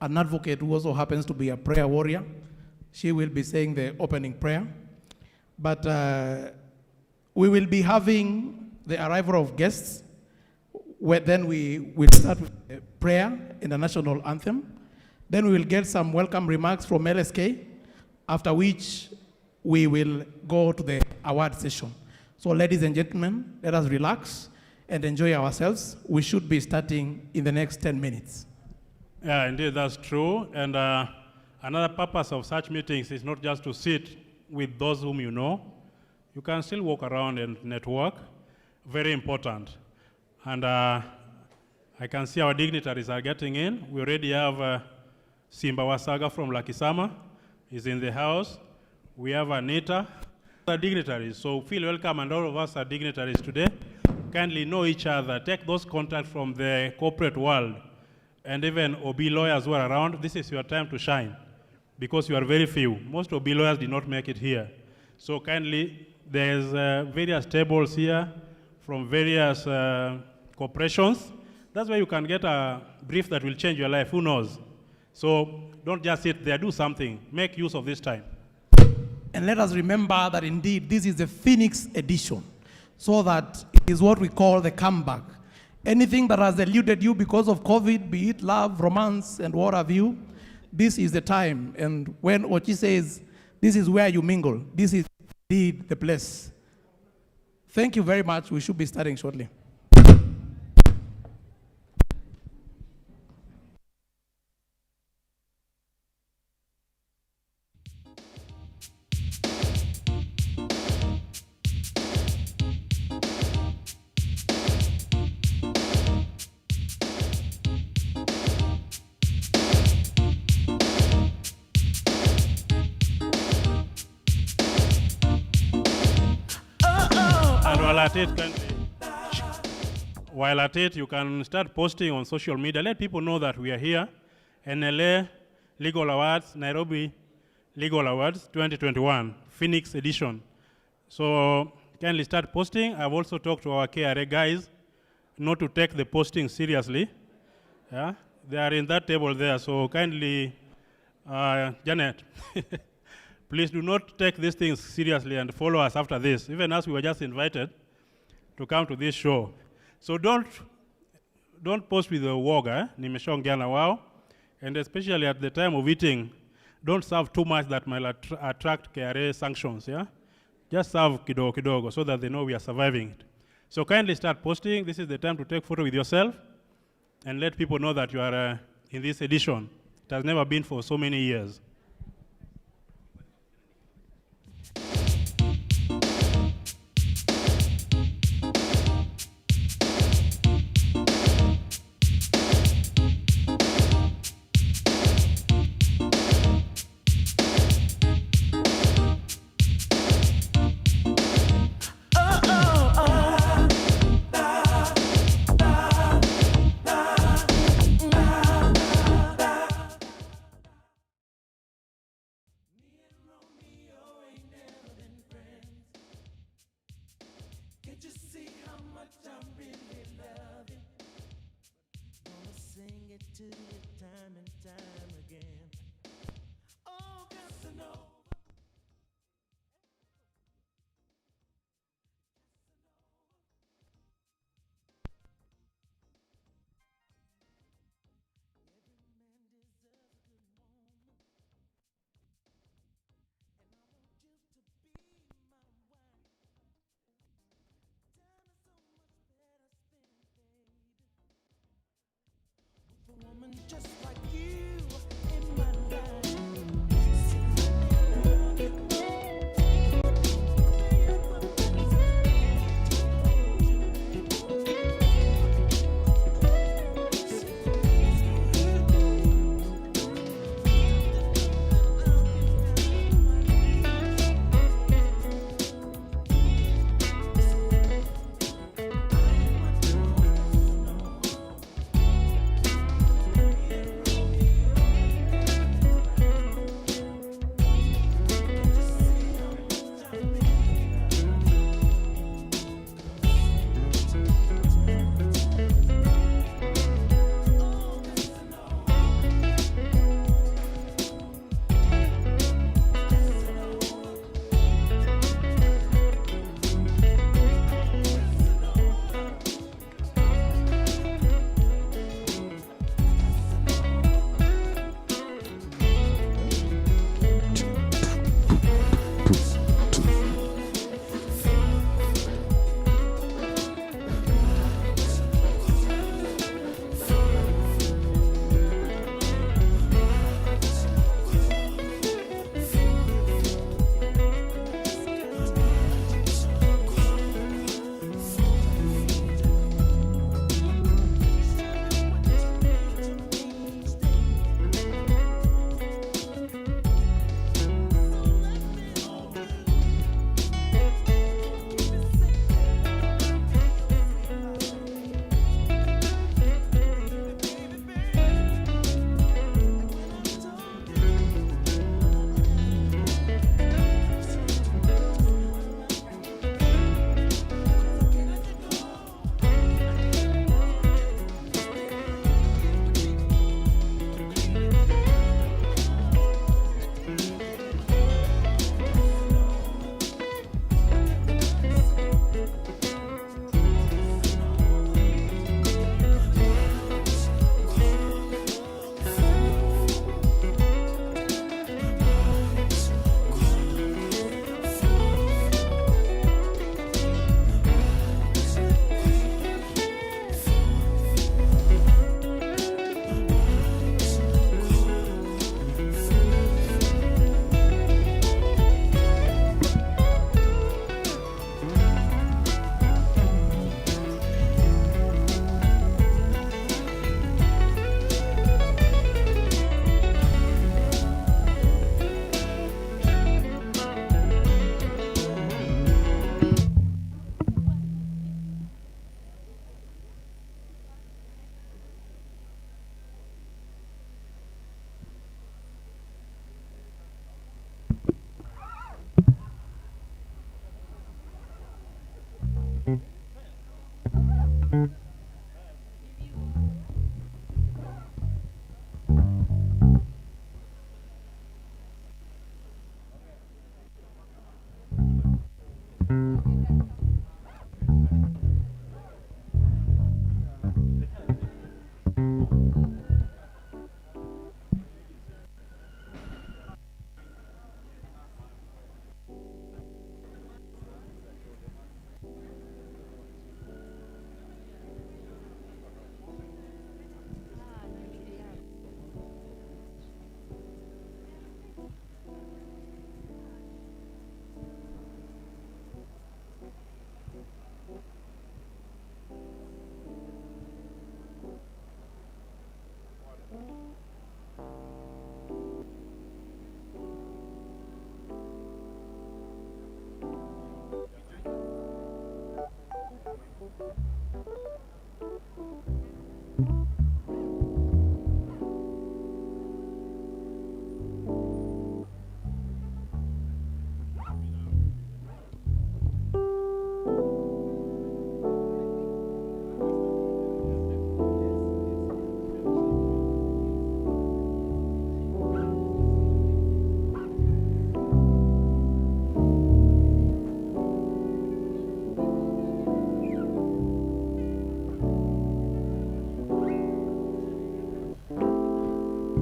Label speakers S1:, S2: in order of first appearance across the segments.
S1: an advocate who also happens to be a prayer warrior. She will be saying the opening prayer. But we will be having the arrival of guests, where then we will start with prayer in the national anthem. Then we will get some welcome remarks from LSK, after which we will go to the award session. So ladies and gentlemen, let us relax and enjoy ourselves. We should be starting in the next 10 minutes.
S2: Yeah, indeed, that's true. And another purpose of such meetings is not just to sit with those whom you know. You can still walk around and network. Very important. And I can see our dignitaries are getting in. We already have Simba Wasaga from Lakisama is in the house. We have Anita, the dignitaries. So feel welcome, and all of us are dignitaries today. Kindly know each other. Take those contacts from the corporate world, and even OB lawyers who are around. This is your time to shine, because you are very few. Most OB lawyers did not make it here. So kindly, there's various tables here from various corporations. That's where you can get a brief that will change your life. Who knows? So don't just sit there. Do something. Make use of this time.
S1: And let us remember that indeed this is the Phoenix edition, so that it is what we call the comeback. Anything that has eluded you because of COVID, be it love, romance, and what have you, this is the time. And when Ochi says, this is where you mingle, this is indeed the place. Thank you very much. We should be starting shortly.
S2: While at it, you can start posting on social media. Let people know that we are here. NLA Legal Awards, Nairobi Legal Awards 2021, Phoenix edition. So kindly start posting. I've also talked to our KRA guys not to take the posting seriously. Yeah? They are in that table there. So kindly, Janet, please do not take these things seriously and follow us after this. Even as we were just invited to come to this show. So don't post with the woga, nimeshaongea na wao, and especially at the time of eating, don't serve too much that might attract KRA sanctions, yeah? Just serve kidogo kidogo so that they know we are surviving it. So kindly start posting. This is the time to take photo with yourself and let people know that you are in this edition. It has never been for so many years.
S3: Just like you in my life.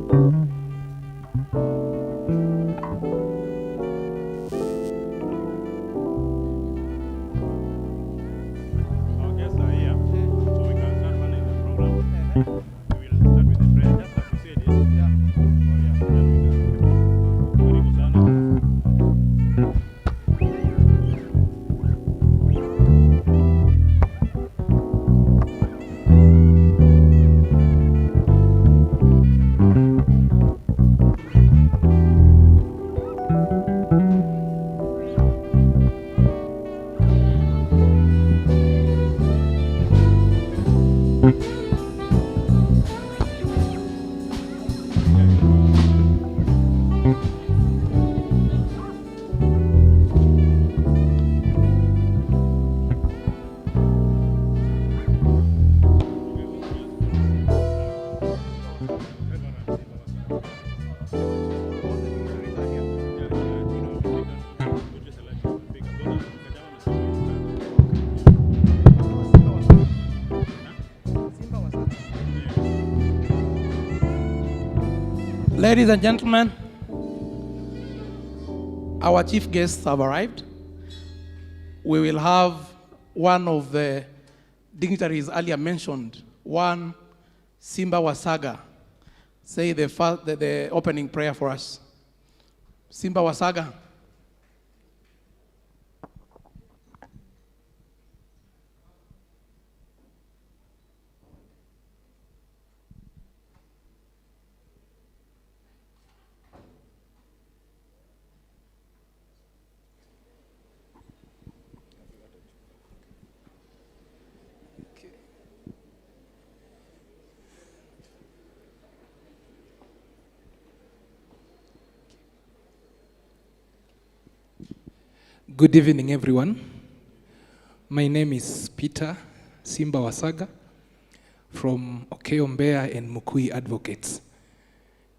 S2: Our guests are here, so we can start running the program. We will start with the prayer, just as you said it. Oh, yeah, then we can. Karibu sana.
S1: Ladies and gentlemen, our chief guests have arrived. We will have one of the dignitaries earlier mentioned, one Simba Wasaga, say the opening prayer for us. Simba Wasaga.
S4: Good evening, everyone. My name is Peter Simba Wasaga from Okeyo Mbeya and Mukui Advocates.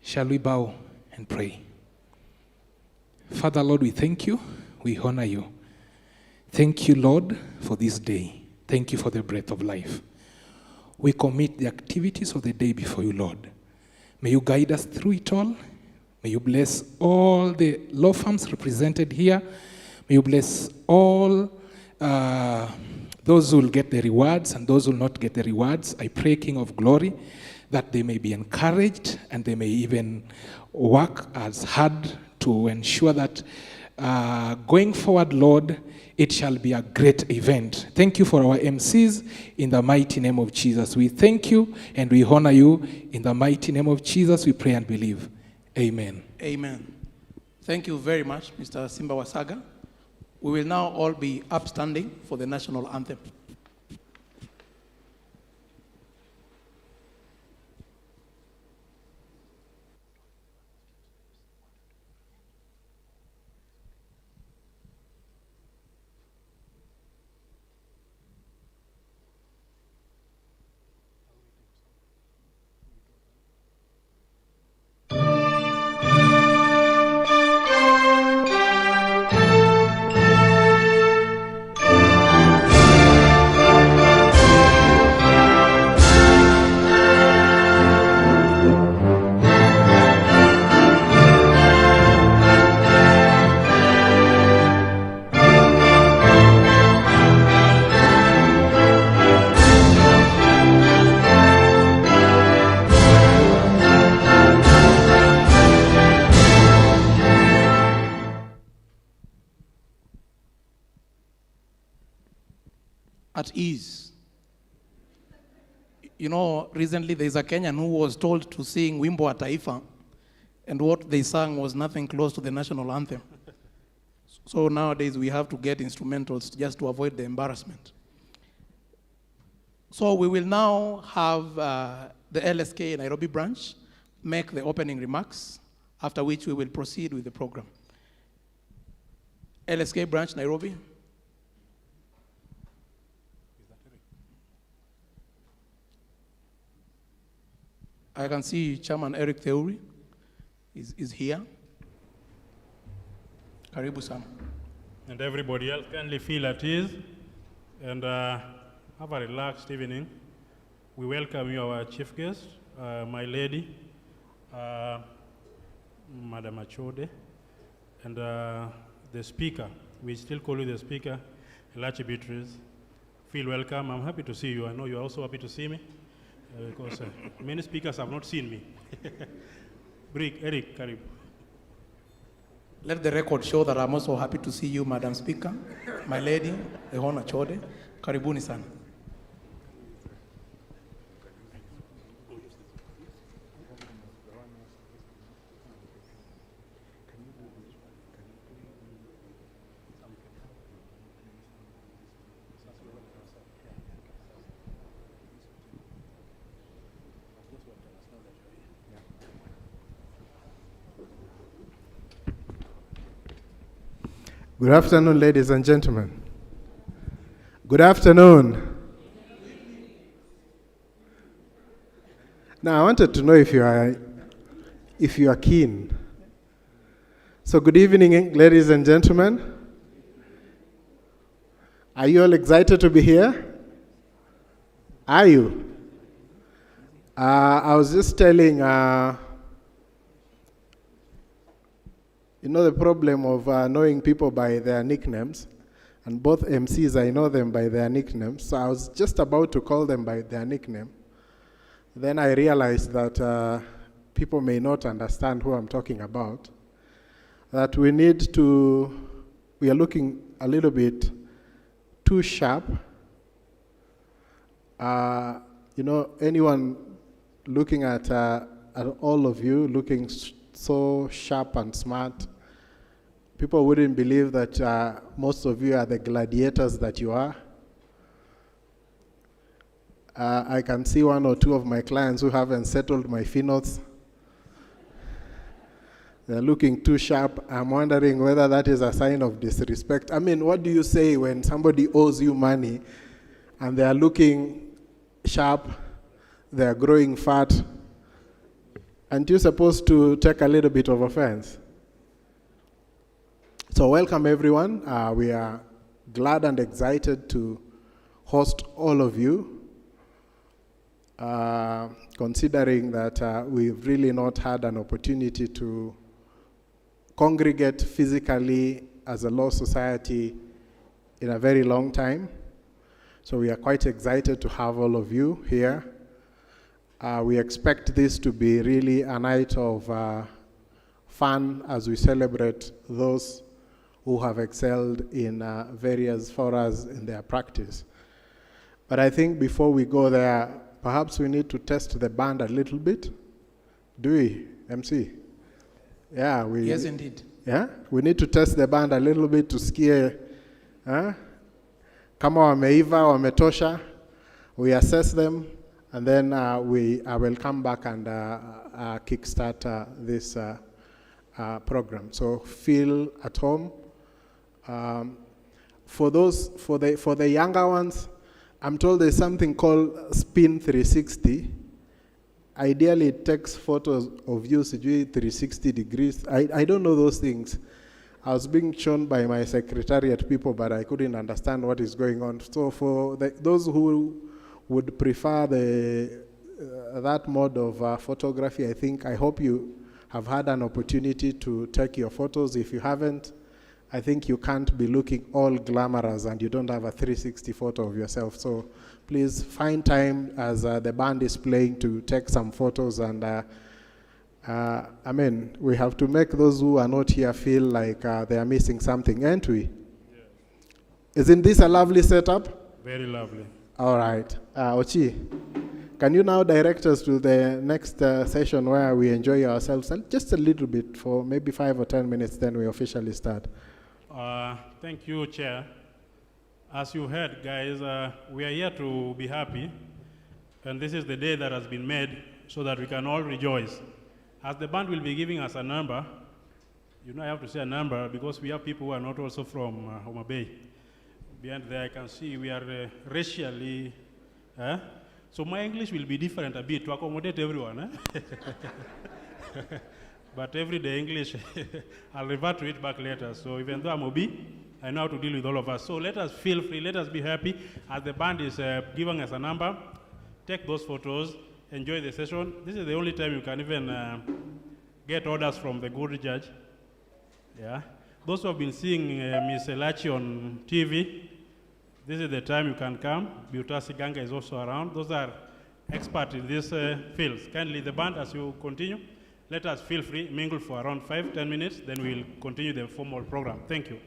S4: Shall we bow and pray? Father, Lord, we thank you. We honor you. Thank you, Lord, for this day. Thank you for the breath of life. We commit the activities of the day before you, Lord. May you guide us through it all. May you bless all the law firms represented here. May you bless all those who will get the rewards and those who will not get the rewards. I pray, King of Glory, that they may be encouraged and they may even work as hard to ensure that going forward, Lord, it shall be a great event. Thank you for our MCs in the mighty name of Jesus. We thank you and we honor you. In the mighty name of Jesus, we pray and believe. Amen.
S1: Amen. Thank you very much, Mr. Simba Wasaga. We will now all be upstanding for the national anthem. At ease. You know, recently there's a Kenyan who was told to sing Wimbo wa Taifa, and what they sang was nothing close to the national anthem. So nowadays we have to get instrumentals just to avoid the embarrassment. So we will now have the LSK Nairobi branch make the opening remarks, after which we will proceed with the program. LSK branch Nairobi. I can see Chairman Eric Theuri is here. Karibu sana.
S2: And everybody else kindly feel at ease and have a relaxed evening. We welcome you, our chief guest, my lady, Madam Achode, and the speaker. We still call you the speaker, Elachi Beatrice. Feel welcome. I'm happy to see you. I know you're also happy to see me because many speakers have not seen me. Eric, Karib.
S1: Let the record show that I'm also happy to see you, Madam Speaker, my lady, Ehona Chode. Karibuni sana.
S5: Good afternoon, ladies and gentlemen. Good afternoon. Now, I wanted to know if you are keen. So, good evening, ladies and gentlemen. Are you all excited to be here? Are you? I was just telling. You know the problem of knowing people by their nicknames, and both MCs, I know them by their nicknames, so I was just about to call them by their nickname. Then I realized that people may not understand who I'm talking about, that we are looking a little bit too sharp. You know, anyone looking at all of you looking so sharp and smart, people wouldn't believe that most of you are the gladiators that you are. I can see one or two of my clients who haven't settled my fee notes. They're looking too sharp. I'm wondering whether that is a sign of disrespect. I mean, what do you say when somebody owes you money and they're looking sharp, they're growing fat? Aren't you supposed to take a little bit of offense? So welcome everyone. We are glad and excited to host all of you, considering that we've really not had an opportunity to congregate physically as a law society in a very long time. So we are quite excited to have all of you here. We expect this to be really a night of fun as we celebrate those who have excelled in various forums in their practice. But I think before we go there, perhaps we need to test the band a little bit. Do we, MC? Yeah, we.
S1: Yes, indeed.
S5: Yeah, we need to test the band a little bit to scare. Kama wameiva, wametosha, we assess them, and then I will come back and kickstart this program. So feel at home. For the younger ones, I'm told there's something called Spin 360. Ideally, it takes photos of you 360 degrees. I don't know those things. I was being shown by my secretariat people, but I couldn't understand what is going on. So for those who would prefer that mode of photography, I hope you have had an opportunity to take your photos. If you haven't, I think you can't be looking all glamorous and you don't have a 360 photo of yourself. So please find time as the band is playing to take some photos. And I mean, we have to make those who are not here feel like they are missing something, aren't we? Yeah. Isn't this a lovely setup?
S2: Very lovely.
S5: All right. Ochi, can you now direct us to the next session where we enjoy ourselves and just a little bit for maybe 5 or 10 minutes, then we officially start.
S2: Thank you, Chair. As you heard, guys, we are here to be happy, and this is the day that has been made so that we can all rejoice. As the band will be giving us a number, you know I have to say a number because we have people who are not also from Homa Bay. Behind there I can see we are racially, so my English will be different a bit to accommodate everyone. But everyday English, I'll revert to it back later. So even though I'm OB, I know how to deal with all of us. So let us feel free, let us be happy. As the band is giving us a number, take those photos, enjoy the session. This is the only time you can even get orders from the good judge. Yeah. Those who have been seeing Ms. Elachi on TV, this is the time you can come. Biutasi Ganga is also around. Those are experts in these fields. Kindly, the band, as you continue, let us feel free, mingle for around 5-10 minutes, then we'll continue the formal program. Thank you.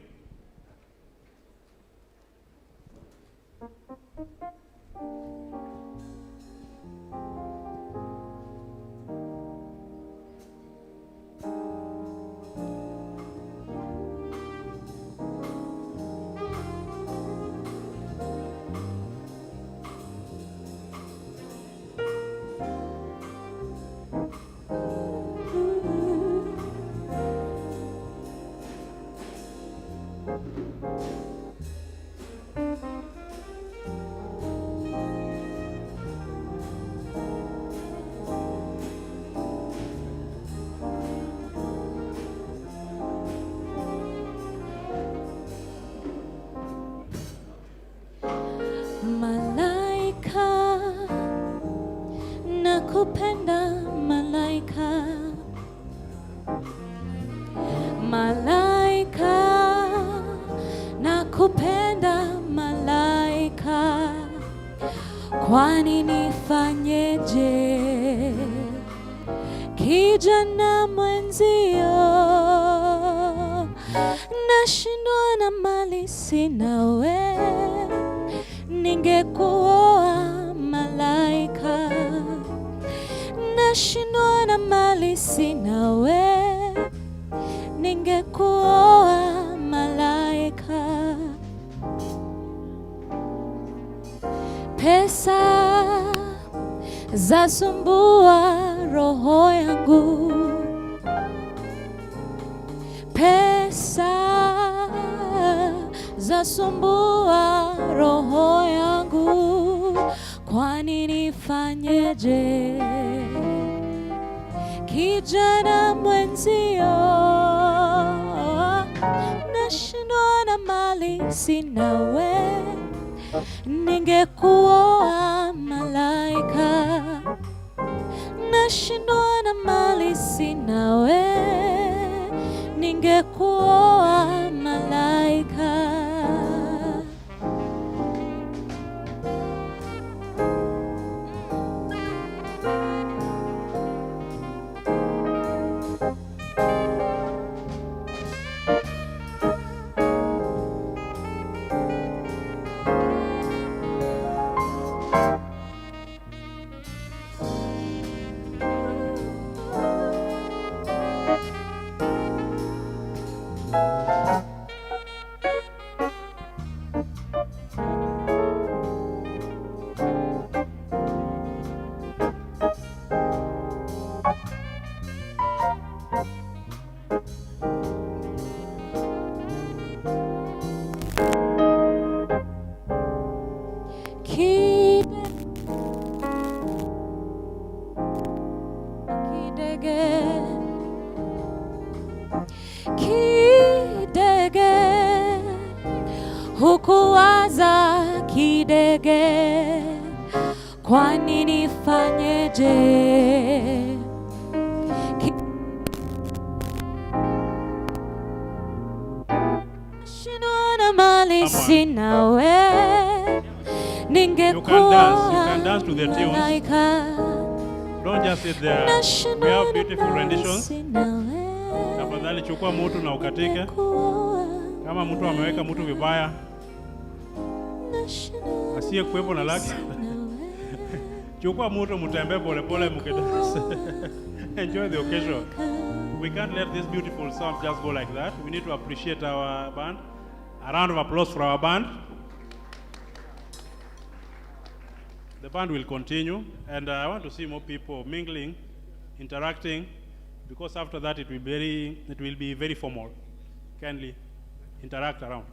S6: Malaika, nakupenda malaika. Malaika, nakupenda malaika. Kwani nifanyeje? Kijana mwenzio, nashindwa na mali sina we. Ningekuoa malaika, nashindwa na mali sina we. Ningekuoa malaika. Pesa zasumbua roho yangu. Pesa zasumbua roho yangu. Kwani nifanyeje? Kijana mwenzio, nashindwa na mali sina we. Ningekuoa malaika, nashindwa na mali sina we. Ningekuoa malaika. Kidege, hukuwaza kidege. Kwani nifanyeje? Nashindwa na mali sina we. Ningekuoa malaika.
S2: Don't just sit there. We have beautiful renditions. Tafadhali chukua mtu na ukatike. Kama mtu ameweka mtu vibaya, asiye kuwepo na laki. Chukua mtu mtembee pole pole mkidance. Enjoy the occasion. We can't let this beautiful sound just go like that. We need to appreciate our band. A round of applause for our band. The band will continue, and I want to see more people mingling, interacting, because after that it will be very formal. Kindly interact around.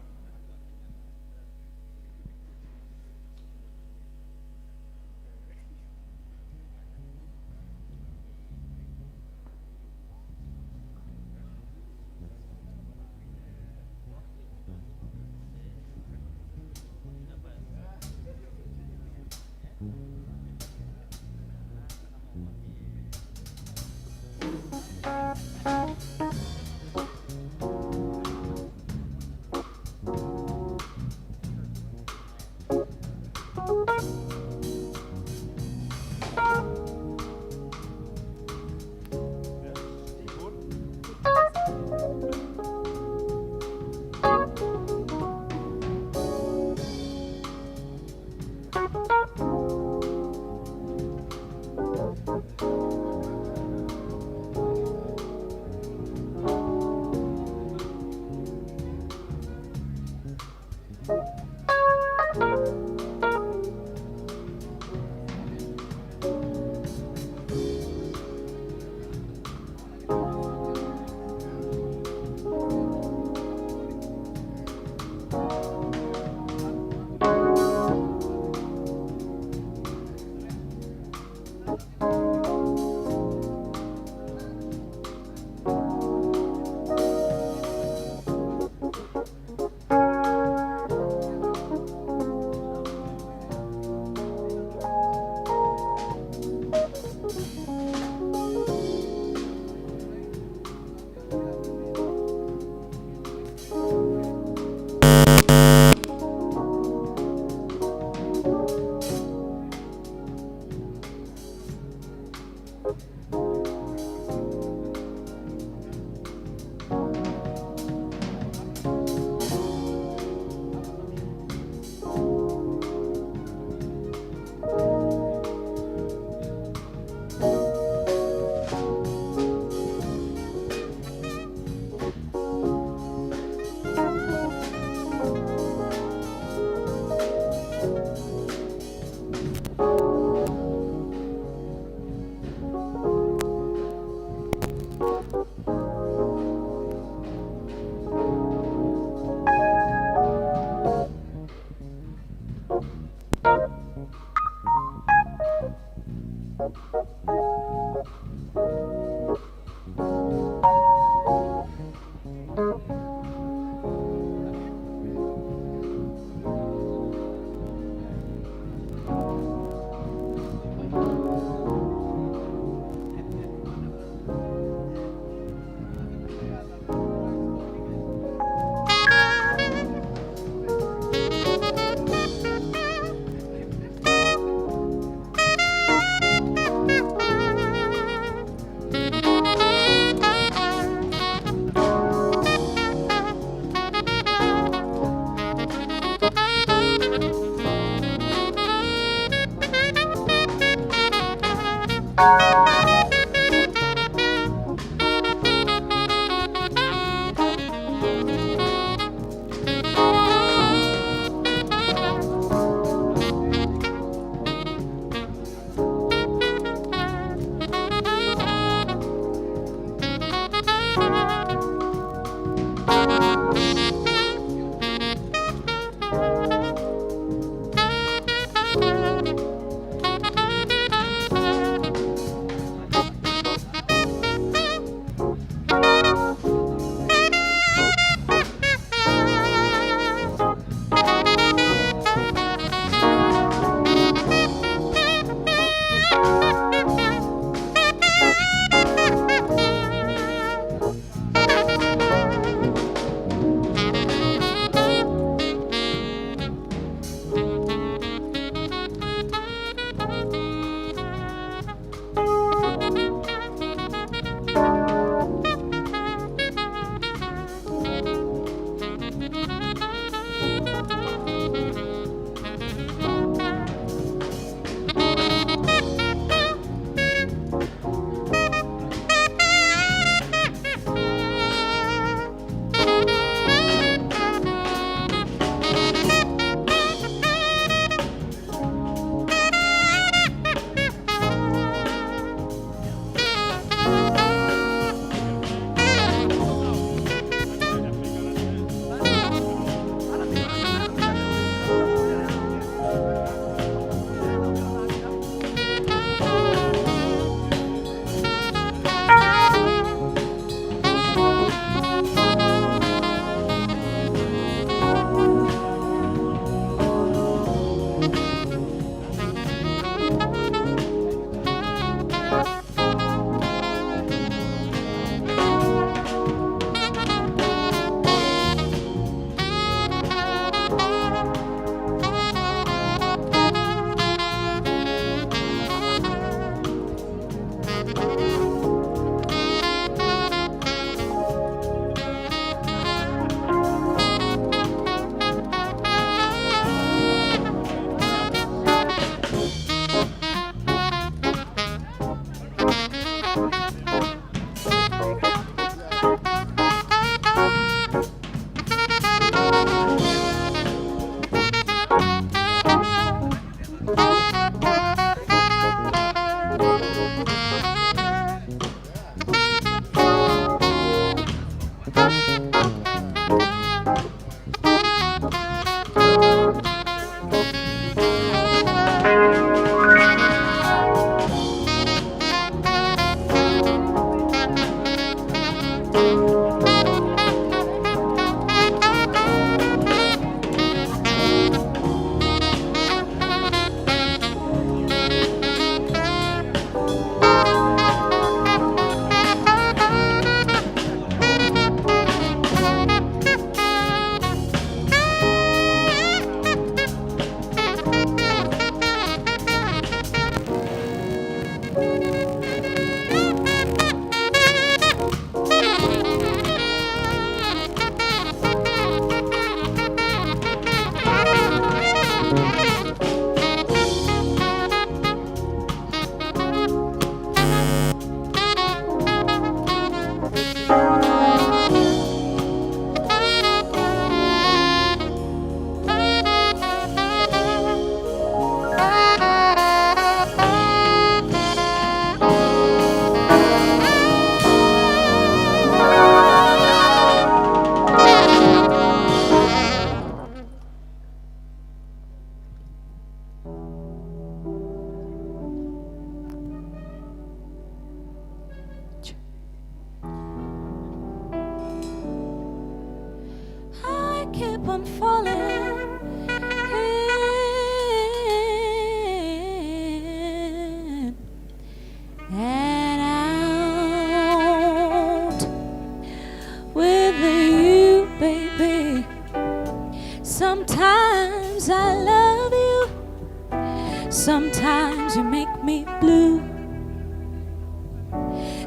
S6: Sometimes you make me blue.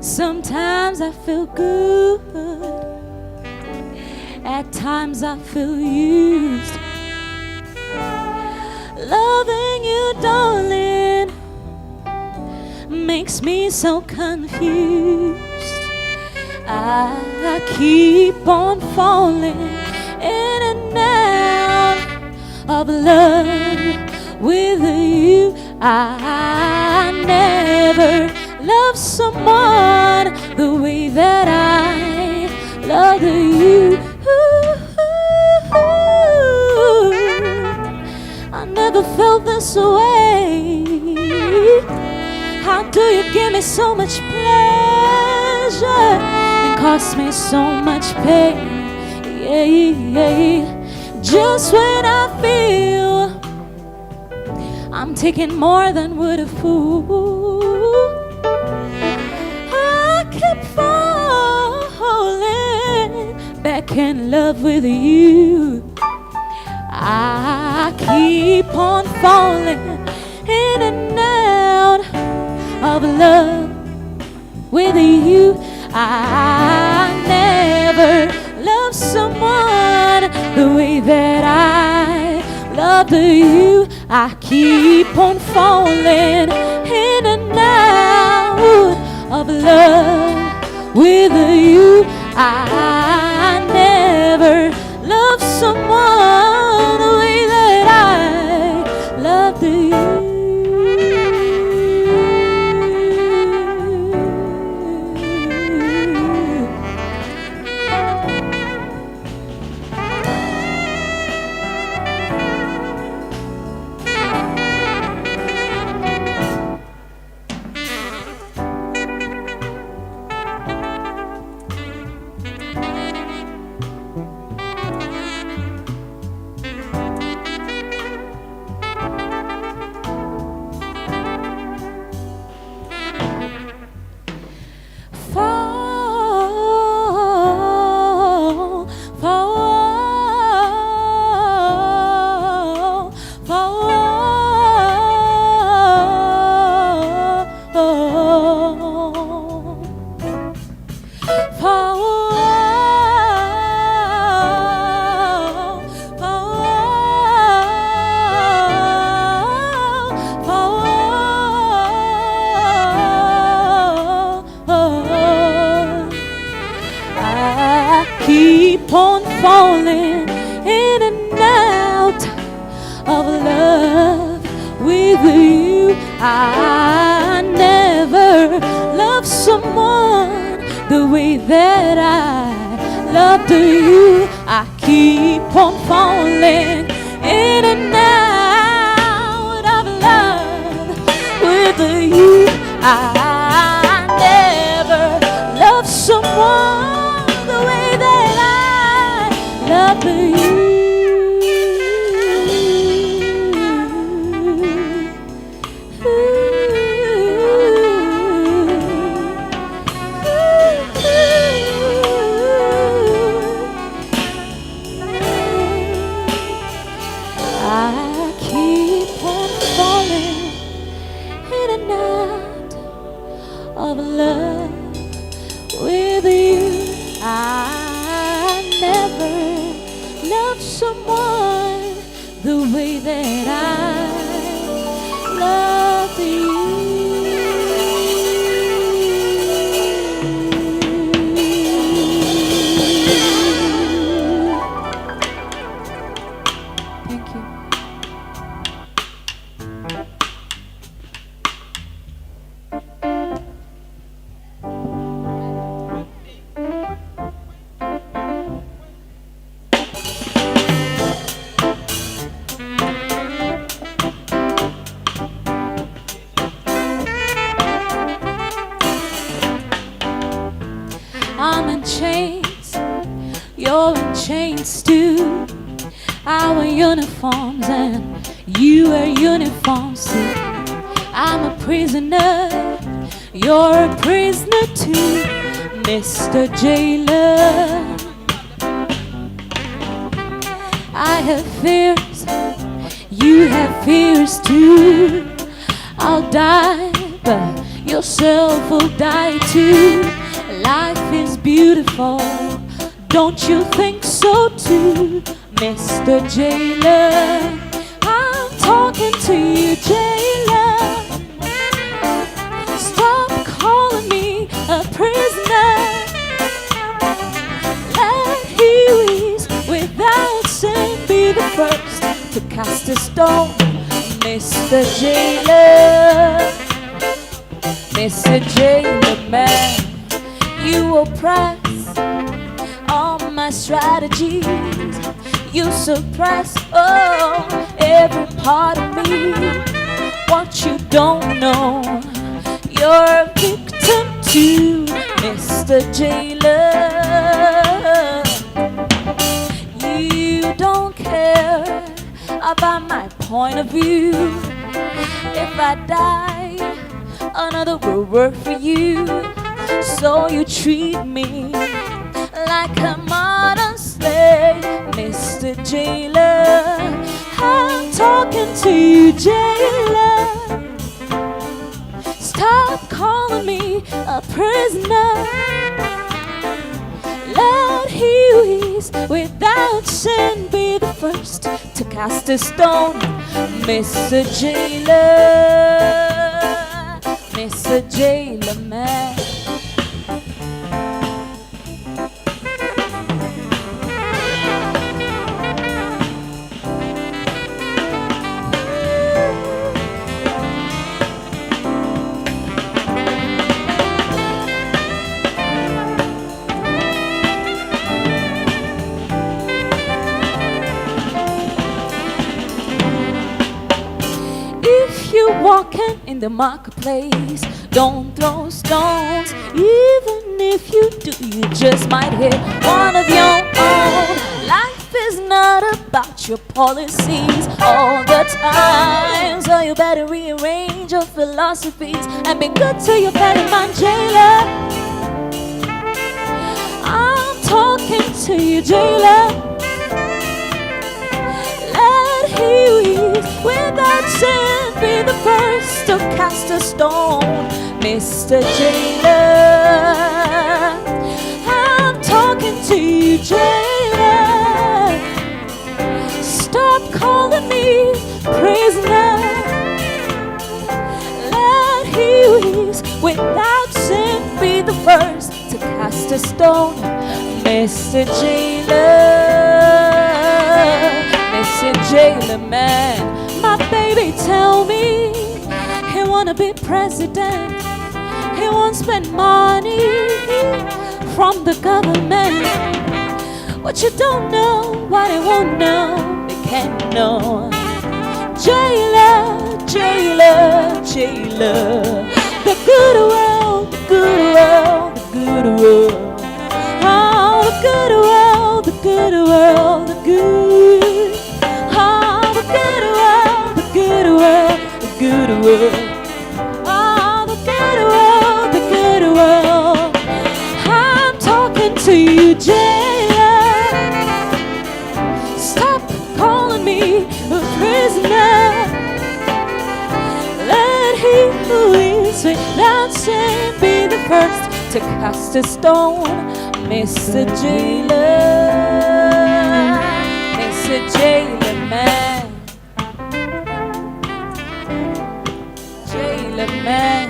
S6: Sometimes I feel good. At times I feel used. Loving you, darling, makes me so confused. I keep on falling in and out of love with you. I never loved someone the way that I love you. I never felt this way. How do you give me so much pleasure and cost me so much pain? Yeah. Just when I feel I'm taking more than would a fool, I keep falling back in love with you. I keep on falling in and out of love with you. I never loved someone the way that I loved you. I keep on falling in and out of love with you. I never loved someone the way that I loved you. Keep on falling in and out of love with you. I never loved someone the way that I loved you. I keep on falling in and out of love with you. I never loved someone the way that I love you. I keep on falling in and out of love with you. I never loved someone the way that I loved you. Thank you. I'm in chains, you're in chains too. Our uniforms and you wear uniforms too. I'm a prisoner, you're a prisoner too, Mr. Jailer. I have fears, you have fears too. I'll die, but yourself will die too. Life is beautiful, don't you think so too, Mr. Jailer? I'm talking to you, jailer. Stop calling me a prisoner. Let he who is without sin be the first to cast a stone, Mr. Jailer. Mr. Jailer man, you oppress all my strategies. You suppress, every part of me. What you don't know, you're a victim too, Mr. Jailer. You don't care about my point of view. If I die, another will work for you. So you treat me like a modern slave, Mr. Jailer. I'm talking to you, jailer. Stop calling me a prisoner. Let he who is without sin be the first to cast a stone, Mr. Jailer. Mr. Jailer man. If you're walking in the marketplace, don't throw stones. Even if you do, you just might hit one of your own. Life is not about your policies all the time, so you better rearrange your philosophies and be good to your fellow man, jailer. I'm talking to you, jailer. Let he who is without sin be the first to cast a stone, Mr. Jailer. I'm talking to you, jailer. Stop calling me prisoner. Let he who is without sin be the first to cast a stone, Mr. Jailer. Mr. Jailer man, my baby tell me he wanna be president. He won't spend money from the government. What you don't know, what they won't know, they can't know. Jailer, jailer, jailer. The good world, the good world, the good world. Oh, the good world, the good world, the good. Oh, the good world, the good world, the good world. Oh, the good world, the good world. I'm talking to you, jailer. Stop calling me a prisoner. Let he who is without sin be the first to cast a stone, Mr. Jailer. Mr. Jailer man. Jailer man.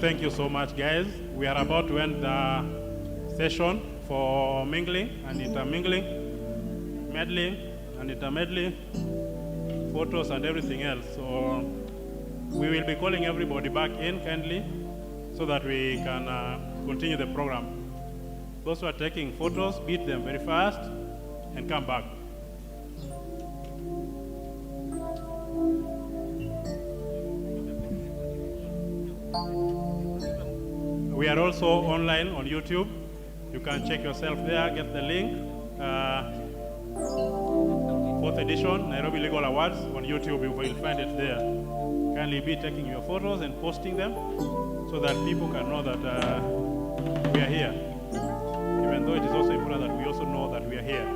S2: Thank you so much, guys. We are about to end the session for mingling and intermingling, medley and intermedley, photos and everything else. So We will be calling everybody back in kindly so that we can continue the program. Those who are taking photos, beat them very fast and come back. We are also online on YouTube. You can check yourself there, get the link. 4th edition, Nairobi Legal Awards on YouTube, you will find it there. Kindly be taking your photos and posting them so that people can know that we are here. Even though it is also important that we also know that we are here.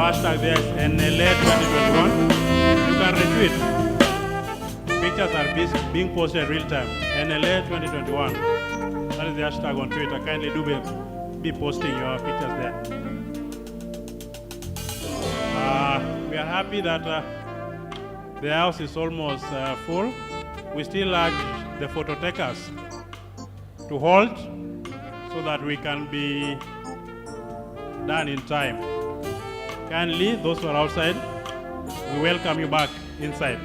S7: hashtag there is NLA 2021. You can retweet. Pictures are being posted real time. NLA 2021. That is the hashtag on Twitter. Kindly do be posting your pictures there. We are happy that the house is almost full. We still urge the photo takers to hold so that we can be done in time. Kindly, those who are outside, we welcome you back inside.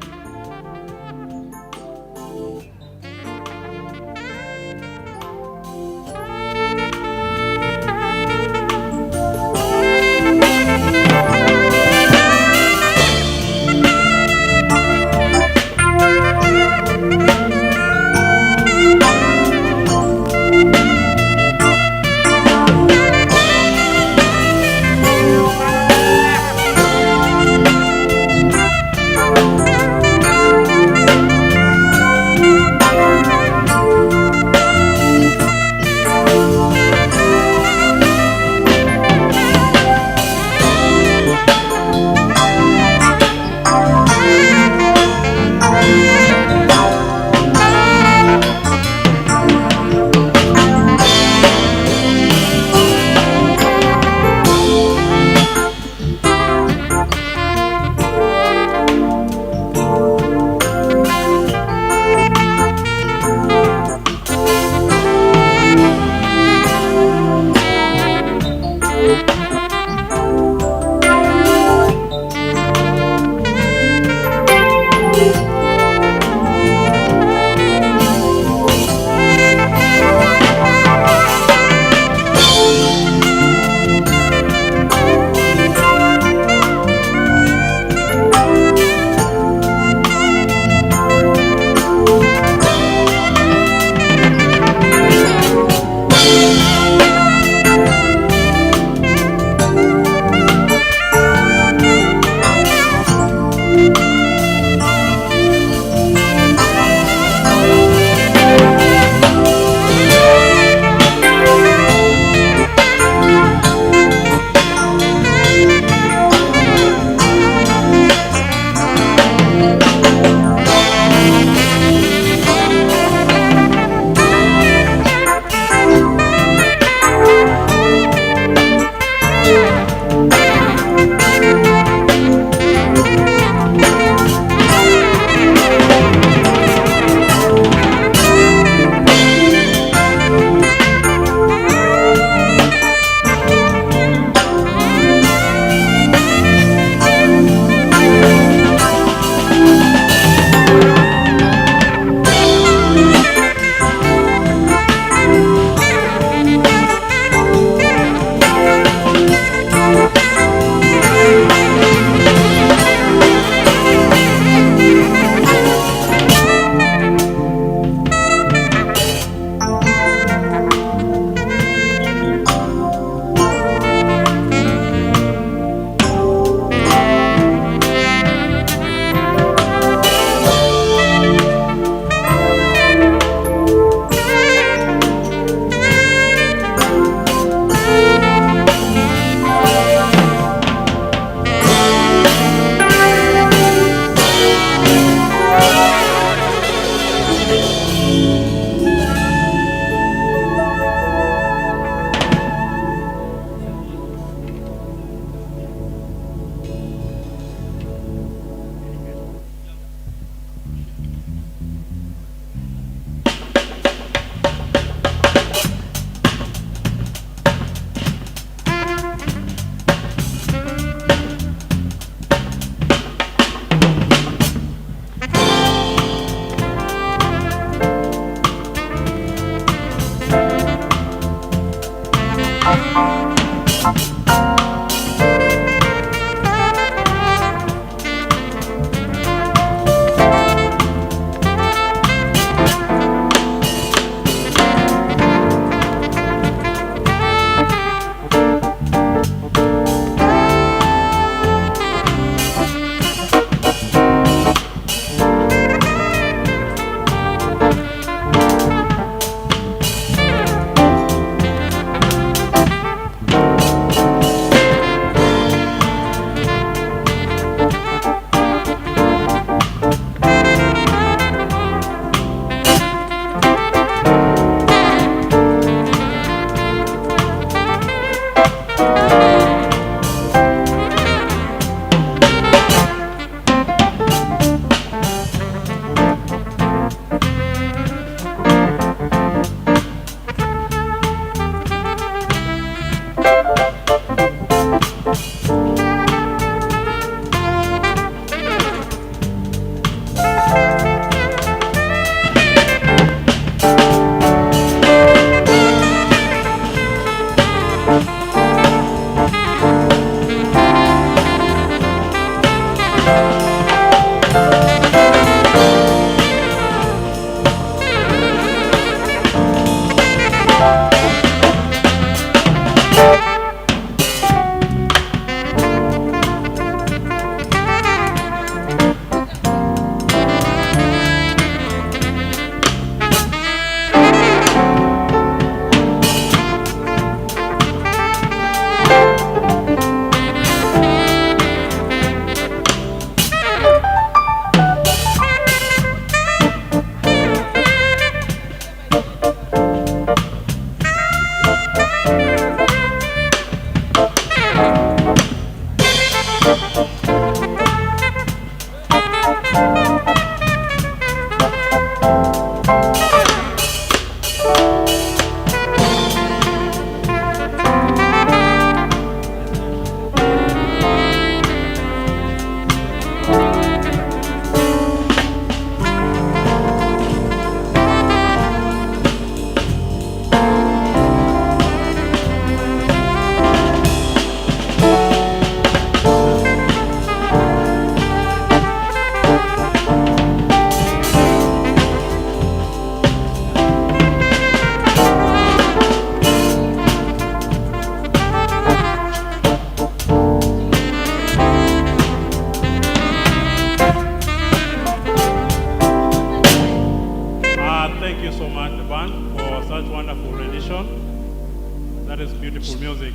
S2: That is beautiful music.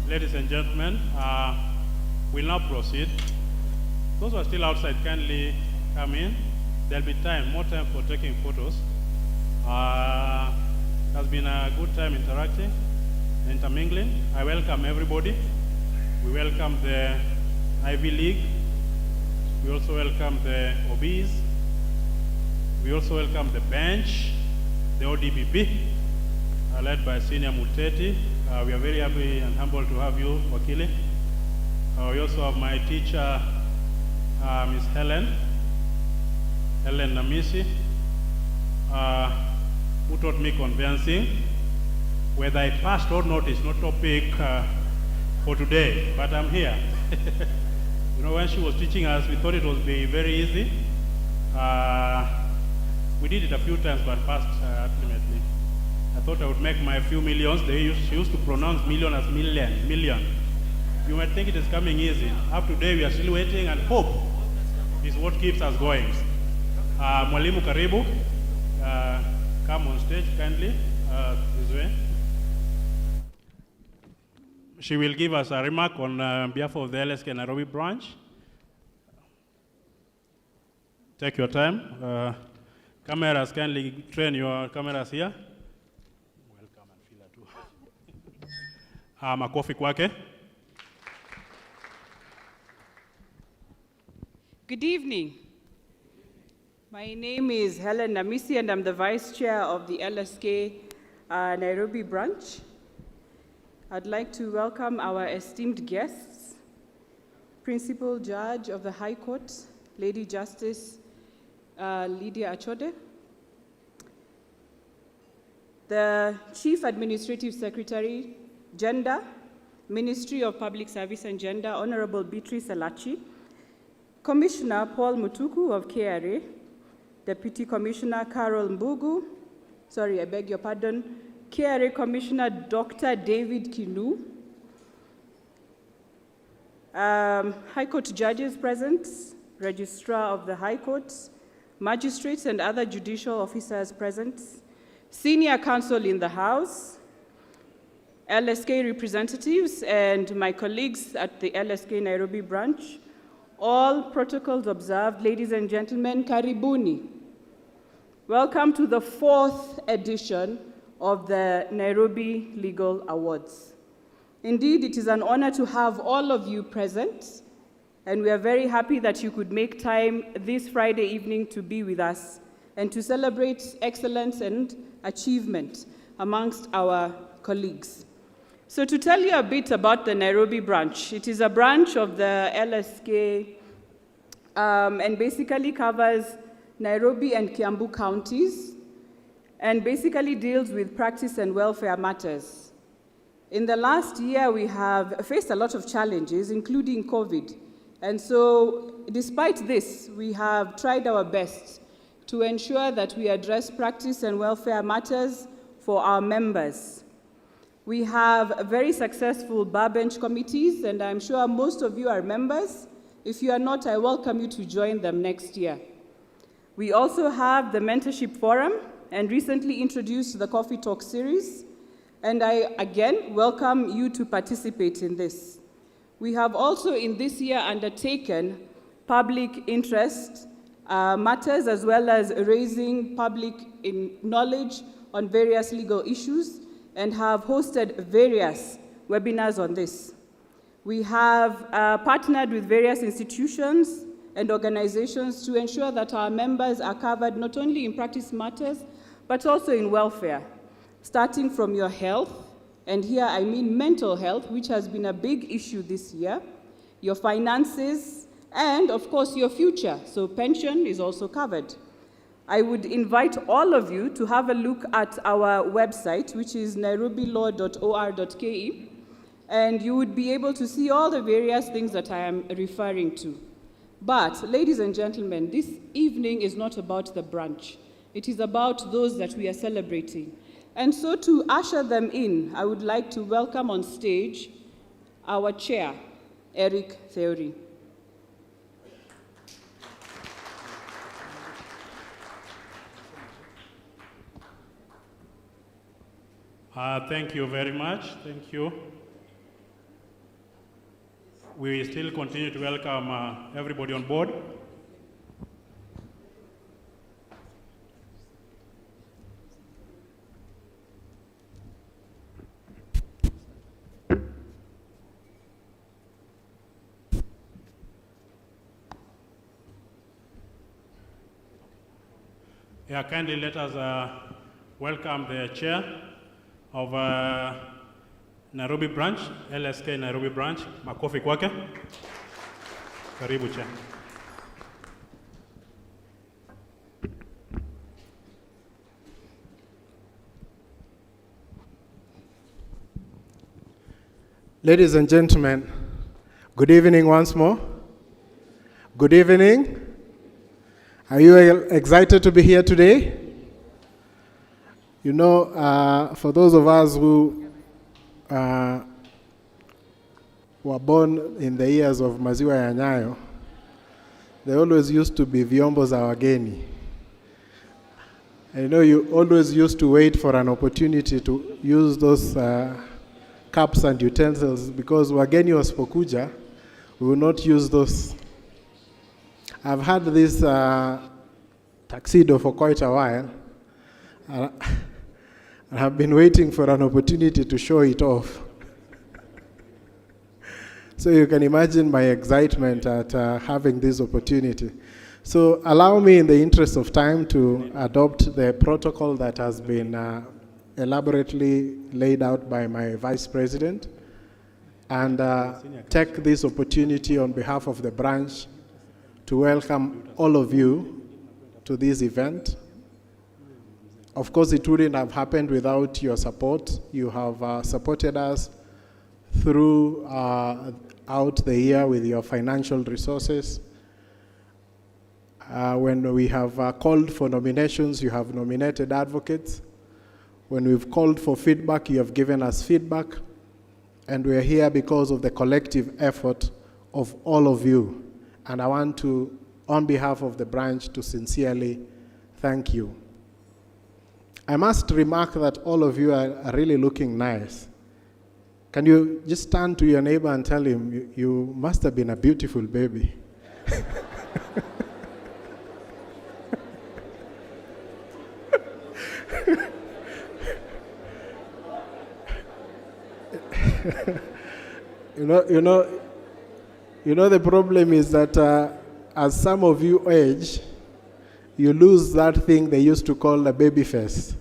S2: Ladies and gentlemen, we'll now proceed. Those who are still outside, kindly come in. There'll be time, more time for taking photos. It has been a good time interacting, intermingling. I welcome everybody. We welcome the Ivy League. We also welcome the OBs. We also welcome the bench, the ODBB, led by Senior Muteti. We are very happy and humbled to have you, Wakili. We also have my teacher, Ms. Helen Namisi, who taught me conveyancing. Whether I passed or not is not topic for today, but I'm here. You know, when she was teaching us, we thought it would be very easy. We did it a few times, but passed ultimately. I thought I would make my few millions. She used to pronounce million as million. You might think it is coming easy. Up to today, we are still waiting, and hope is what keeps us going. Mwalimu Karibu, come on stage kindly, this way. She will give us a remark on behalf of the LSK Nairobi branch. Take your time. Cameras, kindly train your cameras here. Welcome and feel too. Makofi kwake.
S8: Good evening. My name is Helen Namisi, and I'm the Vice Chair of the LSK Nairobi branch. I'd like to welcome our esteemed guests, Principal Judge of the High Court, Lady Justice Lydia Achode, the Chief Administrative Secretary, Gender, Ministry of Public Service and Gender, Honorable Beatrice Alachi, Commissioner Paul Mutuku of KRA, Deputy Commissioner Carol Mbugu, sorry, I beg your pardon, KRA Commissioner Dr. David Kinu, High Court judges present, Registrar of the High Court, magistrates and other judicial officers present, senior counsel in the House, LSK representatives, and my colleagues at the LSK Nairobi branch. All protocols observed, ladies and gentlemen, karibuni. Welcome to the 4th edition of the Nairobi Legal Awards. Indeed, it is an honor to have all of you present, and we are very happy that you could make time this Friday evening to be with us and to celebrate excellence and achievement amongst our colleagues. So to tell you a bit about the Nairobi branch, it is a branch of the LSK and basically covers Nairobi and Kiambu counties, and basically deals with practice and welfare matters. In the last year, we have faced a lot of challenges, including COVID, And so, despite this, we have tried our best to ensure that we address practice and welfare matters for our members. We have very successful bar bench committees, and I'm sure most of you are members. If you are not, I welcome you to join them next year. We also have the Mentorship Forum, and recently introduced the Coffee Talk series, and I again welcome you to participate in this. We have also in this year undertaken public interest matters, as well as raising public knowledge on various legal issues, and have hosted various webinars on this. We have partnered with various institutions and organizations to ensure that our members are covered not only in practice matters, but also in welfare, starting from your health, and here I mean mental health, which has been a big issue this year, your finances, and of course your future, so pension is also covered. I would invite all of you to have a look at our website, which is nairobilaw.or.ke, and you would be able to see all the various things that I am referring to. But, ladies and gentlemen, this evening is not about the brunch. It is about those that we are celebrating. And so to usher them in, I would like to welcome on stage our chair, Eric Theory.
S2: Thank you very much. Thank you. We still continue to welcome everybody on board. Yeah, kindly let us welcome the chair of Nairobi branch, LSK Nairobi branch, makofi kwake. Karibu chair.
S5: Ladies and gentlemen, good evening once more. Good evening. Are you excited to be here today? You know, for those of us who were born in the years of Maziwa ya Nyayo, they always used to be vyombo za wageni. And you know, you always used to wait for an opportunity to use those cups and utensils, because wageni wasipokuja, we will not use those. I've had this tuxedo for quite a while. And I've been waiting for an opportunity to show it off. So you can imagine my excitement at having this opportunity. So allow me, in the interest of time, to adopt the protocol that has been elaborately laid out by my Vice President, and take this opportunity on behalf of the branch to welcome all of you to this event. Of course, it wouldn't have happened without your support. You have supported us throughout the year with your financial resources. When we have called for nominations, you have nominated advocates. When we've called for feedback, you have given us feedback. And we're here because of the collective effort of all of you. And I want to, on behalf of the branch, to sincerely thank you. I must remark that all of you are really looking nice. Can you just turn to your neighbor and tell him, you must have been a beautiful baby. You know the problem is that as some of you age, you lose that thing they used to call a baby face.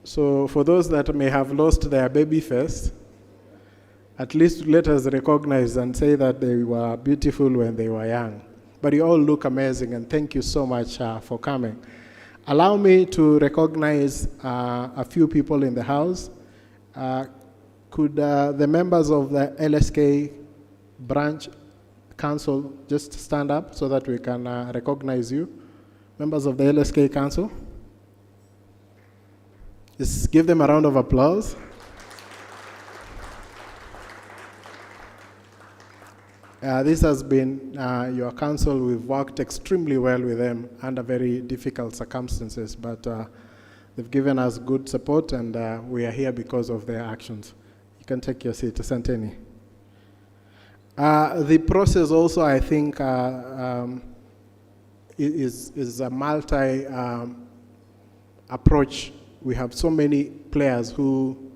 S5: So for those that may have lost their baby face, at least let us recognize and say that they were beautiful when they were young. But you all look amazing, and thank you so much for coming. Allow me to recognize a few people in the house. Could the members of the LSK branch council, just stand up so that we can recognize you. Members of the LSK Council, just give them a round of applause. This has been your council. We've worked extremely well with them under very difficult circumstances, but they've given us good support, and we are here because of their actions. You can take your seat, Asanteni. The process also, I think, is a multi approach. We have so many players who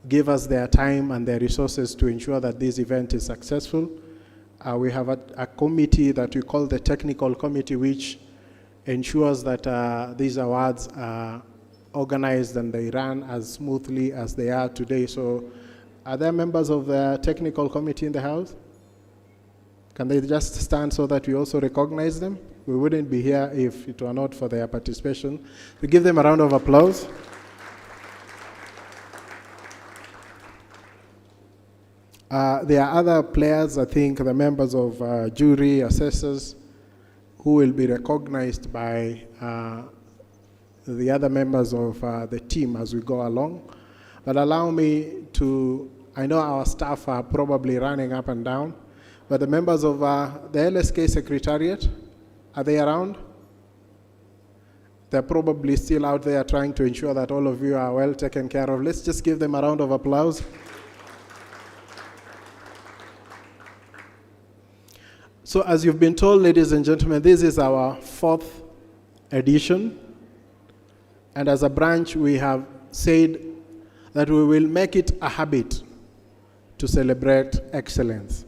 S5: give us their time and their resources to ensure that this event is successful. We have a committee that we call the technical committee, which ensures that these awards are organized and they run as smoothly as they are today. So are there members of the technical committee in the house? Can they just stand so that we also recognize them? We wouldn't be here if it were not for their participation. We give them a round of applause. There are other players, I think, the members of jury, assessors, who will be recognized by the other members of the team as we go along. But allow me to, I know our staff are probably running up and down, but the members of the LSK Secretariat, are they around? They're probably still out there trying to ensure that all of you are well taken care of. Let's just give them a round of applause. So as you've been told, ladies and gentlemen, this is our 4th edition. And as a branch, we have said that we will make it a habit to celebrate excellence.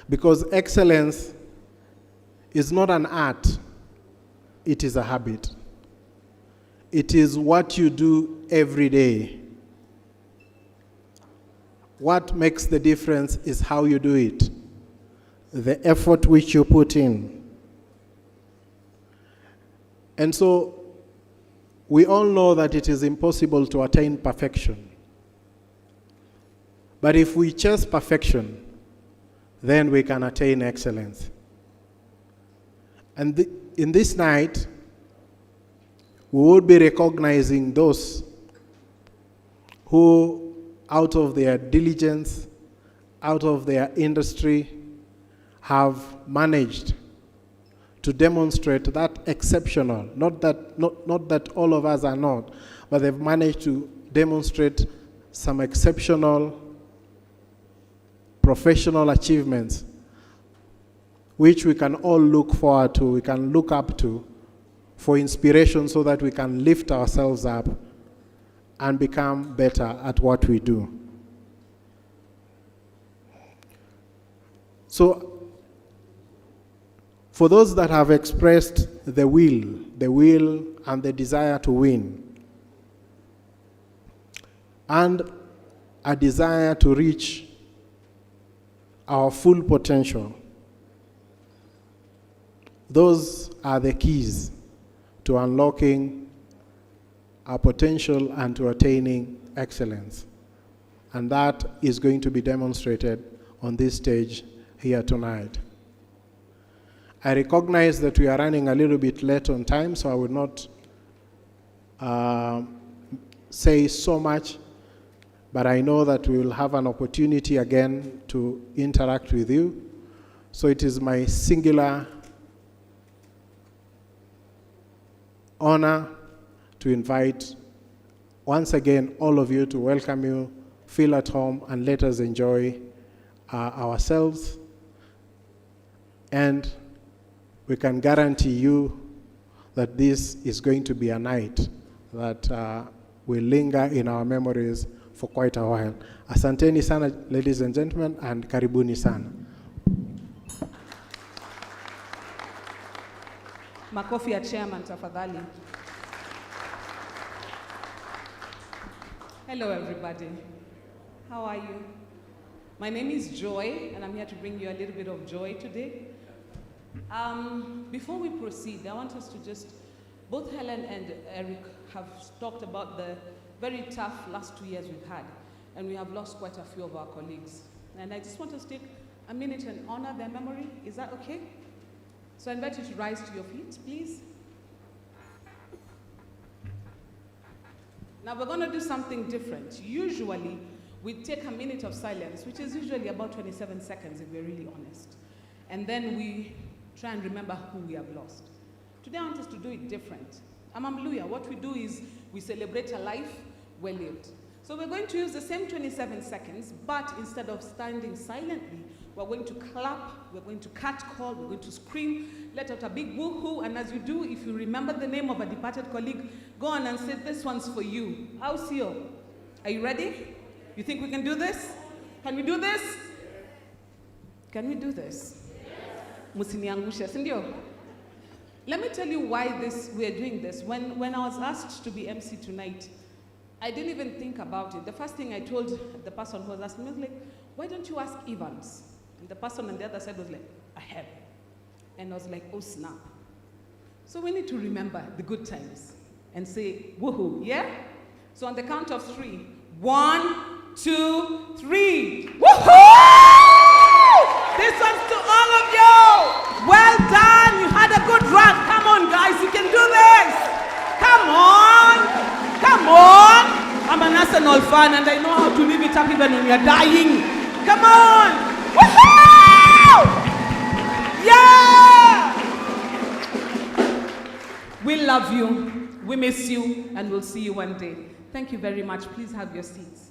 S5: Because excellence is not an art, it is a habit. It is what you do every day. What makes the difference is how you do it, the effort which you put in. And so, we all know that it is impossible to attain perfection. But if we chase perfection, then we can attain excellence. And in this night, we will be recognizing those who, out of their diligence, out of their industry, have managed to demonstrate that exceptional, not that all of us are not, but they've managed to demonstrate some exceptional professional achievements which we can all look forward to, we can look up to for inspiration so that we can lift ourselves up and become better at what we do. So, for those that have expressed the will and the desire to win, and a desire to reach our full potential, those are the keys to unlocking our potential and to attaining excellence. And that is going to be demonstrated on this stage here tonight. I recognize that we are running a little bit late on time, so I will not say so much, but I know that we will have an opportunity again to interact with you. So it is my singular honor to invite once again all of you, to welcome you, feel at home, and let us enjoy ourselves. And we can guarantee you that this is going to be a night that will linger in our memories for quite a while. Asanteni sana, ladies and gentlemen, and karibuni sana.
S9: Makofi ya chairman tafadhali. Hello everybody. How are you? My name is Joy, and I'm here to bring you a little bit of joy today. Before we proceed, I want us to just, both Helen and Eric have talked about the very tough last 2 years we've had, and we have lost quite a few of our colleagues. And I just want us to take a minute and honor their memory. Is that okay? So I invite you to rise to your feet, please. Now we're going to do something different. Usually, we take a minute of silence, which is usually about 27 seconds if we're really honest. And then we try and remember who we have lost. Today I want us to do it different. Amamluya, what we do is we celebrate a life well lived. So we're going to use the same 27 seconds, but instead of standing silently, we're going to clap, we're going to catcall, we're going to scream, let out a big woohoo, and as you do, if you remember the name of a departed colleague, go on and say, this one's for you. Ausio, are you ready? You think we can do this? Can we do this? Can we do this? Musiniangusha, sindio? Let me tell you why we're doing this. When I was asked to be MC tonight, I didn't even think about it. The first thing I told the person who was asking me was like, why don't you ask Evans? And the person on the other side was like, I have. And I was like, oh snap. So we need to remember the good times and say, woohoo, yeah? So on the count of 3, 1, 2, 3, woohoo! This one's to all of you. Well done, you had a good run. Come on guys, you can do this. Come on. Come on! I'm an Arsenal fan and I know how to live it up even when you're dying. Come on! Woohoo! Yeah! We love you, we miss you, and we'll see you one day. Thank you very much. Please have your seats.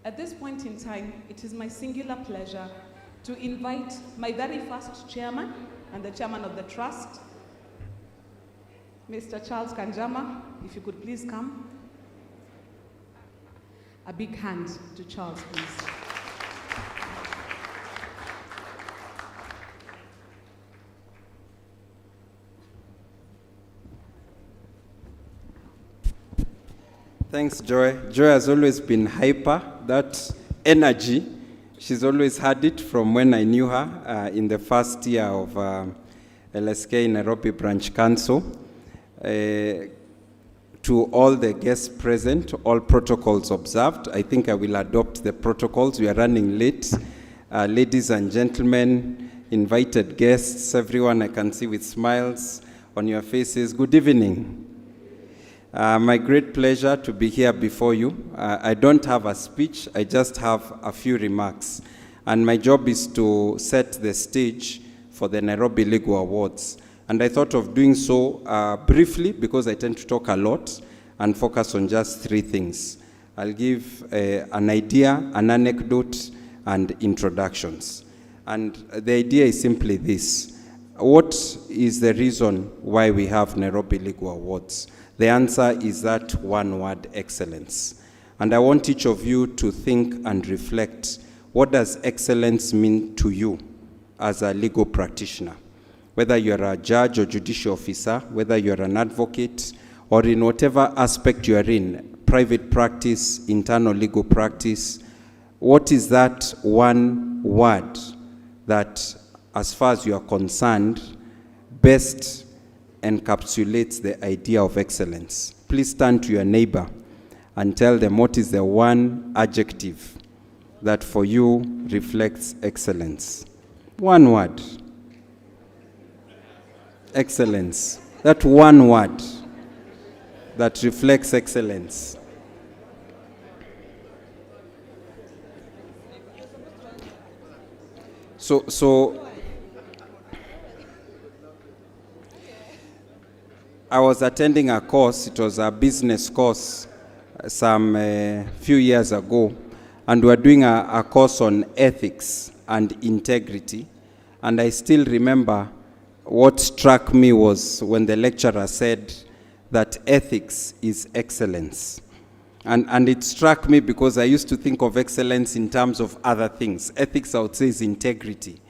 S9: At this point in time, it is my singular pleasure to invite my very first chairman and the chairman of the trust, Mr. Charles Kanjama, if you could please come. A big hand to Charles, please.
S10: Thanks, Joy. Joy has always been hyper. That energy, she's always had it from when I knew her in the first year of LSK Nairobi Branch Council. To all the guests present, all protocols observed. I think I will adopt the protocols. We are running late. Ladies and gentlemen, invited guests, everyone I can see with smiles on your faces, good evening. My great pleasure to be here before you. I don't have a speech, I just have a few remarks. And my job is to set the stage for the Nairobi Legal Awards. And I thought of doing so briefly because I tend to talk a lot and focus on just 3 things. I'll give an idea, an anecdote, and introductions. And the idea is simply this. What is the reason why we have Nairobi Legal Awards? The answer is that one word, excellence. And I want each of you to think and reflect, what does excellence mean to you as a legal practitioner? Whether you're a judge or judicial officer, whether you're an advocate, or in whatever aspect you're in, private practice, internal legal practice, what is that one word that, as far as you are concerned, best encapsulates the idea of excellence? Please turn to your neighbor and tell them what is the one adjective that for you reflects excellence. One word. Excellence. That one word that reflects excellence. So I was attending a course, it was a business course some few years ago, and we were doing a course on ethics and integrity. And I still remember what struck me was when the lecturer said that ethics is excellence. And it struck me because I used to think of excellence in terms of other things. Ethics, I would say, is integrity.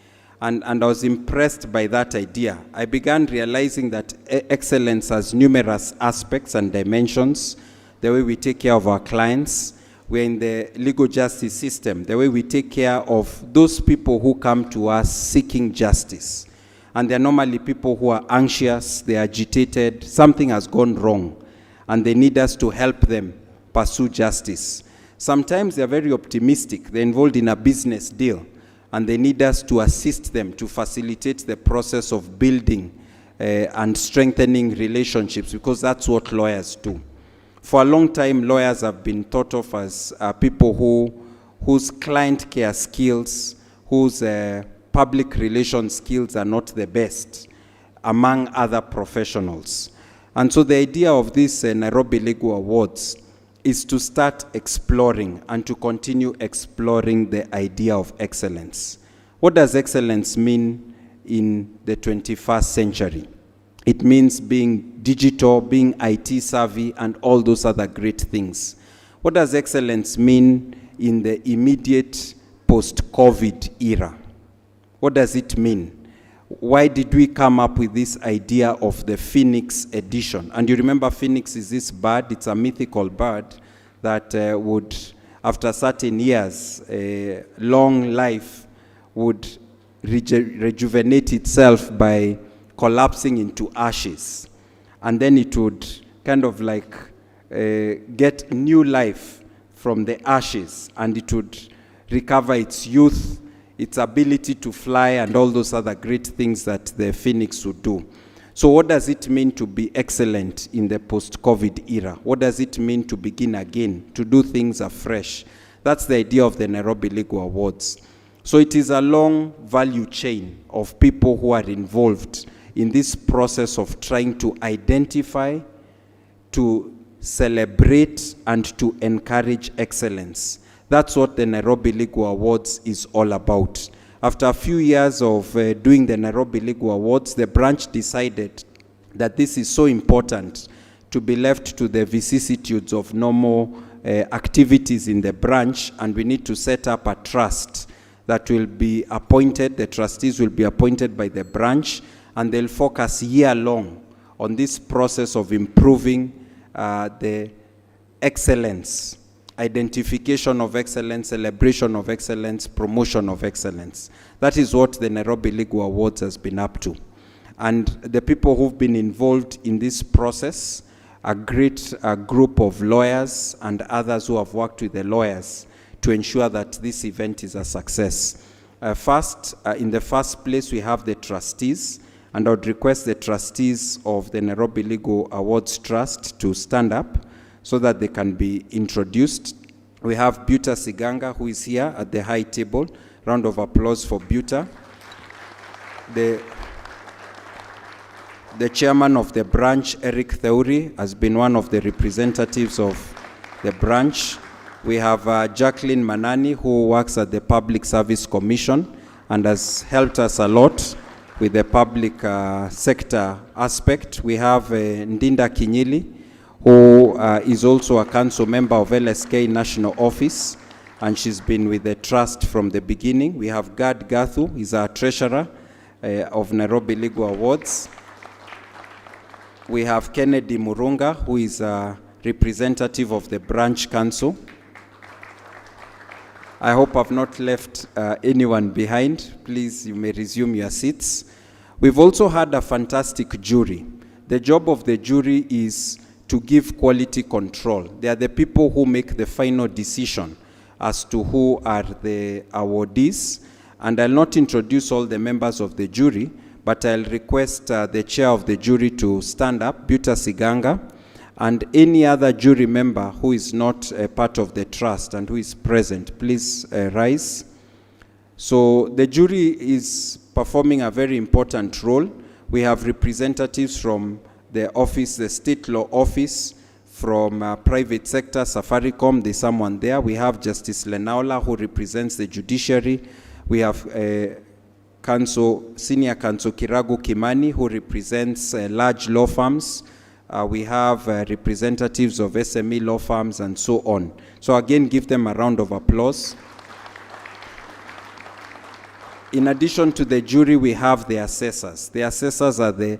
S10: And I was impressed by that idea. I began realizing that excellence has numerous aspects and dimensions. The way we take care of our clients. We're in the legal justice system. The way we take care of those people who come to us seeking justice. And they're normally people who are anxious, they're agitated, something has gone wrong, and they need us to help them pursue justice. Sometimes they're very optimistic, they're involved in a business deal, and they need us to assist them to facilitate the process of building and strengthening relationships, because that's what lawyers do. For a long time, lawyers have been thought of as people whose client care skills, whose public relations skills are not the best among other professionals. And so the idea of this Nairobi Legal Awards is to start exploring and to continue exploring the idea of excellence. What does excellence mean in the 21st century? It means being digital, being IT savvy, and all those other great things. What does excellence mean in the immediate post-COVID era? What does it mean? Why did we come up with this idea of the Phoenix edition? And you remember Phoenix is this bird, it's a mythical bird that would, after certain years, long life, would rejuvenate itself by collapsing into ashes. And then it would kind of like get new life from the ashes, and it would recover its youth, its ability to fly, and all those other great things that the phoenix would do. So what does it mean to be excellent in the post-COVID era? What does it mean to begin again, to do things afresh? That's the idea of the Nairobi Legal Awards. So it is a long value chain of people who are involved in this process of trying to identify, to celebrate, and to encourage excellence. That's what the Nairobi Legal Awards is all about. After a few years of doing the Nairobi Legal Awards, the branch decided that this is so important to be left to the vicissitudes of normal activities in the branch, and we need to set up a trust that will be appointed. The trustees will be appointed by the branch, and they'll focus year-long on this process of improving the excellence, identification of excellence, celebration of excellence, promotion of excellence. That is what the Nairobi Legal Awards has been up to. And the people who've been involved in this process, a great group of lawyers and others who have worked with the lawyers to ensure that this event is a success. In the first place, we have the trustees, and I would request the trustees of the Nairobi Legal Awards Trust to stand up so that they can be introduced. We have Buta Siganga, who is here at the high table. Round of applause for Buta. The chairman of the branch, Eric Theuri, has been one of the representatives of the branch. We have Jacqueline Manani, who works at the Public Service Commission and has helped us a lot with the public sector aspect. We have Ndinda Kinyili, who is also a council member of LSK National Office, and she's been with the trust from the beginning. We have Gad Gathu, he's our treasurer of Nairobi Legal Awards. We have Kennedy Murunga, who is a representative of the branch council. I hope I've not left anyone behind. Please, you may resume your seats. We've also had a fantastic jury. The job of the jury is to give quality control. They are the people who make the final decision as to who are the awardees. And I'll not introduce all the members of the jury, but I'll request the chair of the jury to stand up, Buta Siganga, and any other jury member who is not a part of the trust and who is present, please rise. So the jury is performing a very important role. We have representatives from the office, the state law office, from private sector, Safaricom, there's someone there. We have Justice Lenaola, who represents the judiciary. We have Senior Counsel Kiragu Kimani, who represents large law firms. We have representatives of SME law firms and so on. So again, give them a round of applause. In addition to the jury, we have the assessors. The assessors are the,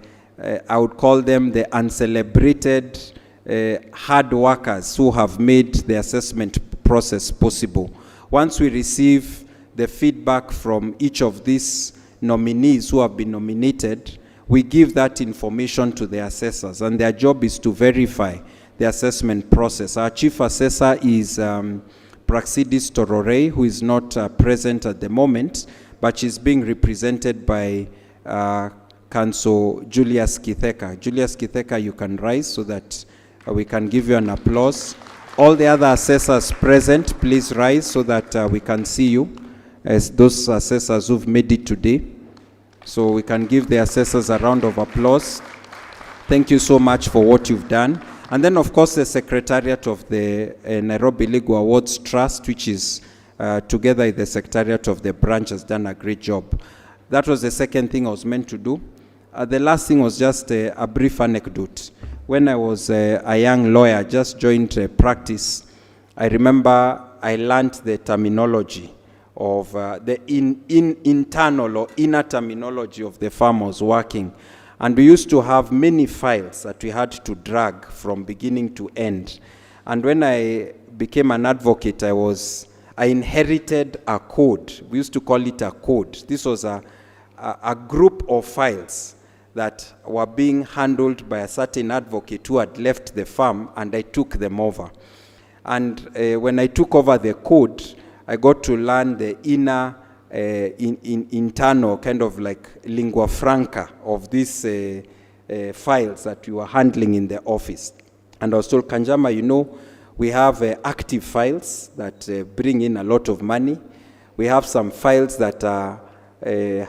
S10: I would call them the uncelebrated hard workers who have made the assessment process possible. Once we receive the feedback from each of these nominees who have been nominated, we give that information to the assessors, and their job is to verify the assessment process. Our chief assessor is Praxidis Tororei, who is not present at the moment, but she's being represented by Council Julius Kitheka. Julius Kitheka, you can rise so that we can give you an applause. All the other assessors present, please rise so that we can see you, as those assessors who've made it today. So we can give the assessors a round of applause. Thank you so much for what you've done. And then, of course, the Secretariat of the Nairobi Legal Awards Trust, which is together with the Secretariat of the branch, has done a great job. That was the second thing I was meant to do. The last thing was just a brief anecdote. When I was a young lawyer, just joined practice, I remember I learned the terminology of the internal or inner terminology of the firm I was working. And we used to have many files that we had to drag from beginning to end. And when I became an advocate, I inherited a code. We used to call it a code. This was a group of files that were being handled by a certain advocate who had left the firm, and I took them over. And when I took over the code, I got to learn the inner internal kind of like lingua franca of these files that we were handling in the office. And I was told, Kanjama, you know, we have active files that bring in a lot of money. We have some files that are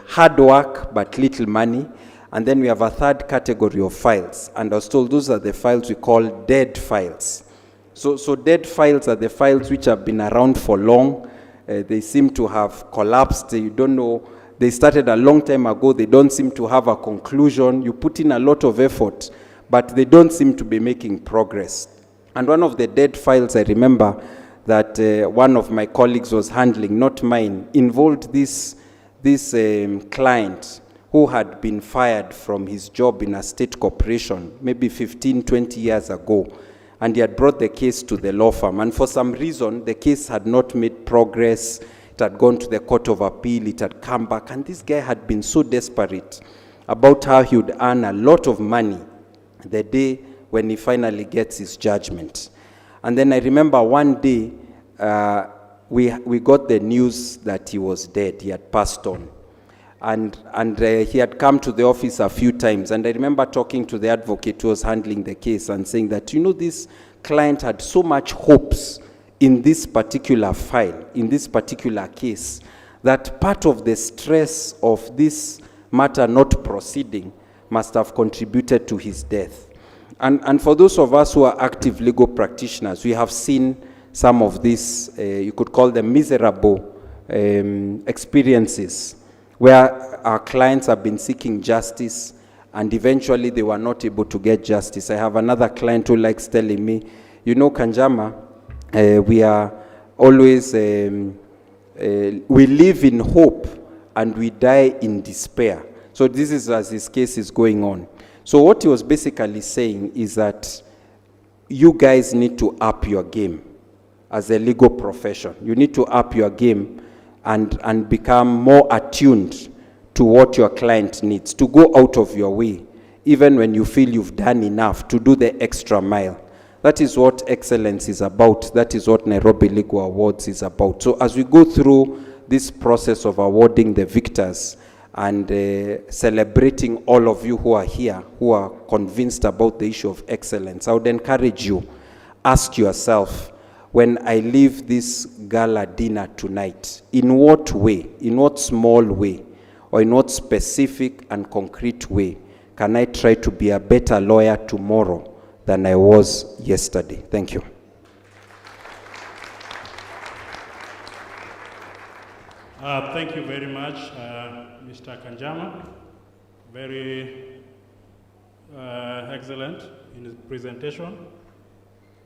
S10: hard work but little money. And then we have a third category of files. And I was told those are the files we call dead files. So dead files are the files which have been around for long. They seem to have collapsed. You don't know. They started a long time ago. They don't seem to have a conclusion. You put in a lot of effort, but they don't seem to be making progress. And one of the dead files, I remember that one of my colleagues was handling, not mine, involved this client who had been fired from his job in a state corporation maybe 15, 20 years ago. And he had brought the case to the law firm. And for some reason, the case had not made progress. It had gone to the Court of Appeal. It had come back. And this guy had been so desperate about how he would earn a lot of money the day when he finally gets his judgment. And then I remember one day, we got the news that he was dead. He had passed on. And he had come to the office a few times. And I remember talking to the advocate who was handling the case and saying that, you know, this client had so much hopes in this particular file, in this particular case, that part of the stress of this matter not proceeding must have contributed to his death. And for those of us who are active legal practitioners, we have seen some of these, you could call them miserable experiences, where our clients have been seeking justice and eventually they were not able to get justice. I have another client who likes telling me, you know, Kanjama, we are always, we live in hope and we die in despair. So this is as his case is going on. So what he was basically saying is that you guys need to up your game as a legal profession. You need to up your game and become more attuned to what your client needs, to go out of your way, even when you feel you've done enough, to do the extra mile. That is what excellence is about. That is what Nairobi Legal Awards is about. So as we go through this process of awarding the victors and celebrating all of you who are here, who are convinced about the issue of excellence, I would encourage you, ask yourself, when I leave this gala dinner tonight, in what way, in what small way, or in what specific and concrete way can I try to be a better lawyer tomorrow than I was yesterday? Thank you.
S2: Thank you very much, Mr. Kanjama. Very excellent in his presentation,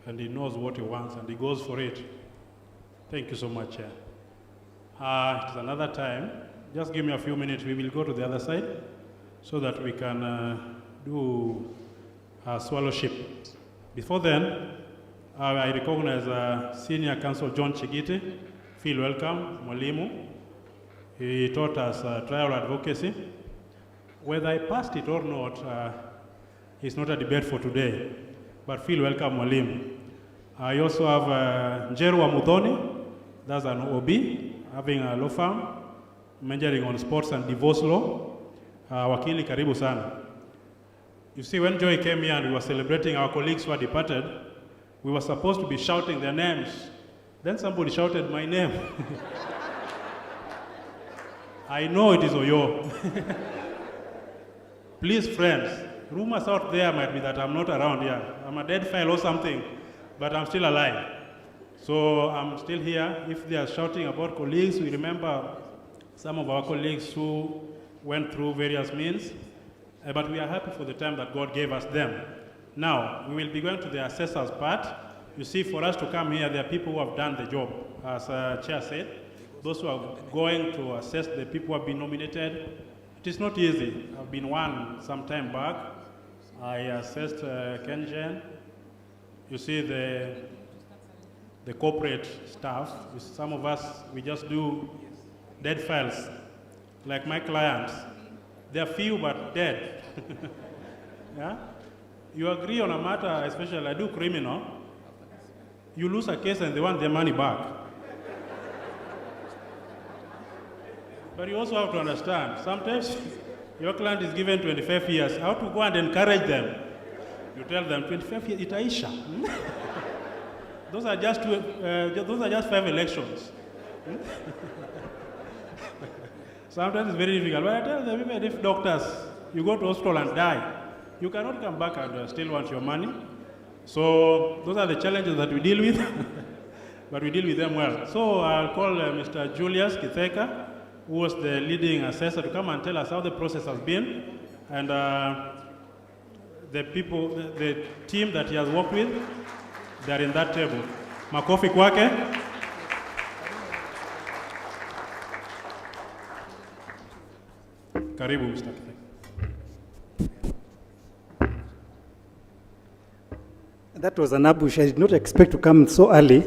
S2: and he knows what he wants, and he goes for it. Thank you so much, Chair. It's another time. Just give me a few minutes. We will go to the other side so that we can do swallowship. Before then, I recognize Senior Counsel John Chigiti. Feel welcome, Mwalimu. He taught us trial advocacy. Whether I passed it or not, it's not a debate for today, but feel welcome, Mwalimu. I also have Njeru Amudhoni, That's an OB, having a law firm, majoring on sports and divorce law. Wakili karibu sana. You see, when Joy came here and we were celebrating our colleagues who had departed, we were supposed to be shouting their names. Then somebody shouted my name. I know it is Oyo. Please, friends, rumors out there might be that I'm not around here. I'm a dead file or something, but I'm still alive. So I'm still here. If they are shouting about colleagues, we remember some of our colleagues who went through various means, but we are happy for the time that God gave us them. Now, we will be going to the assessors part. You see, for us to come here, there are people who have done the job. As Chair said, those who are going to assess the people who have been nominated, it is not easy. I've been one some time back. I assessed Kenjen. You see the corporate staff. Some of us, we just do dead files. Like my clients, they're few but dead. Yeah? You agree on a matter, especially I do criminal, you lose a case and they want their money back. But you also have to understand, sometimes your client is given 25 years. How to go and encourage them? You tell them 25 years, itaisha. Those are just 5 elections. Sometimes it's very difficult. But I tell them, even if doctors, you go to hospital and die, you cannot come back and still want your money. So those are the challenges that we deal with, but we deal with them well. So I'll call Mr. Julius Kitheka, who was the leading assessor, to come and tell us how the process has been, and the people, the team that he has worked with, they're in that table. Makofi kwake. Karibu, Mr. Kitheka.
S11: That was an ambush. I did not expect to come so early.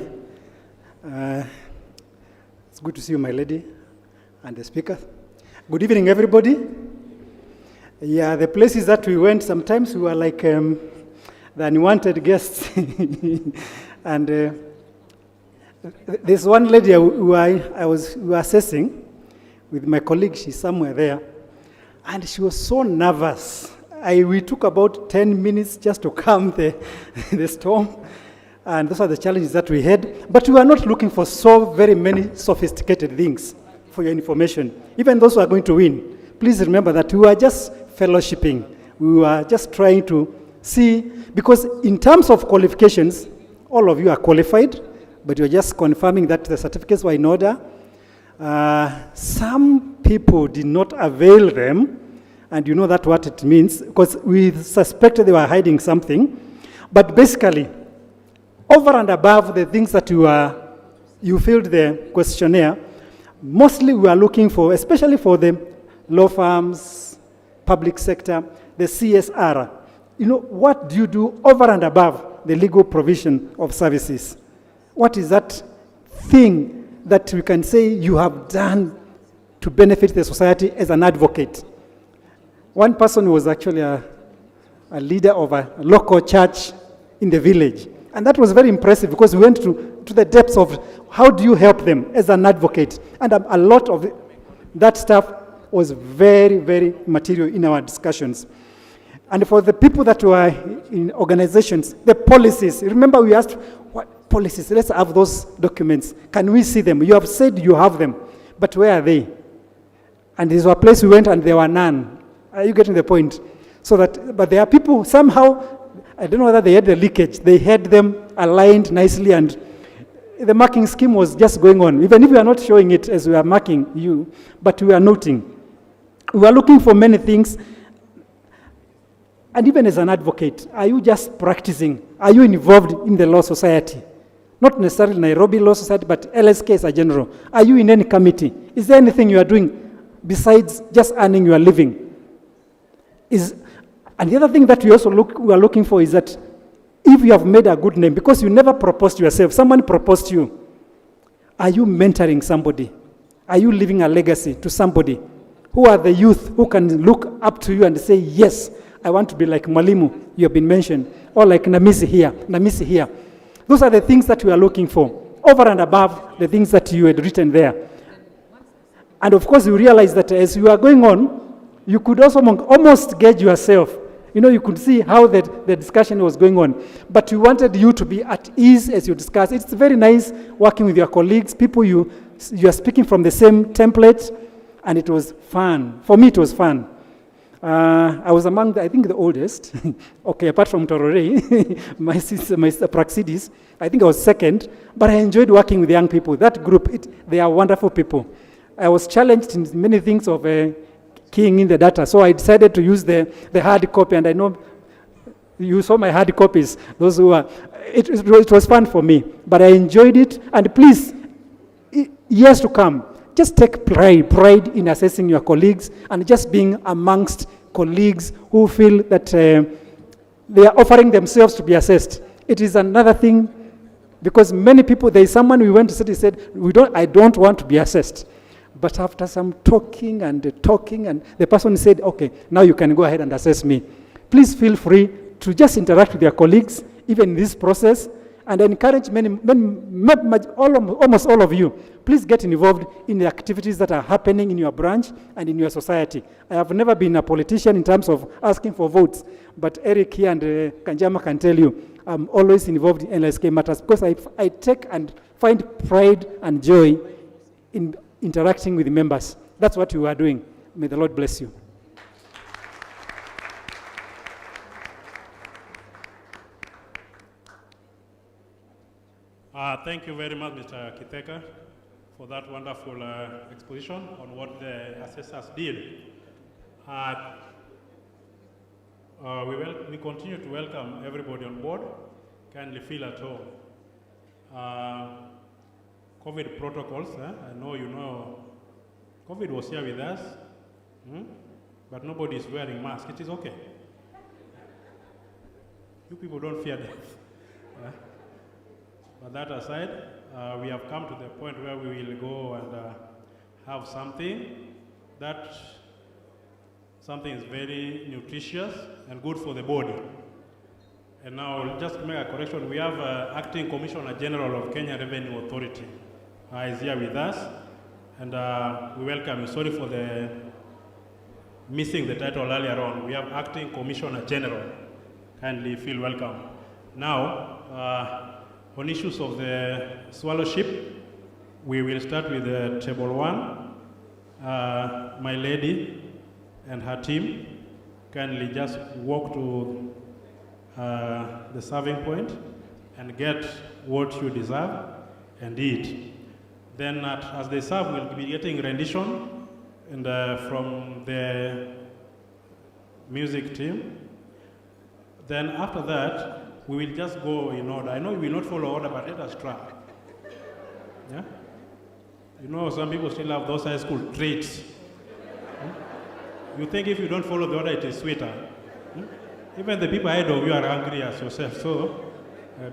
S11: It's good to see you, my lady, and the speaker. Good evening, everybody. Yeah, the places that we went, sometimes we were like the unwanted guests. And there's one lady who we were assessing with my colleague. She's somewhere there. And she was so nervous. We took about 10 minutes just to calm the storm. And those are the challenges that we had. But we were not looking for so very many sophisticated things, for your information. Even those who are going to win, please remember that we were just fellowshipping. We were just trying to see, because in terms of qualifications, all of you are qualified, but you're just confirming that the certificates were in order. Some people did not avail them, and you know that what it means, because we suspected they were hiding something. But basically, over and above the things that you filled the questionnaire, mostly we are looking for, especially for the law firms, public sector, the CSR. You know, what do you do over and above the legal provision of services? What is that thing that we can say you have done to benefit the society as an advocate? One person was actually a leader of a local church in the village. And that was very impressive, because we went to the depths of how do you help them as an advocate. And a lot of that stuff was very, very material in our discussions. And for the people that were in organizations, the policies, remember we asked, what policies? Let's have those documents. Can we see them? You have said you have them, but where are they? And there's a place we went and there were none. Are you getting the point? So that, but there are people, somehow, I don't know whether they had the leakage. They had them aligned nicely, and the marking scheme was just going on. Even if we are not showing it as we are marking you, but we are noting. We are looking for many things. And even as an advocate, are you just practicing? Are you involved in the law society? Not necessarily Nairobi Law Society, but LSK as a general. Are you in any committee? Is there anything you are doing besides just earning your living? And the other thing that we are looking for is that if you have made a good name, because you never proposed to yourself, someone proposed to you, are you mentoring somebody? Are you leaving a legacy to somebody? Who are the youth who can look up to you and say, yes, I want to be like Mwalimu, you have been mentioned, or like Namisi here. Those are the things that we are looking for, over and above the things that you had written there. And of course, you realize that as you are going on, you could also almost gauge yourself. You know, you could see how the discussion was going on. But we wanted you to be at ease as you discuss. It's very nice working with your colleagues, people you are speaking from the same template, and it was fun. For me, it was fun. I was among, I think, the oldest. Okay, apart from Torore, my sister, my Praxidis, I think I was second, but I enjoyed working with young people. That group, they are wonderful people. I was challenged in many things of keying in the data, so I decided to use the hard copy, and I know you saw my hard copies. Those who are, it was fun for me, but I enjoyed it, and please, years to come, just take pride in assessing your colleagues and just being amongst colleagues who feel that they are offering themselves to be assessed. It is another thing, because many people, there is someone we went to see, said, I don't want to be assessed. But after some talking, and the person said, okay, now you can go ahead and assess me. Please feel free to just interact with your colleagues, even in this process, and encourage almost all of you, please get involved in the activities that are happening in your branch and in your society. I have never been a politician in terms of asking for votes, but Eric here and Kanjama can tell you, I'm always involved in LSK matters, because I take and find pride and joy in interacting with the members. That's what you are doing. May the Lord bless you.
S2: Thank you very much, Mr. Kitheka, for that wonderful exposition on what the assessors did. We continue to welcome everybody on board. Kindly feel at home. COVID protocols, I know you know, COVID was here with us, but nobody is wearing masks. It is okay. You people don't fear death. But that aside, we have come to the point where we will go and have something is very nutritious and good for the body. And now, just to make a correction, we have Acting Commissioner General of Kenya Revenue Authority is here with us, and we welcome you. Sorry for the missing the title earlier on. We have Acting Commissioner General. Kindly feel welcome. Now, on issues of the swallowship, we will start with table 1. My lady and her team kindly just walk to the serving point and get what you deserve and eat. Then as they serve, we'll be getting rendition and from the music team. Then after that, we will just go in order. I know we will not follow order, but let us try. Yeah? You know, some people still have those high school traits. You think if you don't follow the order, it is sweeter. Even the people ahead of you are angry as yourself. So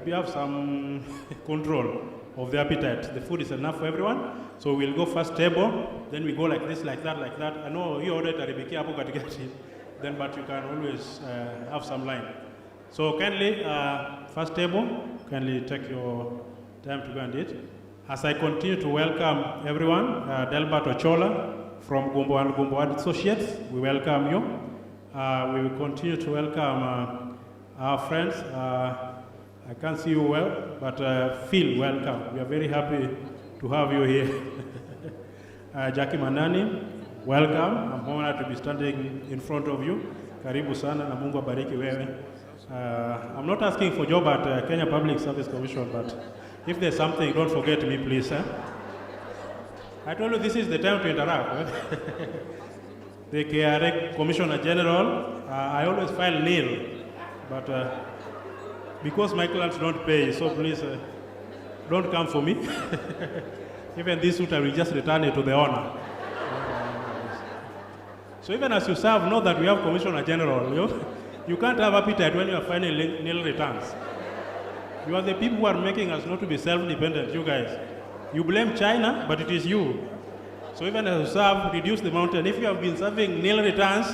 S2: we have some control of the appetite. The food is enough for everyone. So we'll go first table, then we go like this, like that, like that. I know you ordered a Rebecca, then but you can always have some line. So kindly, first table, kindly take your time to go and eat. As I continue to welcome everyone, Delbert Ochola from Gumbo and Gumbo Associates, we welcome you. We will continue to welcome our friends. I can't see you well, but feel welcome. We are very happy to have you here. Jackie Manani, welcome. I'm honored to be standing in front of you. Karibu sana na Mungu abariki wewe. I'm not asking for job at Kenya Public Service Commission, but if there's something, don't forget me, please. I told you this is the time to interact. The KRA Commissioner General, I always file nil, but because my clients don't pay, so please don't come for me. Even this suit, I will just return it to the owner. So even as you serve, know that we have Commissioner General. You can't have appetite when you are filing nil returns. You are the people who are making us not to be self-dependent, you guys. You blame China, but it is you. So even as you serve, reduce the mountain. If you have been serving nil returns,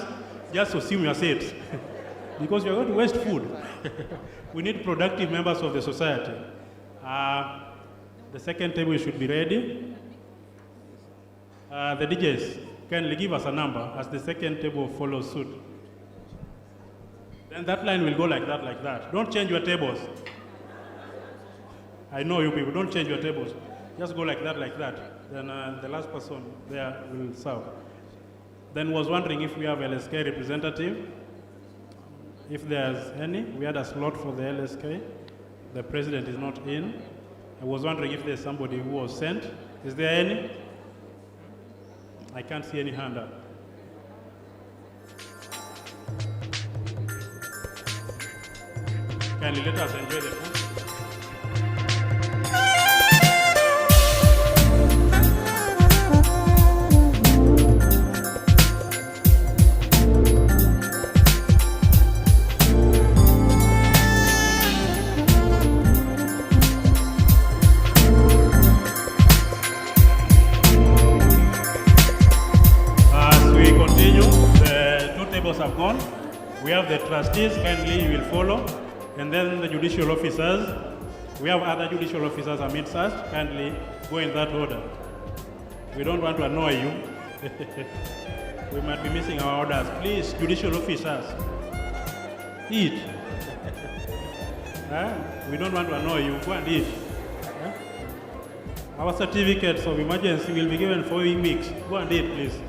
S2: just assume your seat. Because you're going to waste food. We need productive members of the society. The second table should be ready. The DJs, kindly give us a number as the second table follows suit. Then that line will go like that, like that. Don't change your tables. I know you people, don't change your tables. Just go like that, like that. Then the last person there will serve. Then was wondering if we have LSK representative. If there's any, we had a slot for the LSK. The president is not in. I was wondering if there's somebody who was sent. Is there any? I can't see any hand up. Kindly let us enjoy the food. Have gone. We have the trustees, kindly you will follow, and then the judicial officers. We have other judicial officers amidst us, kindly go in that order. We don't want to annoy you. We might be missing our orders. Please, judicial officers, eat. We don't want to annoy you, go and eat. Our certificates of emergency will be given for weeks. Go and eat, please.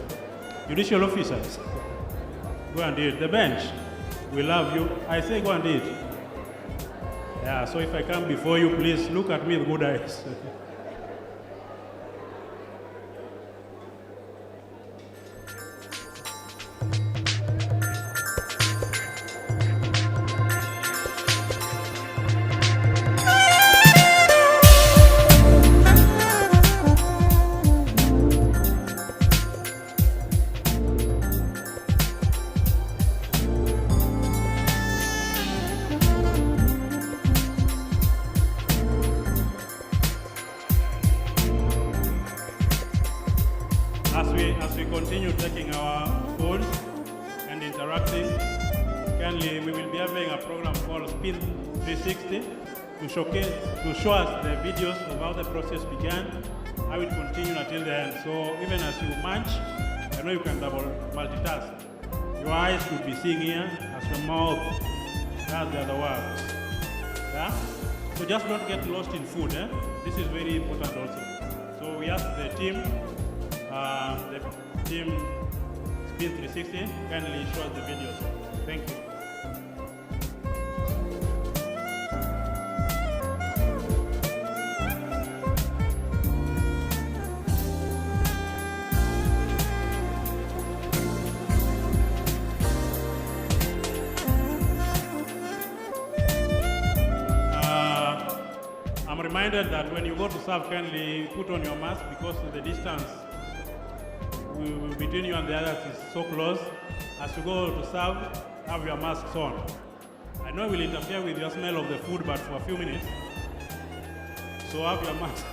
S2: Judicial officers. Go and eat. The bench, we love you. I say go and eat. Yeah, so if I come before you, please look at me with good eyes. As we continue taking our phones and interacting, kindly we will be having a program called Spin 360 to show us the videos of how the process began, how it continued until the end. So even as you munch, I know you can multitask. Your eyes should be seeing here as your mouth does the other words. Yeah? So just don't get lost in food. This is very important also. So we ask the team Spin 360, kindly show us the videos. Thank you. I'm reminded that when you go to serve, kindly put on your mask because the distance between you and the others is so close. As you go to serve, have your masks on. I know it will interfere with your smell of the food, but for a few minutes. So have your mask.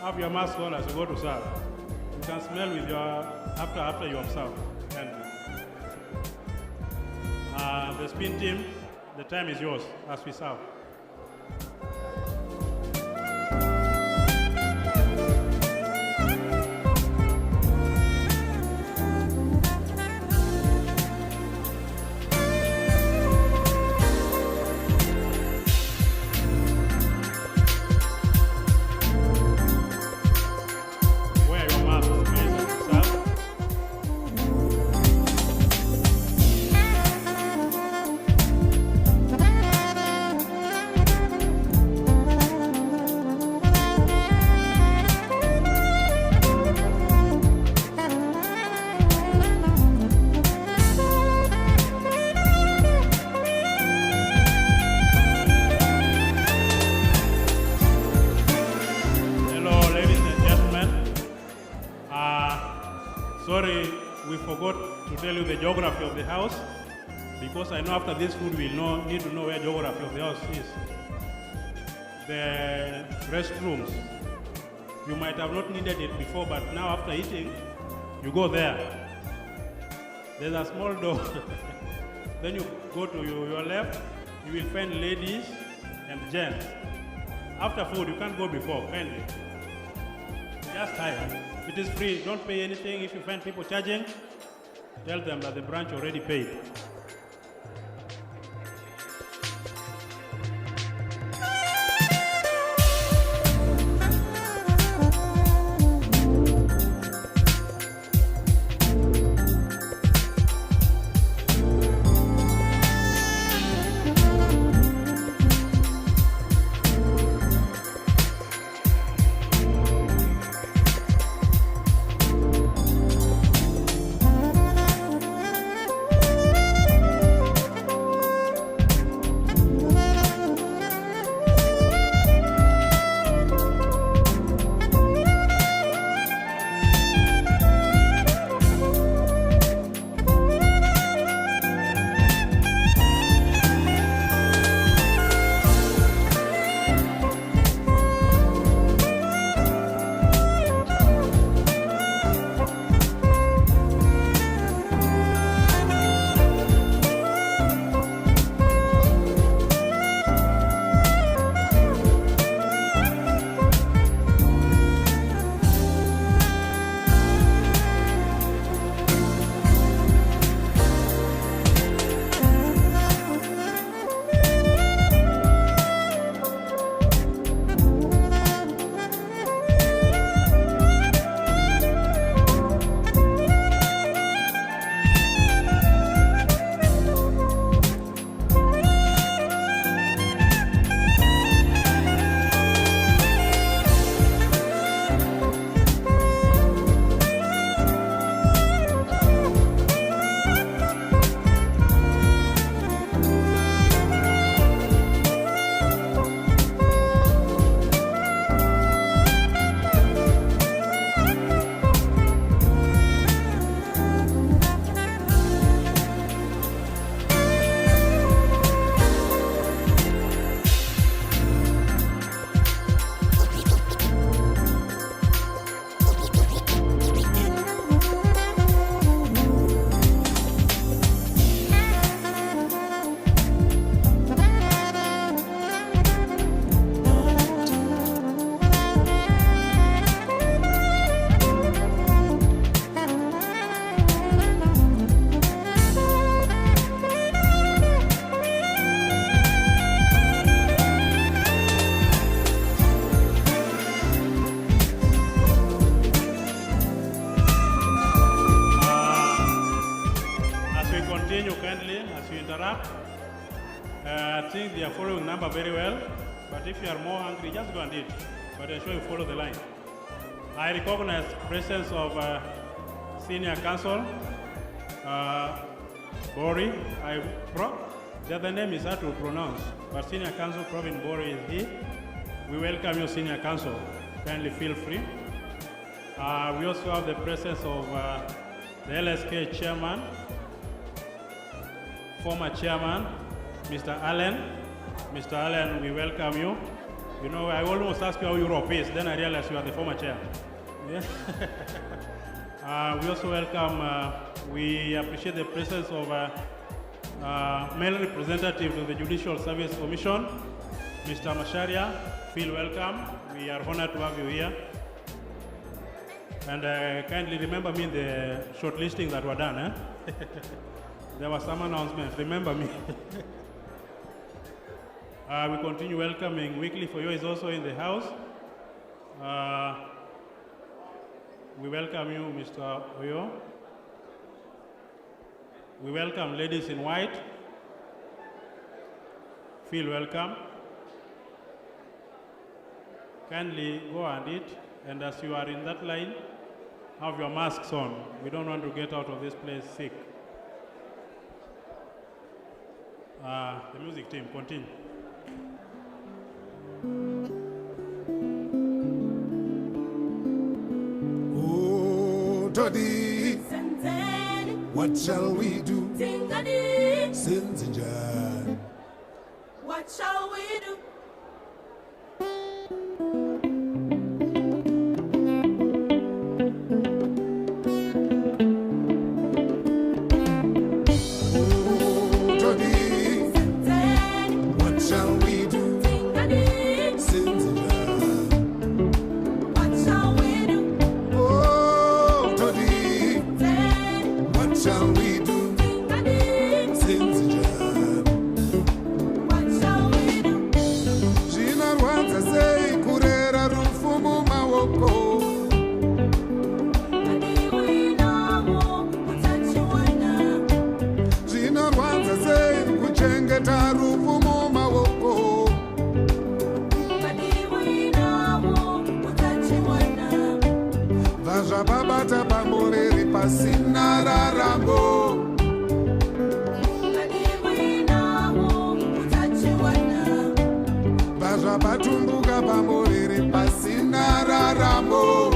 S2: Have your mask on as you go to serve. You can smell with your after you have served. The spin team, the time is yours as we serve. Sorry, we forgot to tell you the geography of the house, because I know after this food we'll need to know where geography of the house is. The restrooms, you might have not needed it before, but now after eating, you go there. There's a small door. Then you go to your left, you will find ladies and gents. After food, you can't go before, kindly. Just hire. It is free, don't pay anything. If you find people charging, tell them that the branch already paid.
S7: I think they are following number very well, but if you are more hungry, just go and eat. But ensure you follow the line. I recognize the presence of Senior Counsel, Bori. The other name is hard to pronounce, but Senior Counsel Provin Bori is here. We welcome you, Senior Counsel. Kindly feel free. We also have the presence of the LSK Chairman, former Chairman, Mr. Allen. Mr. Allen, we welcome you. You know, I almost asked you how Europe is, then I realized you are the former chair. Yeah. We also welcome, we appreciate the presence of male representative of the Judicial Service Commission, Mr. Masharia. Feel welcome. We are honored to have you here. And kindly remember me in the shortlisting that were done. Eh? There was some announcement. Remember me. We continue welcoming Weekly for You is also in the house. We welcome you, Mr. Oyo. We welcome Ladies in White. Feel welcome. Kindly go and eat. And as you are in that line, have your masks on. We don't want to get out of this place sick. The music team, continue.
S12: Oh, Toddy, what shall we do? Sinzinjan,
S3: What shall we do?
S12: oh, Toddy, what shall we do? Sinzinjan. Zvinowanza sei kuchengeta rufu mumaoko. Vazvababata pamuriri pasina raramo. Vazvabatumbuka pamuriri pasina raramo.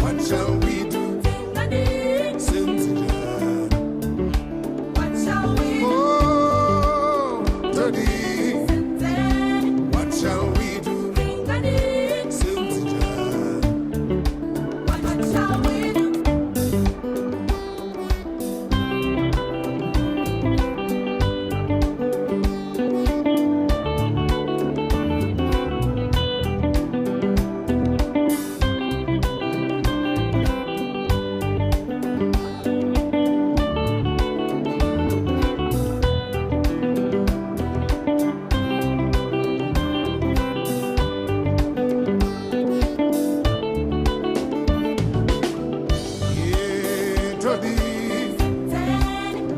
S12: What shall we do? What shall we do? Oh, Todi. What shall we do? What shall we do?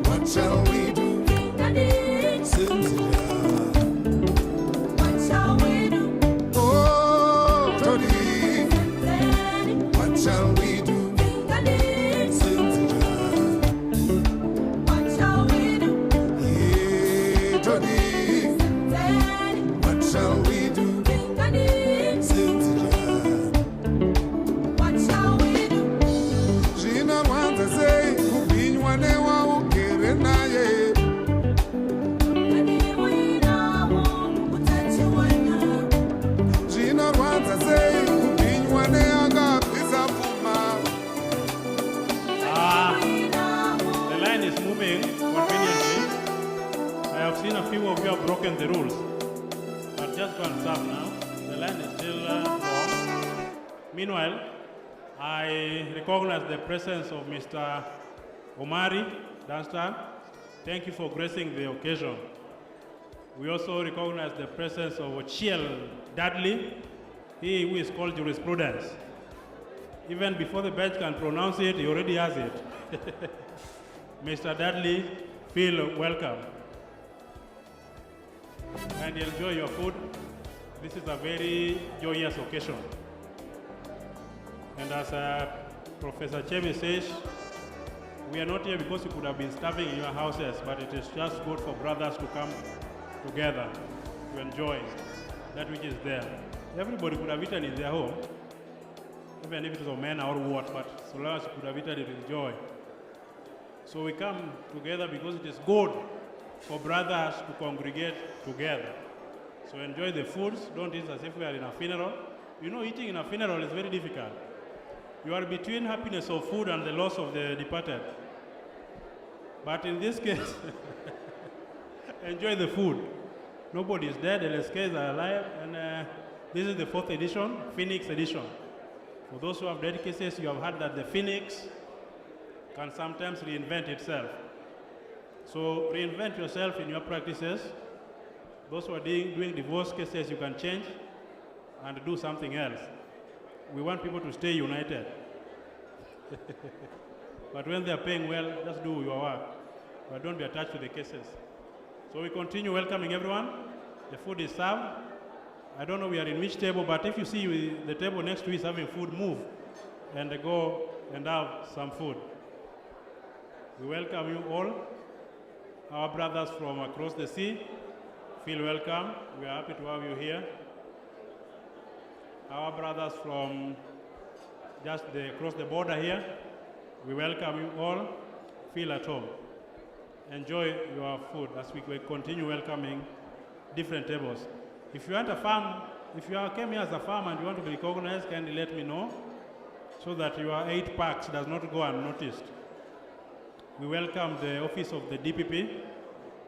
S12: What shall we do? What shall we do? Oh, Todi. What shall we do? What shall we do? Todi. What shall we do? What shall we do? Zvinowanza sei kupfinywa newaugere naye. Zvinorwadza sei kupfinywa neangabvisa pfuma.
S2: The line is moving conveniently. I have seen a few of you have broken the rules, but just go and serve now. The line is still long. Meanwhile, I recognize the presence of Mr. Omari Dunstan. Thank you for gracing the occasion. We also recognize the presence of Chiel Dudley, he who is called jurisprudence. Even before the bench can pronounce it, he already has it. Mr. Dudley, feel welcome. And enjoy your food. This is a very joyous occasion. And as Professor Chemi says, we are not here because you could have been starving in your houses, but it is just good for brothers to come together to enjoy that which is there. Everybody could have eaten in their home, even if it was a man or what, but so long as you could have eaten it with joy. So we come together because it is good for brothers to congregate together. So enjoy the foods, don't eat as if we are in a funeral. You know, eating in a funeral is very difficult. You are between happiness of food and the loss of the departed. But in this case, enjoy the food. Nobody is dead, LSKs are alive, and this is the 4th edition, Phoenix edition. For those who have dead cases, you have heard that the Phoenix can sometimes reinvent itself. So reinvent yourself in your practices. Those who are doing divorce cases, you can change and do something else. We want people to stay united. But when they are paying well, just do your work. But don't be attached to the cases. So we continue welcoming everyone. The food is served. I don't know we are in which table, but if you see the table next to you is having food, move and go and have some food. We welcome you all. Our brothers from across the sea, feel welcome. We are happy to have you here. Our brothers from just across the border here, we welcome you all. Feel at home. Enjoy your food as we continue welcoming different tables. If you want a farm, if you came here as a farm and you want to be recognized, kindly let me know so that your 8 packs does not go unnoticed. We welcome the office of the DPP.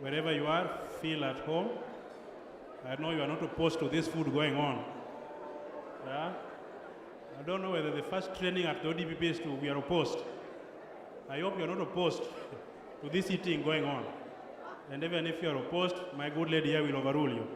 S2: Wherever you are, feel at home. I know you are not opposed to this food going on. Yeah? I don't know whether the first training at the ODPP is to be opposed. I hope you are not opposed to this eating going on. And even if you are opposed, my good lady here will overrule you.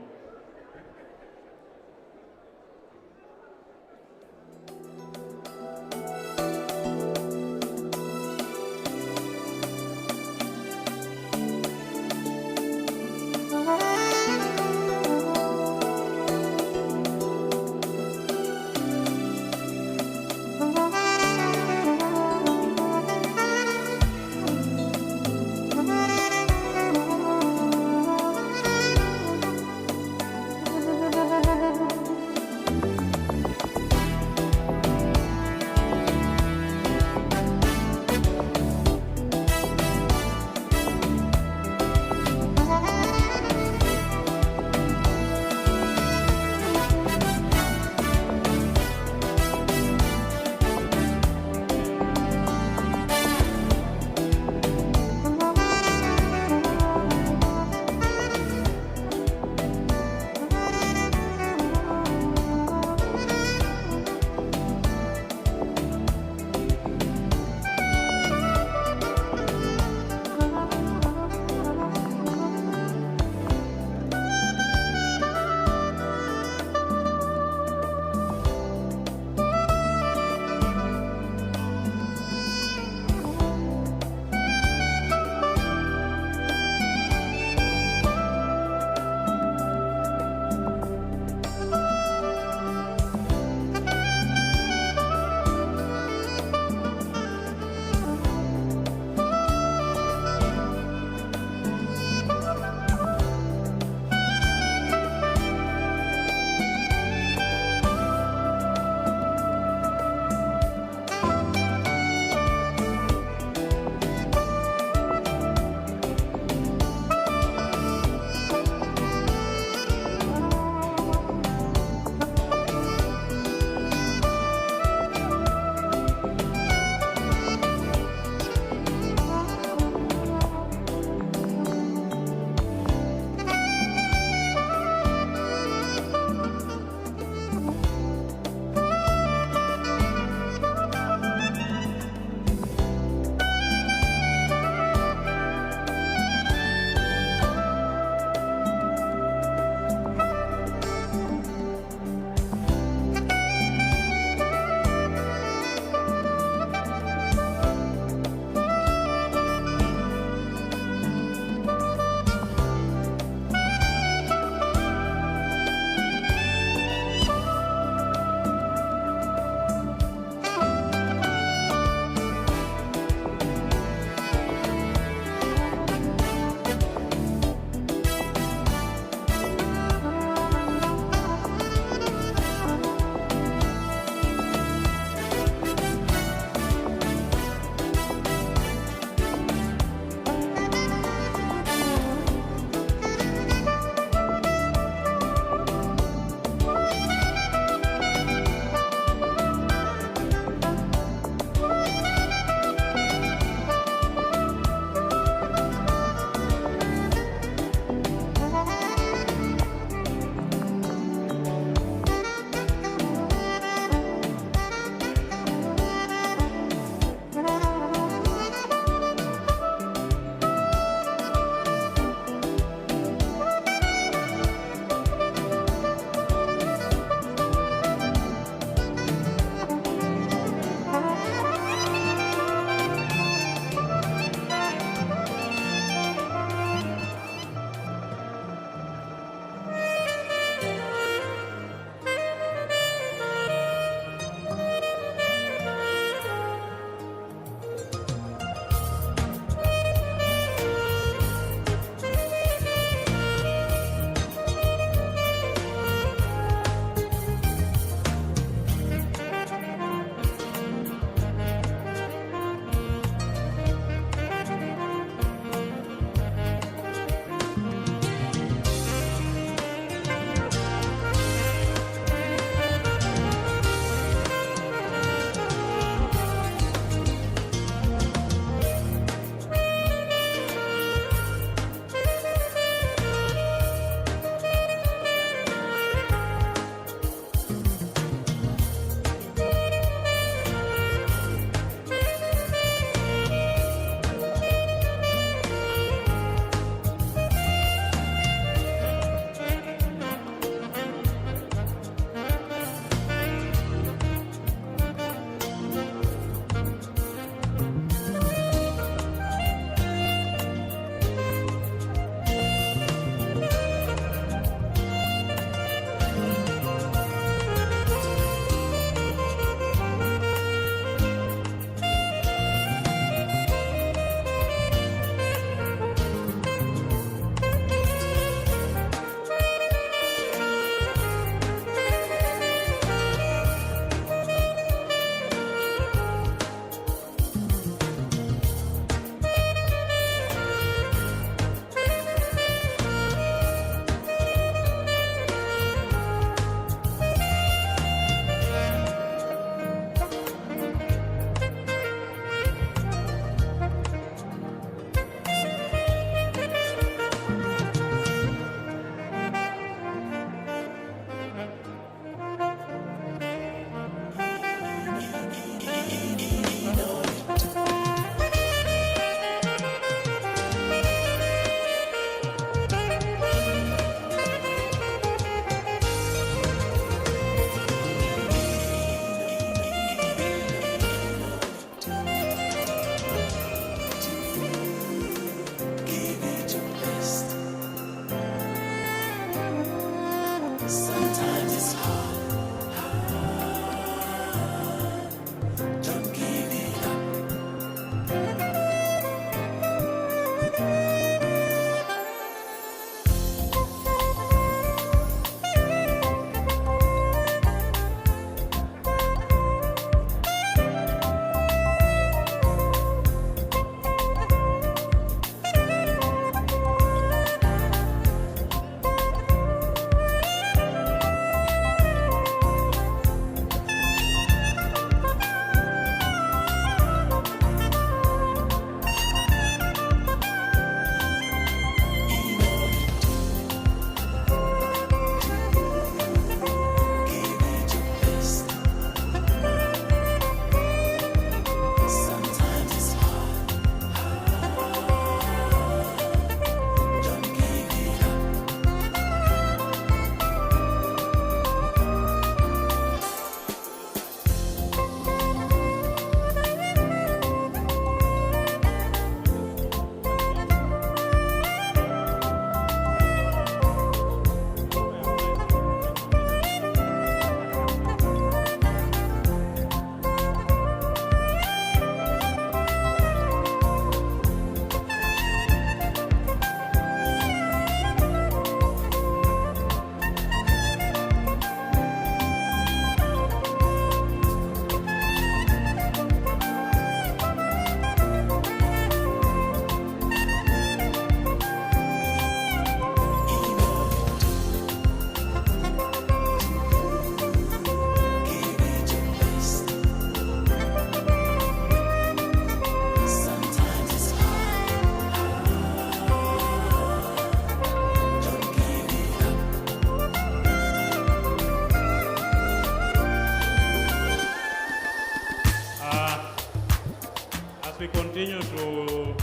S2: we continue to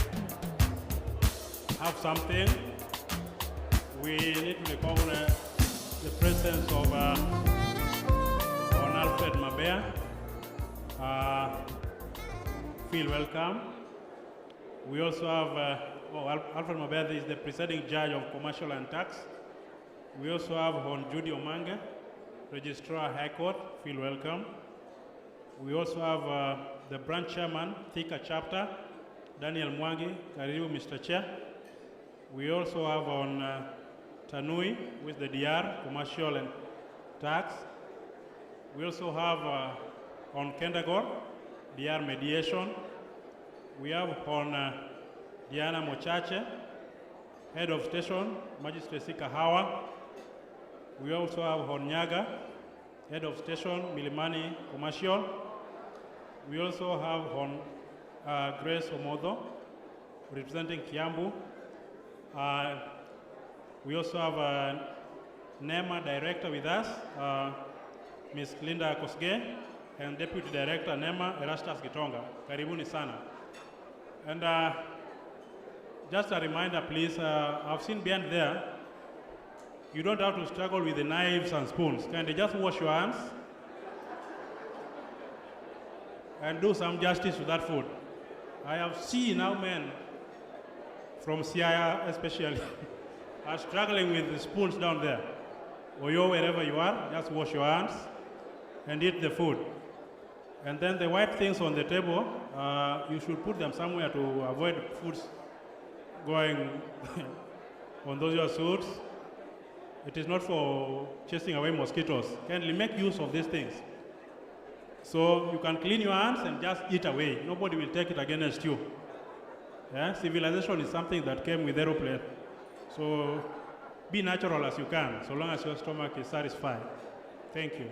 S2: have something, we need to recognize the presence of Hon. Alfred Mabea. Feel welcome. We also have Alfred Mabea is the presiding judge of commercial and tax. We also have Hon. Judy Omange, Registrar High Court. Feel welcome. We also have the branch chairman, Thika chapter, Daniel Mwangi. Karibu, Mr. Chair. We also have on Tanui with the DR, commercial and tax. We also have on Kendagor, DR mediation. We have on Diana Mochache, head of station, Magistrate Kahawa. We also have on Nyaga, head of station, Milimani commercial. We also have on Grace Omodo, representing Kiambu. We also have NEMA director with us, Ms. Linda Kosge, and Deputy Director NEMA, Erastus Gitonga. Karibuni sana. And just a reminder, please, I've seen behind there, you don't have to struggle with the knives and spoons. Can they just wash your hands and do some justice to that food? I have seen how men from CIA especially are struggling with the spoons down there. Or you, wherever you are, just wash your hands and eat the food. And then the white things on the table, you should put them somewhere to avoid foods going on those your suits. It is not for chasing away mosquitoes. Kindly make use of these things. So you can clean your hands and just eat away. Nobody will take it against you. Yeah? Civilization is something that came with aeroplane. So be natural as you can, so long as your stomach is satisfied. Thank you.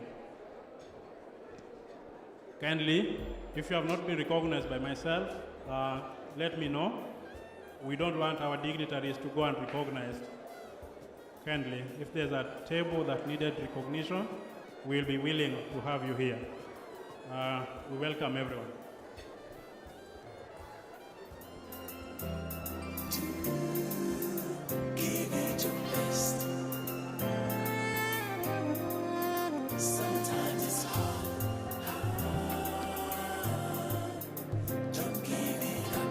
S2: Kindly, if you have not been recognized by myself, let me know. We don't want our dignitaries to go unrecognized. Kindly, if there's a table that needed recognition, we'll be willing to have you here. We welcome everyone.
S3: Give it your best. Sometimes it's hard. Don't give it up.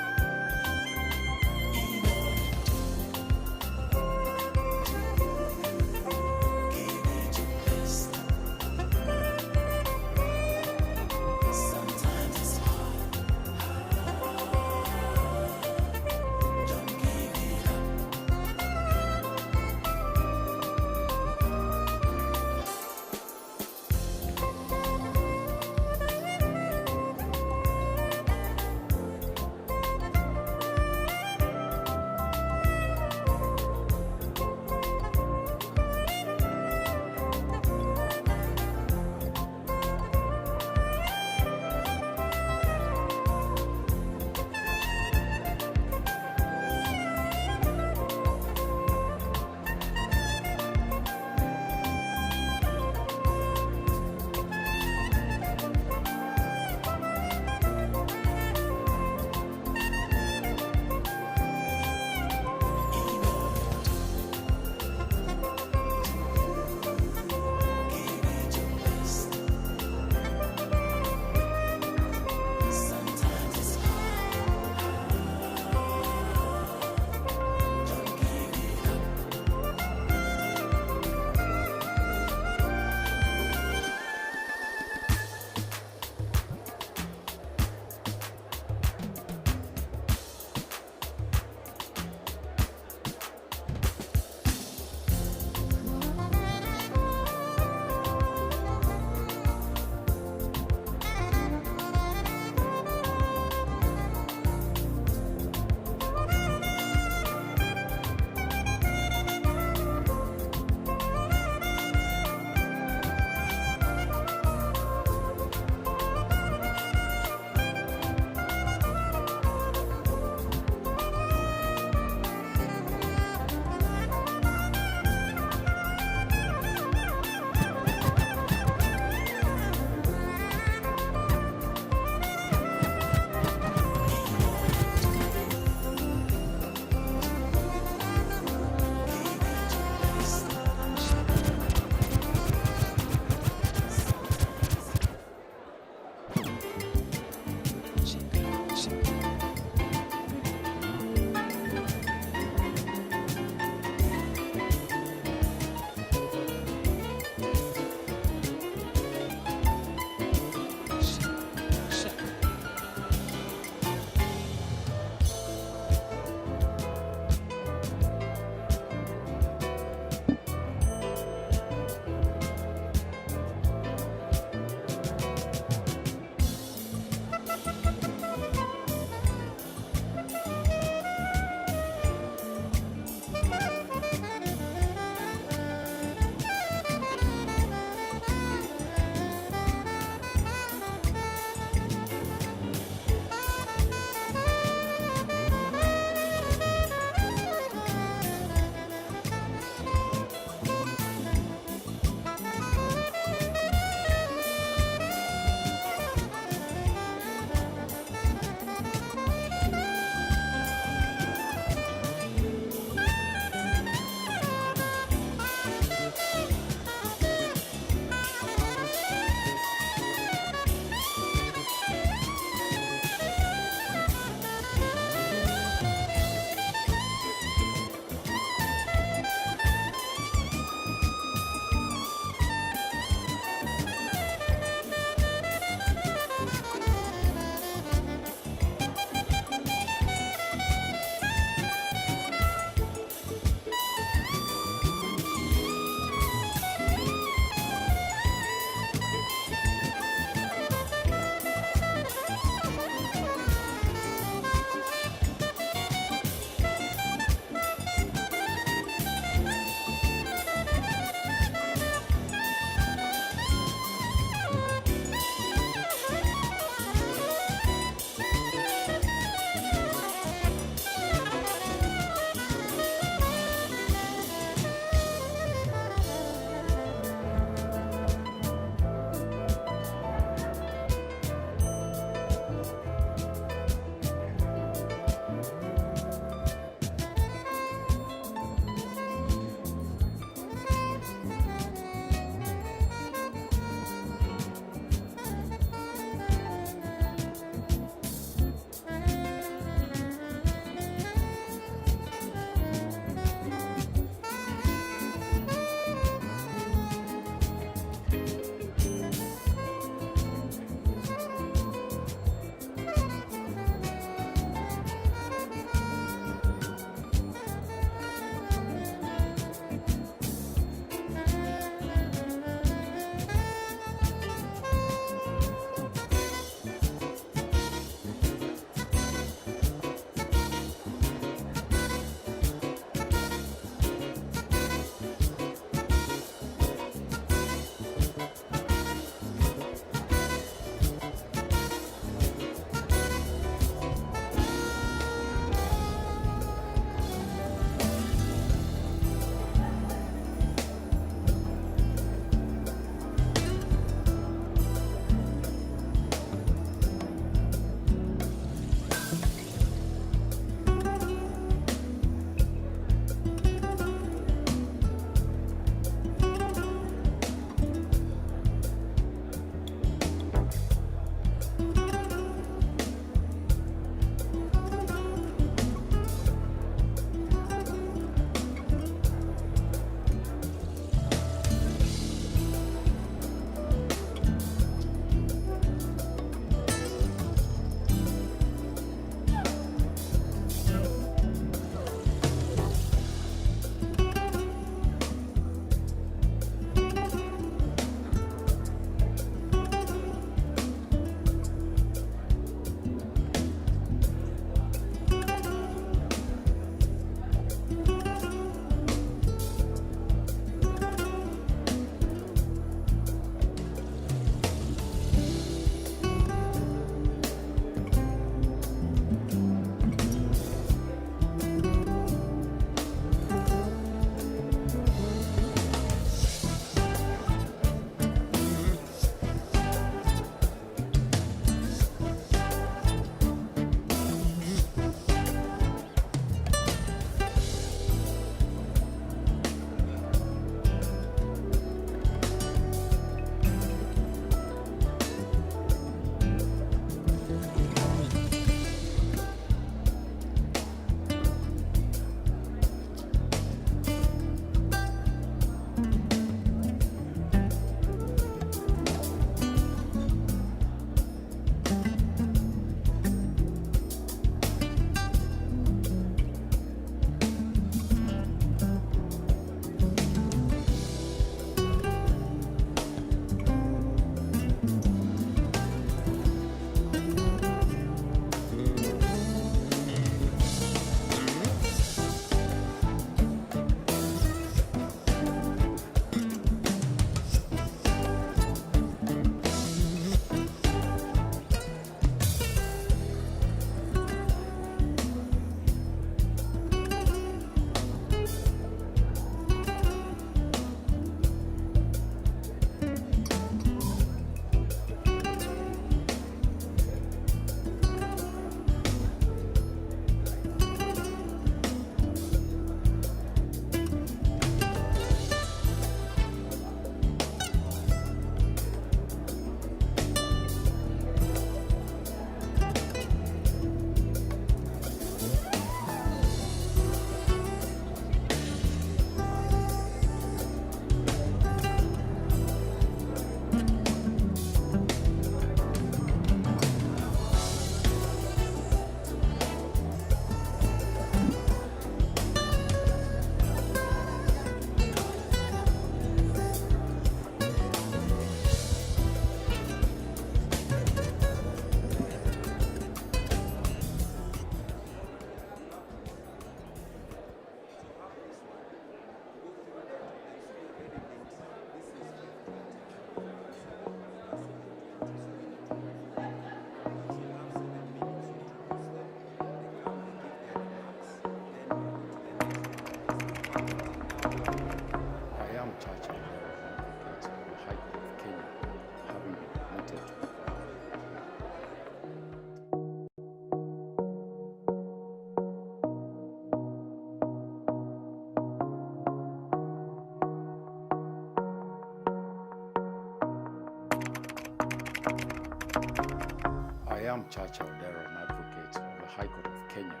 S13: am Chacha Odero, an advocate of the High Court of Kenya,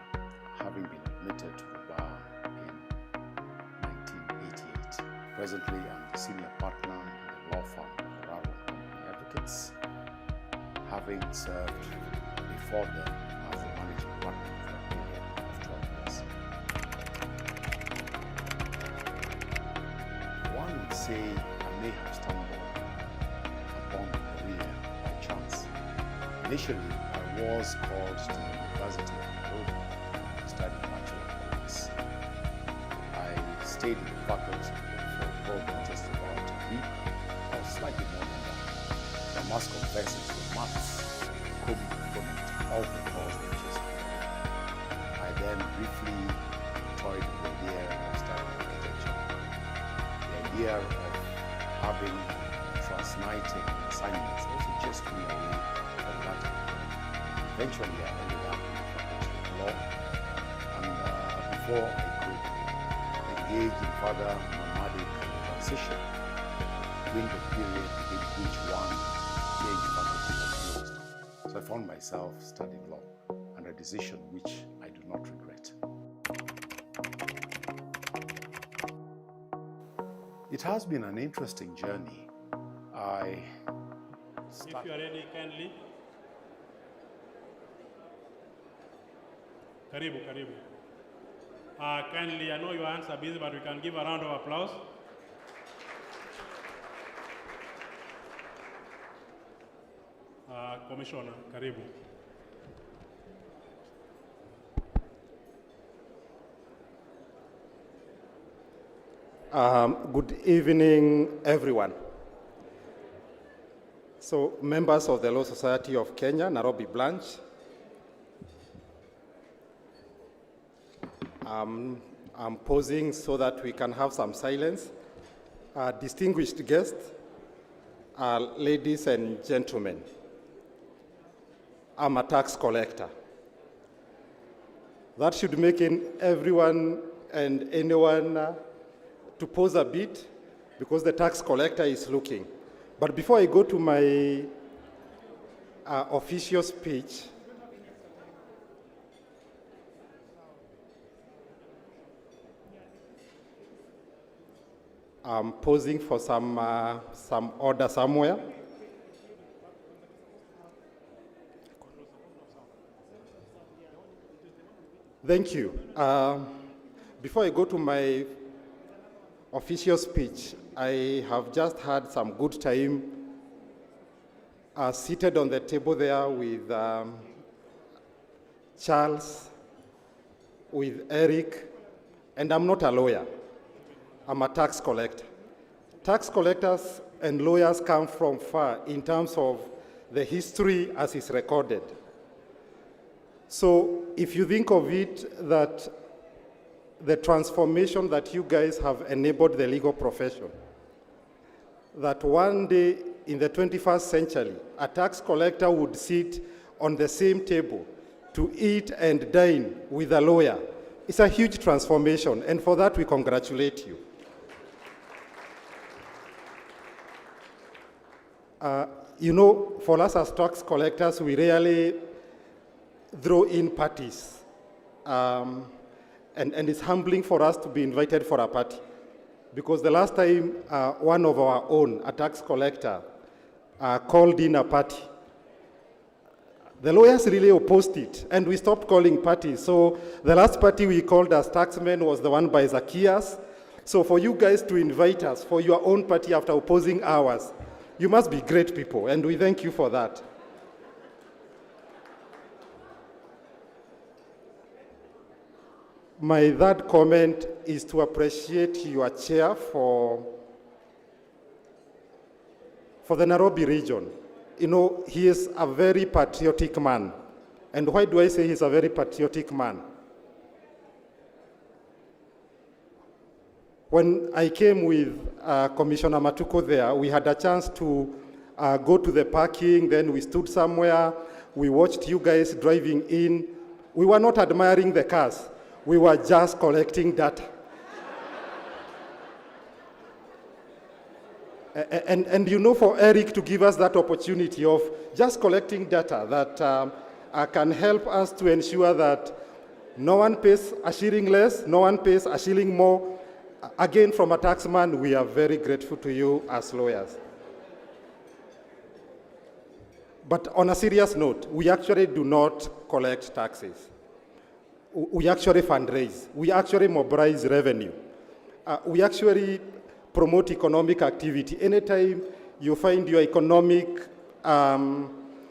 S13: having been admitted to the bar in 1988. Presently, I'm the senior partner in the law firm Oraro Advocates, having served before them as the managing partner for a period of 12 years. One would say I may have stumbled upon the career by chance. Initially, I was called to the University of Nairobi to study Bachelor of Arts. I stayed in the faculty for probably just about a week or slightly more than that. I must confess it was maths, component of the course interest me. I then briefly toyed with the idea of studying architecture. The idea of having transnighting assignments also just me away from that. Eventually, I ended up in the faculty of law, and before I could engage in further nomadic transition, during the period in which one changed faculty was closed. So I found myself studying law, and a decision which I do not regret. It has been an interesting journey.
S2: If you are ready, kindly. Karibu, karibu. Kindly, I know your hands are busy, but we can give a round of applause. Commissioner, karibu.
S14: Good evening, everyone. So, members of the Law Society of Kenya, Nairobi branch, I'm pausing so that we can have some silence. Distinguished guests, ladies and gentlemen, I'm a tax collector. That should make everyone and anyone to pause a bit, because the tax collector is looking. But before I go to my official speech, I'm pausing for some order somewhere. Thank you. Before I go to my official speech, I have just had some good time seated on the table there with Charles, with Eric, and I'm not a lawyer. I'm a tax collector. Tax collectors and lawyers come from far in terms of the history as is recorded. So if you think of it that the transformation that you guys have enabled the legal profession, that one day in the 21st century, a tax collector would sit on the same table to eat and dine with a lawyer. It's a huge transformation, and for that we congratulate you. You know, for us as tax collectors, we rarely throw in parties. And it's humbling for us to be invited for a party. Because the last time one of our own, a tax collector, called in a party, the lawyers really opposed it, and we stopped calling parties. So the last party we called as taxmen was the one by Zacchaeus. So for you guys to invite us for your own party after opposing ours, you must be great people, and we thank you for that. My third comment is to appreciate your chair for the Nairobi region. You know, he is a very patriotic man. And why do I say he's a very patriotic man? When I came with Commissioner Matuko there, we had a chance to go to the parking, then we stood somewhere, we watched you guys driving in. We were not admiring the cars, we were just collecting data. And you know, for Eric to give us that opportunity of just collecting data that can help us to ensure that no one pays a shilling less, no one pays a shilling more. Again, from a taxman, we are very grateful to you as lawyers. But on a serious note, we actually do not collect taxes. We actually fundraise. We actually mobilize revenue. We actually promote economic activity. Anytime you find your economic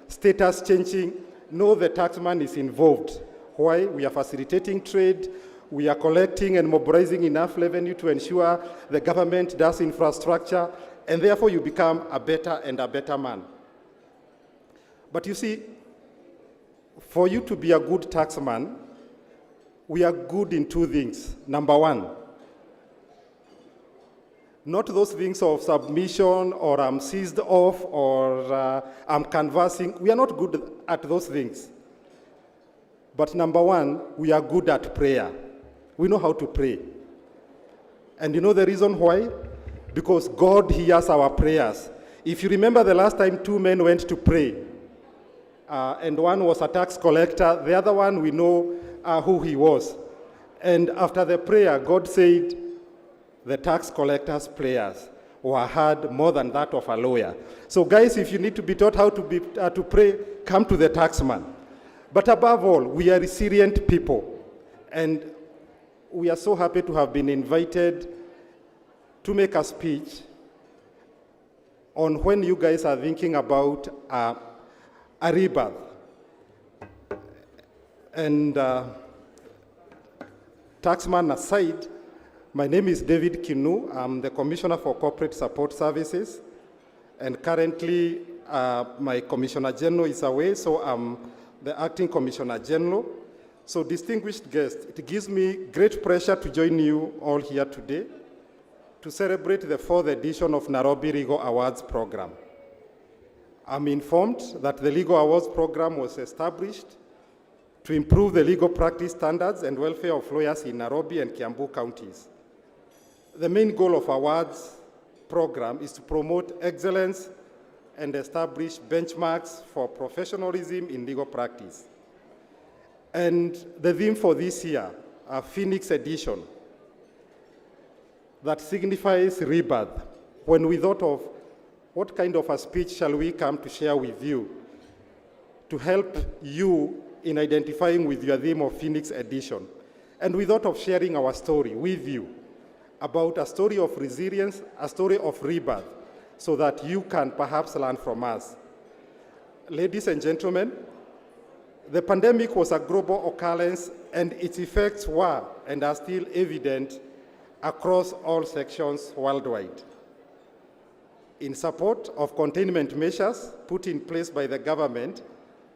S14: status changing, know the taxman is involved. Why? We are facilitating trade. We are collecting and mobilizing enough revenue to ensure the government does infrastructure, and therefore you become a better and a better man. But you see, for you to be a good taxman, we are good in two things. Number one, not those things of submission or I'm seized off or I'm canvassing. We are not good at those things. But number one, we are good at prayer. We know how to pray. And you know the reason why? Because God hears our prayers. If you remember the last time two men went to pray, and one was a tax collector, the other one we know who he was. And after the prayer, God said the tax collector's prayers were heard more than that of a lawyer. So guys, if you need to be taught how to pray, come to the taxman. But above all, we are resilient people. And we are so happy to have been invited to make a speech on when you guys are thinking about a rebirth. And taxman aside, my name is David Kinu. I'm the Commissioner for Corporate Support Services. And currently, my Commissioner General is away, so I'm the Acting Commissioner General. So distinguished guests, it gives me great pleasure to join you all here today to celebrate the 4th edition of Nairobi Legal Awards program. I'm informed that the Legal Awards program was established to improve the legal practice standards and welfare of lawyers in Nairobi and Kiambu counties. The main goal of awards program is to promote excellence and establish benchmarks for professionalism in legal practice. And the theme for this year, a Phoenix edition, that signifies rebirth. When we thought of what kind of a speech shall we come to share with you to help you in identifying with your theme of Phoenix edition. And we thought of sharing our story with you about a story of resilience, a story of rebirth, so that you can perhaps learn from us. Ladies and gentlemen, the pandemic was a global occurrence and its effects were and are still evident across all sections worldwide. In support of containment measures put in place by the government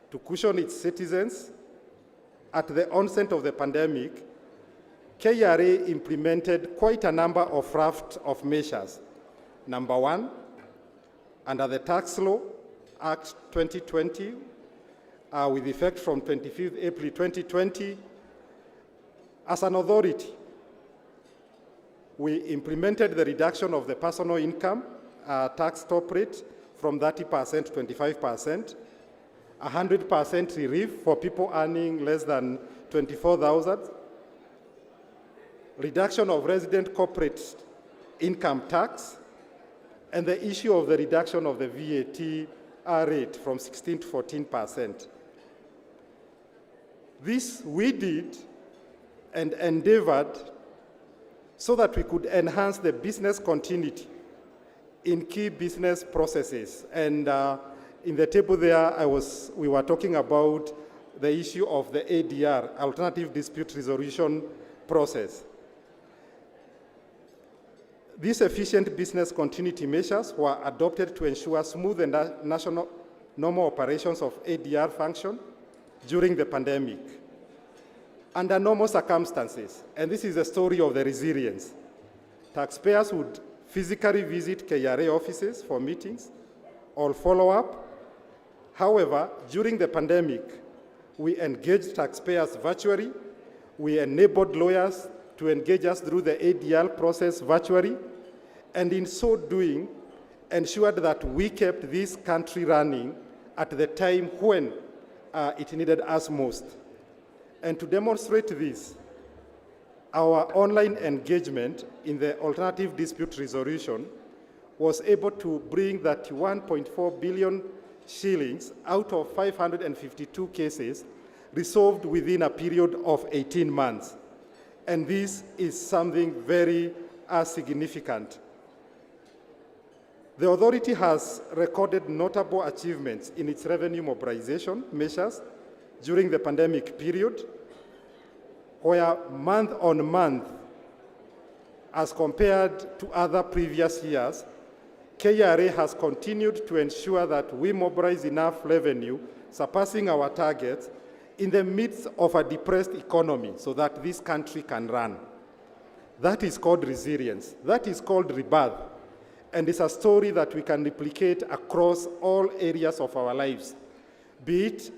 S14: to cushion its citizens, at the onset of the pandemic, KRA implemented quite a number of raft of measures. Number one, under the Tax Law Act 2020, with effect from 25th April 2020, as an authority, we implemented the reduction of the personal income tax top rate from 30% to 25%, 100% relief for people earning less than 24,000, reduction of resident corporate income tax, and the issue of the reduction of the VAT rate from 16 to 14%. This we did and endeavored so that we could enhance the business continuity in key business processes. And in the table there, we were talking about the issue of the ADR, Alternative Dispute Resolution process. These efficient business continuity measures were adopted to ensure smooth and national normal operations of ADR function during the pandemic. Under normal circumstances, and this is the story of the resilience, taxpayers would physically visit KRA offices for meetings or follow-up. However, during the pandemic, we engaged taxpayers virtually. We enabled lawyers to engage us through the ADR process virtually, and in so doing, ensured that we kept this country running at the time when it needed us most. And to demonstrate this, our online engagement in the alternative dispute resolution was able to bring that 1.4 billion shillings out of 552 cases resolved within a period of 18 months. And this is something very significant. The authority has recorded notable achievements in its revenue mobilization measures during the pandemic period, where month on month, as compared to other previous years, KRA has continued to ensure that we mobilize enough revenue, surpassing our targets, in the midst of a depressed economy so that this country can run. That is called resilience. That is called rebirth. And it's a story that we can replicate across all areas of our lives, be it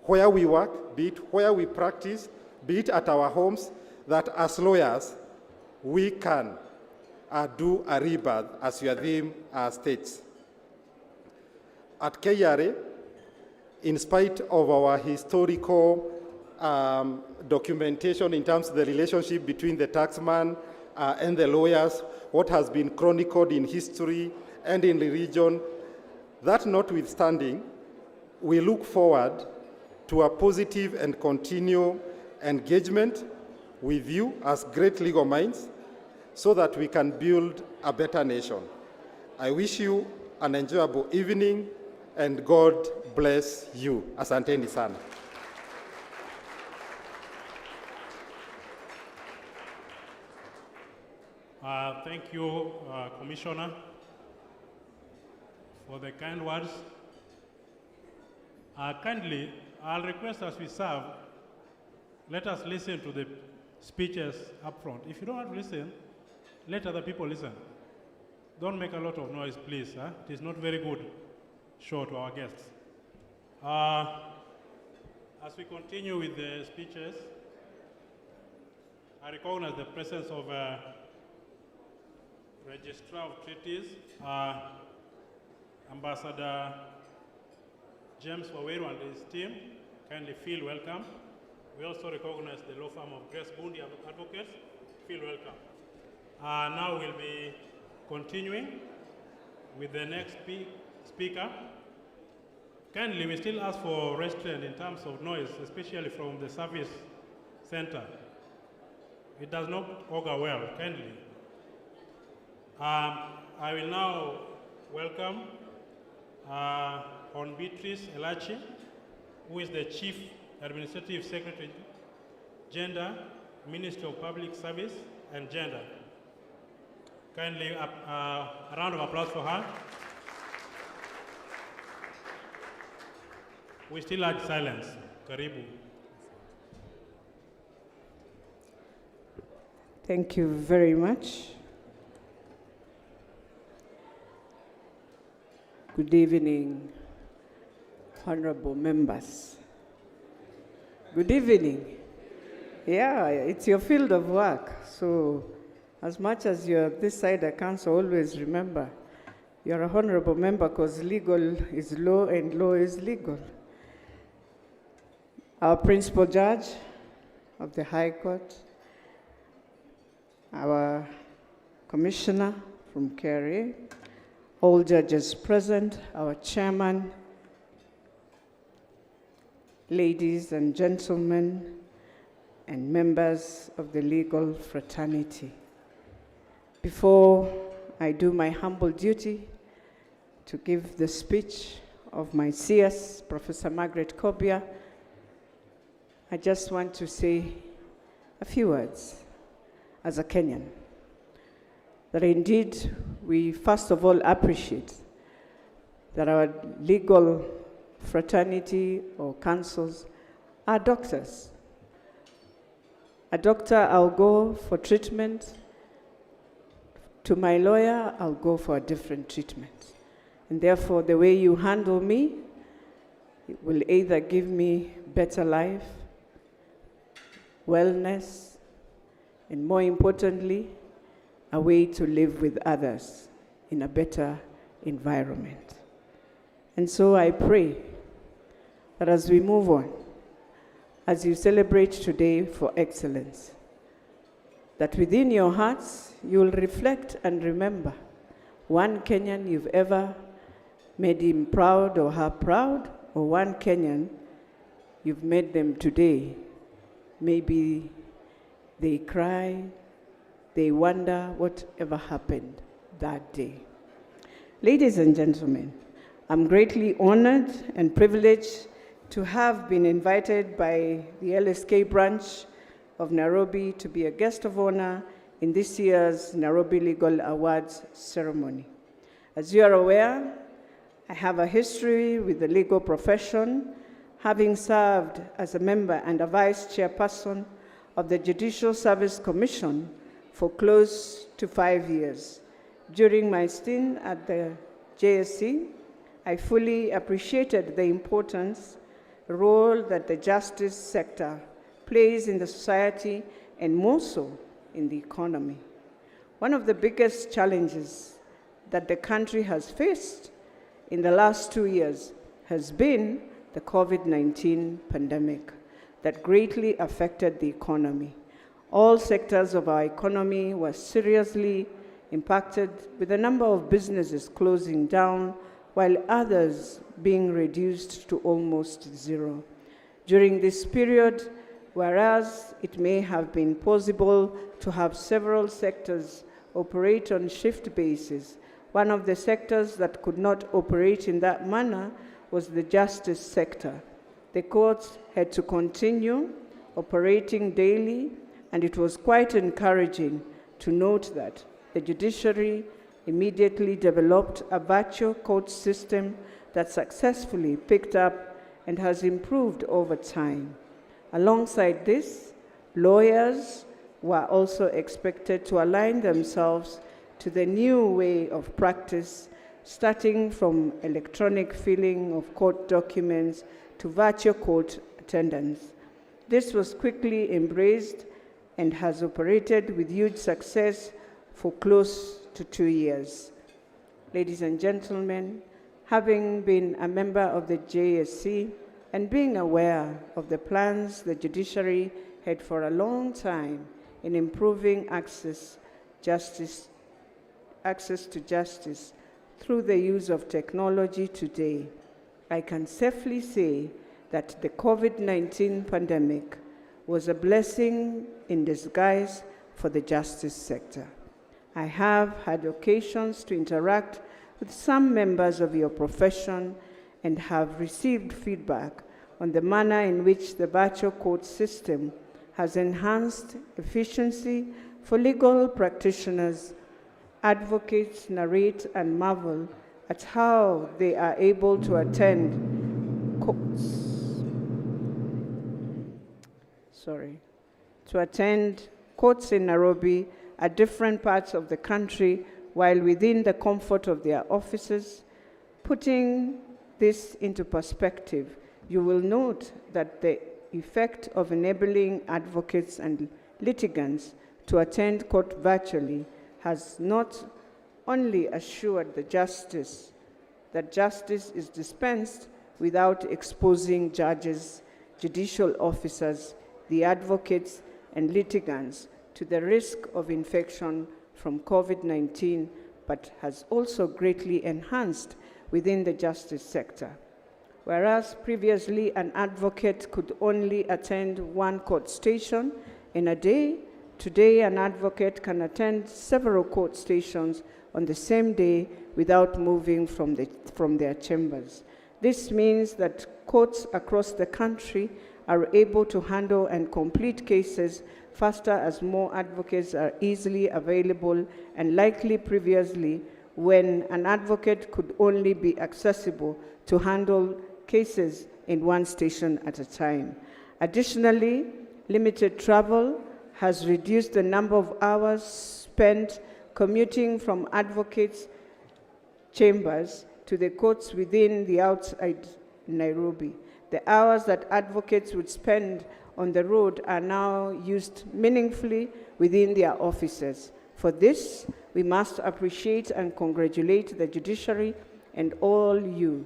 S14: where we work, be it where we practice, be it at our homes, that as lawyers, we can do a rebirth, as your theme states. At KRA, in spite of our historical documentation in terms of the relationship between the taxman and the lawyers, what has been chronicled in history and in the region, that notwithstanding, we look forward to a positive and continual engagement with you as great legal minds so that we can build a better nation. I wish you an enjoyable evening and God bless you. Asanteni sana.
S2: Thank you, Commissioner, for the kind words. Kindly, I'll request as we serve, let us listen to the speeches up front. If you don't want to listen, let other people listen. Don't make a lot of noise, please. It is not very good show to our guests. As we continue with the speeches, I recognize the presence of Registrar of Treaties, Ambassador James Waweru and his team. Kindly feel welcome. We also recognize the law firm of Grace Bundi Advocates. Feel welcome. Now we'll be continuing with the next speaker. Kindly, we still ask for restraint in terms of noise, especially from the service center. It does not augur well, kindly. I will now welcome Hon Beatrice Elachi, who is the Chief Administrative Secretary, Gender, Ministry of Public Service and Gender. Kindly, a round of applause for her. We still urge silence. Karibu.
S15: Thank you very much. Good evening, honorable members. Good evening. Yeah, it's your field of work. So as much as you're this side of council, always remember, you're a honorable member because legal is law and law is legal. Our principal judge of the High Court, our commissioner from KRA, all judges present, our chairman, ladies and gentlemen, and members of the legal fraternity. Before I do my humble duty to give the speech of my CS, Professor Margaret Kobia, I just want to say a few words as a Kenyan. That indeed, we first of all appreciate that our legal fraternity or councils are doctors. A doctor, I'll go for treatment. To my lawyer, I'll go for a different treatment. And therefore, the way you handle me, it will either give me better life, wellness, and more importantly, a way to live with others in a better environment. And so I pray that as we move on, as you celebrate today for excellence, that within your hearts you will reflect and remember one Kenyan you've ever made him proud or her proud, or one Kenyan you've made them today. Maybe they cry, they wonder whatever happened that day. Ladies and gentlemen, I'm greatly honored and privileged to have been invited by the LSK branch of Nairobi to be a guest of honor in this year's Nairobi Legal Awards ceremony. As you are aware, I have a history with the legal profession, having served as a member and a vice chairperson of the Judicial Service Commission for close to 5 years. During my stint at the JSC, I fully appreciated the importance role that the justice sector plays in the society and more so in the economy. One of the biggest challenges that the country has faced in the last 2 years has been the COVID-19 pandemic that greatly affected the economy. All sectors of our economy were seriously impacted, with a number of businesses closing down while others being reduced to almost zero. During this period, whereas it may have been possible to have several sectors operate on shift basis, one of the sectors that could not operate in that manner was the justice sector. The courts had to continue operating daily, and it was quite encouraging to note that the judiciary immediately developed a virtual court system that successfully picked up and has improved over time. Alongside this, lawyers were also expected to align themselves to the new way of practice, starting from electronic filling of court documents to virtual court attendance. This was quickly embraced and has operated with huge success for close to 2 years. Ladies and gentlemen, having been a member of the JSC and being aware of the plans the judiciary had for a long time in improving access to justice through the use of technology today, I can safely say that the COVID-19 pandemic was a blessing in disguise for the justice sector. I have had occasions to interact with some members of your profession and have received feedback on the manner in which the virtual court system has enhanced efficiency for legal practitioners. Advocates narrate and marvel at how they are able to attend courts in Nairobi at different parts of the country while within the comfort of their offices. Putting this into perspective, you will note that the effect of enabling advocates and litigants to attend court virtually has not only assured that justice is dispensed without exposing judges, judicial officers, the advocates, and litigants to the risk of infection from COVID-19, but has also greatly enhanced within the justice sector. Whereas previously an advocate could only attend one court station in a day, today an advocate can attend several court stations on the same day without moving from their chambers. This means that courts across the country are able to handle and complete cases faster as more advocates are easily available, and likely previously when an advocate could only be accessible to handle cases in one station at a time. Additionally, limited travel has reduced the number of hours spent commuting from advocates' chambers to the courts within the outside Nairobi. The hours that advocates would spend on the road are now used meaningfully within their offices. For this, we must appreciate and congratulate the judiciary and all you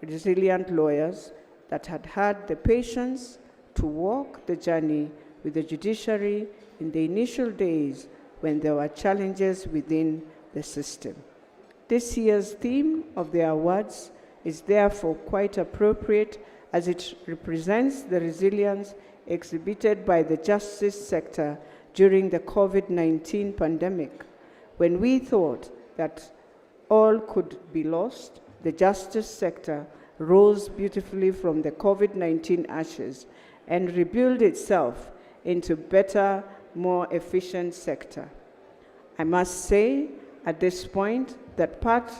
S15: resilient lawyers that had the patience to walk the journey with the judiciary in the initial days when there were challenges within the system. This year's theme of the awards is therefore quite appropriate as it represents the resilience exhibited by the justice sector during the COVID-19 pandemic. When we thought that all could be lost, the justice sector rose beautifully from the COVID-19 ashes and rebuilt itself into better, more efficient sector. I must say at this point that apart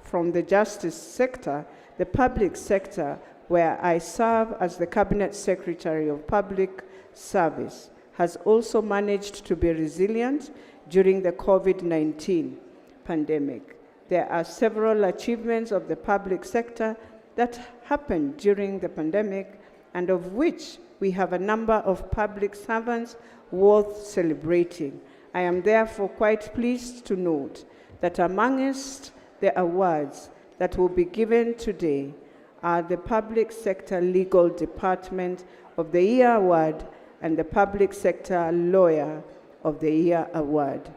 S15: from the justice sector, the public sector, where I serve as the Cabinet Secretary of Public Service, has also managed to be resilient during the COVID-19 pandemic. There are several achievements of the public sector that happened during the pandemic, and of which we have a number of public servants worth celebrating. I am therefore quite pleased to note that amongst the awards that will be given today are the Public Sector Legal Department of the Year Award and the Public Sector Lawyer of the Year Award.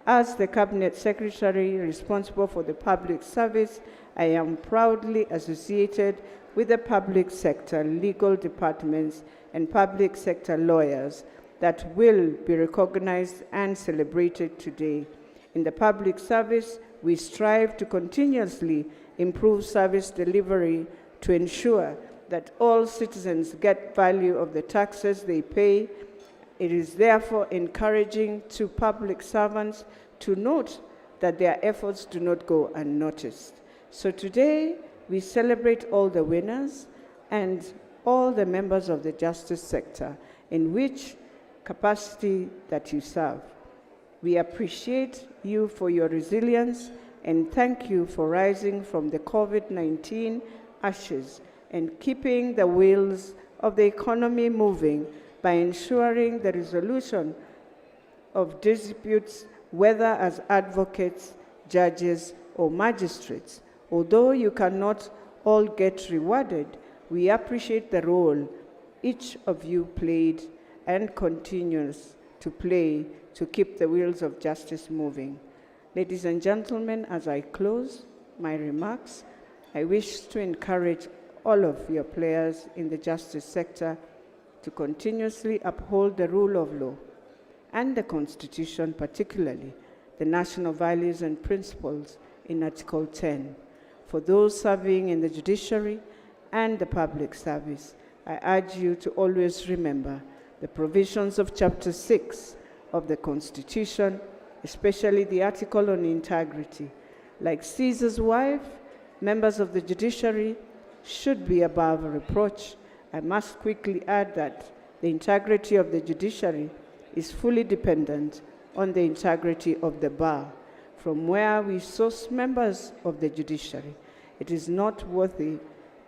S15: As the Cabinet Secretary responsible for the public service, I am proudly associated with the public sector legal departments and public sector lawyers that will be recognized and celebrated today. In the public service, we strive to continuously improve service delivery to ensure that all citizens get value of the taxes they pay. It is therefore encouraging to public servants to note that their efforts do not go unnoticed. So today, we celebrate all the winners and all the members of the justice sector in which capacity that you serve. We appreciate you for your resilience and thank you for rising from the COVID-19 ashes and keeping the wheels of the economy moving by ensuring the resolution of disputes, whether as advocates, judges, or magistrates. Although you cannot all get rewarded, we appreciate the role each of you played and continues to play to keep the wheels of justice moving. Ladies and gentlemen, as I close my remarks, I wish to encourage all of your players in the justice sector to continuously uphold the rule of law and the Constitution, particularly the national values and principles in Article 10. For those serving in the judiciary and the public service, I urge you to always remember the provisions of Chapter 6 of the Constitution, especially the article on integrity. Like Caesar's wife, members of the judiciary should be above reproach. I must quickly add that the integrity of the judiciary is fully dependent on the integrity of the bar, from where we source members of the judiciary. It is noteworthy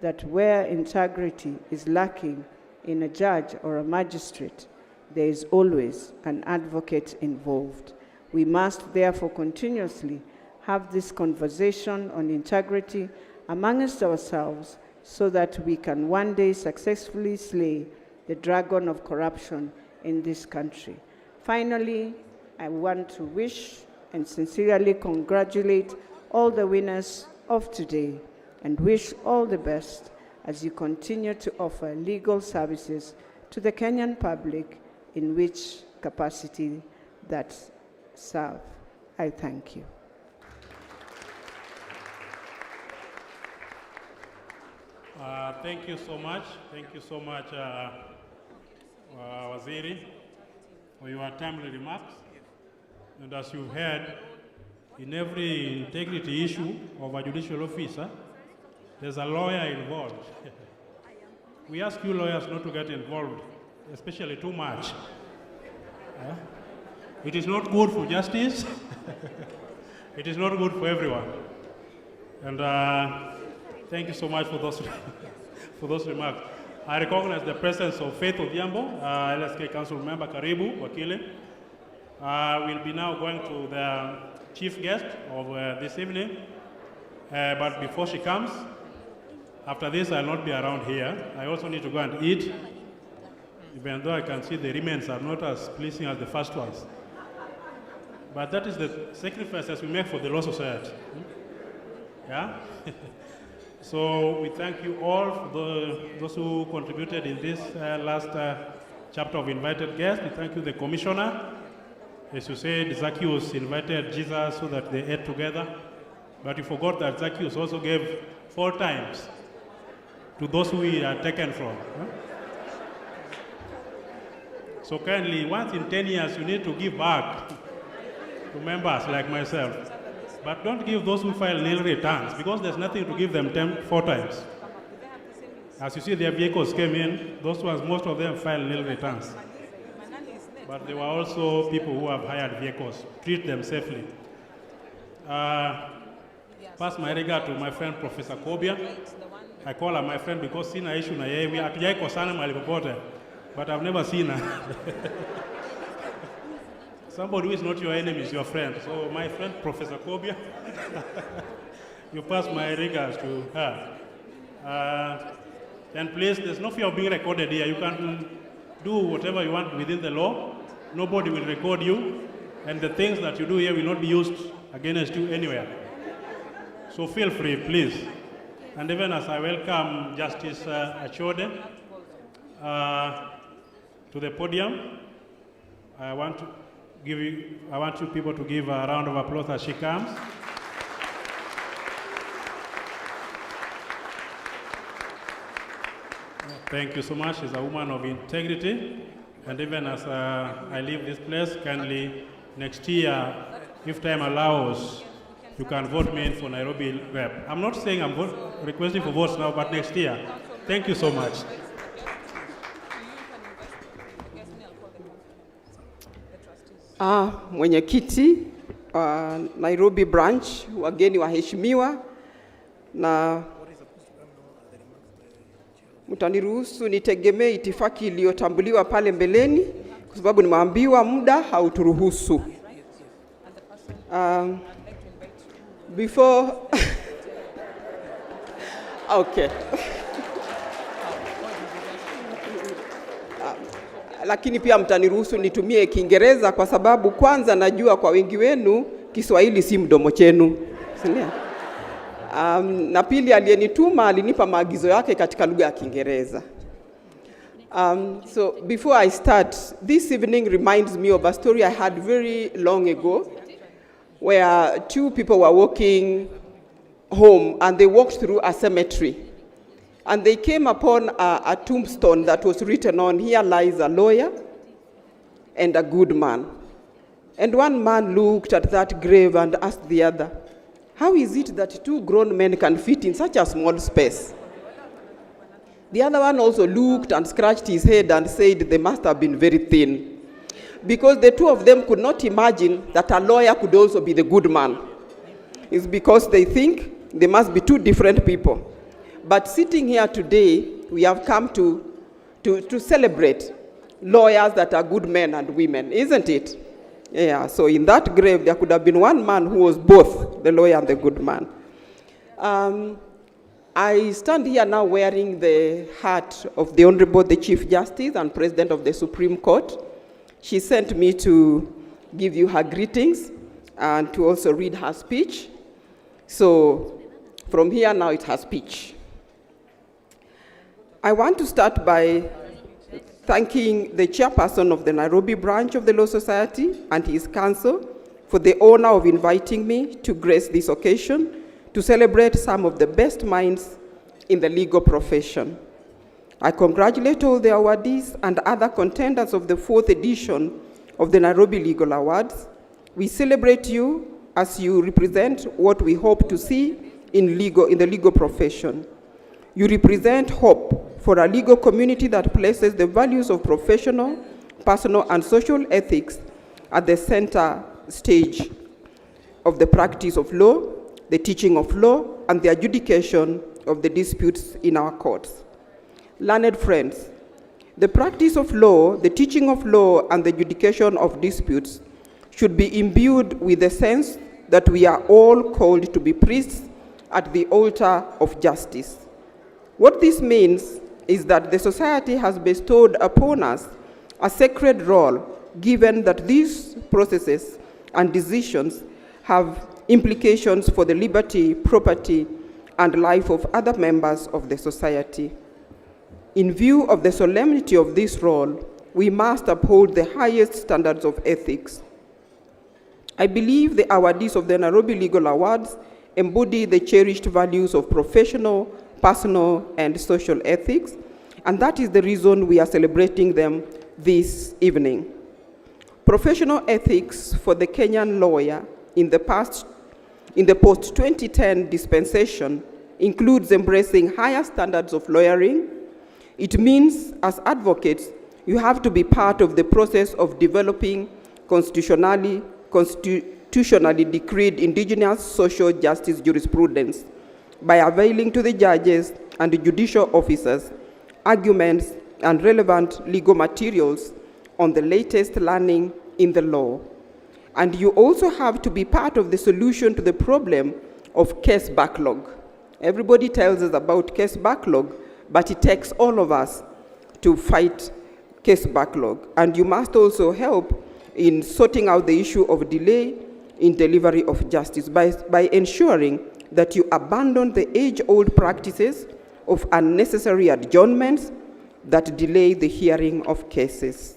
S15: that where integrity is lacking in a judge or a magistrate, there is always an advocate involved. We must therefore continuously have this conversation on integrity amongst ourselves so that we can one day successfully slay the dragon of corruption in this country. Finally, I want to wish and sincerely congratulate all the winners of today and wish all the best as you continue to offer legal services to the Kenyan public in which capacity that serve. I thank you.
S2: Thank you so much. Thank you so much, Waziri, for your timely remarks. And as you've heard, in every integrity issue of a judicial officer, there's a lawyer involved. We ask you lawyers not to get involved, especially too much. It is not good for justice. It is not good for everyone. And thank you so much for those, for those remarks. I recognize the presence of Faith Odhiambo, LSK Council Member, Karibu, Wakile. We'll be now going to the chief guest of this evening. But before she comes, after this, I'll not be around here. I also need to go and eat, even though I can see the remains are not as pleasing as the first ones. But that is the sacrifices we make for the Law Society. Yeah? So we thank you all for those who contributed in this last chapter of invited guests. We thank you, the commissioner. As you said, Zacchaeus invited Jesus so that they ate together. But you forgot that Zacchaeus also gave 4 times to those who he had taken from. So kindly, once in 10 years, you need to give back to members like myself. But don't give those who file nil returns, because there's nothing to give them 4 times. As you see, their vehicles came in, those ones, most of them file nil returns. But there were also people who have hired vehicles. Treat them safely. Pass my regard to my friend Professor Kobia. I call her my friend because sina issue na yeye. We hatujai kosana mahali popote, but I've never seen her. Somebody who is not your enemy is your friend. So my friend Professor Kobia, you pass my regards to her. And please, there's no fear of being recorded here. You can do whatever you want within the law. Nobody will record you, and the things that you do here will not be used against you anywhere. So feel free, please. And even as I welcome Justice Achode to the podium, I want you people to give a round of applause as she comes. Thank you so much. She's a woman of integrity. And even as I leave this place, kindly next year, if time allows, you can vote me in for Nairobi rep. I'm not saying I'm requesting for votes now, but next year. Thank you so much.
S16: Mwenyekiti Nairobi branch, wageni waheshimiwa, na mtaniruhusu nitegemee itifaki iliyotambuliwa pale mbeleni kwa sababu nimeambiwa muda hauturuhusu. Before okay. Lakini pia mtaniruhusu nitumie Kiingereza kwa sababu kwanza najua kwa wengi wenu Kiswahili si mdomo chenu. Na pili aliyenituma alinipa maagizo yake katika lugha ya Kiingereza. So before I start, this evening reminds me of a story I had very long ago where 2 people were walking home and they walked through a cemetery. And they came upon a tombstone that was written on, "Here lies a lawyer and a good man." And one man looked at that grave and asked the other, "How is it that 2 grown men can fit in such a small space?" The other one also looked and scratched his head and said they must have been very thin, because the 2 of them could not imagine that a lawyer could also be the good man. It's because they think they must be 2 different people. But sitting here today, we have come to celebrate lawyers that are good men and women, isn't it? Yeah, so in that grave, there could have been one man who was both the lawyer and the good man. I stand here now wearing the hat of the Honorable the Chief Justice and President of the Supreme Court. She sent me to give you her greetings and to also read her speech. So from here now, it's her speech. I want to start by thanking the chairperson of the Nairobi branch of the Law Society and his council for the honor of inviting me to grace this occasion to celebrate some of the best minds in the legal profession. I congratulate all the awardees and other contenders of the 4th edition of the Nairobi Legal Awards. We celebrate you as you represent what we hope to see in the legal profession. You represent hope for a legal community that places the values of professional, personal, and social ethics at the center stage of the practice of law, the teaching of law, and the adjudication of the disputes in our courts. Learned friends, the practice of law, the teaching of law, and the adjudication of disputes should be imbued with the sense that we are all called to be priests at the altar of justice. What this means is that the society has bestowed upon us a sacred role, given that these processes and decisions have implications for the liberty, property, and life of other members of the society. In view of the solemnity of this role, we must uphold the highest standards of ethics. I believe the awardees of the Nairobi Legal Awards embody the cherished values of professional, personal, and social ethics, and that is the reason we are celebrating them this evening. Professional ethics for the Kenyan lawyer in the post-2010 dispensation includes embracing higher standards of lawyering. It means, as advocates, you have to be part of the process of developing constitutionally decreed indigenous social justice jurisprudence by availing to the judges and the judicial officers arguments and relevant legal materials on the latest learning in the law. And you also have to be part of the solution to the problem of case backlog. Everybody tells us about case backlog, but it takes all of us to fight case backlog. And you must also help in sorting out the issue of delay in delivery of justice by ensuring that you abandon the age-old practices of unnecessary adjournments that delay the hearing of cases.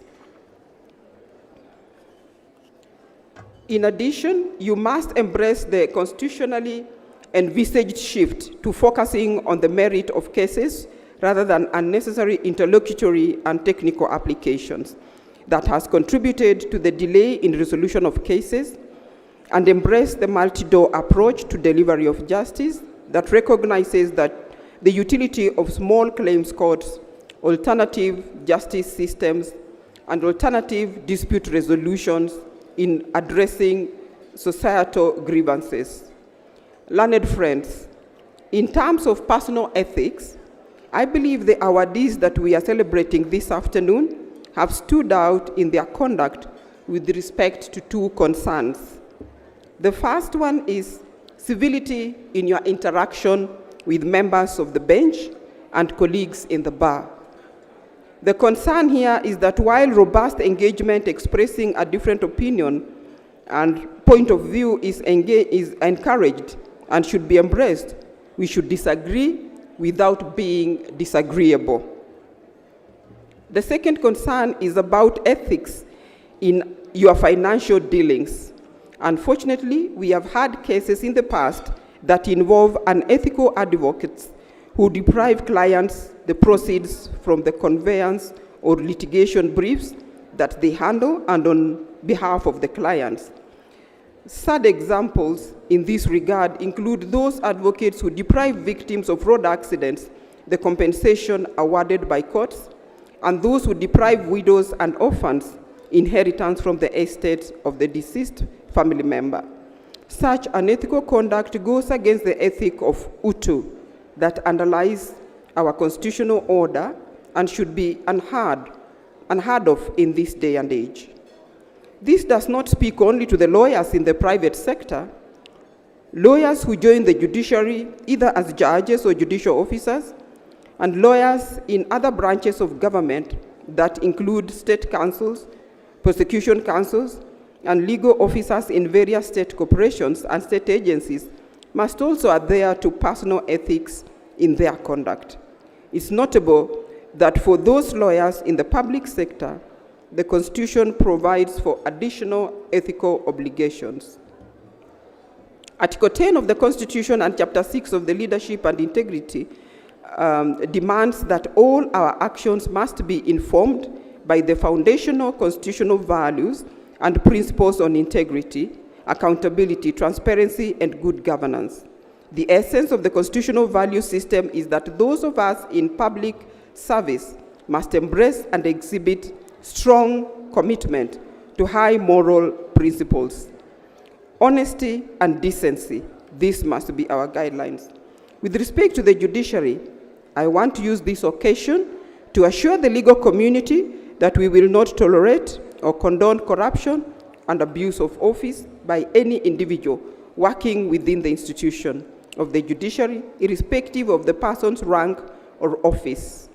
S16: In addition, you must embrace the constitutionally envisaged shift to focusing on the merit of cases rather than unnecessary interlocutory and technical applications that has contributed to the delay in resolution of cases, and embrace the multi-door approach to delivery of justice that recognizes that the utility of small claims courts, alternative justice systems, and alternative dispute resolutions in addressing societal grievances. Learned friends, in terms of personal ethics, I believe the awardees that we are celebrating this afternoon have stood out in their conduct with respect to two concerns. The first one is civility in your interaction with members of the bench and colleagues in the bar. The concern here is that while robust engagement expressing a different opinion and point of view is encouraged and should be embraced, we should disagree without being disagreeable. The second concern is about ethics in your financial dealings. Unfortunately, we have had cases in the past that involve unethical advocates who deprive clients the proceeds from the conveyance or litigation briefs that they handle and on behalf of the clients. Sad examples in this regard include those advocates who deprive victims of road accidents the compensation awarded by courts, and those who deprive widows and orphans inheritance from the estate of the deceased family member. Such unethical conduct goes against the ethic of Utu that underlies our constitutional order and should be unheard of in this day and age. This does not speak only to the lawyers in the private sector. Lawyers who join the judiciary, either as judges or judicial officers, and lawyers in other branches of government that include state councils, prosecution councils, and legal officers in various state corporations and state agencies must also adhere to personal ethics in their conduct. It's notable that for those lawyers in the public sector, the Constitution provides for additional ethical obligations. Article 10 of the Constitution and Chapter 6 of the Leadership and Integrity demands that all our actions must be informed by the foundational constitutional values and principles on integrity, accountability, transparency, and good governance. The essence of the constitutional value system is that those of us in public service must embrace and exhibit strong commitment to high moral principles. Honesty and decency, these must be our guidelines. With respect to the judiciary, I want to use this occasion to assure the legal community that we will not tolerate or condone corruption and abuse of office by any individual working within the institution of the judiciary, irrespective of the person's rank or office.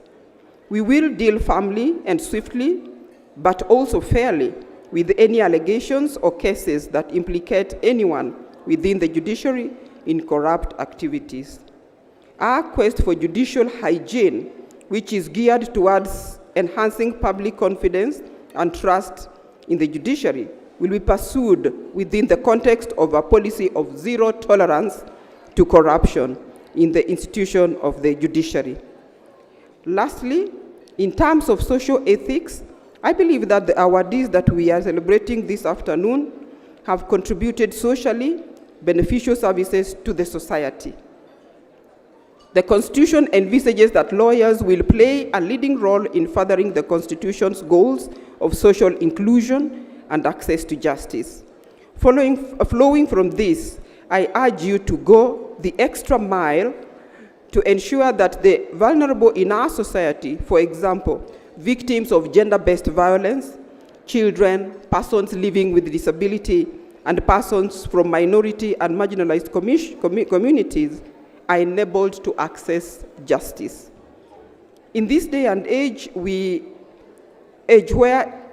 S16: We will deal firmly and swiftly, but also fairly, with any allegations or cases that implicate anyone within the judiciary in corrupt activities. Our quest for judicial hygiene, which is geared towards enhancing public confidence and trust in the judiciary, will be pursued within the context of a policy of zero tolerance to corruption in the institution of the judiciary. Lastly, in terms of social ethics, I believe that the awardees that we are celebrating this afternoon have contributed socially beneficial services to the society. The Constitution envisages that lawyers will play a leading role in furthering the Constitution's goals of social inclusion and access to justice. Flowing from this, I urge you to go the extra mile to ensure that the vulnerable in our society, for example, victims of gender-based violence, children, persons living with disability, and persons from minority and marginalized communities are enabled to access justice. In this day and age, where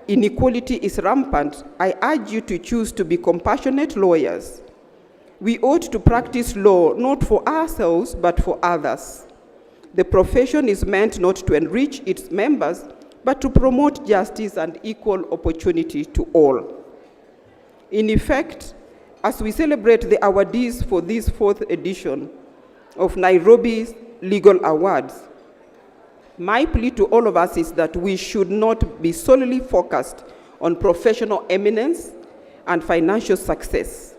S16: inequality is rampant, I urge you to choose to be compassionate lawyers. We ought to practice law not for ourselves, but for others. The profession is meant not to enrich its members, but to promote justice and equal opportunity to all. In effect, as we celebrate the awardees for this 4th edition of Nairobi's Legal Awards, my plea to all of us is that we should not be solely focused on professional eminence and financial success.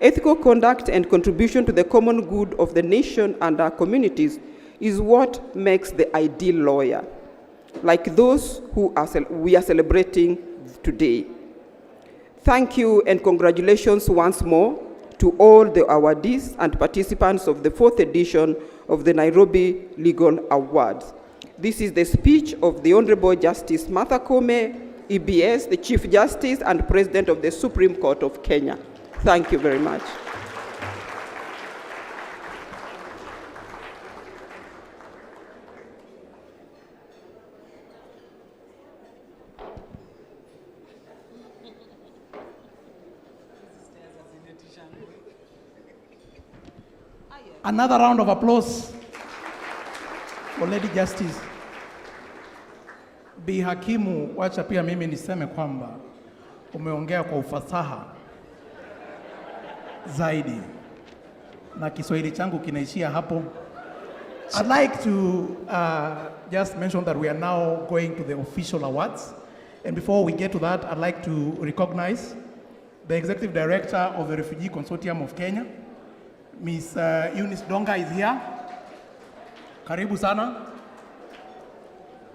S16: Ethical conduct and contribution to the common good of the nation and our communities is what makes the ideal lawyer, like those who we are celebrating today. Thank you and congratulations once more to all the awardees and participants of the 4th edition of the Nairobi Legal Awards. This is the speech of the Honorable Justice Martha Koome, EBS, the Chief Justice and President of the Supreme Court of Kenya. Thank you very much.
S1: Another round of applause for Lady Justice. Bi Hakimu, wacha pia mimi niseme kwamba umeongea kwa ufasaha zaidi na Kiswahili changu kinaishia hapo. I'd like to just mention that we are now going to the official awards. And before we get to that, I'd like to recognize the Executive Director of the Refugee Consortium of Kenya. Ms. Eunice Donga is here. Karibu sana.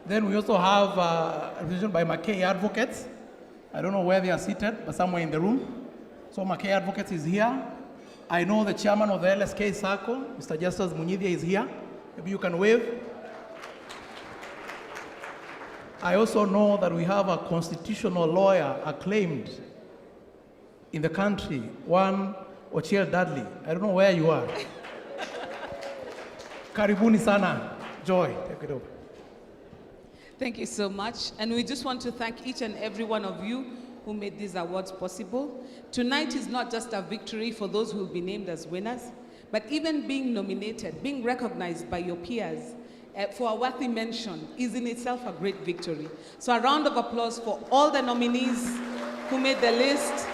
S1: Then we also have a representation by McKay Advocates. I don't know where they are seated, but somewhere in the room. So McKay Advocates is here. I know the chairman of the LSK Circle, Mr. Justice Munyidhia, is here. Maybe you can wave. I also know that we have a constitutional lawyer acclaimed in the country, one Ochiel Dudley. I don't know where you are. Karibuni sana. Joy, take it over.
S9: Thank you so much. And we just want to thank each and every one of you who made these awards possible. Tonight is not just a victory for those who will be named as winners, but even being nominated, being recognized by your peers for a worthy mention is in itself a great victory. So a round of applause for all the nominees who made the list.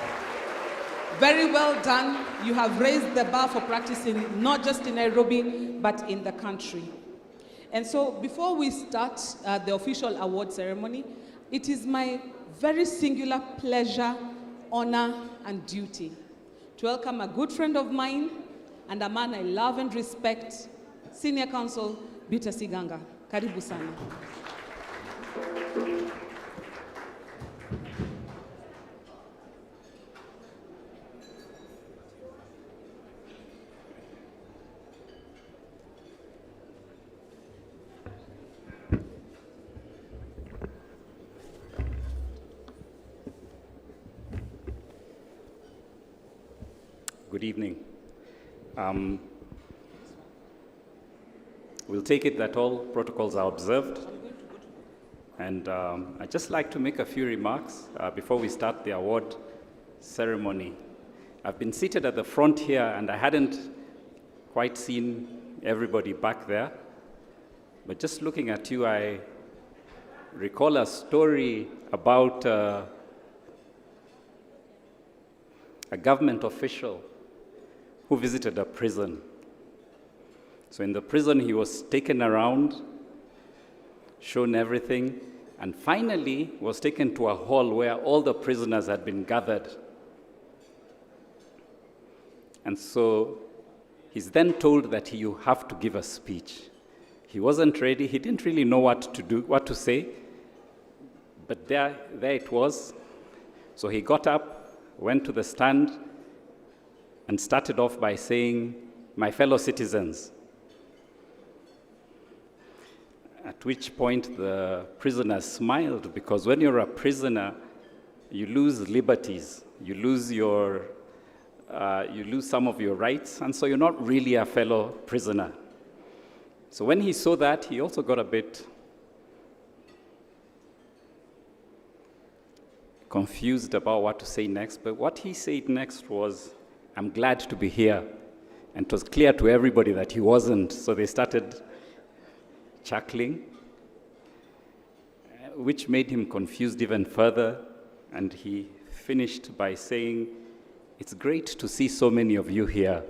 S9: Very well done. You have raised the bar for practicing not just in Nairobi, but in the country. And so before we start the official award ceremony, it is my very singular pleasure, honor, and duty to welcome a good friend of mine and a man I love and respect, Senior Counsel Peter Siganga. Karibu sana.
S17: Good evening. We'll take it that all protocols are observed. And I'd just like to make a few remarks before we start the award ceremony. I've been seated at the front here, and I hadn't quite seen everybody back there. But just looking at you, I recall a story about a government official who visited a prison. So in the prison, he was taken around, shown everything, and finally was taken to a hall where all the prisoners had been gathered. And so he's then told that you have to give a speech. He wasn't ready. He didn't really know what to do, what to say. But there it was. So he got up, went to the stand, and started off by saying, "My fellow citizens." At which point the prisoners smiled, because when you're a prisoner, you lose liberties, you lose some of your rights, and so you're not really a fellow prisoner. So when he saw that, he also got a bit confused about what to say next. But what he said next was, "I'm glad to be here." And it was clear to everybody that he wasn't, so they started chuckling, which made him confused even further. And he finished by saying, "It's great to see so many of you here."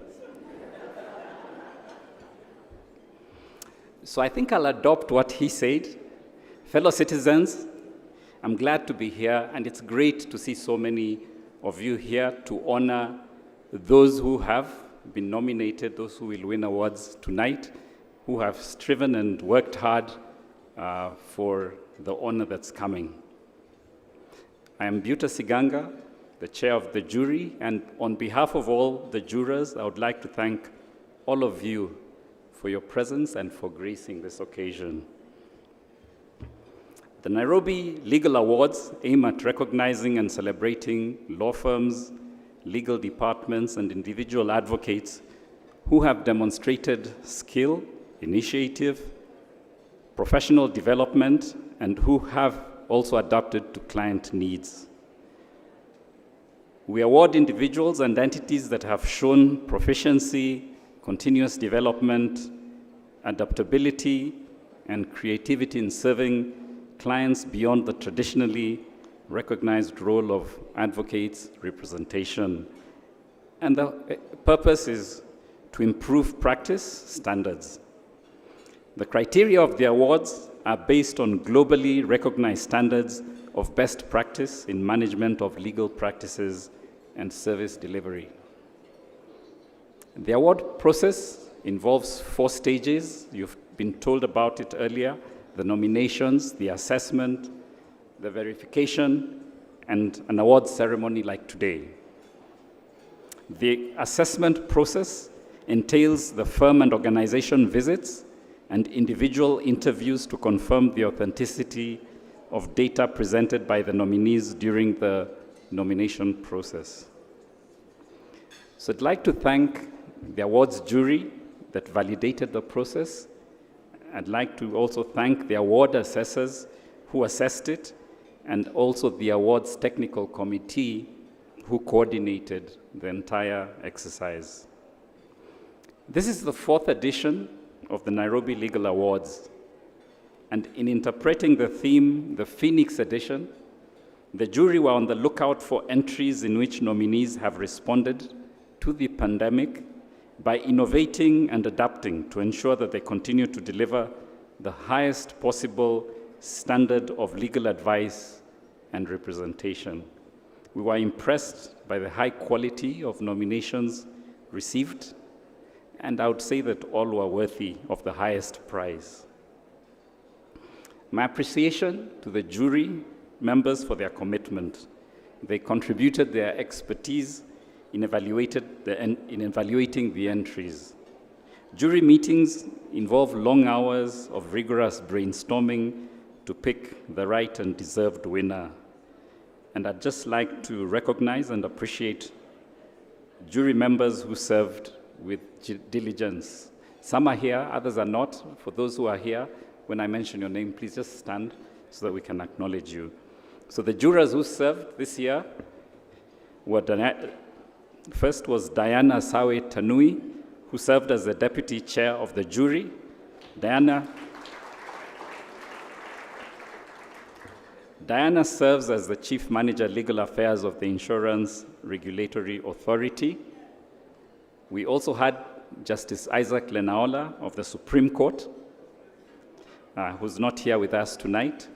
S17: So I think I'll adopt what he said. Fellow citizens, I'm glad to be here, and it's great to see so many of you here to honor those who have been nominated, those who will win awards tonight, who have striven and worked hard for the honor that's coming. I am Buta Siganga, the chair of the jury, and on behalf of all the jurors, I would like to thank all of you for your presence and for gracing this occasion. The Nairobi Legal Awards aim at recognizing and celebrating law firms, legal departments, and individual advocates who have demonstrated skill, initiative, professional development, and who have also adapted to client needs. We award individuals and entities that have shown proficiency, continuous development, adaptability, and creativity in serving clients beyond the traditionally recognized role of advocates, representation. And the purpose is to improve practice standards. The criteria of the awards are based on globally recognized standards of best practice in management of legal practices and service delivery. The award process involves 4 stages. You've been told about it earlier: the nominations, the assessment, the verification, and an award ceremony like today. The assessment process entails the firm and organization visits and individual interviews to confirm the authenticity of data presented by the nominees during the nomination process. So I'd like to thank the awards jury that validated the process. I'd like to also thank the award assessors who assessed it, and also the awards technical committee who coordinated the entire exercise. This is the 4th edition of the Nairobi Legal Awards. And in interpreting the theme, the Phoenix edition, the jury were on the lookout for entries in which nominees have responded to the pandemic by innovating and adapting to ensure that they continue to deliver the highest possible standard of legal advice and representation. We were impressed by the high quality of nominations received, and I would say that all were worthy of the highest prize. My appreciation to the jury members for their commitment. They contributed their expertise in evaluating the entries. Jury meetings involve long hours of rigorous brainstorming to pick the right and deserved winner. And I'd just like to recognize and appreciate jury members who served with diligence. Some are here, others are not. For those who are here, when I mention your name, please just stand so that we can acknowledge you. So the jurors who served this year were, first was Diana Sawe Tanui, who served as the deputy chair of the jury. Diana serves as the Chief Manager Legal Affairs of the Insurance Regulatory Authority. We also had Justice Isaac Lenaola of the Supreme Court, who's not here with us tonight.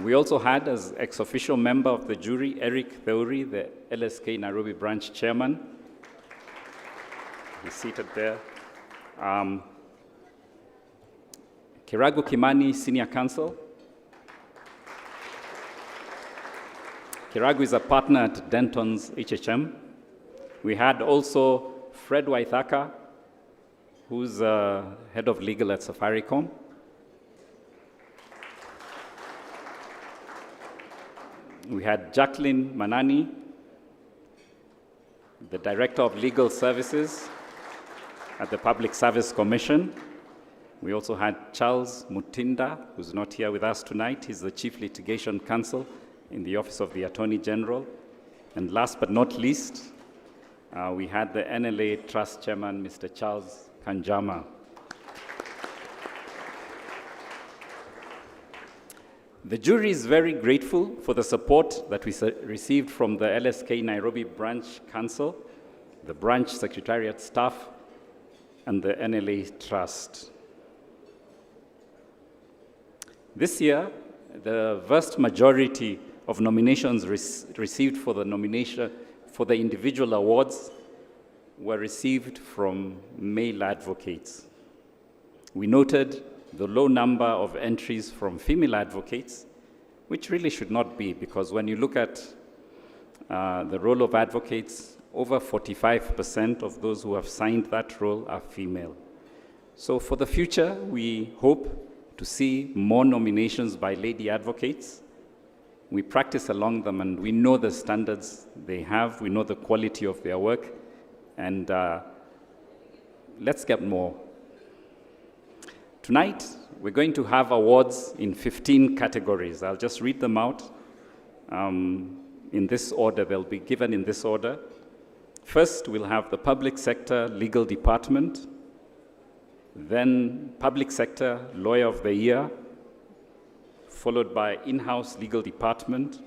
S17: We also had, as ex-officio member of the jury, Eric Theuri, the LSK Nairobi branch chairman. He's seated there. Kiragu Kimani, senior counsel. Kiragu is a partner at Denton's HHM. We had also Fred Waithaka, who's head of legal at Safaricom. We had Jacqueline Manani, the Director of Legal Services at the Public Service Commission. We also had Charles Mutinda, who's not here with us tonight. He's the Chief Litigation Counsel in the Office of the Attorney General. And last but not least, we had the NLA Trust Chairman, Mr. Charles Kanjama. The jury is very grateful for the support that we received from the LSK Nairobi Branch Council, the branch secretariat staff, and the NLA Trust. This year, the vast majority of nominations received for the individual awards were received from male advocates. We noted the low number of entries from female advocates, which really should not be, because when you look at the role of advocates, over 45% of those who have signed that role are female. So for the future, we hope to see more nominations by lady advocates. We practice along them, and we know the standards they have, we know the quality of their work, and let's get more. Tonight, we're going to have awards in 15 categories. I'll just read them out in this order. They'll be given in this order. First, we'll have the Public Sector Legal Department, then Public Sector Lawyer of the Year, followed by In-House Legal Department,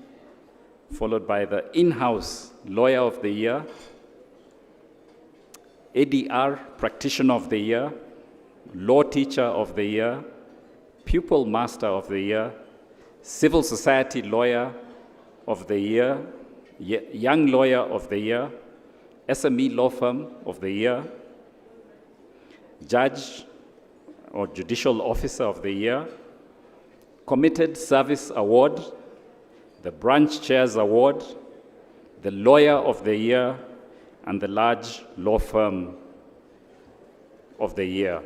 S17: followed by the In-House Lawyer of the Year, ADR Practitioner of the Year, Law Teacher of the Year, Pupil Master of the Year, Civil Society Lawyer of the Year, Young Lawyer of the Year, SME Law Firm of the Year, Judge or Judicial Officer of the Year, Committed Service Award, the Branch Chairs Award, the Lawyer of the Year, and the Large Law Firm of the Year.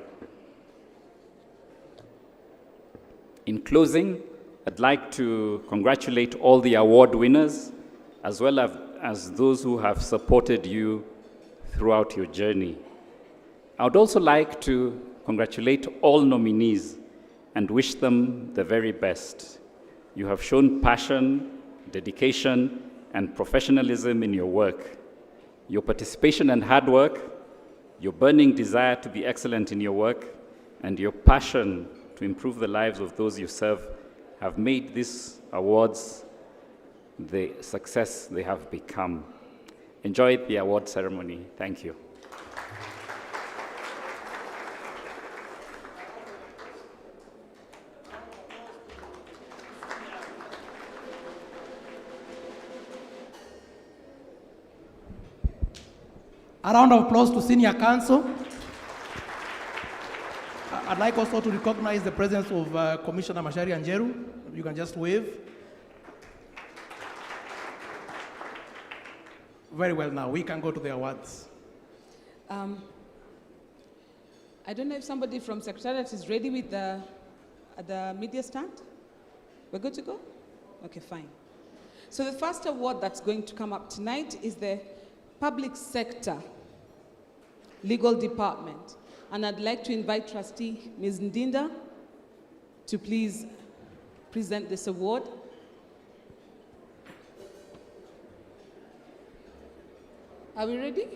S17: In closing, I'd like to congratulate all the award winners, as well as those who have supported you throughout your journey. I would also like to congratulate all nominees and wish them the very best. You have shown passion, dedication, and professionalism in your work. Your participation and hard work, your burning desire to be excellent in your work, and your passion to improve the lives of those you serve have made these awards the success they have become. Enjoy the award ceremony. Thank you.
S1: A round of applause to Senior Counsel. I'd like also to recognize the presence of Commissioner Mashari Anjeru. You can just wave. Very well now, we can go to the awards.
S9: I don't know if somebody from Secretariat is ready with the media stand. We're good to go? Okay, fine. So the first award that's going to come up tonight is the Public Sector Legal Department. And I'd like to invite Trustee Ms. Ndinda to please present this award. Are we ready?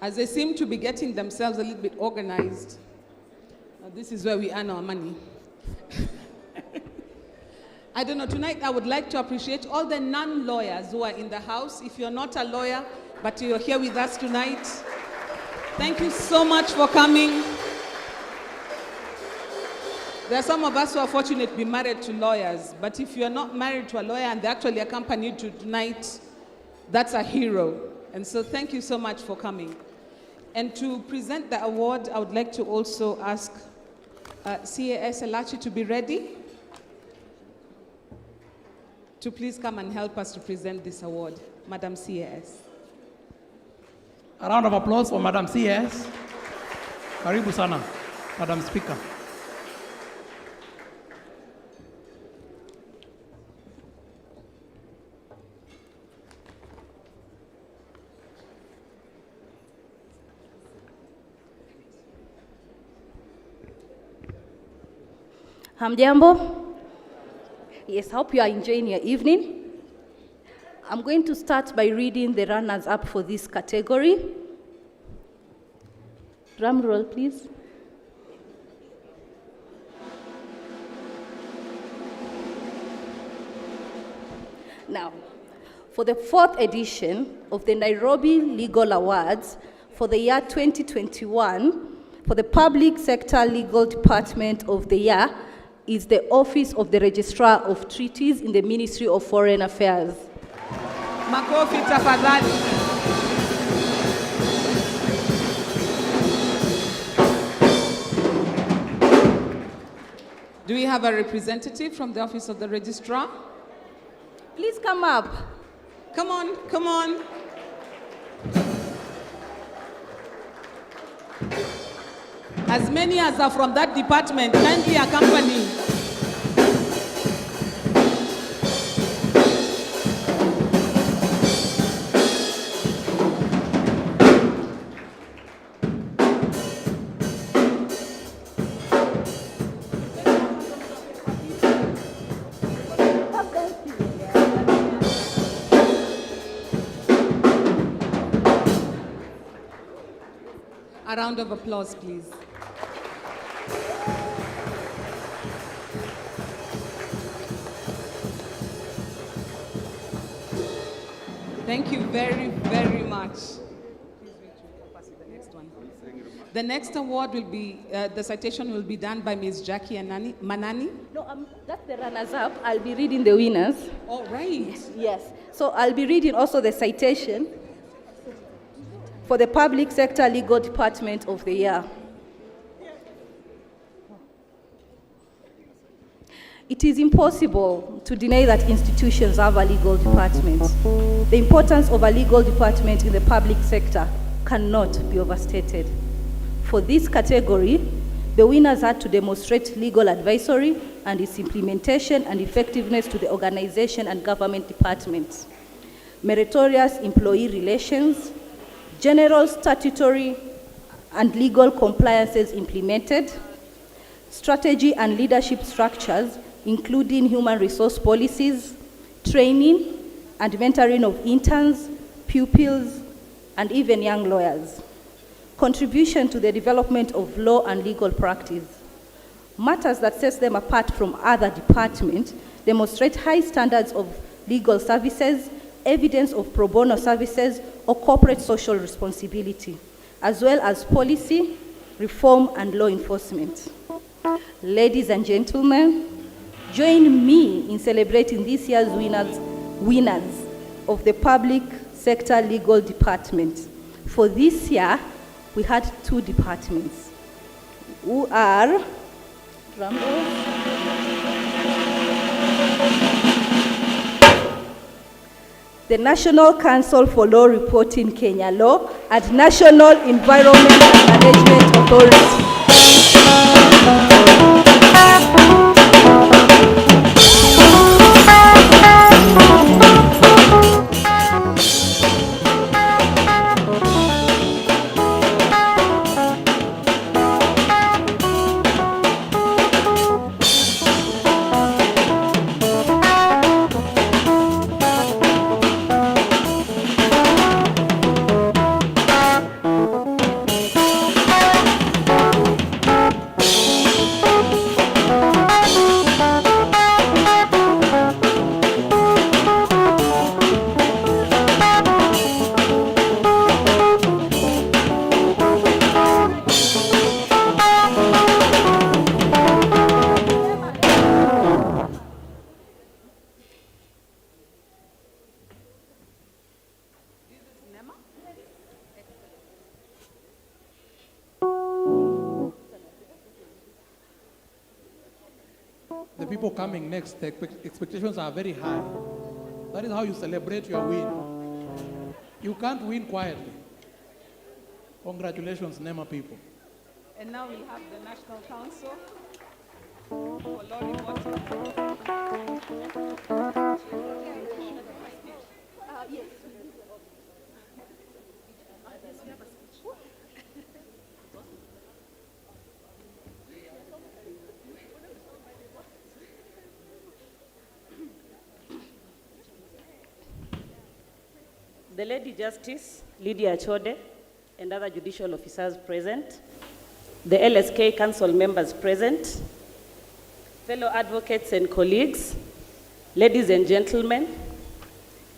S9: As they seem to be getting themselves a little bit organized, this is where we earn our money. I don't know, tonight I would like to appreciate all the non-lawyers who are in the house. If you're not a lawyer, but you're here with us tonight, thank you so much for coming. There are some of us who are fortunate to be married to lawyers, but if you're not married to a lawyer and they actually accompany you tonight, that's a hero. And so thank you so much for coming. And to present the award, I would like to also ask CAS Elachi to be ready to please come and help us to present this award. Madam CAS.
S1: A round of applause for Madam CAS. Karibu sana, Madam Speaker.
S18: Hamjambo? Yes, hope you are enjoying your evening. I'm going to start by reading the runners-up for this category. Drum roll, please. Now, for the 4th edition of the Nairobi Legal Awards for the year 2021, for the Public Sector Legal Department of the Year, is the Office of the Registrar of Treaties in the Ministry of Foreign Affairs.
S9: Makofi tafadhali. Do we have a representative from the Office of the Registrar?
S18: Please come up.
S9: Come on, come on. As many as are from that department, kindly accompany. A round of applause, please. Thank you very, very much. Please wait, we'll pass you the next one. The next award will be, the citation will be done by Ms. Jackie Manani.
S18: No, that's the runners-up. I'll be reading the winners.
S9: All right.
S18: Yes. So I'll be reading also the citation for the Public Sector Legal Department of the Year. It is impossible to deny that institutions have a legal department. The importance of a legal department in the public sector cannot be overstated. For this category, the winners had to demonstrate legal advisory and its implementation and effectiveness to the organization and government departments, meritorious employee relations, general statutory and legal compliances implemented, strategy and leadership structures, including human resource policies, training and mentoring of interns, pupils, and even young lawyers, contribution to the development of law and legal practice. Matters that set them apart from other departments demonstrate high standards of legal services, evidence of pro bono services, or corporate social responsibility, as well as policy, reform, and law enforcement. Ladies and gentlemen, join me in celebrating this year's winners of the Public Sector Legal Department. For this year, we had 2 departments, who are, the National Council for Law Reporting Kenya Law and National Environment and Management Authority.
S1: the people coming next, the expectations are very high. That is how you celebrate your win. You can't win quietly. Congratulations, NEMA people.
S8: And now we have the National Council for Law Reporting.
S19: The Lady Justice, Lydia Chode, and other judicial officers present, the LSK Council members present, fellow advocates and colleagues, ladies and gentlemen,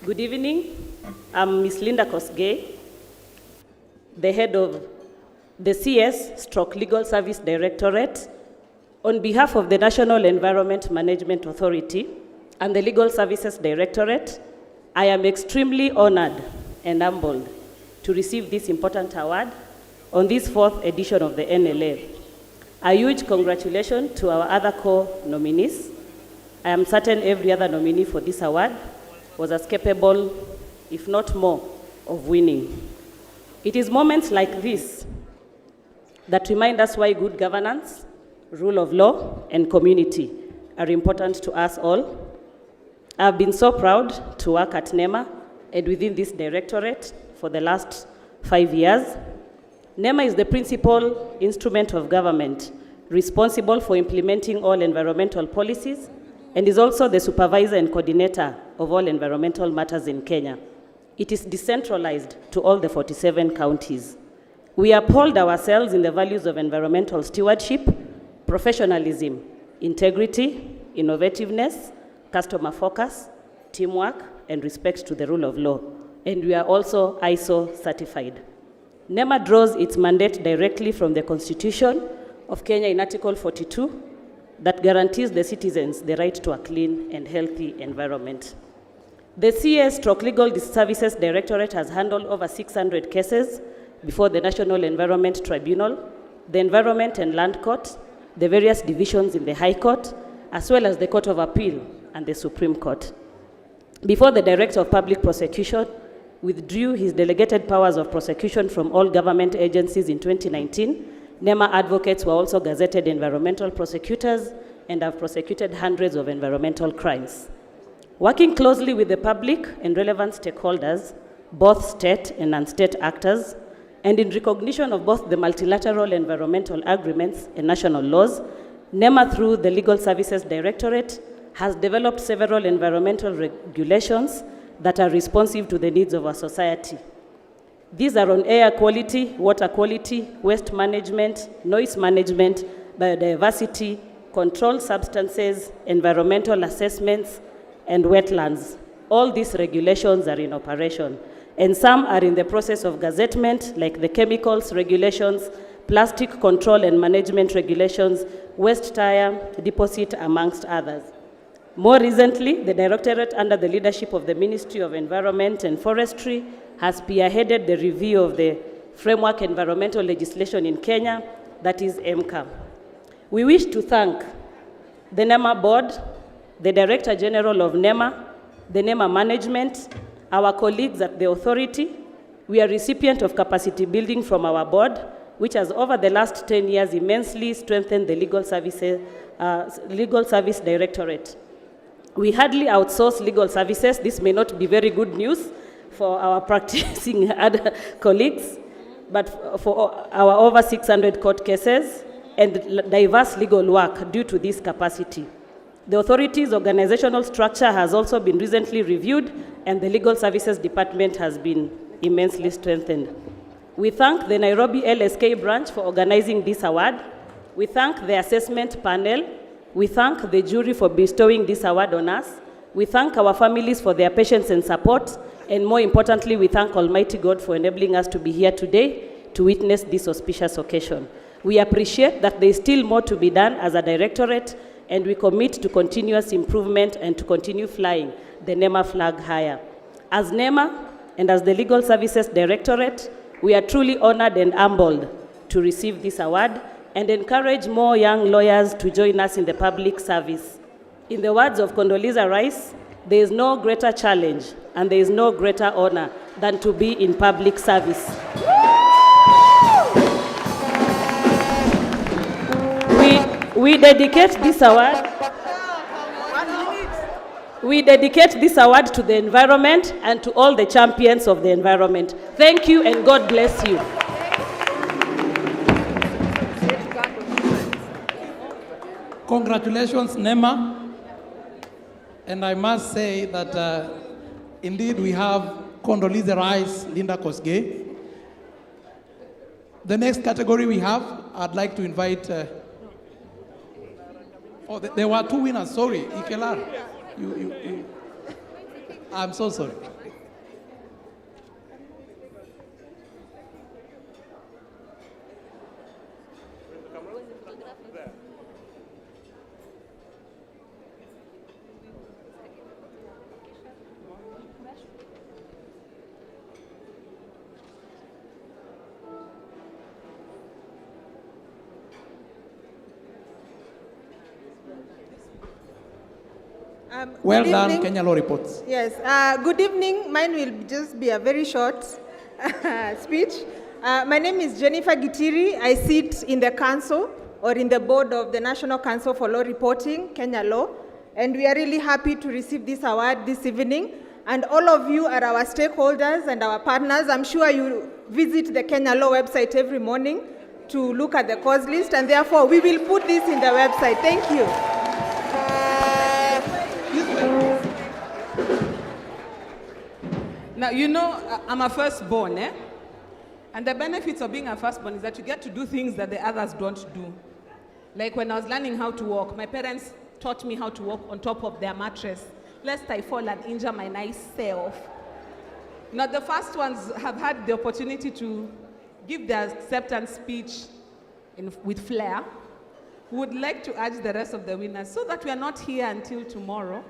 S19: good evening. I'm Ms. Linda Kosgei, the head of the CS/Legal Service Directorate. On behalf of the National Environment Management Authority and the Legal Services Directorate, I am extremely honored and humbled to receive this important award on this 4th edition of the NLA. A huge congratulations to our other co-nominees. I am certain every other nominee for this award was as capable, if not more, of winning. It is moments like this that remind us why good governance, rule of law, and community are important to us all. I've been so proud to work at NEMA and within this directorate for the last 5 years. NEMA is the principal instrument of government responsible for implementing all environmental policies and is also the supervisor and coordinator of all environmental matters in Kenya. It is decentralized to all the 47 counties. We uphold ourselves in the values of environmental stewardship, professionalism, integrity, innovativeness, customer focus, teamwork, and respect to the rule of law. And we are also ISO certified. NEMA draws its mandate directly from the Constitution of Kenya in Article 42 that guarantees the citizens the right to a clean and healthy environment. The CS/Legal Services Directorate has handled over 600 cases before the National Environment Tribunal, the Environment and Land Court, the various divisions in the High Court, as well as the Court of Appeal and the Supreme Court. Before the Director of Public Prosecution withdrew his delegated powers of prosecution from all government agencies in 2019, NEMA advocates were also gazetted environmental prosecutors and have prosecuted hundreds of environmental crimes. Working closely with the public and relevant stakeholders, both state and non-state actors, and in recognition of both the multilateral environmental agreements and national laws, NEMA, through the Legal Services Directorate, has developed several environmental regulations that are responsive to the needs of our society. These are on air quality, water quality, waste management, noise management, biodiversity, controlled substances, environmental assessments, and wetlands. All these regulations are in operation, and some are in the process of gazettement, like the chemicals regulations, plastic control and management regulations, waste tire deposit, amongst others. More recently, the Directorate, under the leadership of the Ministry of Environment and Forestry, has spearheaded the review of the framework environmental legislation in Kenya, that is MCA. We wish to thank the NEMA Board, the Director General of NEMA, the NEMA Management, our colleagues at the authority. We are recipient of capacity building from our board, which has over the last 10 years immensely strengthened the Legal Service Directorate. We hardly outsource legal services. This may not be very good news for our practicing other colleagues, but for our over 600 court cases and diverse legal work due to this capacity. The authority's organizational structure has also been recently reviewed, and the Legal Services Department has been immensely strengthened. We thank the Nairobi LSK branch for organizing this award. We thank the assessment panel. We thank the jury for bestowing this award on us. We thank our families for their patience and support. And more importantly, we thank Almighty God for enabling us to be here today to witness this auspicious occasion. We appreciate that there is still more to be done as a directorate, and we commit to continuous improvement and to continue flying the NEMA flag higher. As NEMA and as the Legal Services Directorate, we are truly honored and humbled to receive this award and encourage more young lawyers to join us in the public service In the words of Condoleezza Rice, there is no greater challenge and there is no greater honor than to be in public service. We dedicate this award. We dedicate this award to the environment and to all the champions of the environment. Thank you and God bless you.
S1: Congratulations, Nema. And I must say that indeed we have Condoleezza Rice, Linda Kosgei. The next category we have, I'd like to invite, there were two winners, sorry, Ikelar. I'm so sorry. Well
S20: Good
S1: done,
S20: evening.
S1: Kenya Law Reports.
S20: Yes, good evening. Mine will just be a very short speech. My name is Jennifer Gitiri. I sit in the council or in the board of the National Council for Law Reporting, Kenya Law, and we are really happy to receive this award this evening. And all of you are our stakeholders and our partners. I'm sure you visit the Kenya Law website every morning to look at the cause list, and therefore we will put this in the website. Thank you.
S9: Now, you know, I'm a firstborn, eh? And the benefits of being a firstborn is that you get to do things that the others don't do. Like when I was learning how to walk, my parents taught me how to walk on top of their mattress, lest I fall and injure my nice self. Now, the first ones have had the opportunity to give their acceptance speech with flair. We would like to urge the rest of the winners, so that we are not here until tomorrow.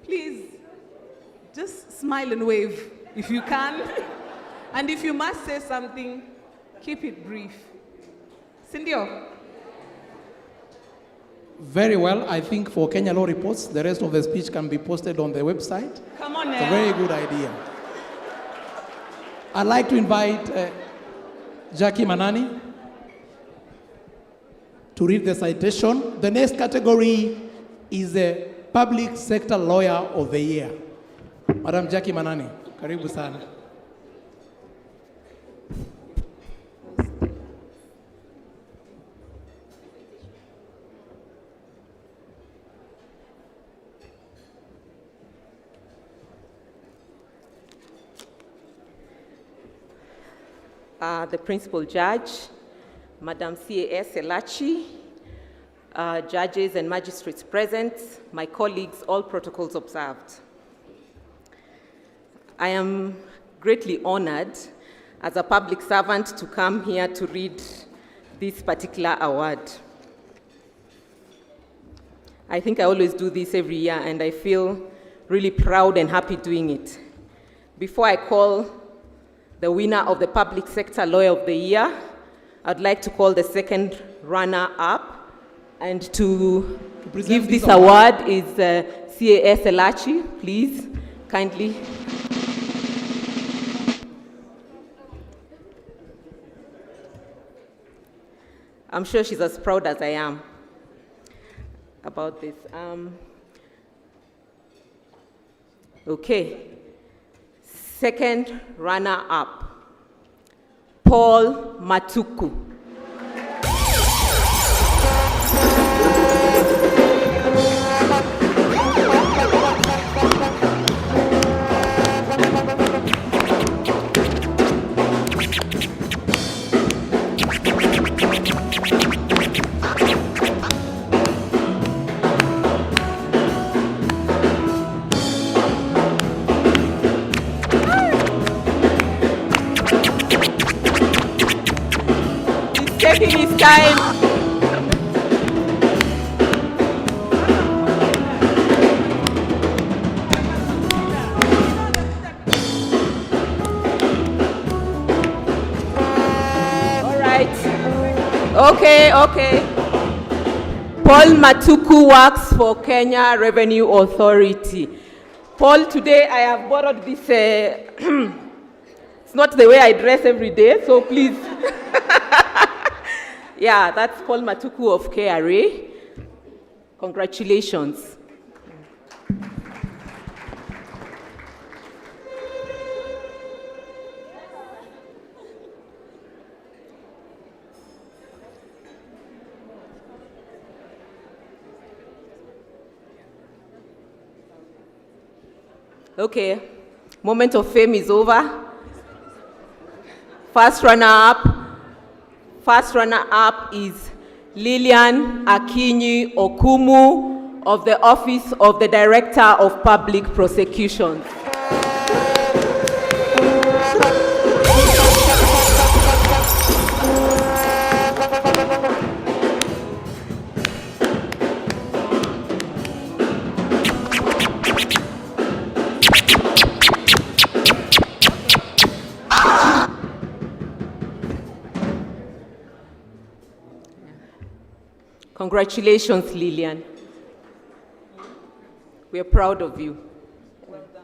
S9: Please, just smile and wave if you can. And if you must say something, keep it brief. Cindio.
S1: Very well. I think for Kenya Law Reports, the rest of the speech can be posted on the website.
S9: Come on,
S1: It's a very good idea. I'd like to invite Jackie Manani to read the citation. The next category is the Public Sector Lawyer of the Year. Madam Jackie Manani, karibu sana.
S16: The principal judge, Madam C.A.S. Elachi, judges and magistrates present, my colleagues, all protocols observed. I am greatly honored as a public servant to come here to read this particular award. I think I always do this every year, and I feel really proud and happy doing it. Before I call the winner of the Public Sector Lawyer of the Year, I'd like to call the second runner-up, and to give this award is C.A.S. Elachi. Please, kindly. I'm sure she's as proud as I am about this. Okay. Second runner-up, Paul Matuku. Taking his time. All right. Okay. Paul Matuku works for Kenya Revenue Authority. Paul, today I have borrowed this, it's not the way I dress every day, so please. Yeah, that's Paul Matuku of KRA. Congratulations. Okay, moment of fame is over. First runner-up is Lillian Akinyi Okumu of the Office of the Director of Public Prosecutions. Congratulations, Lillian. We are proud of you. Well done.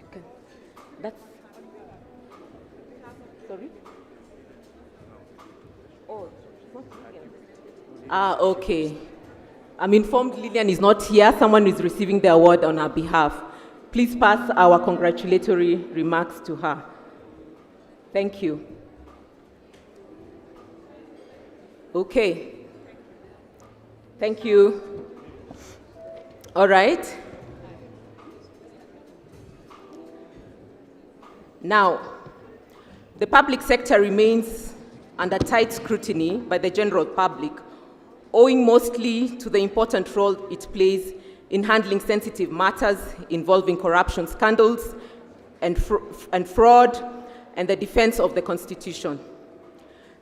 S16: Okay. That's... Sorry? Oh, okay. I'm informed Lillian is not here. Someone is receiving the award on her behalf. Please pass our congratulatory remarks to her. Thank you. Okay. Thank you. All right. Now, the public sector remains under tight scrutiny by the general public, owing mostly to the important role it plays in handling sensitive matters involving corruption scandals and fraud and the defense of the Constitution.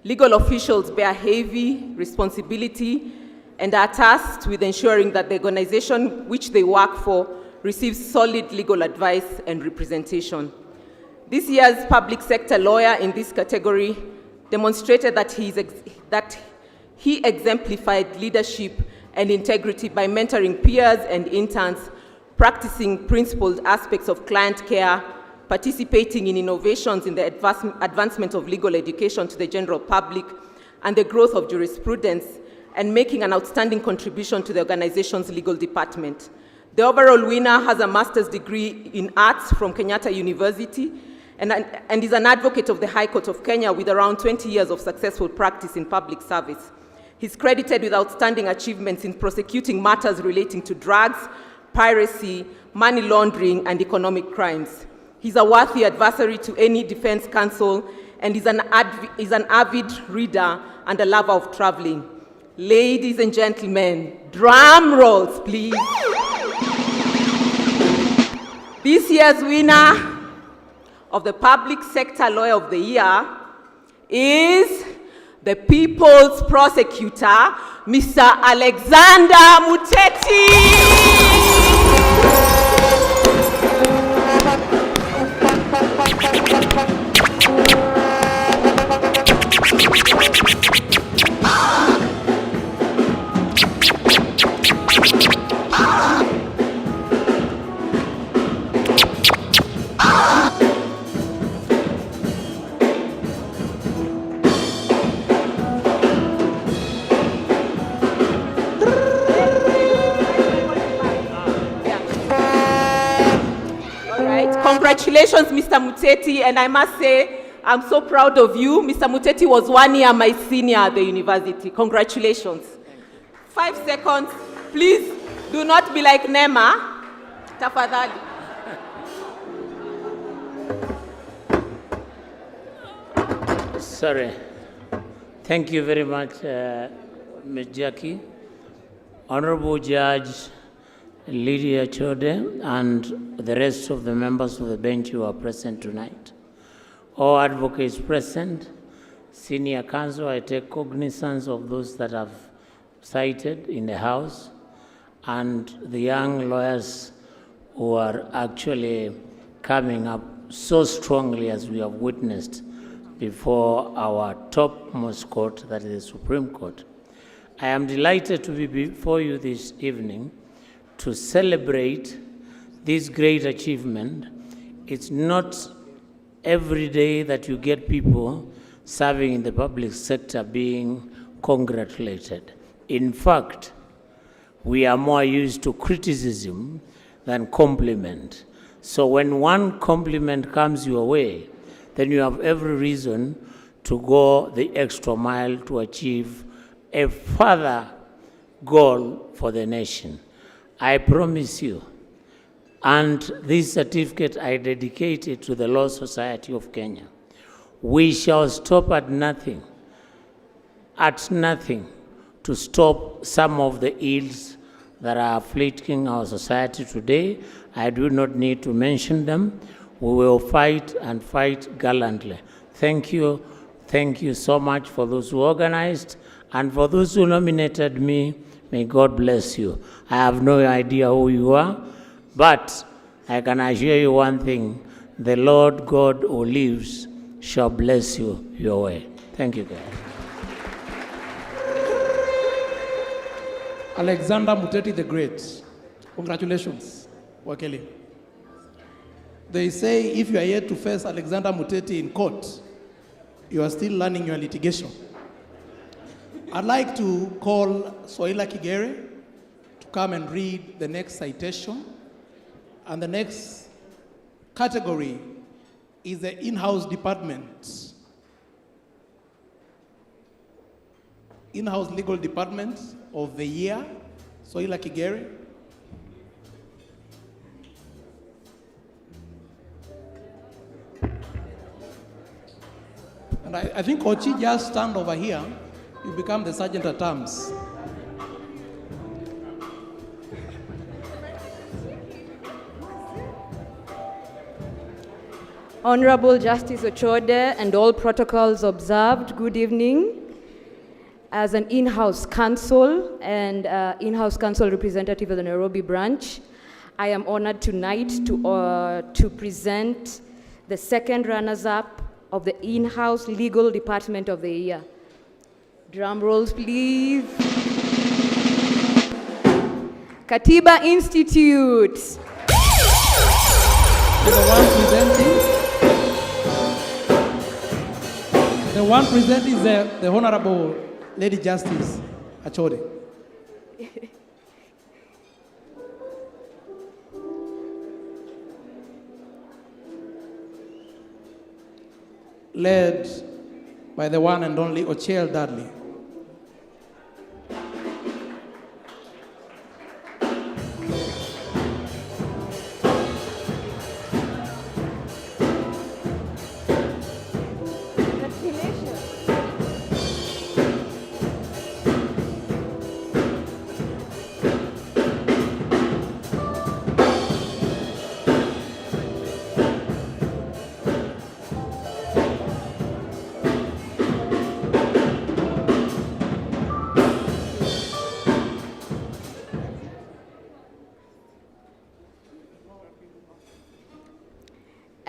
S16: Legal officials bear heavy responsibility and are tasked with ensuring that the organization which they work for receives solid legal advice and representation. This year's public sector lawyer in this category demonstrated that he exemplified leadership and integrity by mentoring peers and interns, practicing principled aspects of client care, participating in innovations in the advancement of legal education to the general public and the growth of jurisprudence, and making an outstanding contribution to the organization's legal department. The overall winner has a master's degree in arts from Kenyatta University and is an advocate of the High Court of Kenya with around 20 years of successful practice in public service. He's credited with outstanding achievements in prosecuting matters relating to drugs, piracy, money laundering, and economic crimes. He's a worthy adversary to any defense counsel and is an avid reader and a lover of traveling. Ladies and gentlemen, drum rolls, please. This year's winner of the Public Sector Lawyer of the Year is the People's Prosecutor, Mr. Alexander Muteti. Congratulations, Mr. Muteti, and I must say, I'm so proud of you. Mr. Muteti was 1 year my senior at the university. Congratulations. 5 seconds. Please do not be like Nema. Tafadhali.
S21: Sorry. Thank you very much, Ms. Jackie. Honorable Judge Lydia Chode and the rest of the members of the bench who are present tonight. All advocates present, senior counsel, I take cognizance of those that have cited in the House, and the young lawyers who are actually coming up so strongly as we have witnessed before our topmost court, that is the Supreme Court. I am delighted to be before you this evening to celebrate this great achievement. It's not every day that you get people serving in the public sector being congratulated. In fact, we are more used to criticism than compliment. So when one compliment comes your way, then you have every reason to go the extra mile to achieve a further goal for the nation. I promise you, and this certificate I dedicate it to the Law Society of Kenya. We shall stop at nothing to stop some of the ills that are afflicting our society today. I do not need to mention them. We will fight and fight gallantly. Thank you. Thank you so much for those who organized and for those who nominated me. May God bless you. I have no idea who you are, but I can assure you one thing, the Lord God who lives shall bless you your way. Thank you, guys.
S1: Alexander Muteti the Great. Congratulations, Wakeli. They say if you are yet to face Alexander Muteti in court, you are still learning your litigation. I'd like to call Soila Kigere to come and read the next citation. And the next category is the in-house department. In-house legal department of the year, Soila Kigere. And I think Ochi just stand over here, you become the sergeant at arms.
S4: Honorable Justice Ochode and all protocols observed, good evening. As an in-house counsel and in-house counsel representative of the Nairobi branch, I am honored tonight to present the second runners-up of the in-house legal department of the year. Drum rolls, please. Katiba Institute.
S1: The one presenting is the Honorable Lady Justice Achode. Led by the one and only Ochiel Dudley.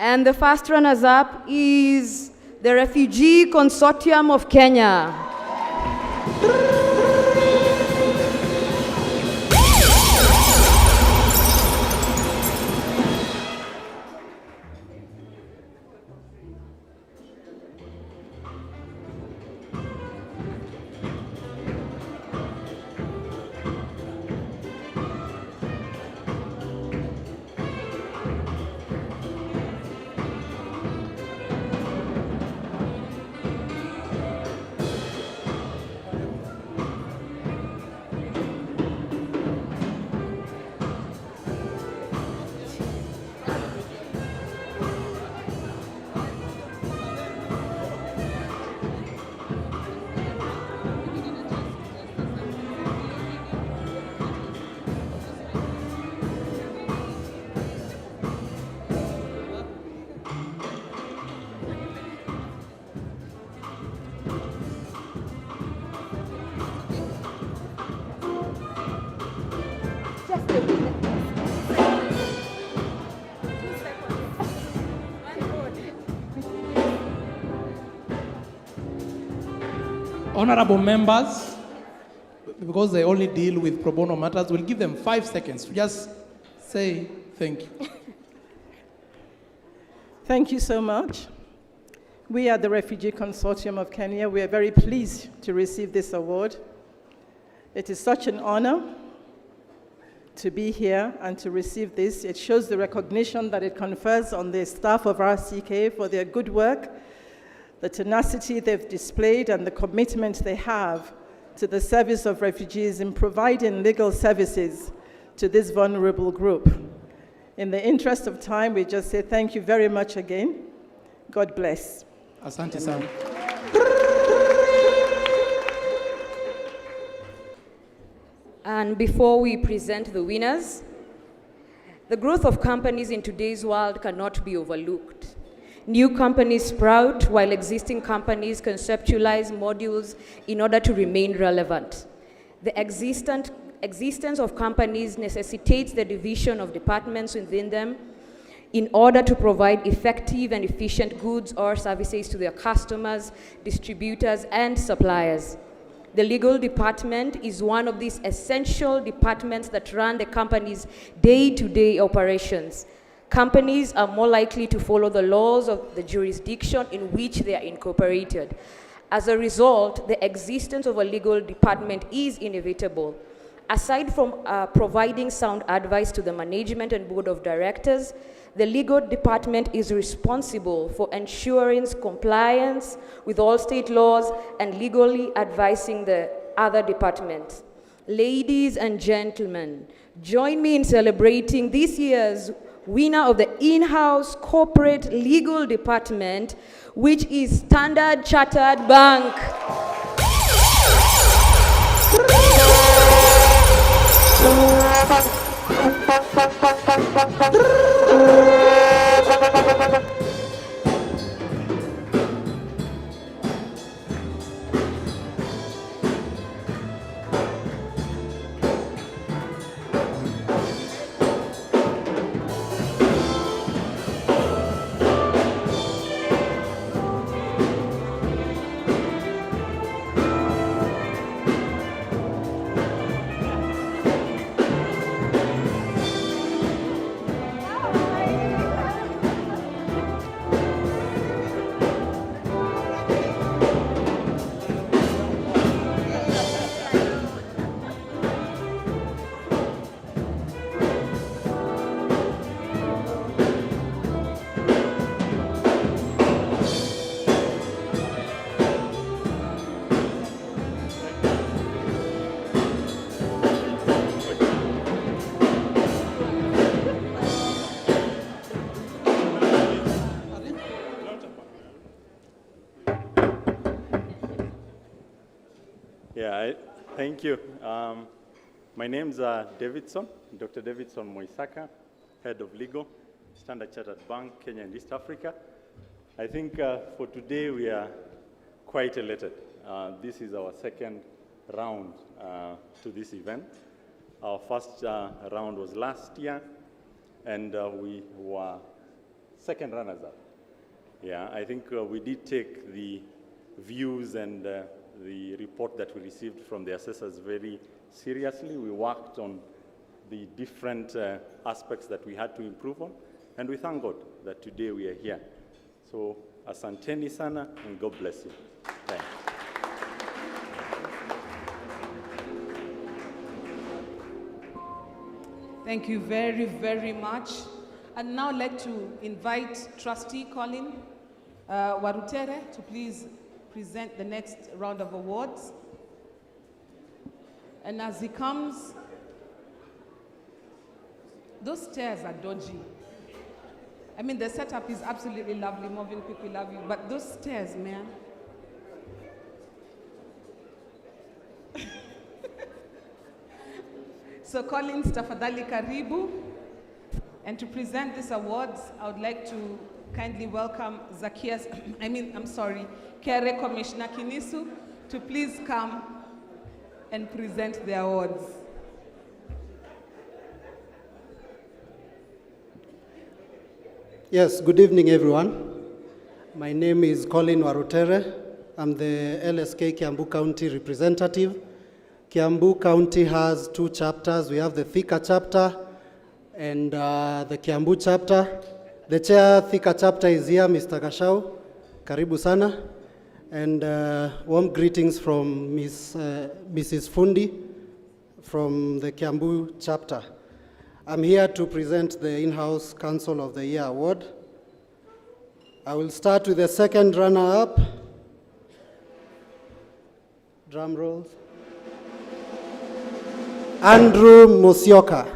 S4: And the first runners-up is the Refugee Consortium of Kenya.
S1: Honorable members, because they only deal with pro bono matters, we'll give them 5 seconds to just say thank you.
S6: Thank you so much. We are the Refugee Consortium of Kenya. We are very pleased to receive this award. It is such an honor to be here and to receive this. It shows the recognition that it confers on the staff of RCK for their good work, the tenacity they've displayed, and the commitment they have to the service of refugees in providing legal services to this vulnerable group. In the interest of time, we just say thank you very much again. God bless.
S1: Asante sana.
S4: And before we present the winners, the growth of companies in today's world cannot be overlooked. New companies sprout while existing companies conceptualize modules in order to remain relevant. The existence of companies necessitates the division of departments within them in order to provide effective and efficient goods or services to their customers, distributors, and suppliers. The legal department is one of these essential departments that run the company's day-to-day operations. Companies are more likely to follow the laws of the jurisdiction in which they are incorporated. As a result, the existence of a legal department is inevitable. Aside from providing sound advice to the management and board of directors, the legal department is responsible for ensuring compliance with all state laws and legally advising the other departments. Ladies and gentlemen, join me in celebrating this year's winner of the in-house corporate legal department, which is Standard Chartered Bank.
S22: Thank you. My name's Davidson, Dr. Davidson Moisaka, Head of Legal, Standard Chartered Bank, Kenya and East Africa. I think for today we are quite elated. This is our second round to this event. Our first round was last year, and we were second runners-up. Yeah, I think we did take the views and the report that we received from the assessors very seriously. We worked on the different aspects that we had to improve on, and we thank God that today we are here. So, asanteni sana, and God bless you. Thanks.
S9: Thank you very, very much. I'd now like to invite Trustee Colin Warutere to please present the next round of awards. And as he comes, those stairs are dodgy. I mean, the setup is absolutely lovely. Moving people love you, but those stairs, man. So Colin, tafadhali karibu. And to present these awards, I would like to kindly welcome Kere Commissioner Kinisu to please come and present the awards.
S23: Yes, good evening everyone. My name is Colin Warutere.
S5: I'm the LSK Kiambu County representative. Kiambu County has 2 chapters. We have the Thika chapter and the Kiambu chapter. The chair Thika chapter is here, Mr. Gashau. Karibu sana. And warm greetings from Mrs. Fundi from the Kiambu chapter. I'm here to present the In-House Council of the Year Award. I will start with the second runner-up. Drum rolls. Andrew Musyoka.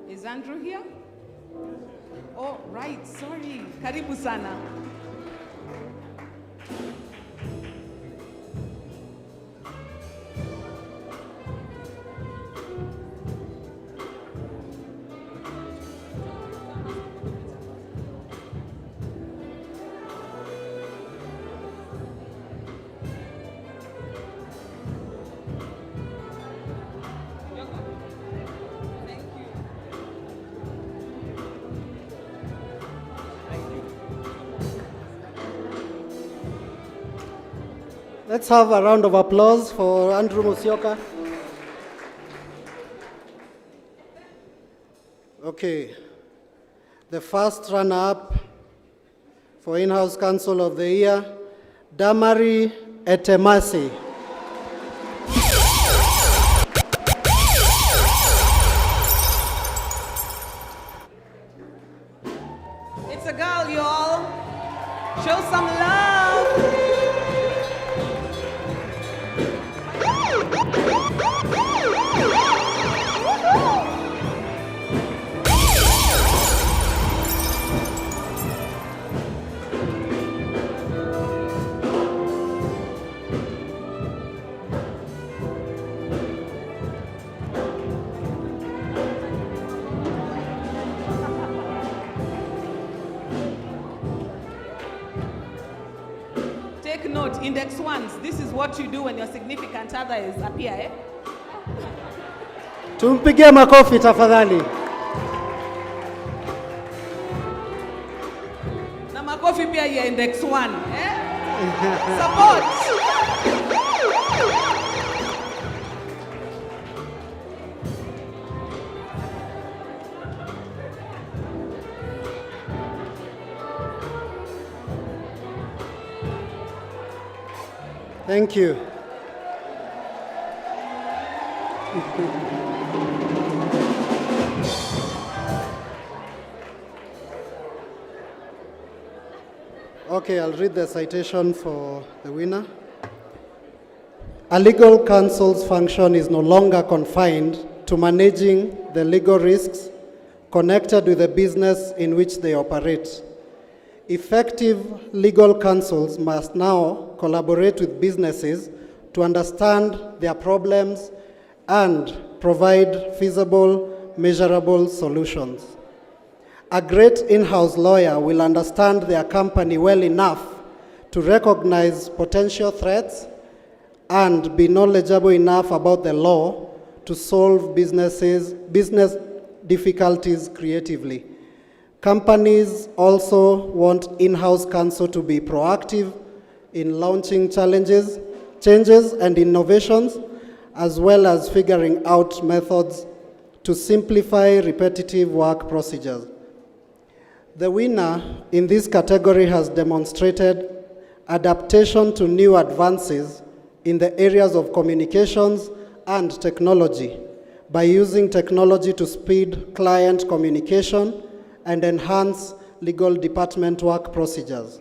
S9: Is Andrew here? Oh, right, sorry. Karibu sana.
S5: Let's have a round of applause for Andrew Musyoka. Okay, the first runner-up for In-House Council of the Year, Damari Etemasi.
S9: It's a girl, y'all. Show some love. Take note, index ones, this is what you do when your significant other is appear, eh?
S5: Tumpigie makofi tafadhali.
S9: Na makofi pia ya index one, eh? Support.
S5: Thank you. Okay, I'll read the citation for the winner. A legal counsel's function is no longer confined to managing the legal risks connected with the business in which they operate. Effective legal counsels must now collaborate with businesses to understand their problems and provide feasible, measurable solutions. A great in-house lawyer will understand their company well enough to recognize potential threats and be knowledgeable enough about the law to solve business difficulties creatively. Companies also want in-house counsel to be proactive in launching changes and innovations, as well as figuring out methods to simplify repetitive work procedures. The winner in this category has demonstrated adaptation to new advances in the areas of communications and technology by using technology to speed client communication and enhance legal department work procedures.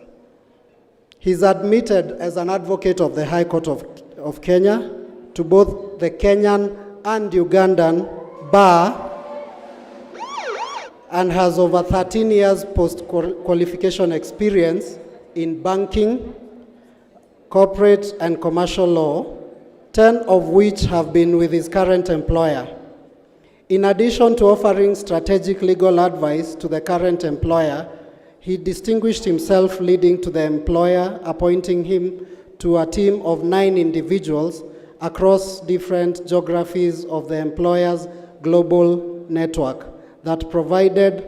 S5: He's admitted as an advocate of the High Court of Kenya to both the Kenyan and Ugandan bar and has over 13 years post-qualification experience in banking, corporate and commercial law, 10 of which have been with his current employer. In addition to offering strategic legal advice to the current employer, he distinguished himself leading to the employer appointing him to a team of 9 individuals across different geographies of the employer's global network that provided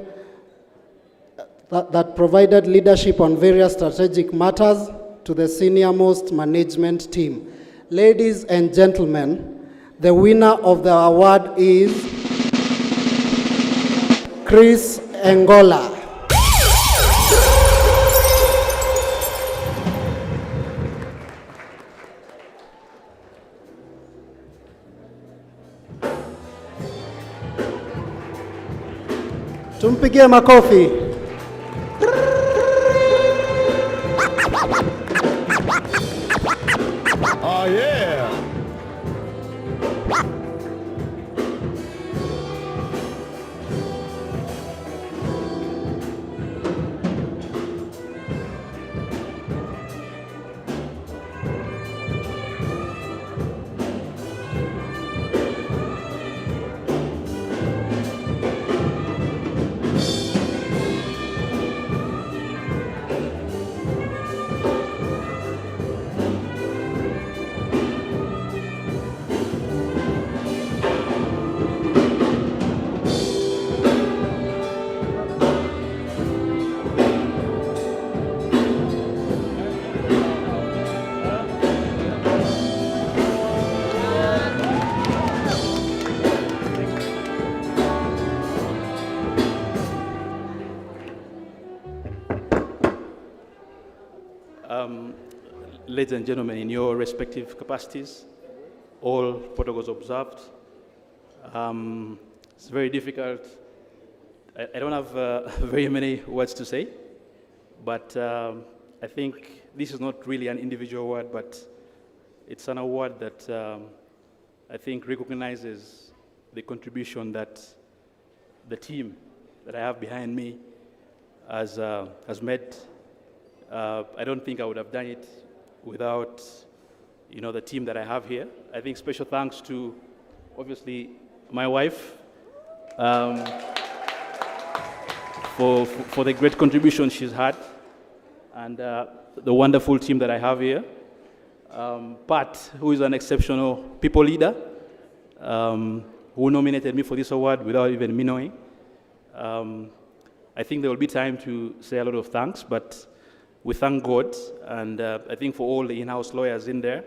S5: leadership on various strategic matters to the senior-most management team. Ladies and gentlemen, the winner of the award is Chris Angola. Tumpigie makofi.
S12: Oh, yeah.
S10: Ladies and gentlemen, in your respective capacities, all protocols observed. It's very difficult. I don't have very many words to say, but I think this is not really an individual award, but it's an award that I think recognizes the contribution that the team that I have behind me has made. I don't think I would have done it without, the team that I have here. I think special thanks to, obviously, my wife for the great contribution she's had, and the wonderful team that I have here. Pat, who is an exceptional people leader, who nominated me for this award without even me knowing. I think there will be time to say a lot of thanks, but we thank God, and I think for all the in-house lawyers in there,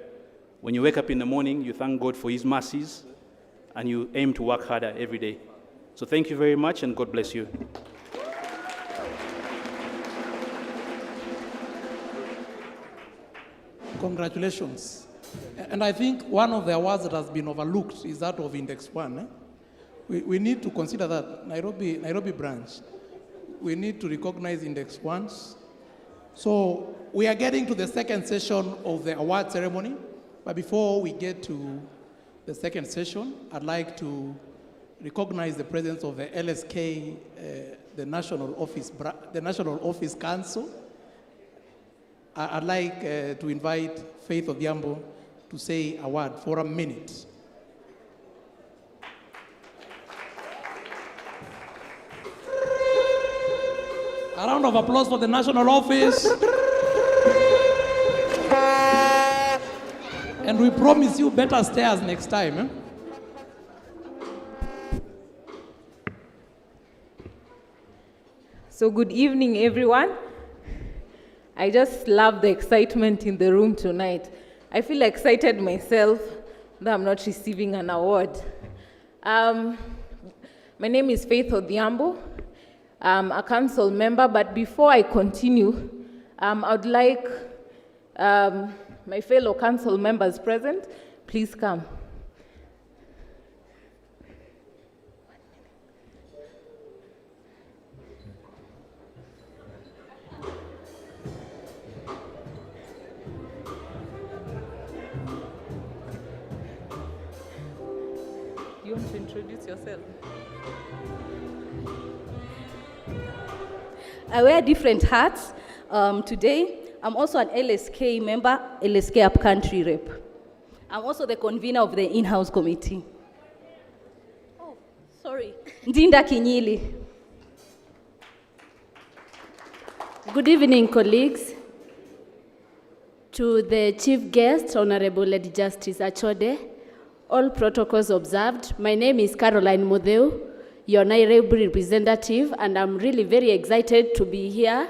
S10: when you wake up in the morning, you thank God for His mercies, and you aim to work harder every day. So thank you very much, and God bless you.
S1: Congratulations. And I think one of the awards that has been overlooked is that of Index 1. We need to consider that Nairobi branch. We need to recognize Index 1s. So we are getting to the second session of the award ceremony, but before we get to the second session, I'd like to recognize the presence of the LSK, the National Office Council. I'd like to invite Faith Odhiambo to say a word for a minute. A round of applause for the National Office. And we promise you better stairs next time.
S11: So good evening, everyone. I just love the excitement in the room tonight. I feel excited myself that I'm not receiving an award. My name is Faith Odhiambo. I'm a council member, but before I continue, I would like my fellow council members present, please come. Do you want to introduce yourself?
S18: I wear different hats. Today, I'm also an LSK member, LSK Upcountry Rep. I'm also the convener of the in-house committee. Oh, sorry. Ndinda Kinyili.
S4: Good evening, colleagues.
S3: To the Chief Guest, Honorable Lady Justice Achode, all protocols observed. My name is Caroline Modeu, your Nairobi representative, and I'm really very excited to be here.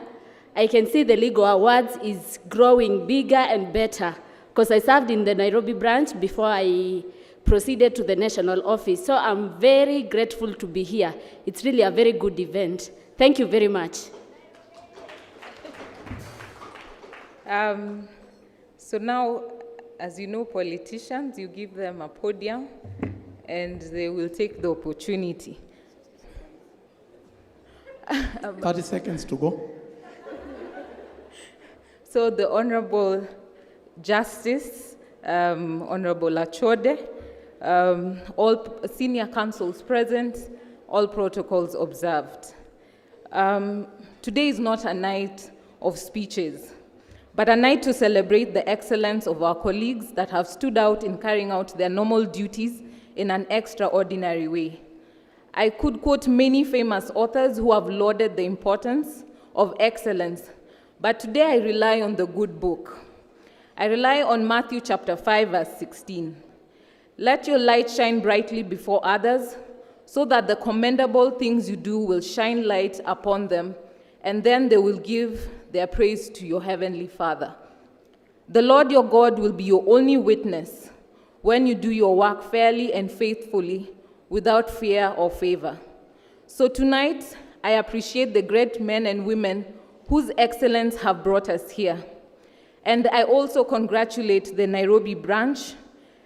S3: I can see the Legal Awards is growing bigger and better because I served in the Nairobi branch before I proceeded to the national office. So I'm very grateful to be here. It's really a very good event. Thank you very much.
S11: So now, as you know, politicians, you give them a podium and they will take the opportunity.
S1: 30 seconds to go.
S11: So the Honorable Justice, Honorable Achode, all senior counsels present, all protocols observed. Today is not a night of speeches, but a night to celebrate the excellence of our colleagues that have stood out in carrying out their normal duties in an extraordinary way. I could quote many famous authors who have lauded the importance of excellence, but today I rely on the good book. I rely on Matthew chapter 5, verse 16. Let your light shine brightly before others, so that the commendable things you do will shine light upon them, and then they will give their praise to your heavenly Father. The Lord your God will be your only witness when you do your work fairly and faithfully, without fear or favor. So tonight, I appreciate the great men and women whose excellence have brought us here. And I also congratulate the Nairobi branch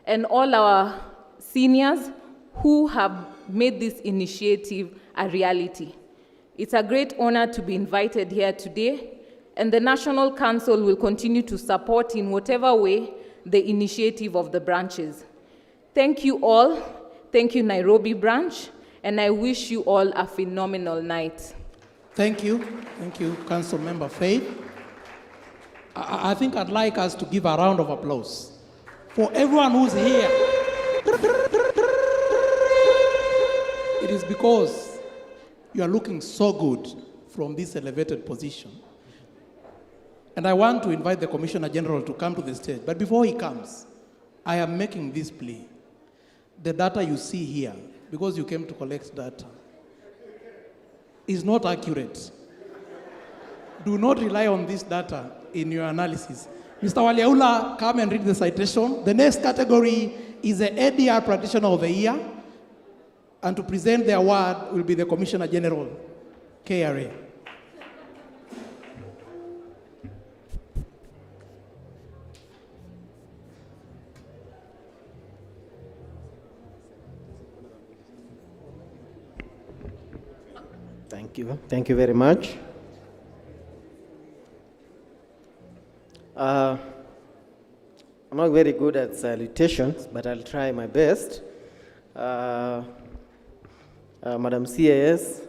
S11: and all our seniors who have made this initiative a reality. It's a great honor to be invited here today, and the National Council will continue to support in whatever way the initiative of the branches. Thank you all. Thank you, Nairobi branch, and I wish you all a phenomenal night.
S1: Thank you. Thank you, Council Member Faith. I think I'd like us to give a round of applause for everyone who's here. It is because you are looking so good from this elevated position. And I want to invite the Commissioner General to come to the stage. But before he comes, I am making this plea. The data you see here, because you came to collect data, is not accurate. Do not rely on this data in your analysis. Mr. Waliaula, come and read the citation. The next category is the ADR Practitioner of the Year. And to present the award will be the Commissioner General, KRA.
S7: Thank you. Thank you very much. I'm not very good at salutations, but I'll try my best. Madam CAS,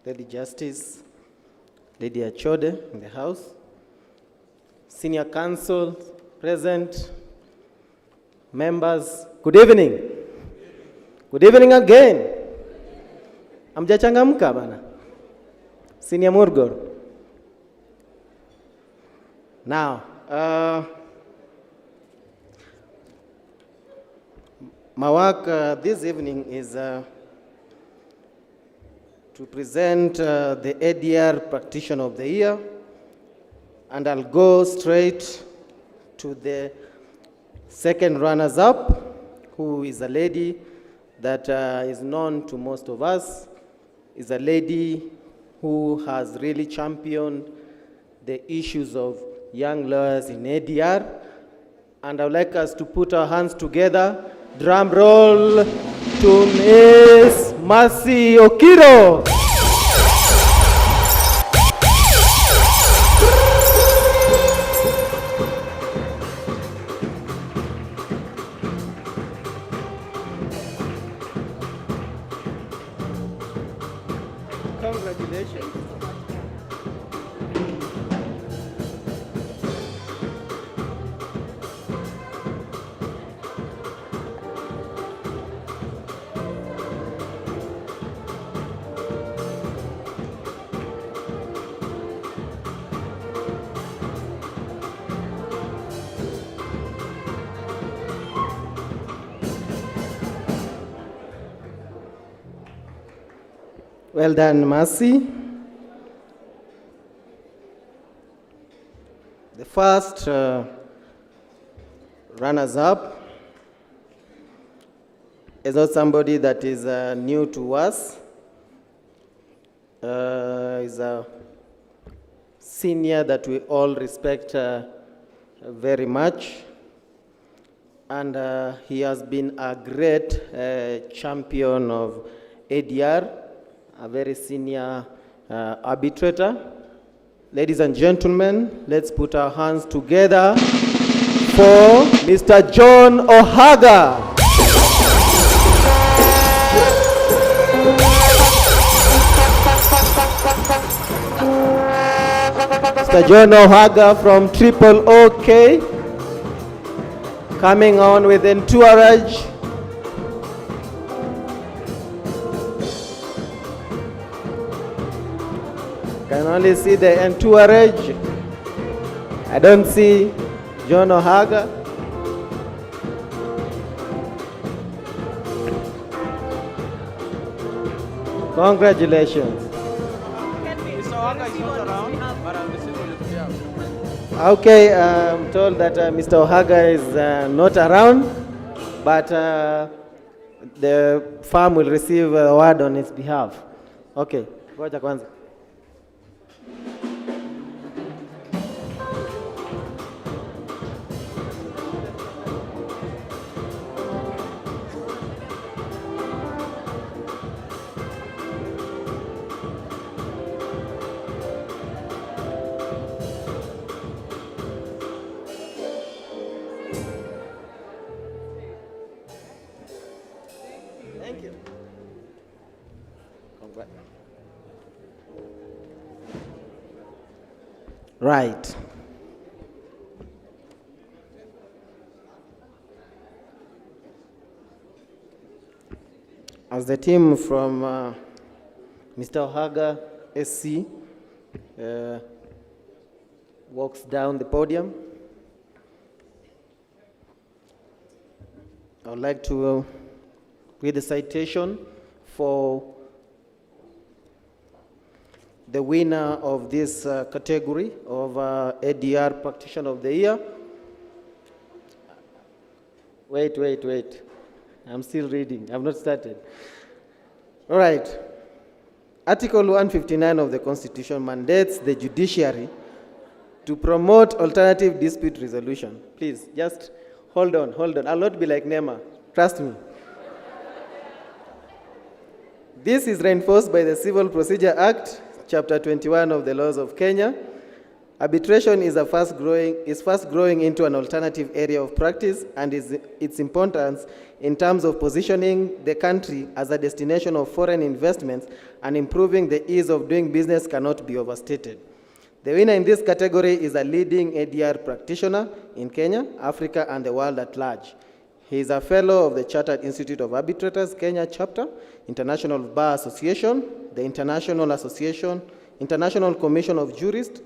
S7: Lady Justice, Lady Achode in the house, Senior Counsel present, members, good evening. Good evening again. Amjachangamka bana. Senior Murgor. Now, my work this evening is to present the ADR Practitioner of the Year, and I'll go straight to the second runners-up, who is a lady that is known to most of us, is a lady who has really championed the issues of young lawyers in ADR, and I would like us to put our hands together. Drum roll to Miss Mercy Okiro. Congratulations. Well done, Mercy. The first runners-up is not somebody that is new to us. Is a senior that we all respect very much. And he has been a great champion of ADR, a very senior arbitrator. Ladies and gentlemen, let's put our hands together for Mr. John Ohaga. Mr. John Ohaga from Triple OK, coming on with entourage. Can only see the entourage. I don't see John Ohaga. Congratulations. Okay, I'm told that Mr. Ohaga is not around, but the firm will receive a word on his behalf. Okay, ngoja kwanza. Thank you. Congrats. Right. As the team from Mr. Ohaga SC walks down the podium, I would like to read the citation for the winner of this category of ADR Practitioner of the Year. Wait. I'm still reading. I've not started. All right. Article 159 of the Constitution mandates the judiciary to promote alternative dispute resolution. Please, just hold on. I'll not be like Nema. Trust me. This is reinforced by the Civil Procedure Act, Chapter 21 of the Laws of Kenya. Arbitration is fast growing into an alternative area of practice, and its importance in terms of positioning the country as a destination of foreign investments and improving the ease of doing business cannot be overstated. The winner in this category is a leading ADR practitioner in Kenya, Africa, and the world at large. He is a fellow of the Chartered Institute of Arbitrators, Kenya chapter, International Bar Association, the International Commission of Jurists,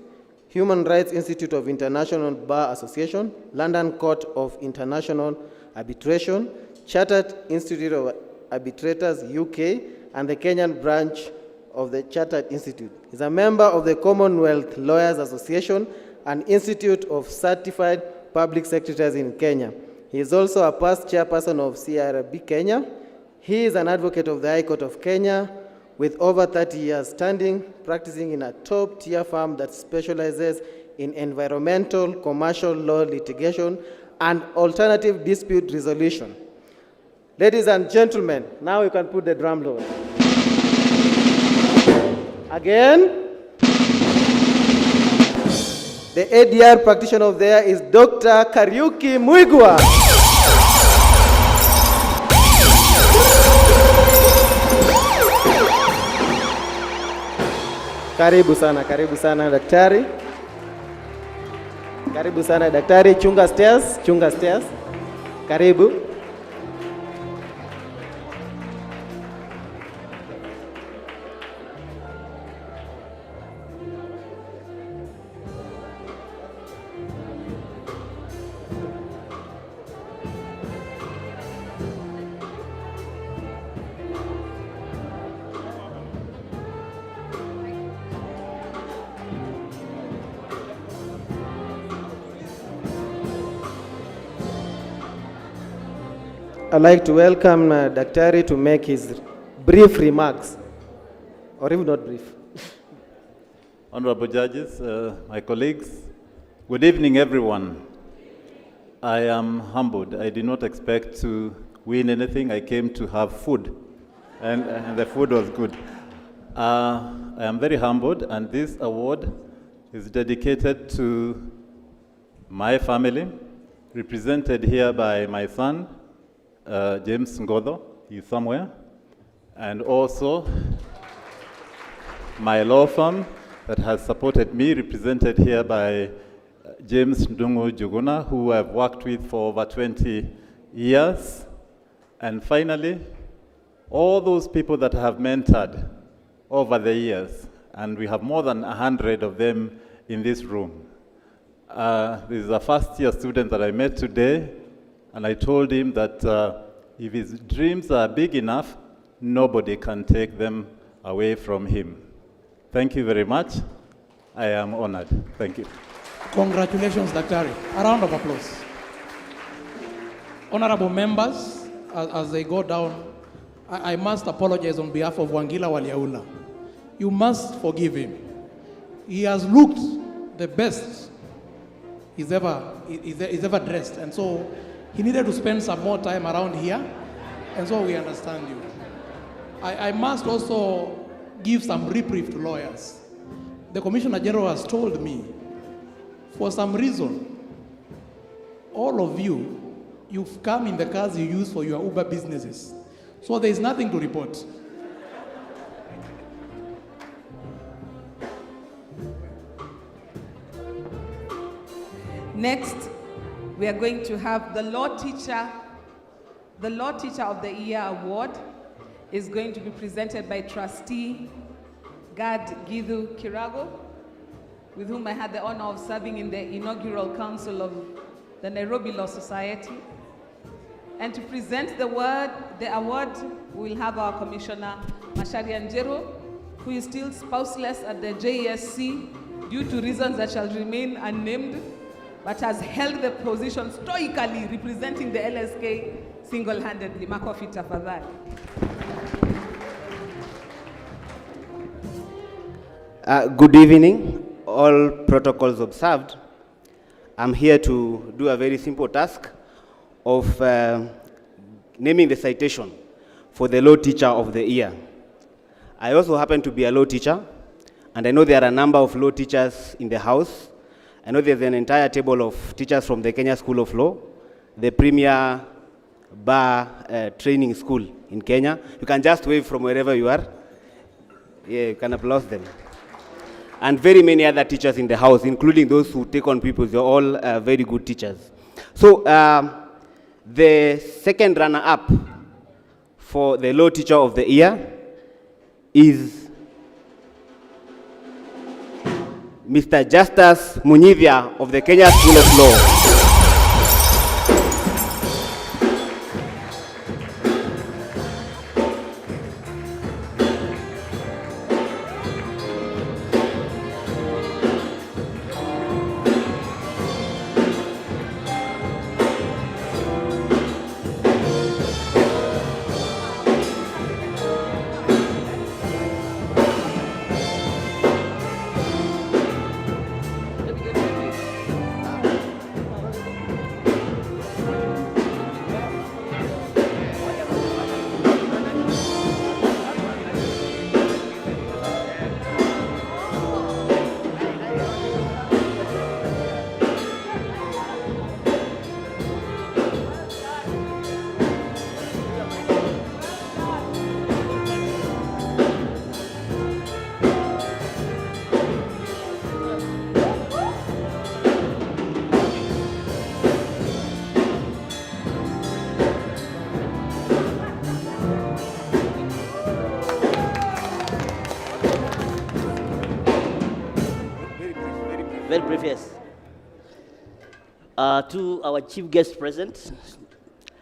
S7: Human Rights Institute of International Bar Association, London Court of International Arbitration, Chartered Institute of Arbitrators, UK, and the Kenyan branch of the Chartered Institute. He is a member of the Commonwealth Lawyers Association and Institute of Certified Public Secretaries in Kenya. He is also a past chairperson of CRB Kenya. He is an advocate of the High Court of Kenya with over 30 years standing, practicing in a top-tier firm that specializes in environmental, commercial law litigation, and alternative dispute resolution. Ladies and gentlemen, now you can put the drum roll. Again, the ADR practitioner of the year is Dr. Kariuki Muigwa. Karibu sana daktari. Karibu sana daktari, chunga stairs. Karibu. I'd like to welcome Daktari to make his brief remarks, or if not brief.
S13: Honorable judges, my colleagues, good evening, everyone. I am humbled. I did not expect to win anything. I came to have food, and the food was good. I am very humbled, and this award is dedicated to my family, represented here by my son, James Ngodo, he's somewhere, and also my law firm that has supported me, represented here by James Ndungu Juguna, who I've worked with for over 20 years. And finally, all those people that I have mentored over the years, and we have more than 100 of them in this room. This is a first-year student that I met today, and I told him that if his dreams are big enough, nobody can take them away from him. Thank you very much. I am honored. Thank you.
S1: Congratulations, Daktari. A round of applause. Honorable members, as they go down, I must apologize on behalf of Wangila Waliaula. You must forgive him. He has looked the best he's ever dressed, and so he needed to spend some more time around here, and so we understand you. I must also give some reprieve to lawyers. The Commissioner General has told me, for some reason, all of you've come in the cars you use for your Uber businesses. So there is nothing to report.
S9: Next, we are going to have the Law Teacher of the Year Award is going to be presented by Trustee Gad Githu Kirago, with whom I had the honor of serving in the inaugural council of the Nairobi Law Society. And to present the award, we'll have our Commissioner, Macharia Njeru, who is still spouseless at the JSC due to reasons that shall remain unnamed, but has held the position stoically representing the LSK single-handedly. Makofi tafadhali.
S7: Good evening, all protocols observed. I'm here to do a very simple task of naming the citation for the Law Teacher of the Year. I also happen to be a law teacher, and I know there are a number of law teachers in the house. I know there's an entire table of teachers from the Kenya School of Law, the premier bar training school in Kenya. You can just wave from wherever you are. Yeah, you can applaud them. And very many other teachers in the house, including those who take on pupils. They're all very good teachers. So the second runner-up for the Law Teacher of the Year is Mr. Justus Munyivia of the Kenya School of Law.
S14: Very brief, yes. To our chief guest present,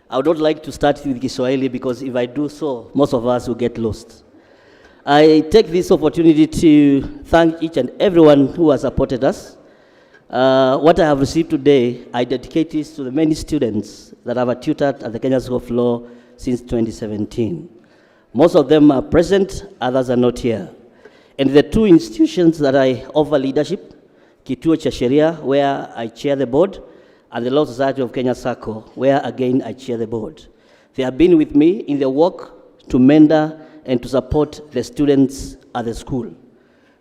S14: I would not like to start with Kiswahili because if I do so, most of us will get lost. I take this opportunity to thank each and everyone who has supported us. What I have received today, I dedicate this to the many students that I have tutored at the Kenya School of Law since 2017. Most of them are present, others are not here. And the two institutions that I offer leadership, Kituo cha Sheria, where I chair the board, and the Law Society of Kenya Circle, where again I chair the board. They have been with me in the work to mentor and to support the students at the school.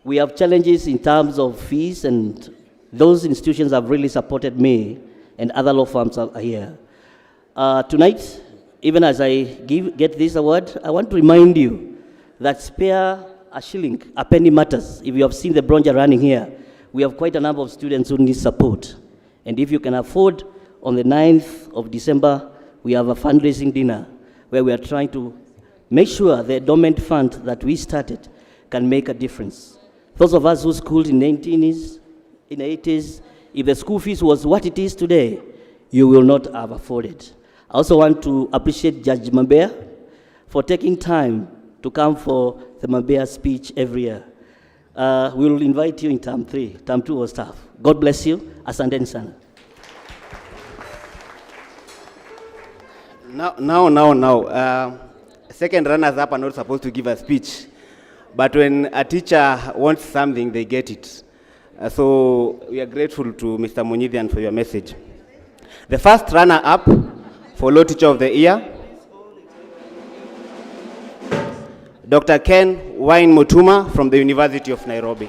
S14: We have challenges in terms of fees, and those institutions have really supported me, and other law firms are here. Tonight, even as I get this award, I want to remind you that spare a shilling, a penny matters. If you have seen the bronzer running here, we have quite a number of students who need support. And if you can afford, on the 9th of December, we have a fundraising dinner where we are trying to make sure the endowment fund that we started can make a difference. Those of us who schooled in the 1980s, in the 80s, if the school fees was what it is today, you will not have afforded. I also want to appreciate Judge Mambea for taking time to come for the Mambea speech every year. We will invite you in term 3, term 2 or staff. God bless you. Asanteni sana.
S2: Now. Second runners up are not supposed to give a speech, but when a teacher wants something, they get it. So we are grateful to Mr. Munyidhian for your message. The first runner up for Law Teacher of the Year, Dr. Ken Wine Mutuma from the University of Nairobi.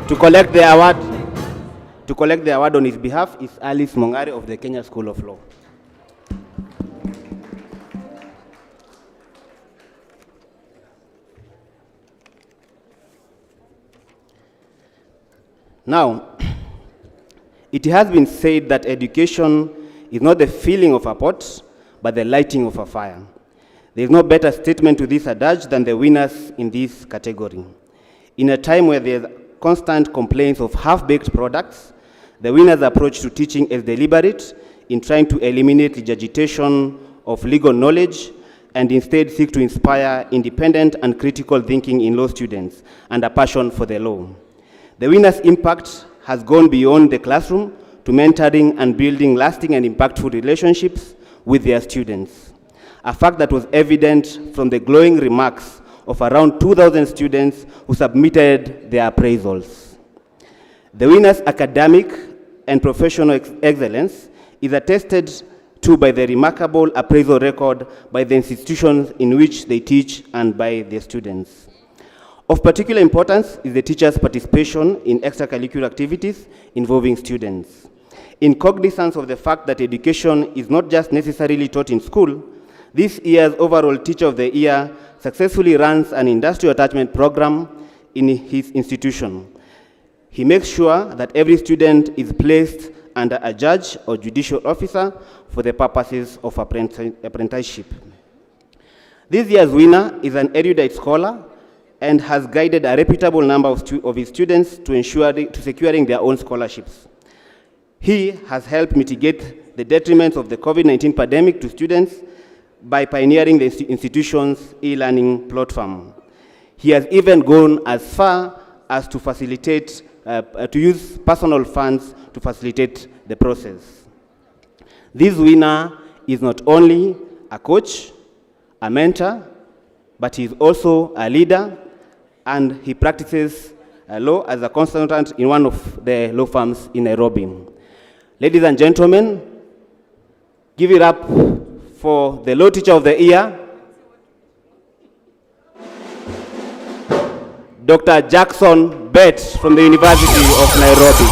S2: To collect the award on his behalf is Alice Mongari of the Kenya School of Law. Now, it has been said that education is not the filling of a pot, but the lighting of a fire. There is no better statement to this adage than the winners in this category. In a time where there is constant complaints of half-baked products, the winner's approach to teaching is deliberate in trying to eliminate regurgitation of legal knowledge and instead seek to inspire independent and critical thinking in law students and a passion for the law. The winner's impact has gone beyond the classroom to mentoring and building lasting and impactful relationships with their students, a fact that was evident from the glowing remarks of around 2,000 students who submitted their appraisals. The winner's academic and professional excellence is attested to by the remarkable appraisal record by the institutions in which they teach and by their students. Of particular importance is the teacher's participation in extracurricular activities involving students. In cognizance of the fact that education is not just necessarily taught in school, this year's overall Teacher of the Year successfully runs an industrial attachment program in his institution. He makes sure that every student is placed under a judge or judicial officer for the purposes of apprenticeship. This year's winner is an erudite scholar and has guided a reputable number of his students to securing their own scholarships. He has helped mitigate the detriments of the COVID-19 pandemic to students by pioneering the institution's e-learning platform. He has even gone as far as to facilitate, to use personal funds to facilitate the process. This winner is not only a coach, a mentor, but he is also a leader, and he practices law as a consultant in one of the law firms in Nairobi. Ladies and gentlemen, give it up for the Law Teacher of the Year, Dr. Jackson Bett from the University of Nairobi.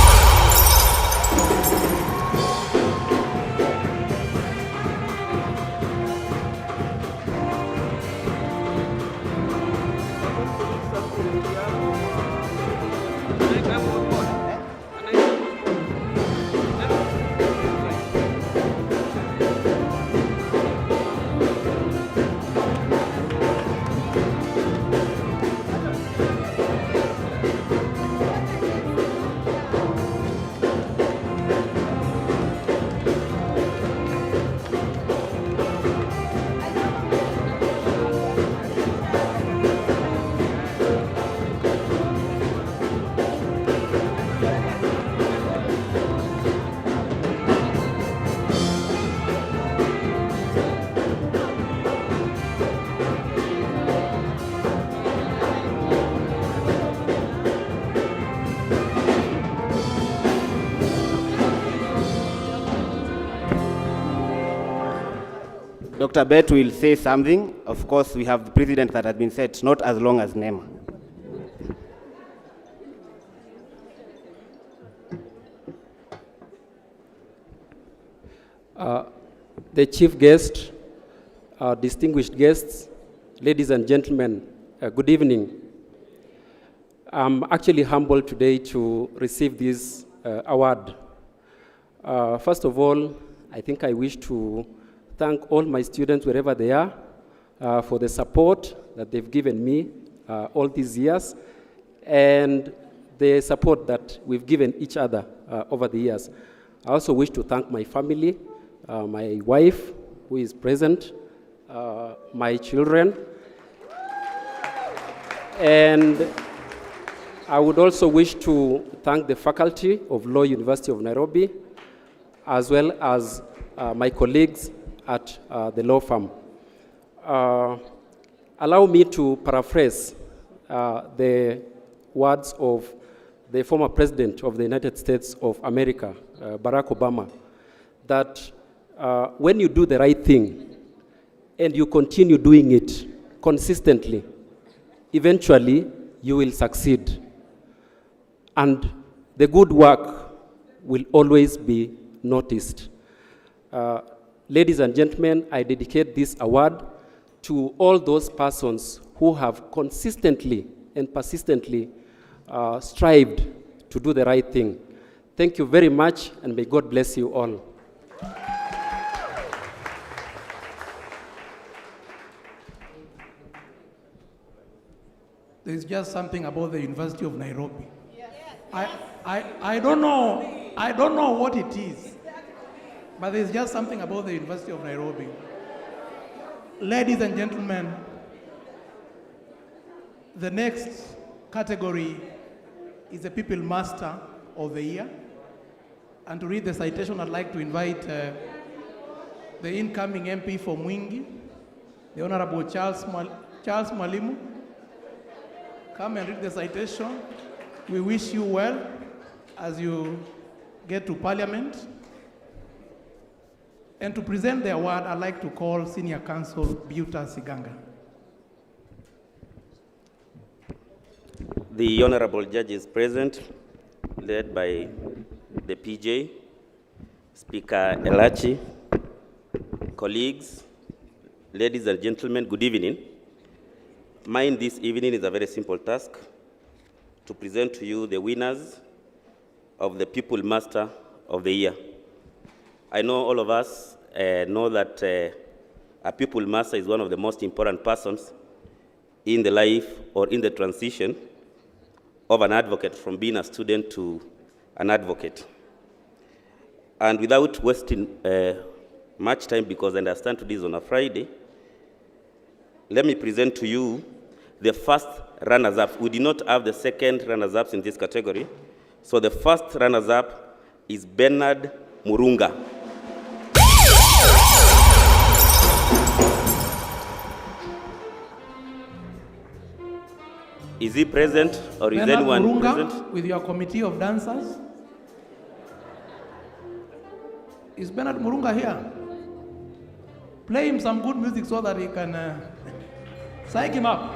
S2: Dr. Bet will say something. Of course, we have the precedent that has been set, not as long as NEMA.
S15: The chief guest, distinguished guests, ladies and gentlemen, good evening. I'm actually humbled today to receive this award. First of all, I think I wish to thank all my students wherever they are for the support that they've given me all these years and the support that we've given each other over the years. I also wish to thank my family, my wife, who is present, my children, and I would also wish to thank the faculty of Law University of Nairobi, as well as my colleagues at the law firm. Allow me to paraphrase the words of the former president of the United States of America, Barack Obama, that when you do the right thing and you continue doing it consistently, eventually you will succeed. And the good work will always be noticed. Ladies and gentlemen, I dedicate this award to all those persons who have consistently and persistently strived to do the right thing. Thank you very much, and may God bless you all.
S1: There's just something about the University of Nairobi. I don't know what it is, but there's just something about the University of Nairobi. Ladies and gentlemen, the next category is the People Master of the Year. And to read the citation, I'd like to invite the incoming MP for Mwingi, the Honorable Charles Mwalimu. Come and read the citation. We wish you well as you get to Parliament. And to present the award, I'd like to call Senior Counsel Buta Siganga.
S17: The honorable judges present, led by the PJ, Speaker Elachi, colleagues, ladies and gentlemen, good evening. Mine this evening is a very simple task, to present to you the winners of the People Master of the Year. I know all of us know that a People Master is one of the most important persons in the life or in the transition of an advocate from being a student to an advocate. And without wasting much time, because I understand today is on a Friday, let me present to you the first runners-up. We did not have the second runners-ups in this category. So the first runners-up is Bernard Murunga. Is he present, or is
S1: Bernard
S17: anyone
S1: Murunga,
S17: present?
S1: with your committee of dancers. Is Bernard Murunga here? Play him some good music so that he can psych him up.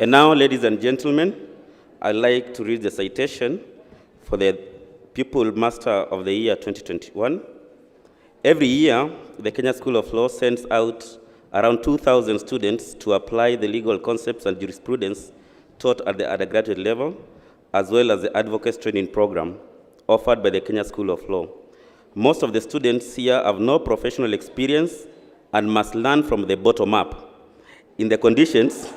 S17: And now, ladies and gentlemen, I'd like to read the citation for the People Master of the Year 2021. Every year, the Kenya School of Law sends out around 2,000 students to apply the legal concepts and jurisprudence taught at the undergraduate level, as well as the advocacy training program offered by the Kenya School of Law. Most of the students here have no professional experience and must learn from the bottom up. In the conditions,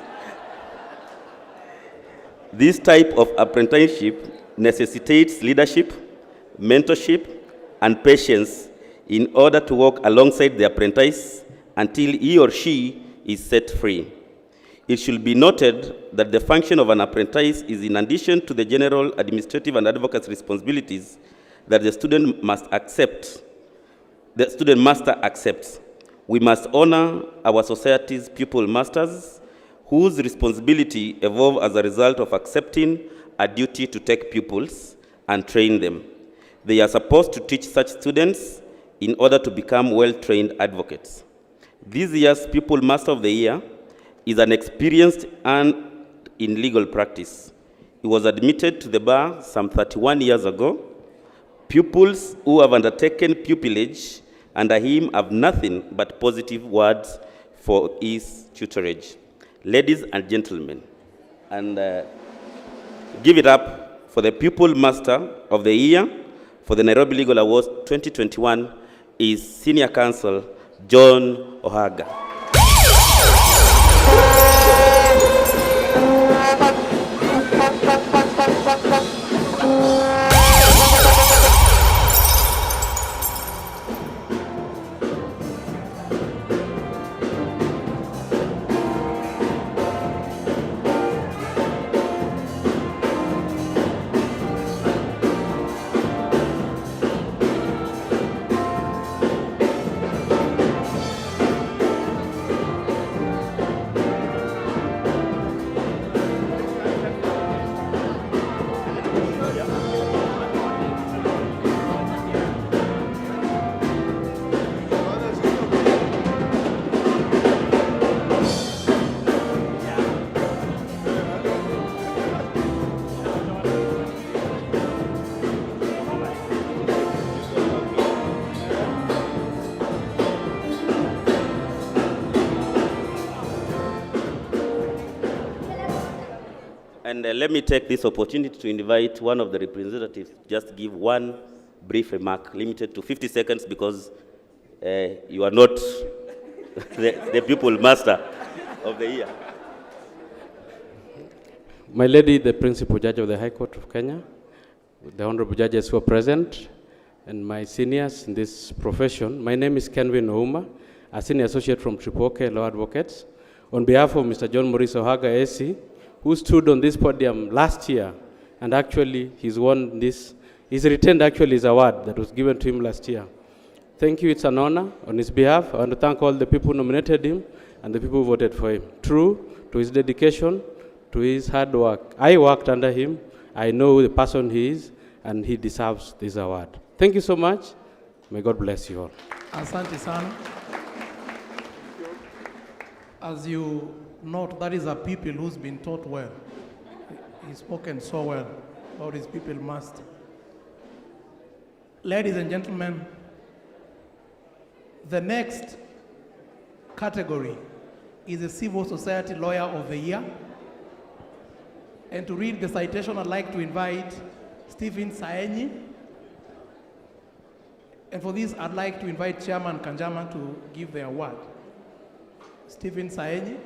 S17: this type of apprenticeship necessitates leadership, mentorship, and patience in order to walk alongside the apprentice until he or she is set free. It should be noted that the function of an apprentice is in addition to the general administrative and advocacy responsibilities that the student master accepts. We must honor our society's pupil masters, whose responsibility evolve as a result of accepting a duty to take pupils and train them. They are supposed to teach such students in order to become well-trained advocates. This year's Pupil Master of the Year is an experienced and in legal practice. He was admitted to the bar some 31 years ago. Pupils who have undertaken pupillage under him have nothing but positive words for his tutorage. Ladies and gentlemen, and give it up for the Pupil Master of the Year for the Nairobi Legal Awards 2021 is Senior Counsel John Ohaga. And let me take this opportunity to invite one of the representatives, just give one brief remark, limited to 50 seconds, because you are not the Pupil Master of the Year.
S15: My lady, the Principal Judge of the High Court of Kenya, the Honorable Judges who are present, and my seniors in this profession. My name is Kenwin Ouma, a Senior Associate from Tripoke Law Advocates. On behalf of Mr. John Maurice Ohaga, AC, who stood on this podium last year, and actually he's won this, he's retained actually his award that was given to him last year. Thank you, it's an honor. On his behalf, I want to thank all the people who nominated him and the people who voted for him. True to his dedication, to his hard work. I worked under him, I know the person he is, and he deserves this award. Thank you so much. May God bless you all.
S1: Asante sana. As you note, that is a pupil who's been taught well. He's spoken so well about his pupil master. Ladies and gentlemen, the next category is a Civil Society Lawyer of the Year. And to read the citation, I'd like to invite Stephen Saenyi. And for this, I'd like to invite Chairman Kanjama to give the award. Stephen Saenyi.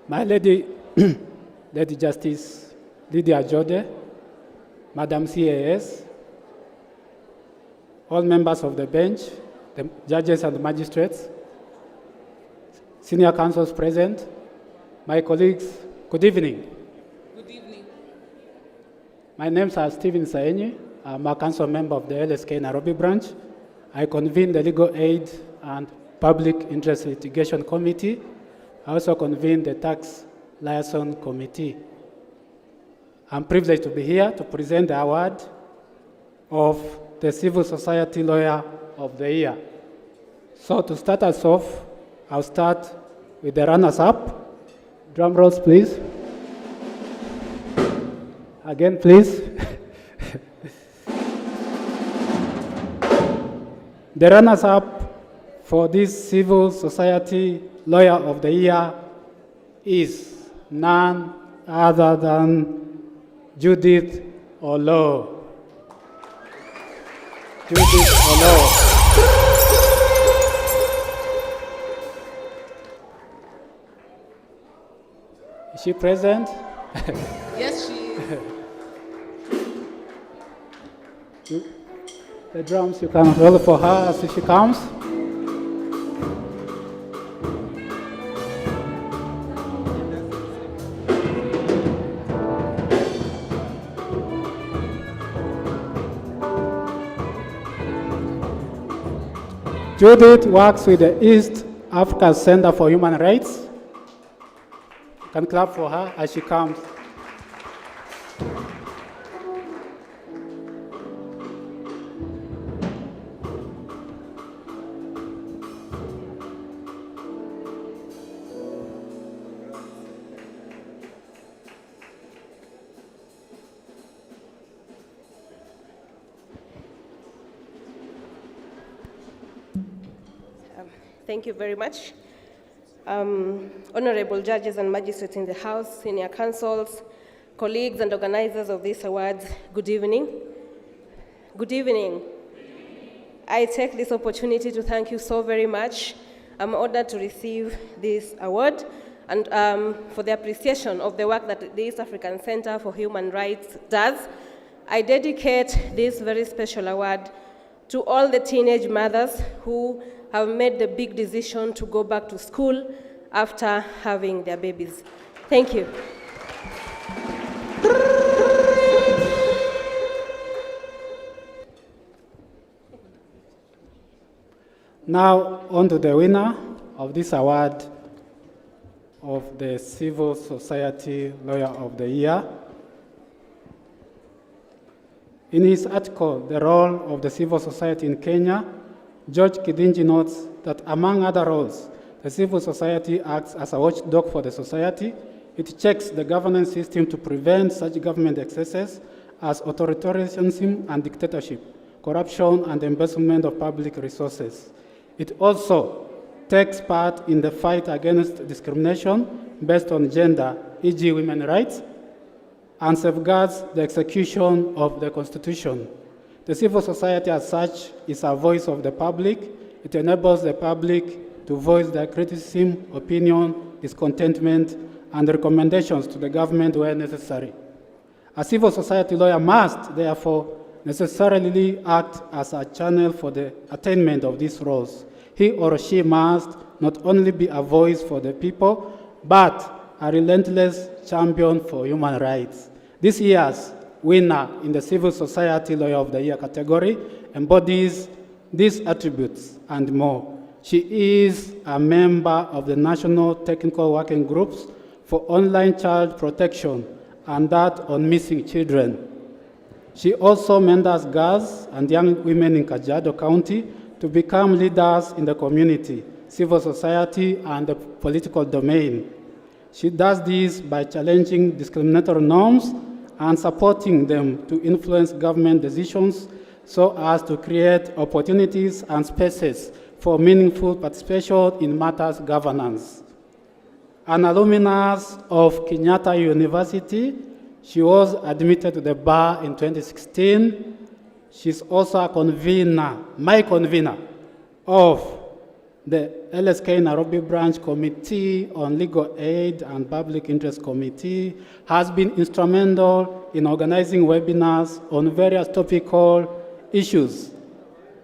S8: My lady, Lady Justice Lydia Jode, Madam CAS, all members of the bench, the judges and the magistrates, senior counsels present, my colleagues, good evening.
S9: Good evening.
S8: My name is Stephen Saenyi. I'm a council member of the LSK Nairobi branch. I convene the Legal Aid and Public Interest Litigation Committee. I also convene the Tax Liaison Committee. I'm privileged to be here to present the award of the Civil Society Lawyer of the Year. So to start us off, I'll start with the runners-up. Drum rolls, please. Again, please. The runners-up for this Civil Society Lawyer of the Year is none other than Judith Olo. Judith Olo. Is she present?
S9: Yes, she is.
S8: The drums, you can roll for her as she comes. Judith works with the East Africa Center for Human Rights. You can clap for her as she comes.
S19: Thank you very much. Honorable judges and magistrates in the House, senior counsels, colleagues and organizers of these awards, good evening. Good evening. I take this opportunity to thank you so very much. I'm honored to receive this award and for the appreciation of the work that the East African Center for Human Rights does. I dedicate this very special award to all the teenage mothers who have made the big decision to go back to school after having their babies. Thank you.
S8: Now, on to the winner of this award of the Civil Society Lawyer of the Year. In his article, The Role of the Civil Society in Kenya, George Kidinji notes that among other roles, the civil society acts as a watchdog for the society. It checks the governance system to prevent such government excesses as authoritarianism and dictatorship, corruption and embezzlement of public resources. It also takes part in the fight against discrimination based on gender, e.g. women's rights, and safeguards the execution of the Constitution. The civil society as such is a voice of the public. It enables the public to voice their criticism, opinion, discontentment, and recommendations to the government where necessary. A civil society lawyer must, therefore, necessarily act as a channel for the attainment of these roles. He or she must not only be a voice for the people, but a relentless champion for human rights. This year's winner in the Civil Society Lawyer of the Year category embodies these attributes and more. She is a member of the National Technical Working Groups for Online Child Protection and that on missing children. She also mentors girls and young women in Kajiado County to become leaders in the community, civil society, and the political domain. She does this by challenging discriminatory norms and supporting them to influence government decisions so as to create opportunities and spaces for meaningful participation in matters governance. An alumnus of Kenyatta University, she was admitted to the bar in 2016. She's also a convener, my convener, of the LSK Nairobi Branch Committee on Legal Aid and Public Interest Committee, has been instrumental in organizing webinars on various topical issues.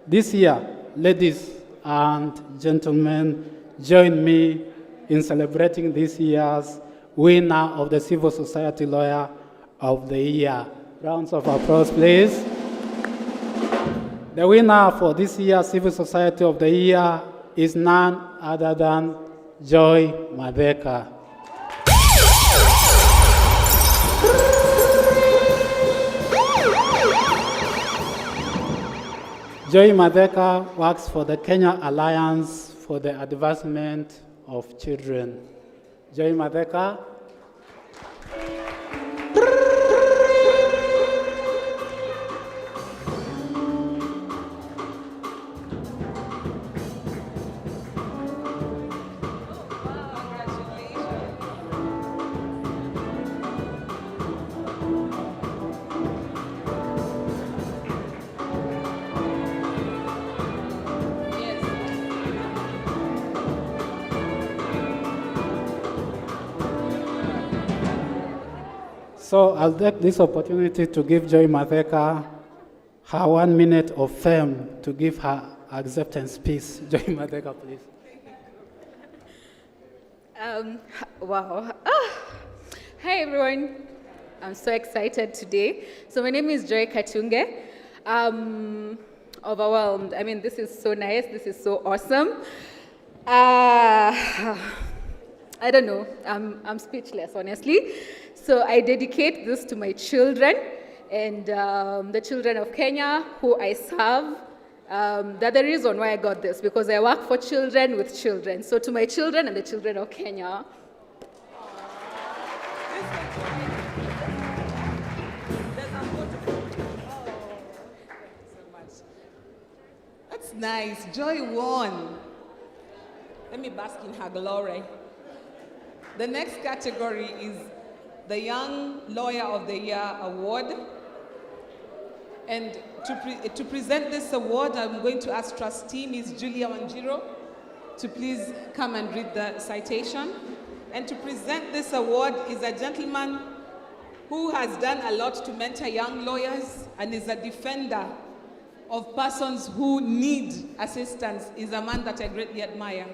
S8: This year, ladies and gentlemen, join me in celebrating this year's winner of the Civil Society Lawyer of the Year. Rounds of applause, please. The winner for this year's Civil Society of the Year is none other than Joy Madeka. Joy Madeka works for the Kenya Alliance for the advancement of children. Joy Madeka. So I'll take this opportunity to give Joy Matheka her 1 minute of fame to give her acceptance speech. Joy Matheka, please.
S16: Wow. Hi, everyone. I'm so excited today. So my name is Joy Katunge. Overwhelmed. I mean, this is so nice. This is so awesome. I don't know. I'm speechless, honestly. So I dedicate this to my children and the children of Kenya who I serve. That's the reason why I got this, because I work for children with children. So to my children and the children of Kenya.
S9: That's nice. Joy won. Let me bask in her glory. The next category is the Young Lawyer of the Year Award. And to present this award, I'm going to ask trustee Ms. Julia Wanjiro to please come and read the citation. And to present this award is a gentleman who has done a lot to mentor young lawyers and is a defender of persons who need assistance. Is a man that I greatly admire.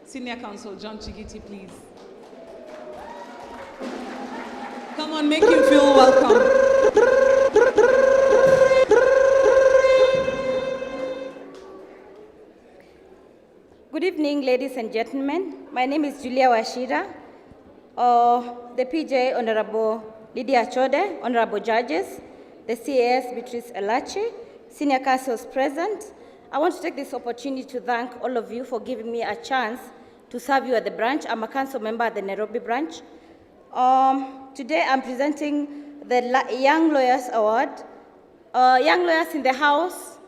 S9: Senior Counsel John Chigiti, please. Come on, make him feel welcome.
S20: Good evening, ladies and gentlemen. My name is Julia Washira. The PJ, Honorable Lydia Chode, Honorable Judges, the CAS, Beatrice Elachi, Senior Counsels present. I want to take this opportunity to thank all of you for giving me a chance to serve you at the branch. I'm a council member at the Nairobi branch. Today I'm presenting the Young Lawyers Award. Young lawyers in the house,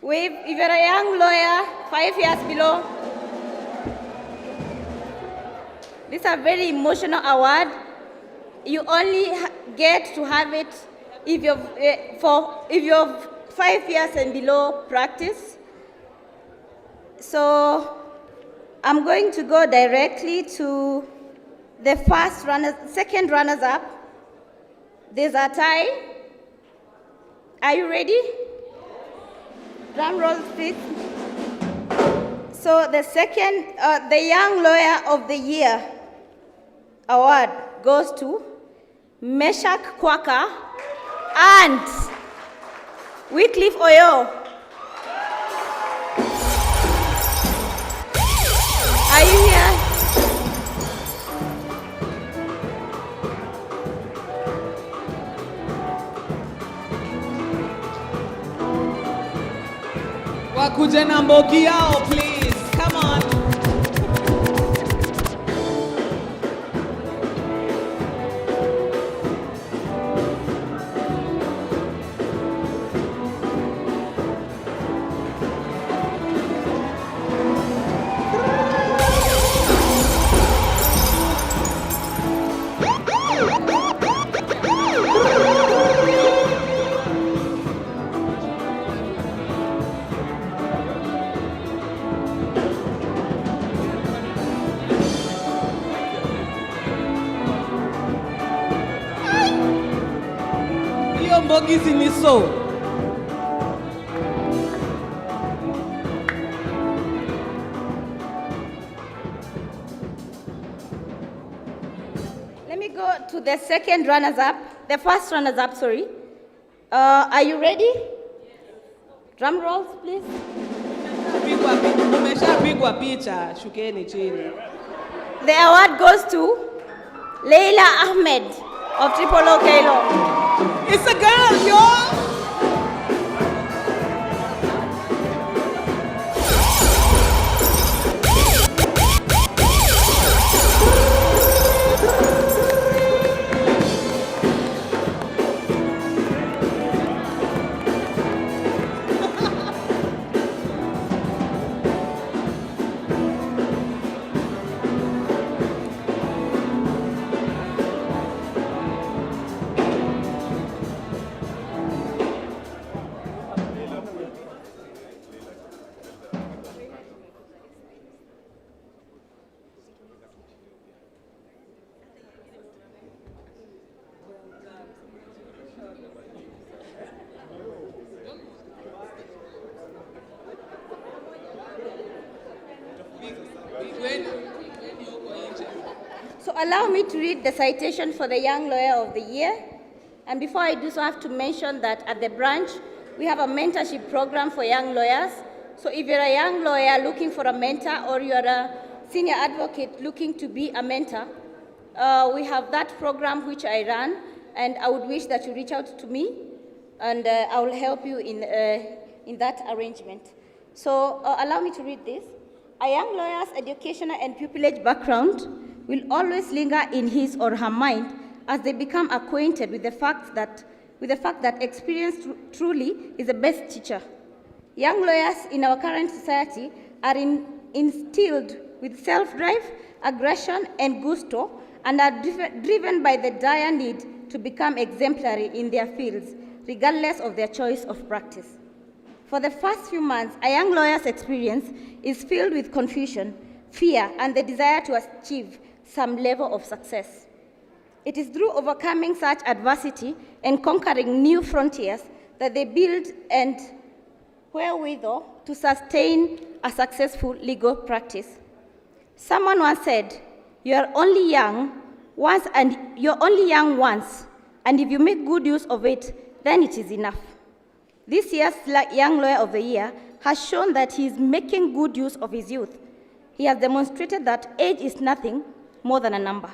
S20: wave if you're a young lawyer, 5 years below. This is a very emotional award. You only get to have it if you're 5 years and below practice. So I'm going to go directly to the second runners up. There's a tie. Are you ready? Drum roll, please. So the Young Lawyer of the Year award goes to Meshach Kwaka and Wycliffe Oyo. Are you here?
S9: Wakuje na mbogi yao, please. Come on. Mbogizi ni so.
S20: Let me go to the second runners up, the first runners up, sorry. Are you ready? Drum rolls, please.
S9: Umeshapigwa picha, shukeni chini.
S20: The award goes to Leila Ahmed of Triple O Kailo.
S9: It's a girl, y'all.
S20: Allow me to read the citation for the Young Lawyer of the Year. And before I do so, I have to mention that at the branch, we have a mentorship program for young lawyers. So if you're a young lawyer looking for a mentor, or you're a senior advocate looking to be a mentor, we have that program which I run, and I would wish that you reach out to me, and I will help you in that arrangement. So allow me to read this. A young lawyer's educational and pupillage background will always linger in his or her mind as they become acquainted with the fact that experience truly is the best teacher. Young lawyers in our current society are instilled with self-drive, aggression, and gusto, and are driven by the dire need to become exemplary in their fields, regardless of their choice of practice. For the first few months, a young lawyer's experience is filled with confusion, fear, and the desire to achieve some level of success. It is through overcoming such adversity and conquering new frontiers that they build and wherewithal to sustain a successful legal practice. Someone once said, you're only young once, and if you make good use of it, then it is enough. This year's Young Lawyer of the Year has shown that he is making good use of his youth. He has demonstrated that age is nothing more than a number.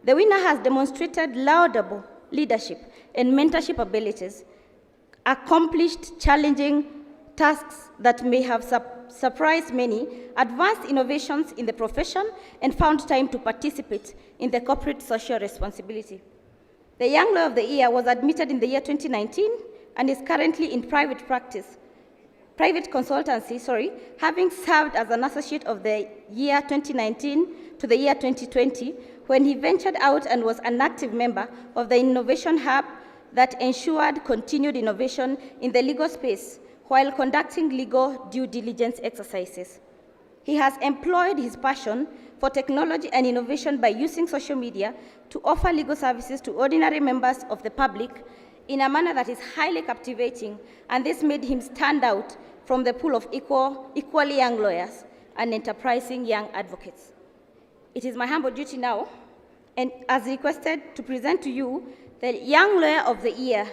S20: The winner has demonstrated laudable leadership and mentorship abilities, accomplished challenging tasks that may have surprised many, advanced innovations in the profession, and found time to participate in the corporate social responsibility. The Young Lawyer of the Year was admitted in the year 2019 and is currently in private consultancy, having served as an associate of the year 2019 to the year 2020, when he ventured out and was an active member of the Innovation Hub that ensured continued innovation in the legal space while conducting legal due diligence exercises. He has employed his passion for technology and innovation by using social media to offer legal services to ordinary members of the public in a manner that is highly captivating, and this made him stand out from the pool of equally young lawyers and enterprising young advocates. It is my humble duty now, and as requested, to present to you the Young Lawyer of the Year.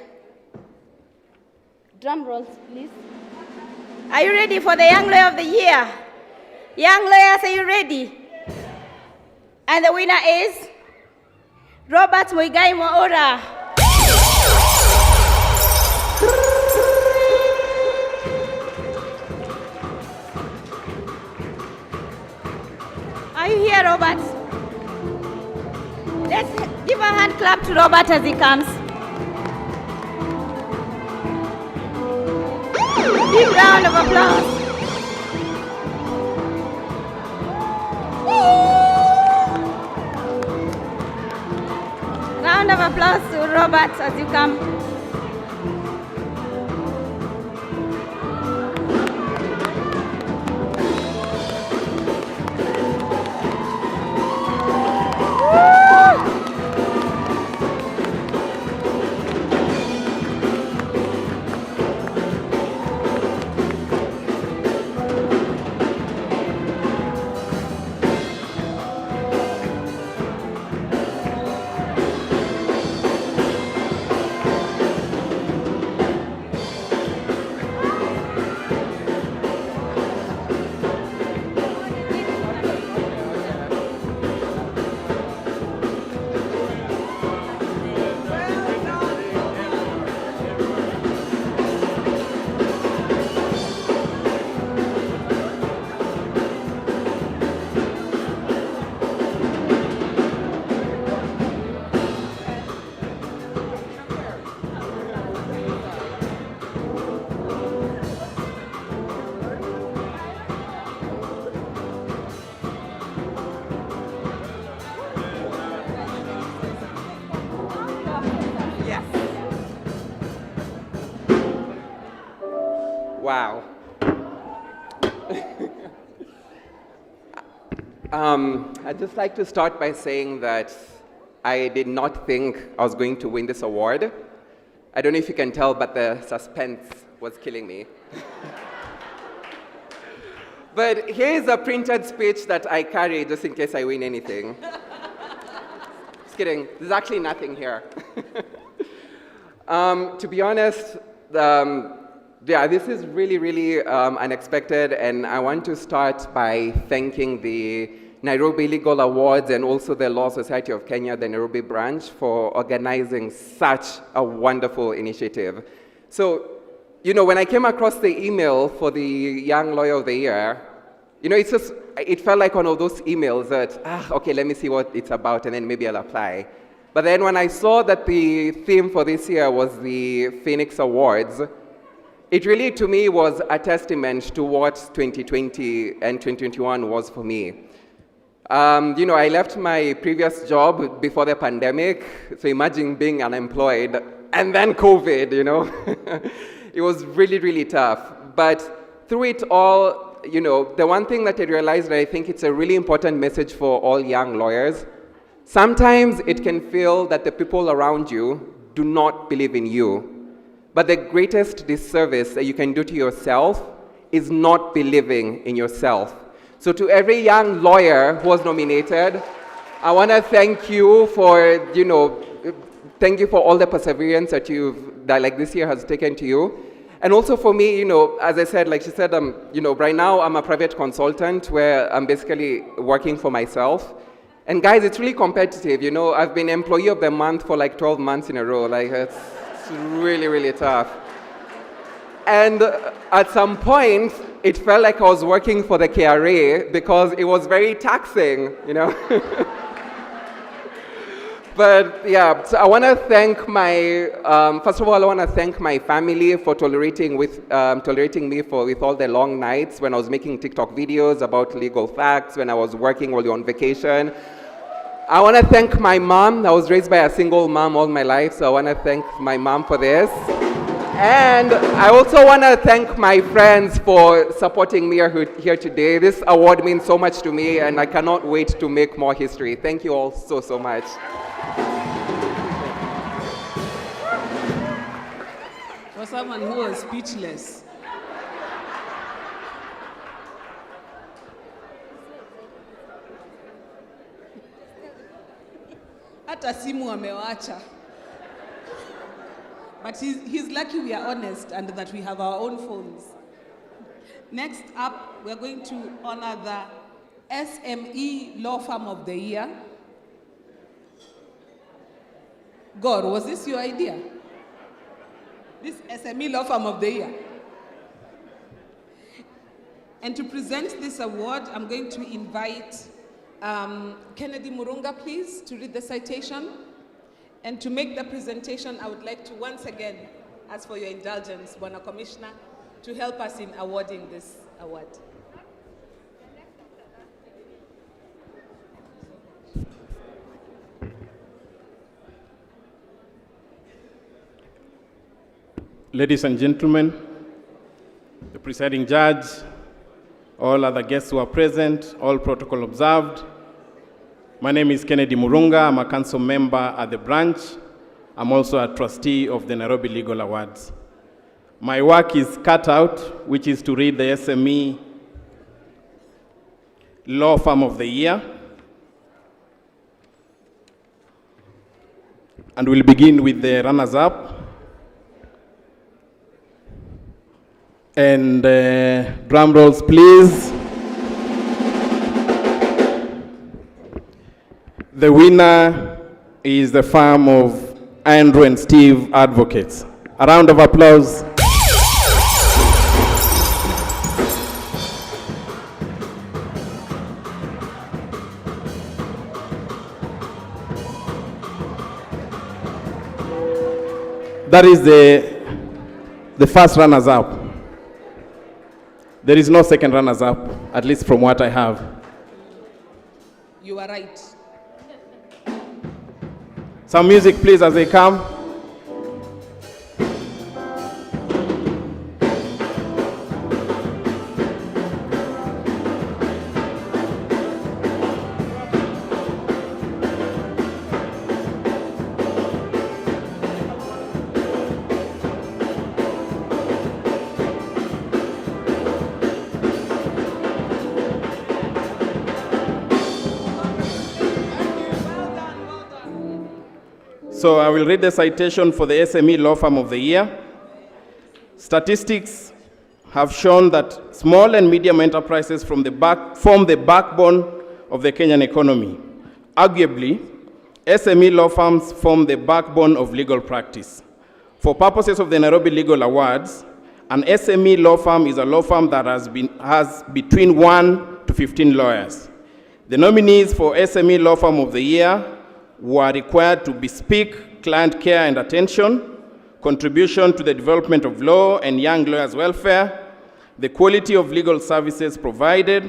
S20: Drum rolls, please. Are you ready for the Young Lawyer of the Year? Young lawyers, are you ready? And the winner is Robert Muigai Mwaura. Are you here, Robert? Let's give a hand clap to Robert as he comes. Big round of applause. Round of applause to Robert as you come.
S6: Wow. I'd just like to start by saying that I did not think I was going to win this award. I don't know if you can tell, but the suspense was killing me. But here's a printed speech that I carry just in case I win anything. kidding. There's actually nothing here. To be honest, yeah, this is really, really unexpected, and I want to start by thanking the Nairobi Legal Awards and also the Law Society of Kenya, the Nairobi branch, for organizing such a wonderful initiative. So, you know, when I came across the email for the Young Lawyer of the Year, you know, it felt like one of those emails that, okay, let me see what it's about, and then maybe I'll apply. But then when I saw that the theme for this year was the Phoenix Awards, it really, to me, was a testament to what 2020 and 2021 was for me. You know, I left my previous job before the pandemic, so imagine being unemployed, and then COVID, you know. It was really, really tough. But through it all, you know, the one thing that I realized, that I think it's a really important message for all young lawyers, sometimes it can feel that the people around you do not believe in you. But the greatest disservice that you can do to yourself is not believing in yourself. So to every young lawyer who was nominated, I want to thank you for, you know, thank you for all the perseverance that like this year has taken to you. And also for me, you know, as I said, like she said, you know, right now I'm a private consultant where I'm basically working for myself. And guys, it's really competitive, you know. I've been Employee of the Month for like 12 months in a row. Like, it's really, really tough. And at some point, it felt like I was working for the KRA because it was very taxing, you know. But yeah, so I want to thank my, first of all, I want to thank my family for tolerating me with all the long nights when I was making TikTok videos about legal facts, when I was working while you're on vacation. I want to thank my mom. I was raised by a single mom all my life, so I want to thank my mom for this. And I also want to thank my friends for supporting me here today. This award means so much to me, and I cannot wait to make more history. Thank you all so, so much.
S9: For someone who was speechless. Hata simu amewacha. But he's lucky we are honest and that we have our own phones. Next up, we're going to honor the SME Law Firm of the Year. God, was this your idea? This SME Law Firm of the Year. And to present this award, I'm going to invite Kennedy Murunga, please, to read the citation. And to make the presentation, I would like to once again ask for your indulgence, Bwana Commissioner, to help us in awarding this award.
S21: Ladies and gentlemen, the presiding judge, all other guests who are present, all protocol observed. My name is Kennedy Murunga. I'm a council member at the branch. I'm also a trustee of the Nairobi Legal Awards. My work is cut out, which is to read the SME Law Firm of the Year. And we'll begin with the runners-up. And drum rolls, please. The winner is the firm of Andrew and Steve Advocates. A round of applause. That is the first runners-up. There is no second runners-up, at least from what I have.
S9: You are right.
S21: Some music, please, as they come. So I will read the citation for the SME Law Firm of the Year. Statistics have shown that small and medium enterprises form the backbone of the Kenyan economy. Arguably, SME law firms form the backbone of legal practice. For purposes of the Nairobi Legal Awards, an SME law firm is a law firm that has between 1 to 15 lawyers. The nominees for SME Law Firm of the Year were required to bespeak client care and attention, contribution to the development of law and young lawyers' welfare, the quality of legal services provided,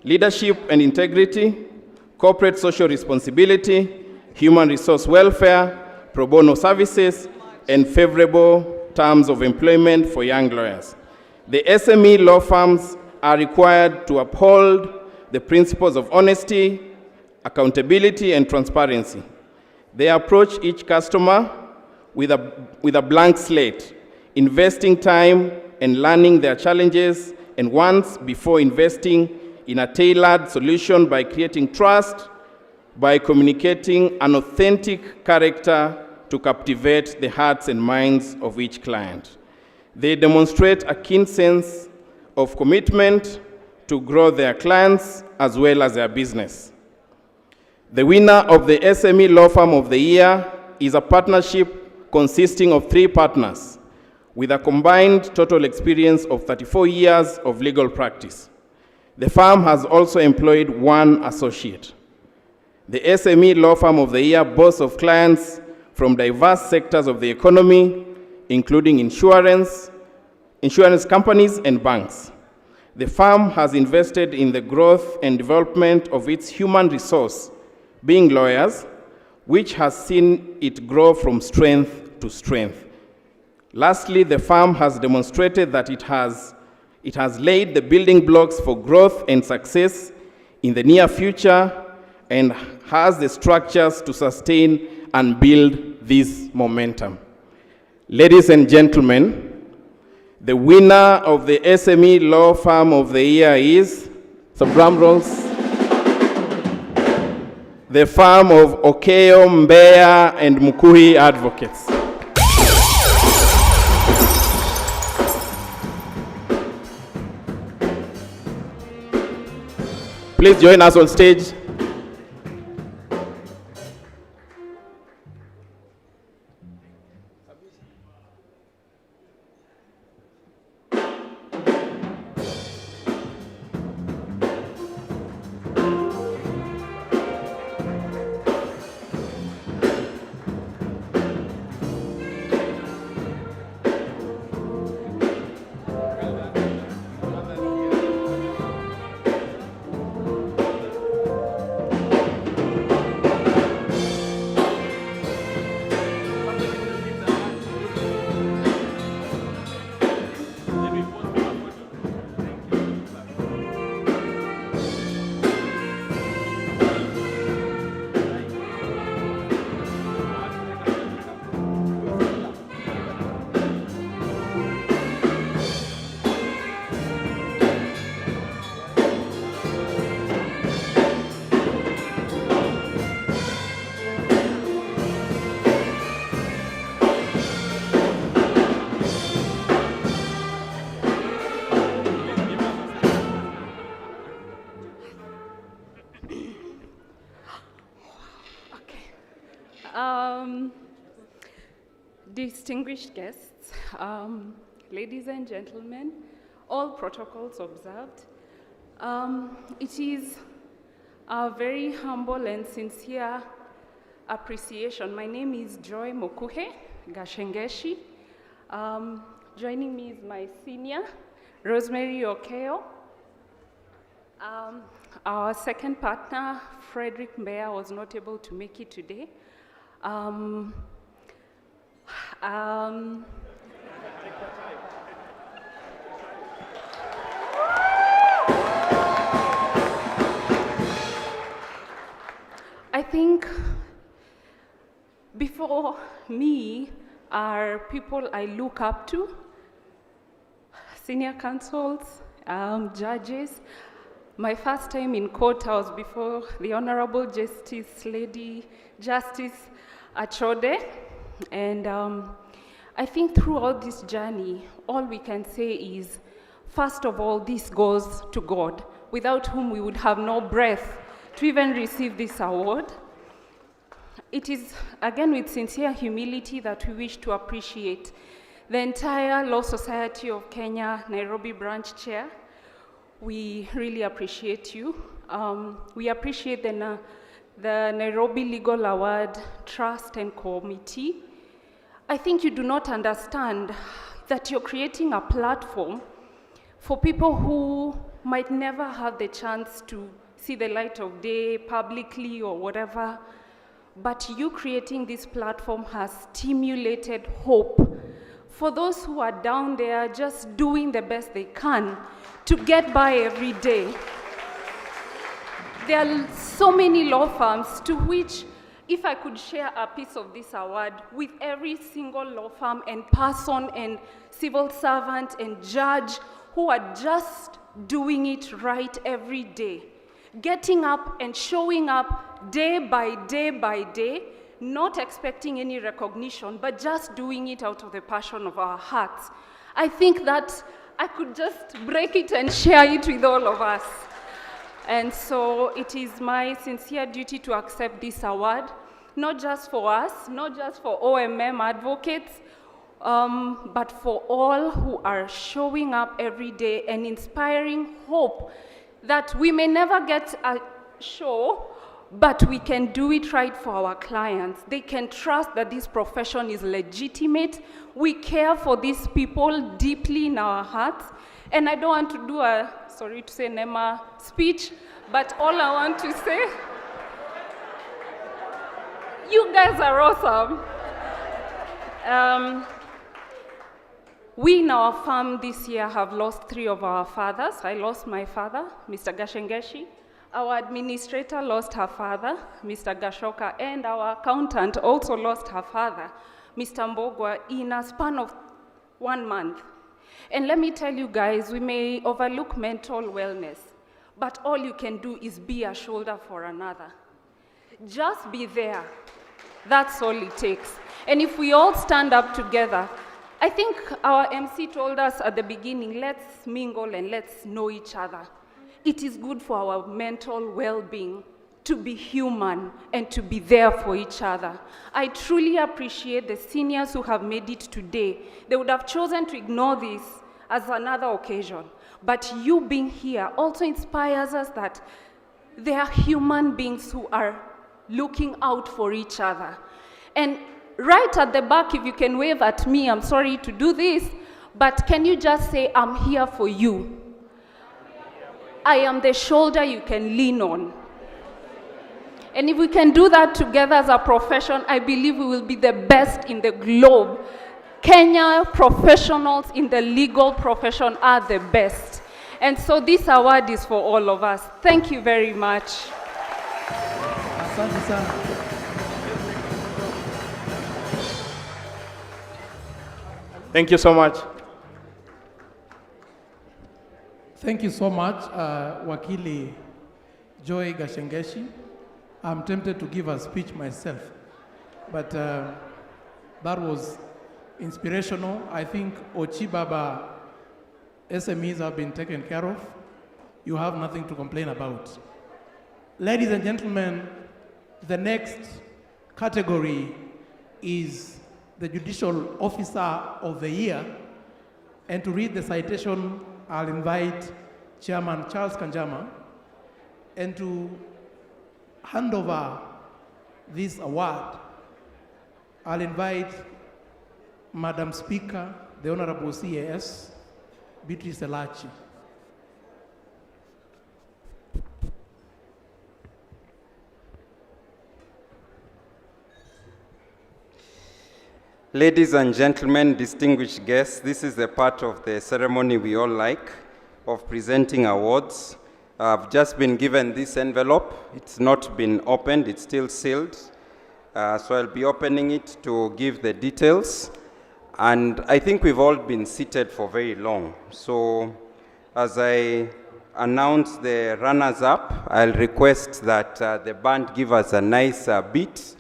S21: leadership and integrity, corporate social responsibility, human resource welfare, pro bono services, and favorable terms of employment for young lawyers. The SME law firms are required to uphold the principles of honesty, accountability, and transparency. They approach each customer with a blank slate, investing time and learning their challenges and wants before investing in a tailored solution by creating trust, by communicating an authentic character to captivate the hearts and minds of each client. They demonstrate a keen sense of commitment to grow their clients as well as their business. The winner of the SME Law Firm of the Year is a partnership consisting of 3 partners with a combined total experience of 34 years of legal practice. The firm has also employed 1 associate. The SME Law Firm of the Year boasts of clients from diverse sectors of the economy, including insurance companies, and banks. The firm has invested in the growth and development of its human resource, being lawyers, which has seen it grow from strength to strength. Lastly, the firm has demonstrated that it has laid the building blocks for growth and success in the near future and has the structures to sustain and build this momentum. Ladies and gentlemen, the winner of the SME Law Firm of the Year is, some drum rolls, the firm of Okeo, Mbeya, and Mukuhi Advocates. Please join us on stage.
S5: Distinguished guests, ladies and gentlemen, all protocols observed, it is a very humble and sincere appreciation. My name is Joy Mokuhe Gashengeshi. Joining me is my senior, Rosemary Okeo. Our second partner, Frederick Mbeya, was not able to make it today. I think before me are people I look up to, senior counsels, judges. My first time in court, I was before the Honorable Justice Achode. And I think throughout this journey, all we can say is, first of all, this goes to God, without whom we would have no breath to even receive this award. It is, again, with sincere humility that we wish to appreciate the entire Law Society of Kenya, Nairobi branch chair. We really appreciate you. We appreciate the Nairobi Legal Award Trust and Committee. I think you do not understand that you're creating a platform for people who might never have the chance to see the light of day publicly or whatever, but you creating this platform has stimulated hope for those who are down there just doing the best they can to get by every day. There are so many law firms to which, if I could share a piece of this award with every single law firm and person and civil servant and judge who are just doing it right every day, getting up and showing up day by day by day, not expecting any recognition, but just doing it out of the passion of our hearts. I think that I could just break it and share it with all of us. And so it is my sincere duty to accept this award, not just for us, not just for OMM advocates, but for all who are showing up every day and inspiring hope that we may never get a show, but we can do it right for our clients. They can trust that this profession is legitimate. We care for these people deeply in our hearts. And I don't want to do a, sorry to say, NEMA speech, but all I want to say, you guys are awesome. We in our firm this year have lost 3 of our fathers. I lost my father, Mr. Gashengeshi. Our administrator lost her father, Mr. Gashoka, and our accountant also lost her father, Mr. Mbogwa, in a span of 1 month. And let me tell you guys, we may overlook mental wellness, but all you can do is be a shoulder for another. Just be there. That's all it takes. And if we all stand up together, I think our MC told us at the beginning, let's mingle and let's know each other. It is good for our mental well-being to be human and to be there for each other. I truly appreciate the seniors who have made it today. They would have chosen to ignore this as another occasion. But you being here also inspires us that they are human beings who are looking out for each other. And right at the back, if you can wave at me, I'm sorry to do this, but can you just say, I'm here for you? I am the shoulder you can lean on. And if we can do that together as a profession, I believe we will be the best in the globe. Kenya professionals in the legal profession are the best. And so this award is for all of us. Thank you very much.
S21: Thank you so much.
S1: Thank you so much, Wakili Joy Gashengeshi. I'm tempted to give a speech myself, but that was inspirational. I think Ochibaba SMEs have been taken care of. You have nothing to complain about. Ladies and gentlemen, the next category is the Judicial Officer of the Year. And to read the citation, I'll invite Chairman Charles Kanjama, and to hand over this award, I'll invite Madam Speaker, the Honorable CAS, Beatrice Elachi.
S12: Ladies and gentlemen, distinguished guests, this is the part of the ceremony we all like, of presenting awards. I've just been given this envelope. It's not been opened, it's still sealed. So I'll be opening it to give the details. And I think we've all been seated for very long. So as I announce the runners-up, I'll request that the band give us a nice beat,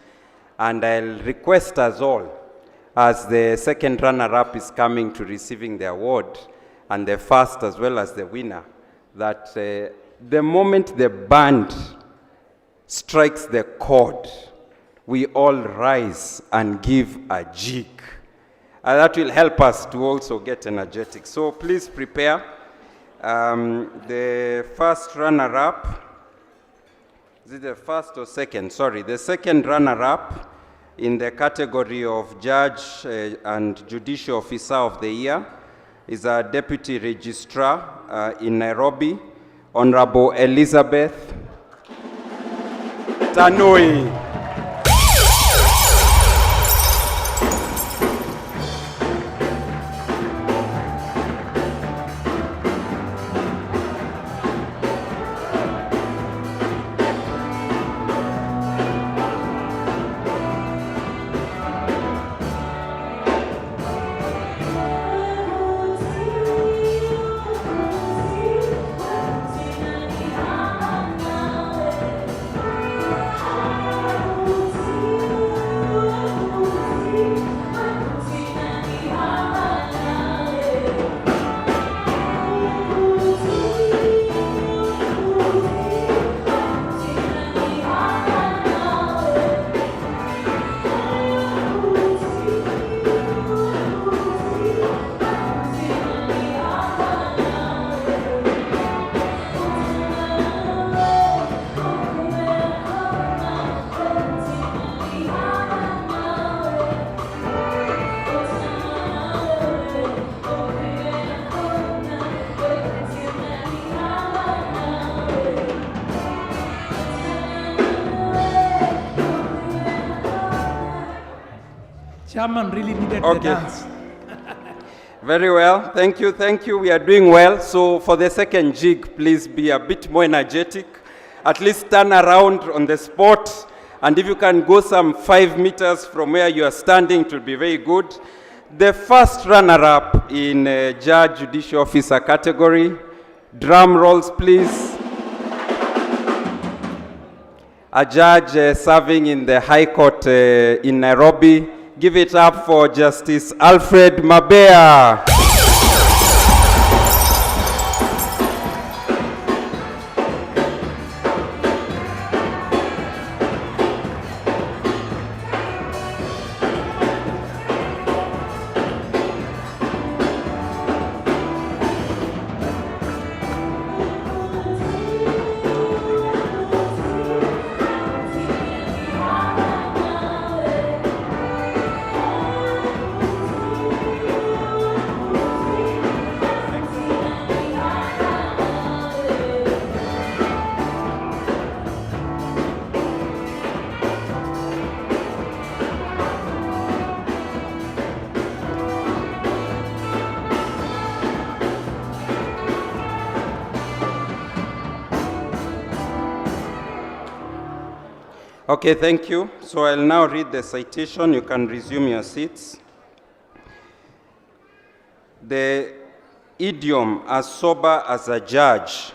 S12: And I'll request us all, as the second runner-up is coming to receiving the award, and the first as well as the winner, that the moment the band strikes the chord, we all rise and give a jig. And that will help us to also get energetic. So please prepare. The first runner-up, is it the first or second? Sorry, the second runner-up in the category of Judge and Judicial Officer of the Year is our Deputy Registrar in Nairobi, Honorable Elizabeth Tanui.
S1: Chairman really needed the dance.
S12: Very well. Thank you. Thank you. We are doing well. So for the second jig, please be a bit more energetic. At least turn around on the spot. And if you can go some 5 meters from where you are standing, it will be very good. The first runner-up in Judge Judicial Officer category. Drum rolls, please. A judge serving in the High Court in Nairobi. Give it up for Justice Alfred Mabea. Okay, thank you. So I'll now read the citation. You can resume your seats. The idiom, as sober as a judge,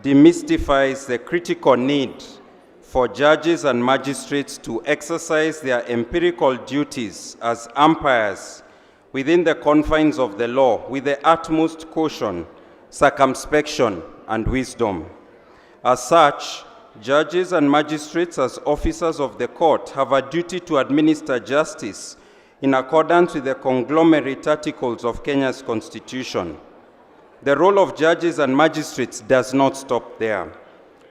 S12: demystifies the critical need for judges and magistrates to exercise their empirical duties as umpires within the confines of the law with the utmost caution, circumspection, and wisdom. As such, judges and magistrates as officers of the court have a duty to administer justice in accordance with the conglomerate articles of Kenya's constitution. The role of judges and magistrates does not stop there.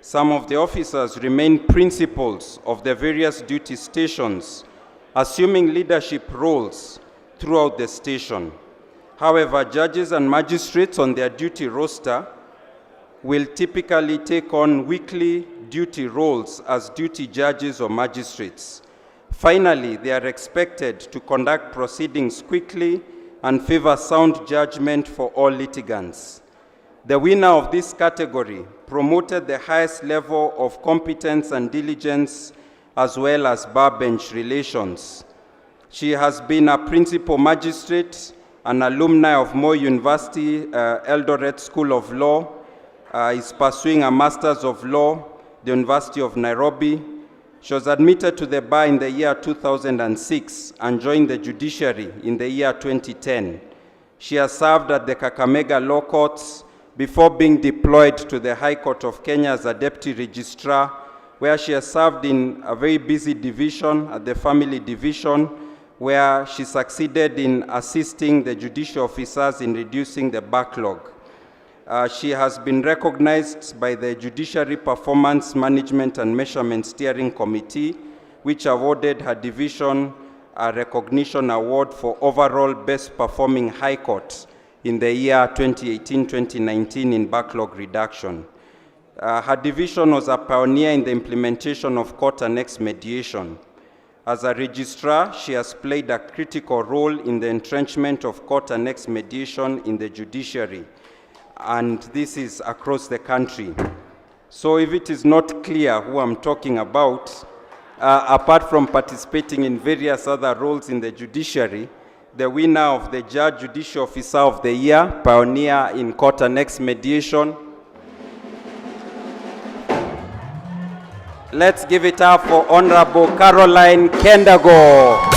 S12: Some of the officers remain principals of the various duty stations, assuming leadership roles throughout the station. However, judges and magistrates on their duty roster will typically take on weekly duty roles as duty judges or magistrates. Finally, they are expected to conduct proceedings quickly and favor sound judgment for all litigants. The winner of this category promoted the highest level of competence and diligence as well as bar bench relations. She has been a principal magistrate, an alumni of Moi University, Eldoret School of Law, is pursuing a Master's of Law, the University of Nairobi. She was admitted to the bar in the year 2006 and joined the Judiciary in the year 2010. She has served at the Kakamega Law Courts before being deployed to the High Court of Kenya as a Deputy Registrar, where she has served in a very busy division, at the Family Division, where she succeeded in assisting the judicial officers in reducing the backlog. She has been recognized by the Judiciary Performance Management and Measurement Steering Committee, which awarded her division a recognition award for overall best performing High Court in the year 2018-2019 in backlog reduction. Her division was a pioneer in the implementation of court-annexed mediation. As a registrar, she has played a critical role in the entrenchment of court-annexed mediation in the judiciary, and this is across the country. So if it is not clear who I'm talking about, apart from participating in various other roles in the judiciary, the winner of the Judge Judicial Officer of the Year, pioneer in court-annexed mediation. Let's give it up for Honorable Caroline Kendago.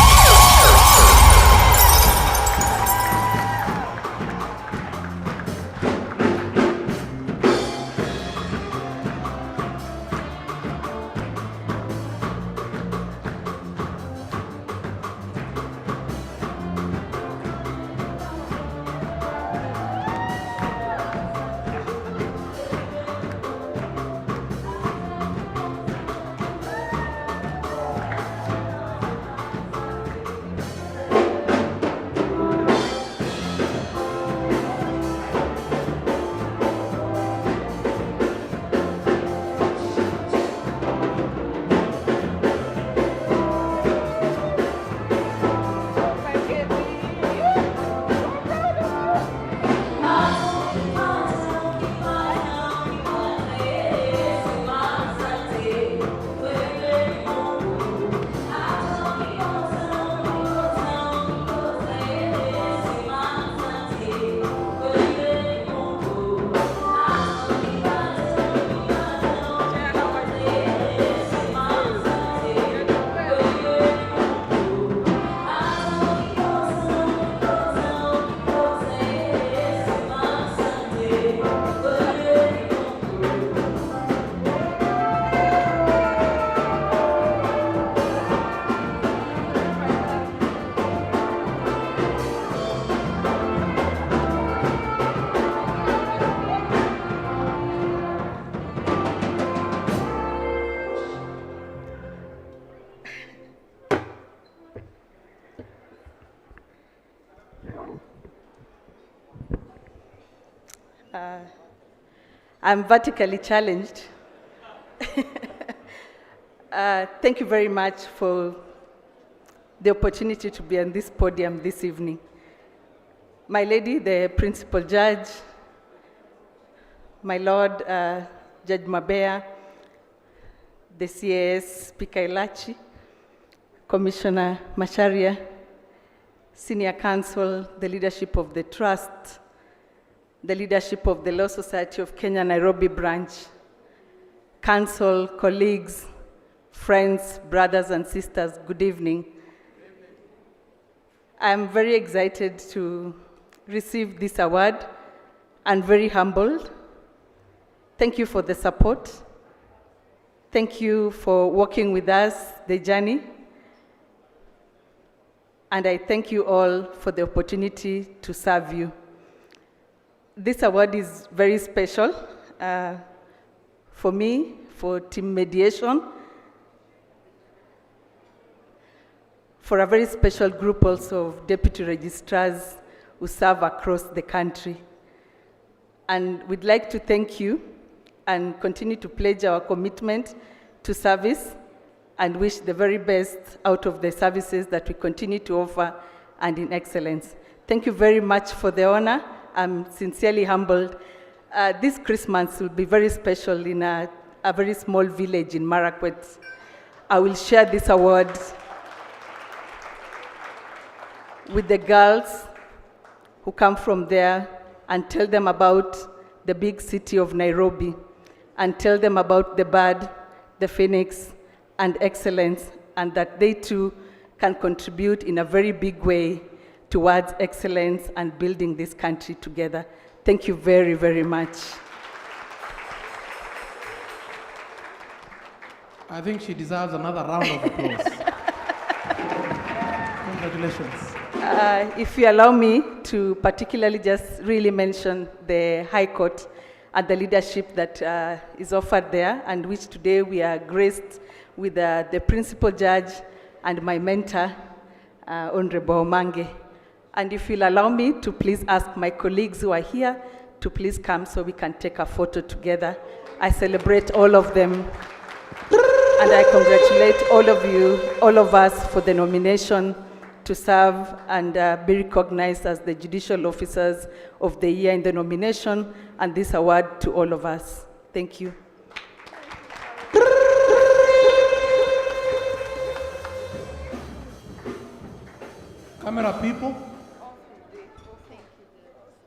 S10: I'm vertically challenged. Thank you very much for the opportunity to be on this podium this evening. My lady, the principal judge, my lord, Judge Mabea, the CAS, Speaker Elachi, Commissioner Macharia, Senior Counsel, the leadership of the Trust, the leadership of the Law Society of Kenya Nairobi branch, counsel, colleagues, friends, brothers and sisters, good evening. I'm very excited to receive this award and very humbled. Thank you for the support. Thank you for walking with us the journey. And I thank you all for the opportunity to serve you. This award is very special for me, for team mediation, for a very special group also of deputy registrars who serve across the country. And we'd like to thank you and continue to pledge our commitment to service and wish the very best out of the services that we continue to offer and in excellence. Thank you very much for the honor. I'm sincerely humbled. This Christmas will be very special in a very small village in Marakwet. I will share this award with the girls who come from there and tell them about the big city of Nairobi and tell them about the bird, the phoenix, and excellence, and that they too can contribute in a very big way towards excellence and building this country together. Thank you very, very much.
S1: I think she deserves another round of applause. Congratulations.
S10: If you allow me to particularly just really mention the High Court and the leadership that is offered there, and which today we are graced with the principal judge and my mentor, Honorable Mange. And if you'll allow me to please ask my colleagues who are here to please come so we can take a photo together. I celebrate all of them, and I congratulate all of you, all of us, for the nomination to serve and be recognized as the Judicial Officers of the Year in the nomination, and this award to all of us. Thank you.
S1: Camera people,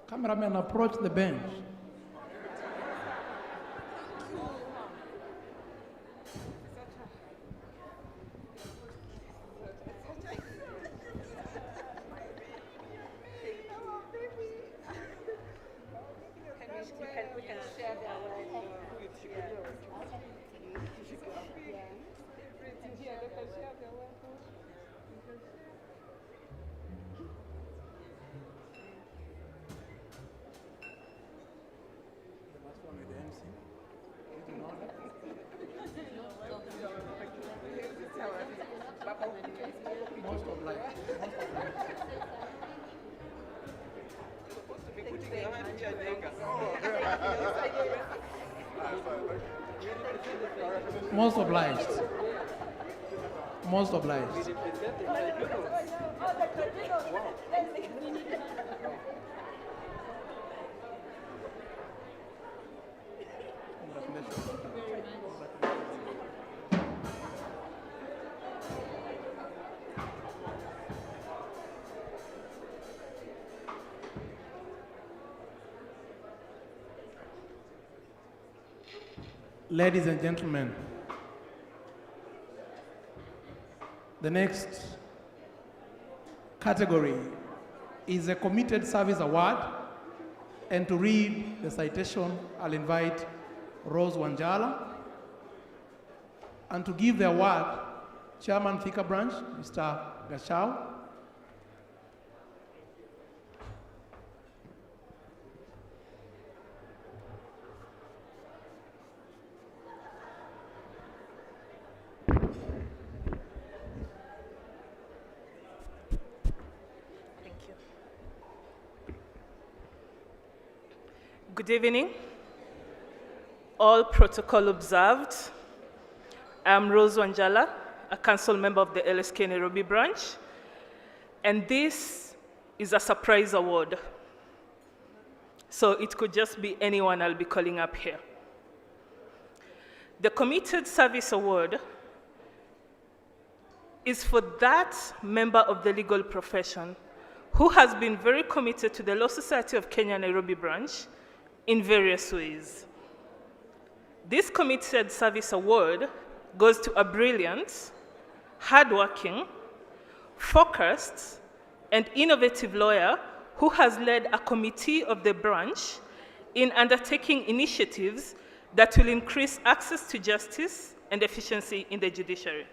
S1: cameramen, approach the bench. Most obliged. Most obliged. Ladies and gentlemen, the next category is a Committed Service Award, and to read the citation, I'll invite Rose Wanjala, and to give the award, Chairman Thika Branch, Mr. Gashau.
S18: Good evening. All protocol observed. I'm Rose Wanjala, a council member of the LSK Nairobi branch, and this is a surprise award. So it could just be anyone I'll be calling up here. The Committed Service Award is for that member of the legal profession who has been very committed to the Law Society of Kenya Nairobi branch in various ways. This Committed Service Award goes to a brilliant, hardworking, focused, and innovative lawyer who has led a committee of the branch in undertaking initiatives that will increase access to justice and efficiency in the judiciary.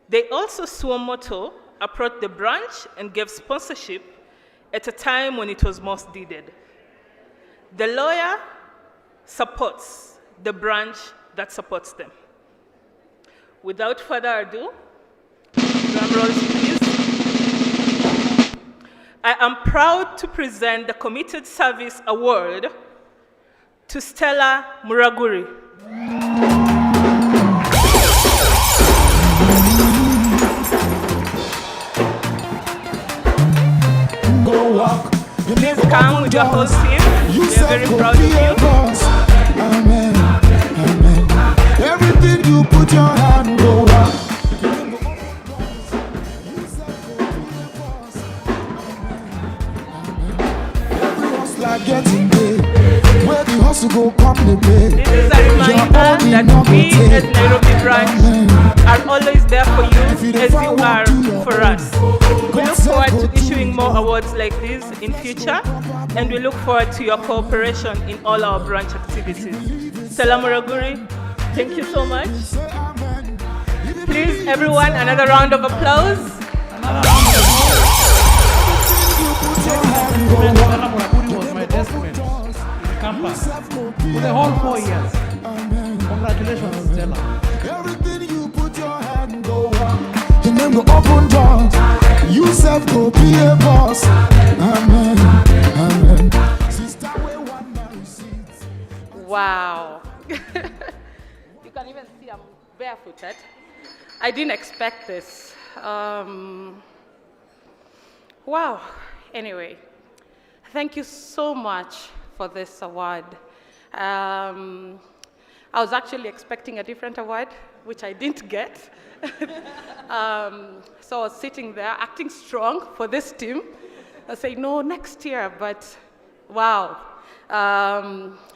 S18: They also suo moto approached the branch and gave sponsorship at a time when it was most needed. The lawyer supports the branch that supports them. Without further ado, drum rolls please. I am proud to present the Committed Service Award to Stella Muraguri.
S22: Go walk.
S18: Please come with your whole team. We are very proud of you.
S22: Amen. Amen. Everything you put your hand go up. Everyone's like getting big. Where the hustle go come the pay.
S18: This is a reminder that we as Nairobi branch are always there for you as you are for us. We look forward to issuing more awards like this in future, and we look forward to your cooperation in all our branch activities. Stella Muraguri, thank you so much. Please, everyone, another round of applause.
S1: Stella Muraguri was my desk mate in campus for the whole 4 years. Congratulations, Stella.
S22: Everything you put your hand go on. Your name go open doors. You self go be a boss. Amen. Amen. Sister, where one man sits.
S5: Wow. You can even see I'm barefooted. I didn't expect this. Wow. Anyway, thank you so much for this award. I was actually expecting a different award, which I didn't get. So I was sitting there acting strong for this team. I say, no, next year, but wow.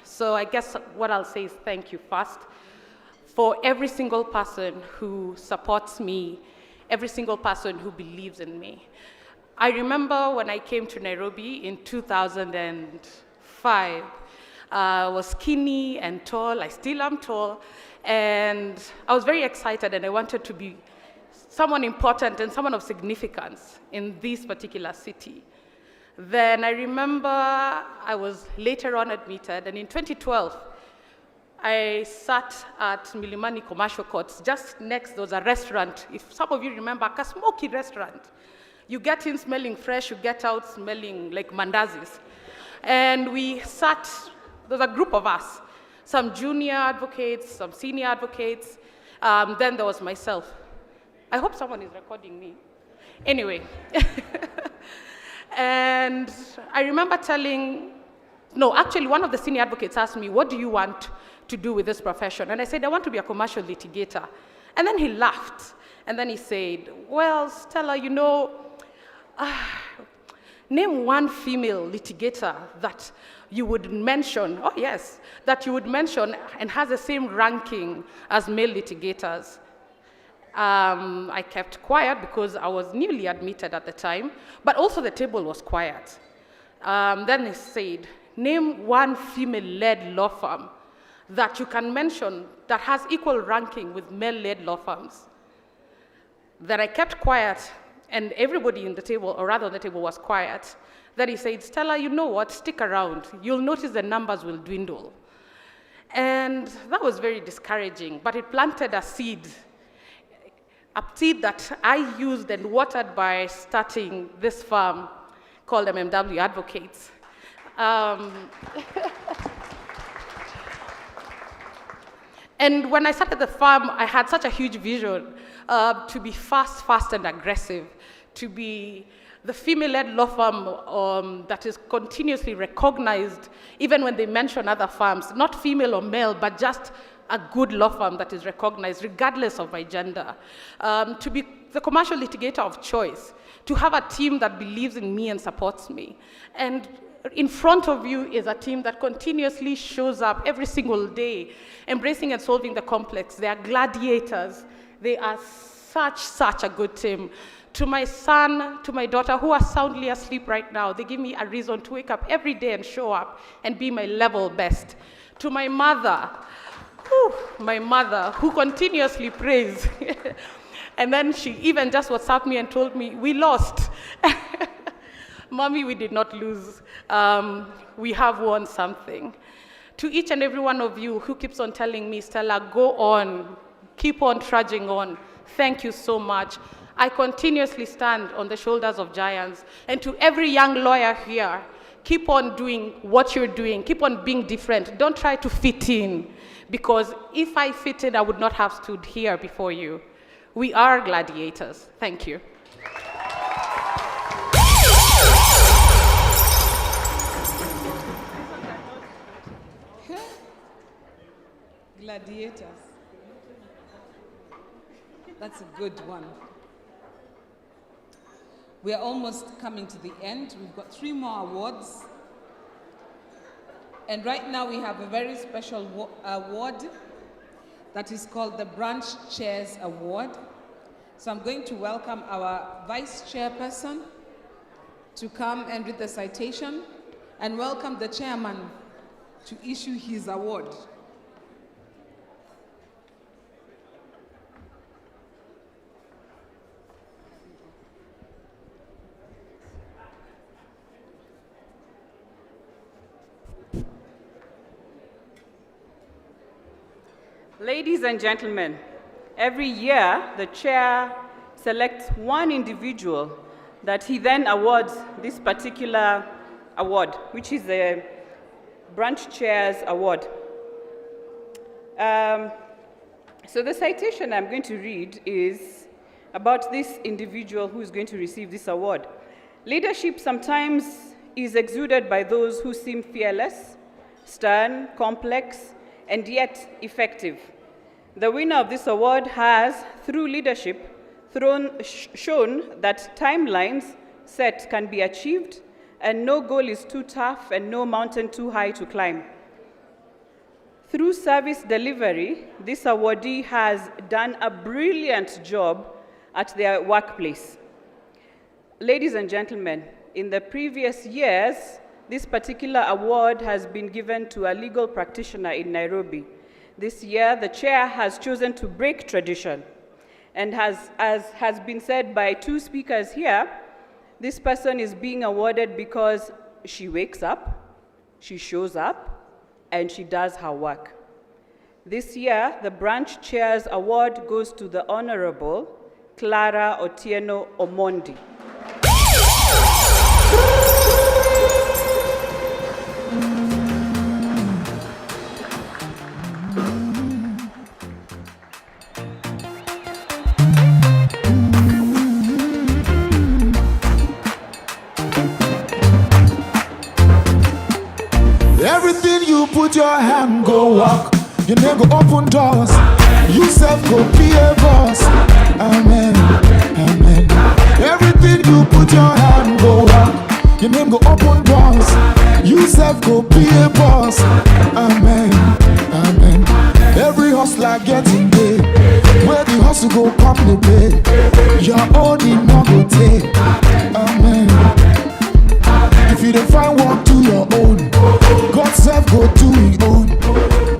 S5: So I guess what I'll say is thank you first for every single person who supports me, every single person who believes in me. I remember when I came to Nairobi in 2005, I was skinny and tall. I still am tall. And I was very excited, and I wanted to be someone important and someone of significance in this particular city. Then I remember I was later on admitted, and in 2012, I sat at Milimani Commercial Courts. Just next, there was a restaurant. If some of you remember, a smoky restaurant. You get in smelling fresh, you get out smelling like mandazis. And we sat, there was a group of us, some junior advocates, some senior advocates. Then there was myself. I hope someone is recording me. Anyway. And I remember actually one of the senior advocates asked me, what do you want to do with this profession? And I said, I want to be a commercial litigator. And then he laughed. And then he said, well, Stella, you know, name one female litigator that you would mention, oh yes, that you would mention and has the same ranking as male litigators. I kept quiet because I was newly admitted at the time, but also the table was quiet. Then he said, name one female-led law firm that you can mention that has equal ranking with male-led law firms. Then I kept quiet, and everybody in the table, or rather on the table, was quiet. Then he said, Stella, you know what, stick around. You'll notice the numbers will dwindle. And that was very discouraging, but it planted a seed that I used and watered by starting this firm called MMW Advocates. And when I started the firm, I had such a huge vision to be fast, and aggressive, to be the female-led law firm that is continuously recognized, even when they mention other firms, not female or male, but just a good law firm that is recognized regardless of my gender, to be the commercial litigator of choice, to have a team that believes in me and supports me. And in front of you is a team that continuously shows up every single day, embracing and solving the complex. They are gladiators. They are such a good team. To my son, to my daughter, who are soundly asleep right now, they give me a reason to wake up every day and show up and be my level best. To my mother, who continuously prays. And then she even just WhatsApped me and told me, we lost. Mommy, we did not lose. We have won something. To each and every one of you who keeps on telling me, Stella, go on, keep on trudging on. Thank you so much. I continuously stand on the shoulders of giants. And to every young lawyer here, keep on doing what you're doing. Keep on being different. Don't try to fit in. Because if I fit in, I would not have stood here before you. We are gladiators. Thank you.
S9: Gladiators. That's a good one. We are almost coming to the end. We've got 3 more awards. And right now we have a very special award that is called the Branch Chairs Award. So I'm going to welcome our Vice Chairperson to come and read the citation, and welcome the Chairman to issue his award.
S3: Ladies and gentlemen, every year the chair selects one individual that he then awards this particular award, which is the Branch Chairs Award. So the citation I'm going to read is about this individual who is going to receive this award. Leadership sometimes is exuded by those who seem fearless, stern, complex, and yet effective. The winner of this award has, through leadership, shown that timelines set can be achieved, and no goal is too tough and no mountain too high to climb. Through service delivery, this awardee has done a brilliant job at their workplace. Ladies and gentlemen, in the previous years, this particular award has been given to a legal practitioner in Nairobi. This year, the chair has chosen to break tradition. And as has been said by two speakers here, this person is being awarded because she wakes up, she shows up, and she does her work. This year, the Branch Chairs Award goes to the Honorable Clara Otieno Omondi.
S22: Everything you put your hand go walk. Your name go open doors. You self go be a boss. Amen. Amen. Everything you put your hand go walk. Your name go open doors. You self go be a boss. Amen. Amen. Every hustler getting paid. Where the hustle go come the pay. Your own in no go take. Amen. If you don't find work to your own, God self go to his own.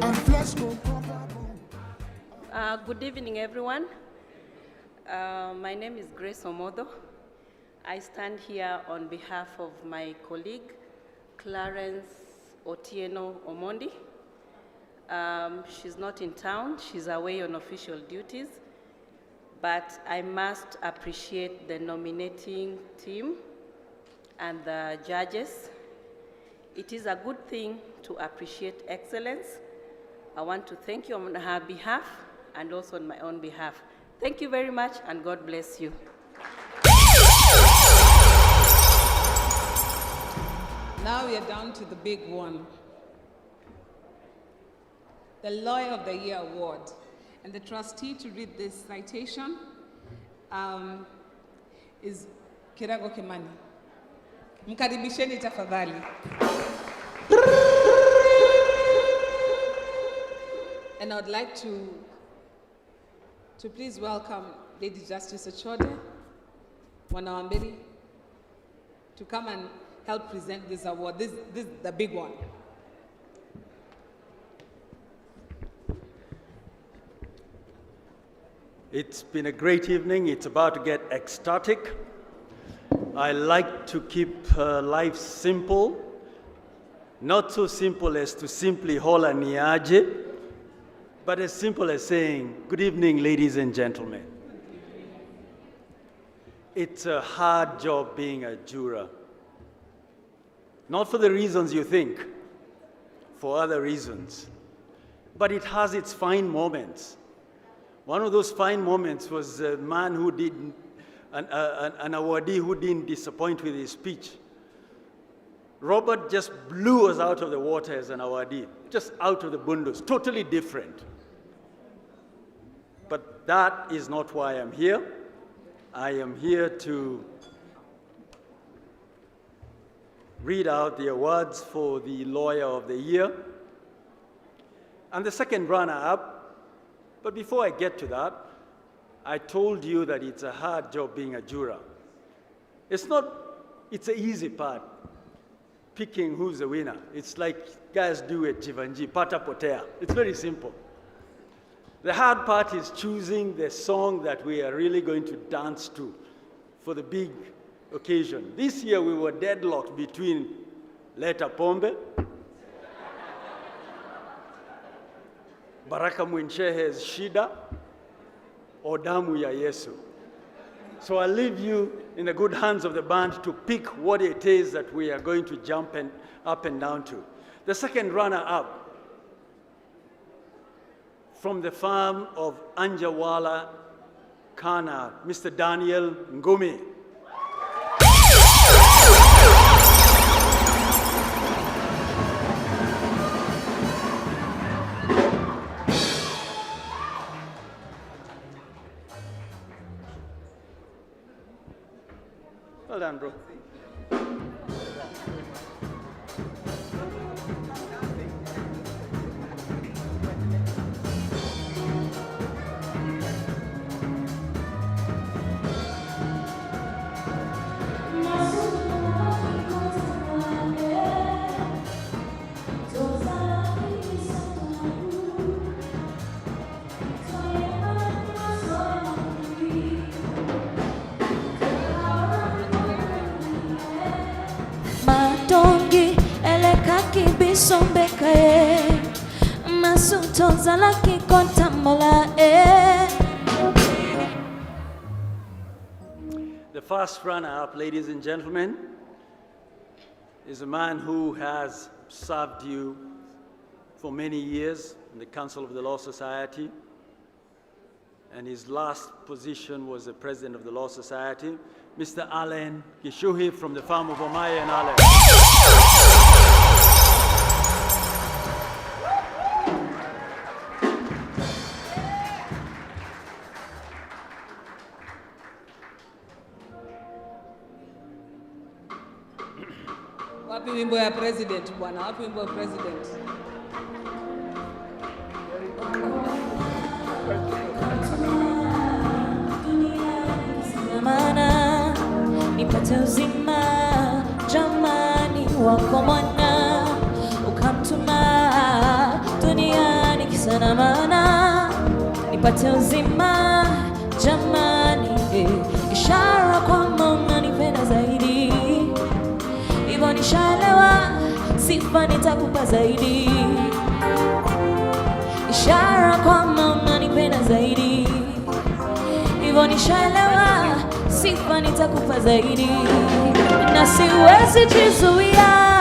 S22: And flesh go cover bone.
S10: Good evening, everyone. My name is Grace Omodo. I stand here on behalf of my colleague, Clarence Otieno Omondi. She's not in town, she's away on official duties, but I must appreciate the nominating team and the judges. It is a good thing to appreciate excellence. I want to thank you on her behalf and also on my own behalf. Thank you very much, and God bless you.
S9: Now we are down to the big one. The Lawyer of the Year Award. And the trustee to read this citation is Kirago Kimani. Mkaribisheni tafadhali. And I would like to please welcome Lady Justice Ochode Wanawambiri to come and help present this award. This is the big one.
S4: It's been a great evening. It's about to get ecstatic. I like to keep life simple, not so simple as to simply hola niaje, but as simple as saying, good evening, ladies and gentlemen. It's a hard job being a juror. Not for the reasons you think, for other reasons. But it has its fine moments. One of those fine moments was a man who did, an awardee who didn't disappoint with his speech. Robert just blew us out of the water as an awardee, just out of the bundos, totally different. But that is not why I'm here. I am here to read out the awards for the Lawyer of the Year and the second runner-up. But before I get to that, I told you that it's a hard job being a juror. It's an easy part, picking who's the winner. It's like guys do at Jivanji, Pata Potea. It's very simple. The hard part is choosing the song that we are really going to dance to for the big occasion. This year we were deadlocked between Leta Pombe, Baraka Mwinshehe's Shida, or Damu ya Yesu. So I'll leave you in the good hands of the band to pick what it is that we are going to jump up and down to. The second runner-up, from the farm of Anjawala Kana, Mr. Daniel Ngumi. Well done, bro. The first runner-up, ladies and gentlemen, is a man who has served you for many years in the Council of the Law Society, and his last position was the President of the Law Society, Mr. Allen Gishuhi from the farm of Omaye and Allen.
S9: Wapi wimbo ya president bwana, wapi wimbo ya president?
S11: Mana nipate uzima jamani wako mwana ukamtuma duniani kisana mana nipate uzima jamani ishara kwamba unanipenda zaidi hivyo nishalewa sifa nitakupa zaidi ishara kwamba unanipenda zaidi hivyo nishalewa sifa nitakupa zaidi na siwezi jizuia.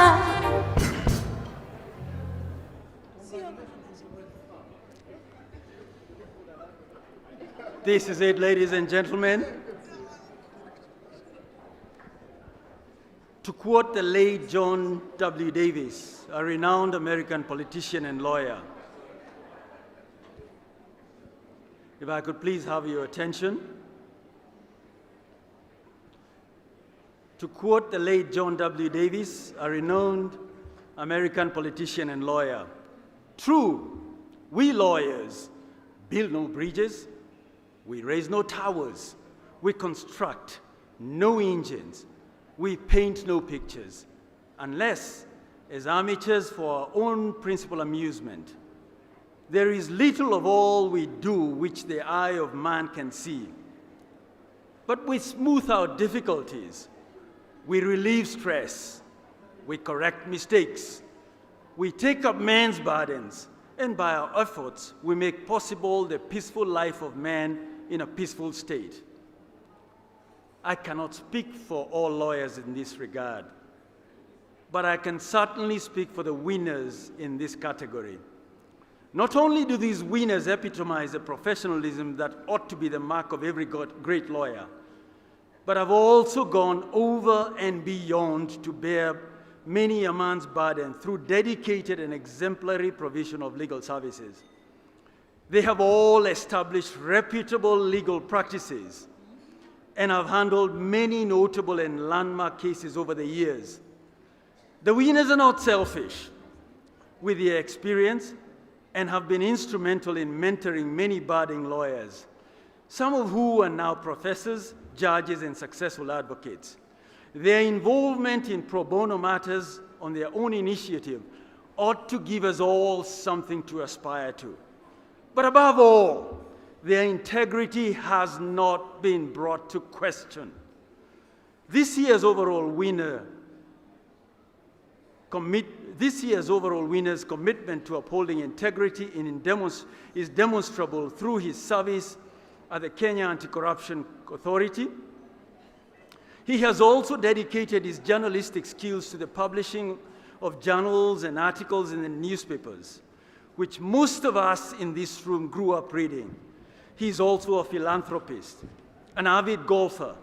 S4: This is it, ladies and gentlemen. To quote the late John W. Davis, a renowned American politician and lawyer, if I could please have your attention. To quote the late John W. Davis, a renowned American politician and lawyer, "True, we lawyers build no bridges, we raise no towers, we construct no engines, we paint no pictures, unless as amateurs for our own principal amusement. There is little of all we do which the eye of man can see. But we smooth out difficulties, we relieve stress, we correct mistakes, we take up man's burdens, and by our efforts, we make possible the peaceful life of man in a peaceful state." I cannot speak for all lawyers in this regard, but I can certainly speak for the winners in this category. Not only do these winners epitomize the professionalism that ought to be the mark of every great lawyer, but have also gone over and beyond to bear many a man's burden through dedicated and exemplary provision of legal services. They have all established reputable legal practices and have handled many notable and landmark cases over the years. The winners are not selfish with their experience and have been instrumental in mentoring many budding lawyers, some of who are now professors, judges, and successful advocates. Their involvement in pro bono matters on their own initiative ought to give us all something to aspire to. But above all, their integrity has not been brought to question. This year's overall winner's commitment to upholding integrity is demonstrable through his service at the Kenya Anti-Corruption Authority. He has also dedicated his journalistic skills to the publishing of journals and articles in the newspapers, which most of us in this room grew up reading. He is also a philanthropist, an avid golfer,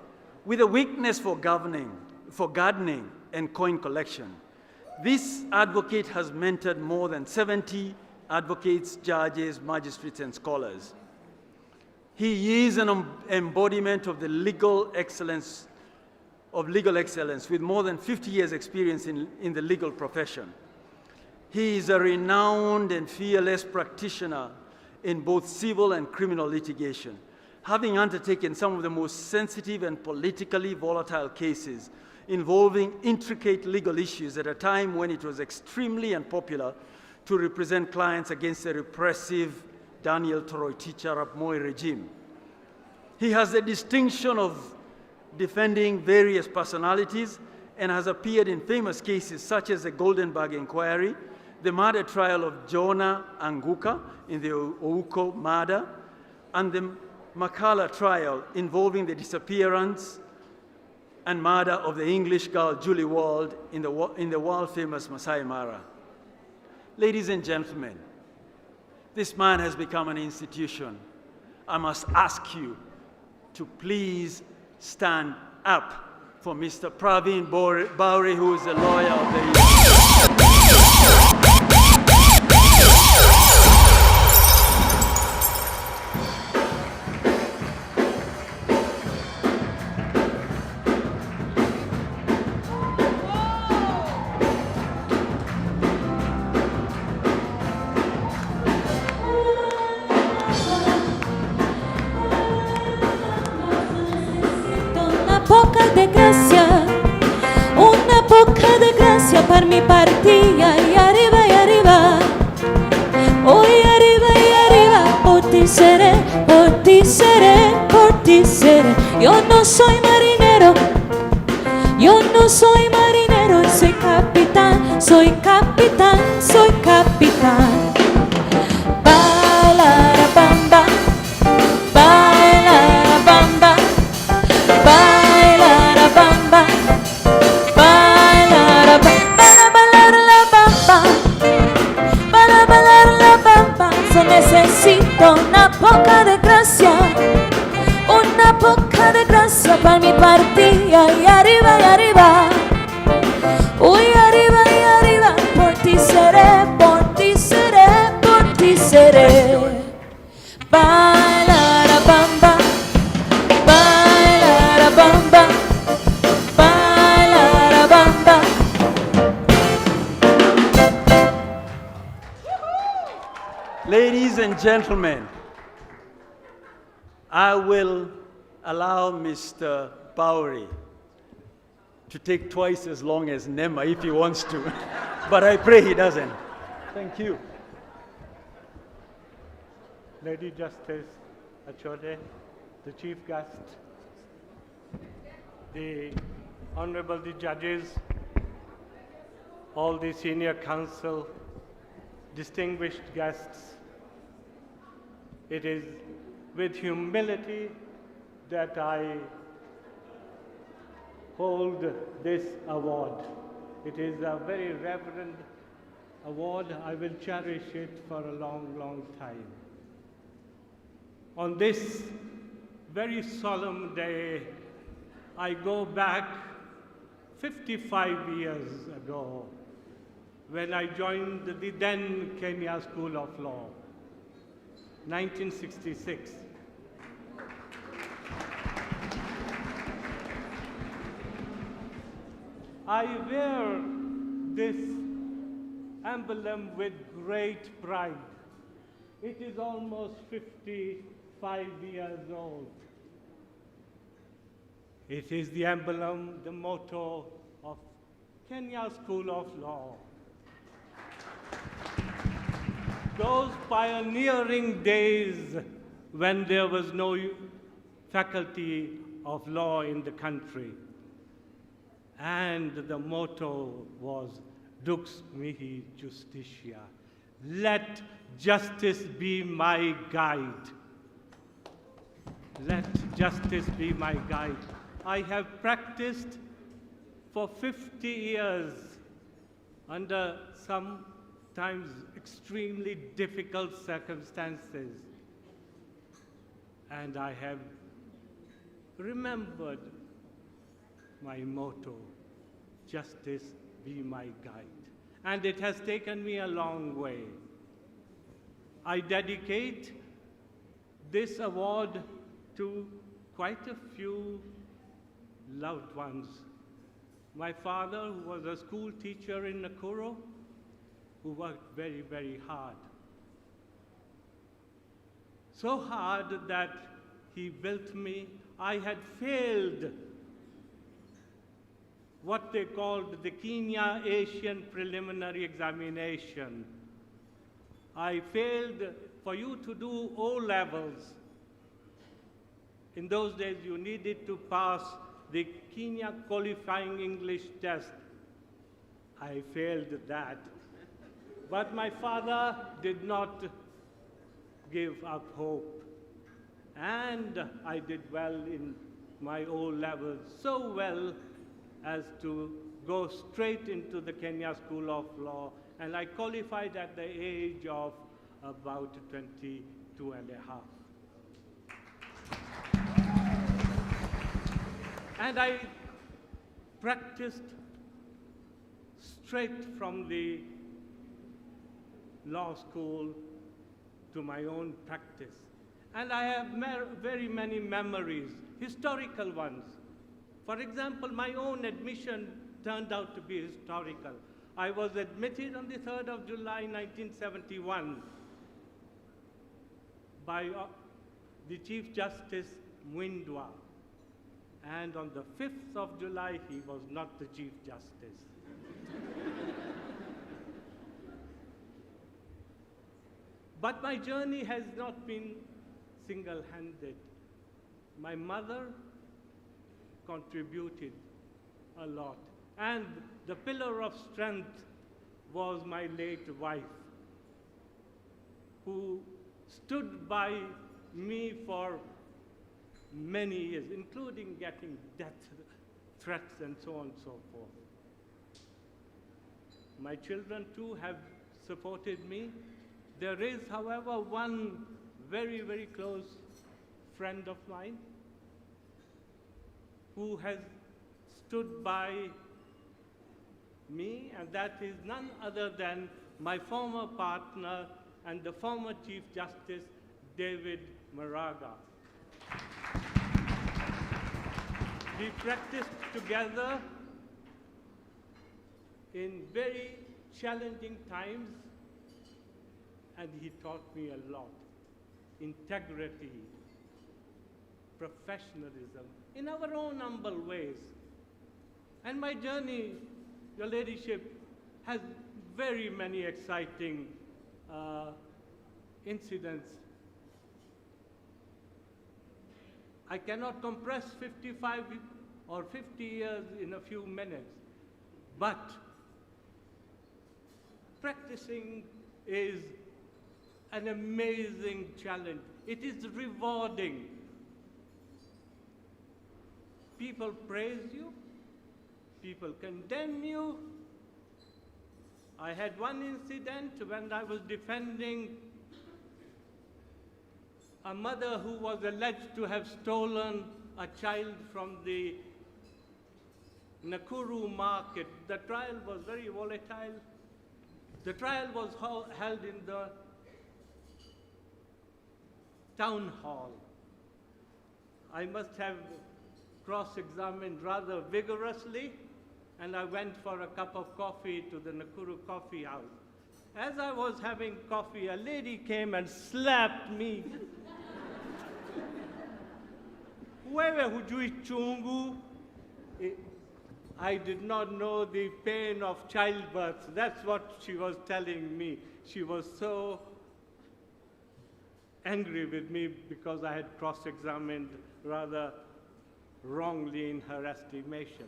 S4: with a weakness for gardening and coin collection. This advocate has mentored more than 70 advocates, judges, magistrates, and scholars. He is an embodiment of the legal excellence with more than 50 years' experience in the legal profession. He is a renowned and fearless practitioner in both civil and criminal litigation, having undertaken some of the most sensitive and politically volatile cases involving intricate legal issues at a time when it was extremely unpopular to represent clients against the repressive Daniel Toroitich Arap Moi regime. He has the distinction of defending various personalities and has appeared in famous cases such as the Goldenberg Inquiry, the murder trial of Jonah Anguka in the Ouko murder, and the Makala trial involving the disappearance and murder of the English girl Julie Wald in the world-famous Masai Mara. Ladies and gentlemen, this man has become an institution. I must ask you to please stand up for Mr. Praveen Bowry, who is the lawyer of the year.
S11: Una poca de gracia per mi partida y arriba, hoy arriba y arriba, por ti seré, por ti seré, por ti seré. Yo no soy marinero, soy capitán, soy capitán, soy capitán. Baila la bamba, baila la bamba, baila la bamba, baila la bamba, bailar la bamba, para bailar la bamba. So necesito una poca de gracia para mi partida y arriba, uy arriba y arriba, por ti seré, por ti seré, por ti seré. Baila la bamba, baila la bamba, baila la bamba.
S4: Ladies and gentlemen, I will allow Mr. Bowry to take twice as long as Nema if he wants to, but I pray he doesn't. Thank you.
S7: Lady Justice Achode, the Chief Guest, the Honorable Judges, all the Senior Counsel, distinguished guests, it is with humility that I hold this award. It is a very reverend award. I will cherish it for a long, long time. On this very solemn day, I go back 55 years ago when I joined the then Kenya School of Law, 1966. I wear this emblem with great pride. It is almost 55 years old. It is the emblem, the motto of Kenya School of Law. Those pioneering days when there was no faculty of law in the country. And the motto was Dux mihi justitia. Let justice be my guide. Let justice be my guide. I have practiced for 50 years under sometimes extremely difficult circumstances. And I have remembered my motto, justice be my guide. And it has taken me a long way. I dedicate this award to quite a few loved ones. My father, who was a school teacher in Nakuru, who worked very, very hard. So hard that he built me. I had failed what they called the Kenya Asian Preliminary Examination. I failed. For you to do O-levels, in those days you needed to pass the Kenya Qualifying English Test. I failed that. But my father did not give up hope. And I did well in my O-levels, so well as to go straight into the Kenya School of Law. And I qualified at the age of about 22 and a half. And I practiced straight from the law school to my own practice. And I have very many memories, historical ones. For example, my own admission turned out to be historical. I was admitted on the 3rd of July, 1971 by the Chief Justice Mwindwa. And on the 5th of July, he was not the Chief Justice. But my journey has not been single-handed. My mother contributed a lot. And the pillar of strength was my late wife, who stood by me for many years, including getting death threats and so on and so forth. My children too have supported me. There is, however, one very, very close friend of mine who has stood by me, and that is none other than my former partner and the former Chief Justice, David Maraga. We practiced together in very challenging times, and he taught me a lot. Integrity, professionalism, in our own humble ways. And my journey, Your Ladyship, has very many exciting incidents. I cannot compress 55 or 50 years in a few minutes, but practicing is an amazing challenge. It is rewarding. People praise you, people condemn you. I had one incident when I was defending a mother who was alleged to have stolen a child from the Nakuru market. The trial was very volatile. The trial was held in the town hall. I must have cross-examined rather vigorously, and I went for a cup of coffee to the Nakuru coffee house. As I was having coffee, a lady came and slapped me. Wewe hujui chungu. I did not know the pain of childbirth. That's what she was telling me. She was so angry with me because I had cross-examined rather wrongly in her estimation.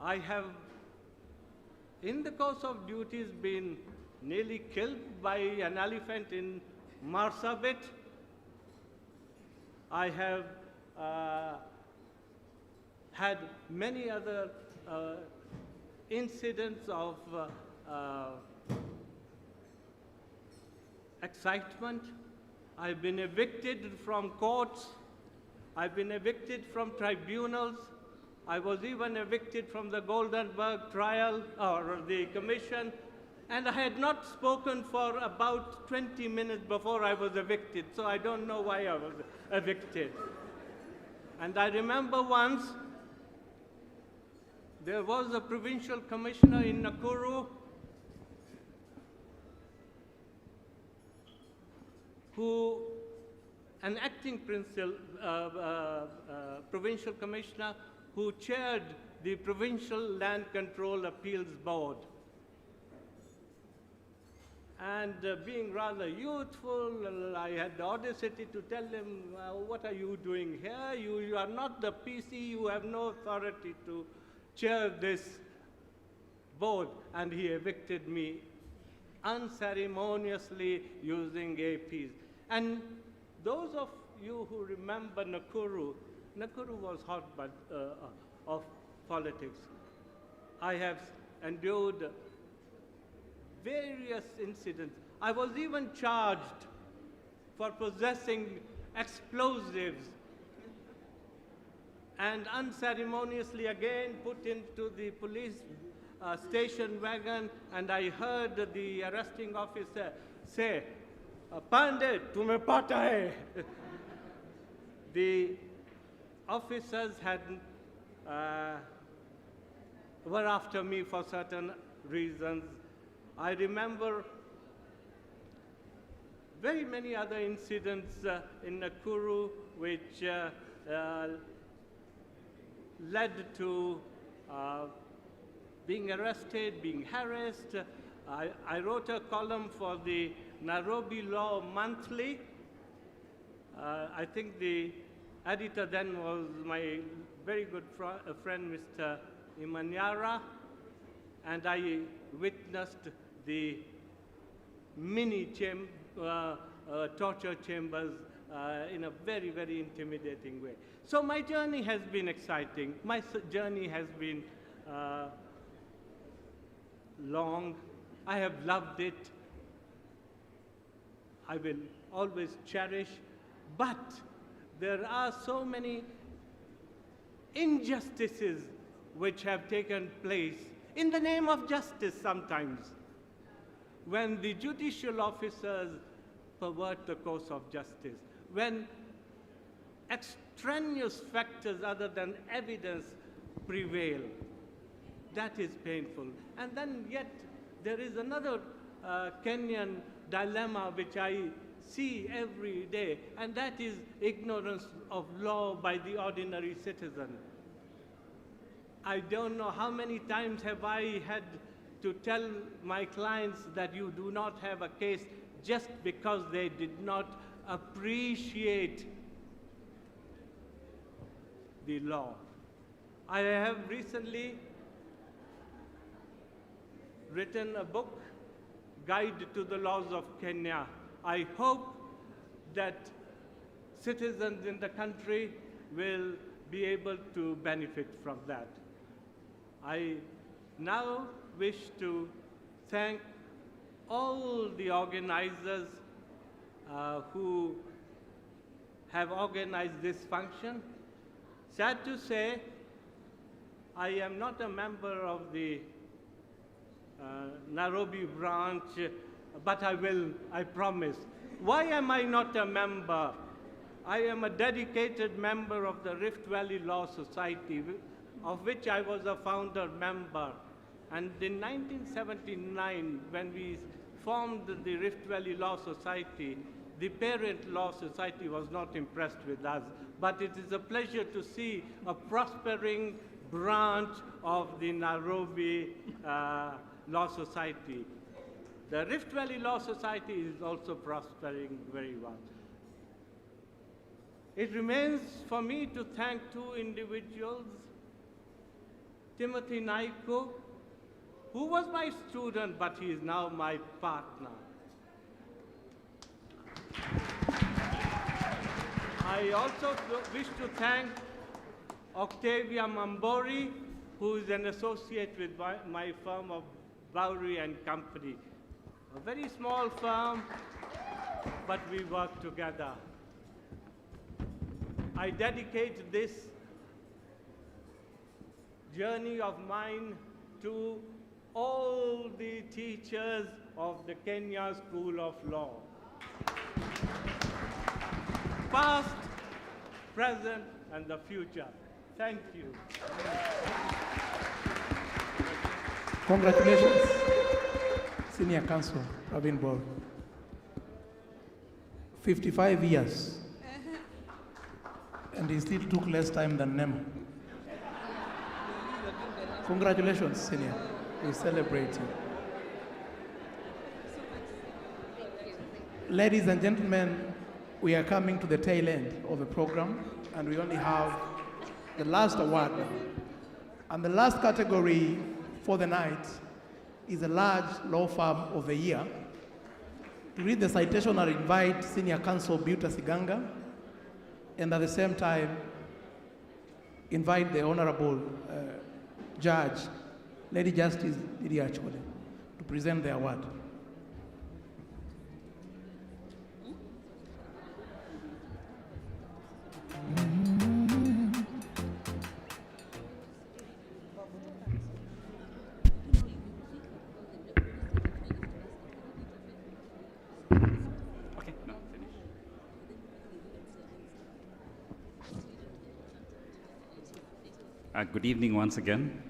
S7: I have, in the course of duties, been nearly killed by an elephant in Marsabit. I have had many other incidents of excitement. I've been evicted from courts. I've been evicted from tribunals. I was even evicted from the Goldenberg trial or the commission, and I had not spoken for about 20 minutes before I was evicted, so I don't know why I was evicted. And I remember once there was a provincial commissioner in Nakuru who, an acting provincial commissioner who chaired the Provincial Land Control Appeals Board. And being rather youthful, I had the audacity to tell him, what are you doing here? You are not the PC, you have no authority to chair this board. And he evicted me unceremoniously using APs. And those of you who remember Nakuru, Nakuru was hotbed of politics. I have endured various incidents. I was even charged for possessing explosives and unceremoniously again put into the police station wagon, and I heard the arresting officer say, "Pande, tumepata hai." The officers were after me for certain reasons. I remember very many other incidents in Nakuru which led to being arrested, being harassed. I wrote a column for the Nairobi Law Monthly. I think the editor then was my very good friend, Mr. Imanyara, and I witnessed the mini torture chambers in a very, very intimidating way. So my journey has been exciting. My journey has been long. I have loved it. I will always cherish, but there are so many injustices which have taken place in the name of justice sometimes, when the judicial officers pervert the course of justice, when extraneous factors other than evidence prevail. That is painful. And then yet there is another Kenyan dilemma which I see every day, and that is ignorance of law by the ordinary citizen. I don't know how many times have I had to tell my clients that you do not have a case just because they did not appreciate the law. I have recently written a book, Guide to the Laws of Kenya. I hope that citizens in the country will be able to benefit from that. I now wish to thank all the organizers who have organized this function. Sad to say, I am not a member of the Nairobi branch, but I will, I promise. Why am I not a member? I am a dedicated member of the Rift Valley Law Society. of which I was a founder member. And in 1979, when we formed the Rift Valley Law Society, the parent law society was not impressed with us. But it is a pleasure to see a prospering branch of the Nairobi Law Society. The Rift Valley Law Society is also prospering very well. It remains for me to thank two individuals, Timothy Naiko, who was my student, but he is now my partner. I also wish to thank Octavia Mambori, who is an associate with my firm of Bowery and Company. A very small firm, but we work together. I dedicate this journey of mine to all the teachers of the Kenya School of Law, past, present, and the future. Thank you.
S1: Congratulations, Senior Counsel Pravin Bor. 55 years. And he still took less time than Nema. Congratulations, Senior. We celebrate you. Ladies and gentlemen, we are coming to the tail end of the program, and we only have the last award now. And the last category for the night is a large law firm of the year. To read the citation, I invite Senior Counsel Buta Siganga, and at the same time, invite the Honorable Judge, Lady Justice Lydia Chole, to present the award.
S13: Good evening once again.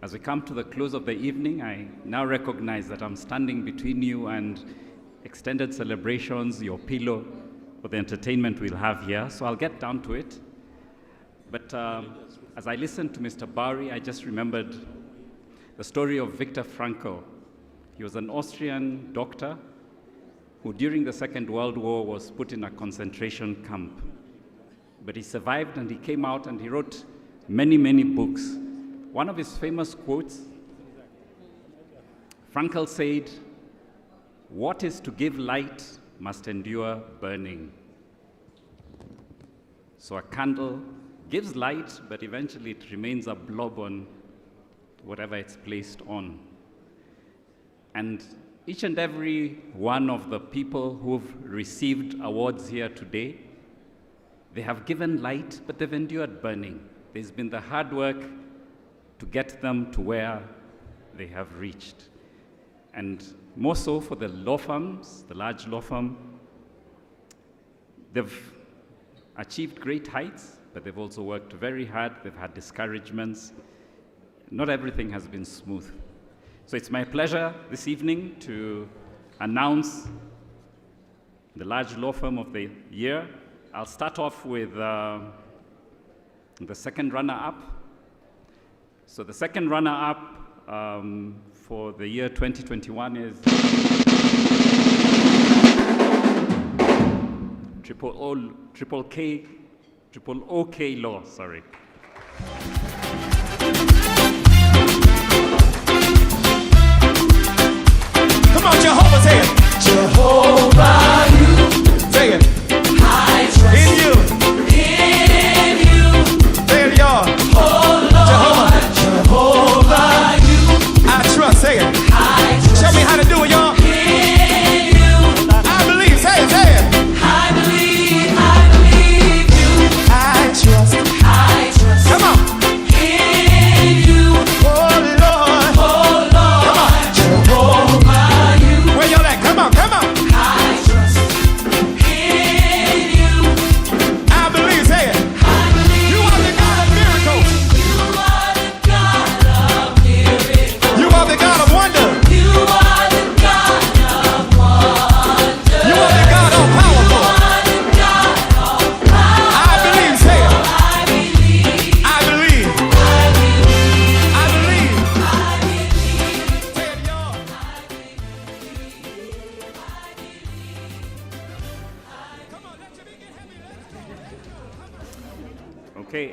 S13: As we come to the close of the evening, I now recognize that I'm standing between you and extended celebrations, your pillow, for the entertainment we'll have here. So I'll get down to it. But as I listened to Mr. Bowery, I just remembered the story of Viktor Frankl. He was an Austrian doctor who during the Second World War was put in a concentration camp. But he survived and he came out and he wrote many, many books. One of his famous quotes, Frankl said, "What is to give light must endure burning." So a candle gives light, but eventually it remains a blob on whatever it's placed on. And each and every one of the people who've received awards here today, they have given light, but they've endured burning. There's been the hard work to get them to where they have reached. And more so for the law firms, the large law firm, they've achieved great heights, but they've also worked very hard. They've had discouragements. Not everything has been smooth. So it's my pleasure this evening to announce the large law firm of the year. I'll start off with the second runner-up. So the second runner-up for the year 2021 is Triple OK Law, sorry.
S22: Come on, Jehovah, say it. Jehovah, you. Say it. I trust in you. In you. Say it, y'all. Oh, Lord. Jehovah, you. I trust, say it. I trust. Show me how to do it, y'all. In you. I believe, say it. I believe you. I trust. I trust. Come on. In you. Oh, Lord. Oh, Lord. Come on. Jehovah, you.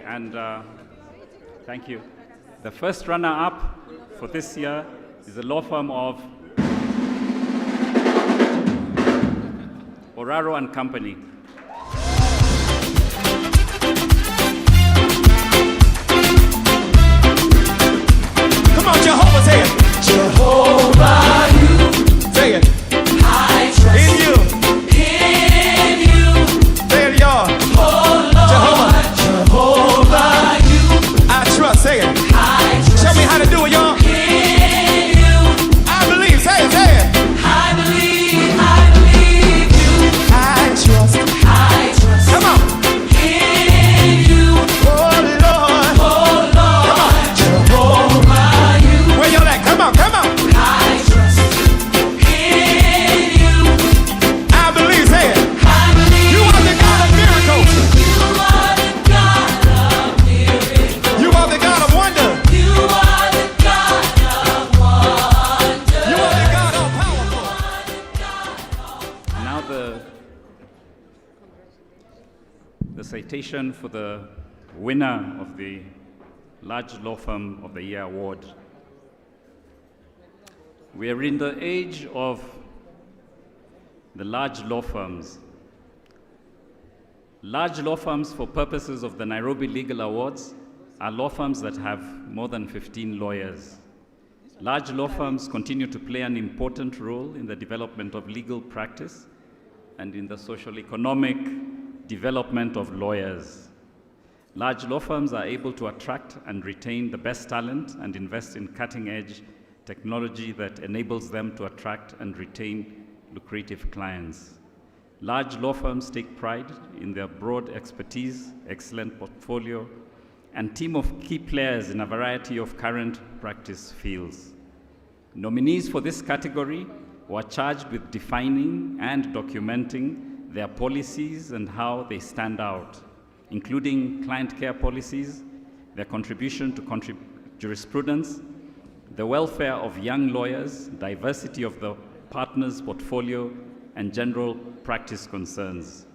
S13: And thank you. The first runner-up for this year is the law firm of Oraro and Company.
S22: Come on, Jehovah, say it. Jehovah, you. Say it. I trust in you. In you. Say it, y'all. Oh, Lord. Jehovah, you. I trust. Say it. I trust. Show me how to do it, y'all. In you. I believe. Say it. Say it. I believe you. I trust. I trust. Come on. In you. Oh, Lord. Oh, Lord. Come on. Jehovah, you. Where y'all at? Come on. Come on. I trust in you. I believe. Say it. I believe. You are the God of miracles. You are the God of miracles. You are the God of wonder. You are the God of wonder. You are the God of powerful.
S13: Now the citation for the winner of the Large Law Firm of the Year award. We are in the age of the large law firms. Large law firms, for purposes of the Nairobi Legal Awards, are law firms that have more than 15 lawyers. Large law firms continue to play an important role in the development of legal practice and in the socio-economic development of lawyers. Large law firms are able to attract and retain the best talent and invest in cutting-edge technology that enables them to attract and retain lucrative clients. Large law firms take pride in their broad expertise, excellent portfolio, and team of key players in a variety of current practice fields. Nominees for this category were charged with defining and documenting their policies and how they stand out, including client care policies, their contribution to jurisprudence, the welfare of young lawyers, diversity of the partner's portfolio, and general practice concerns.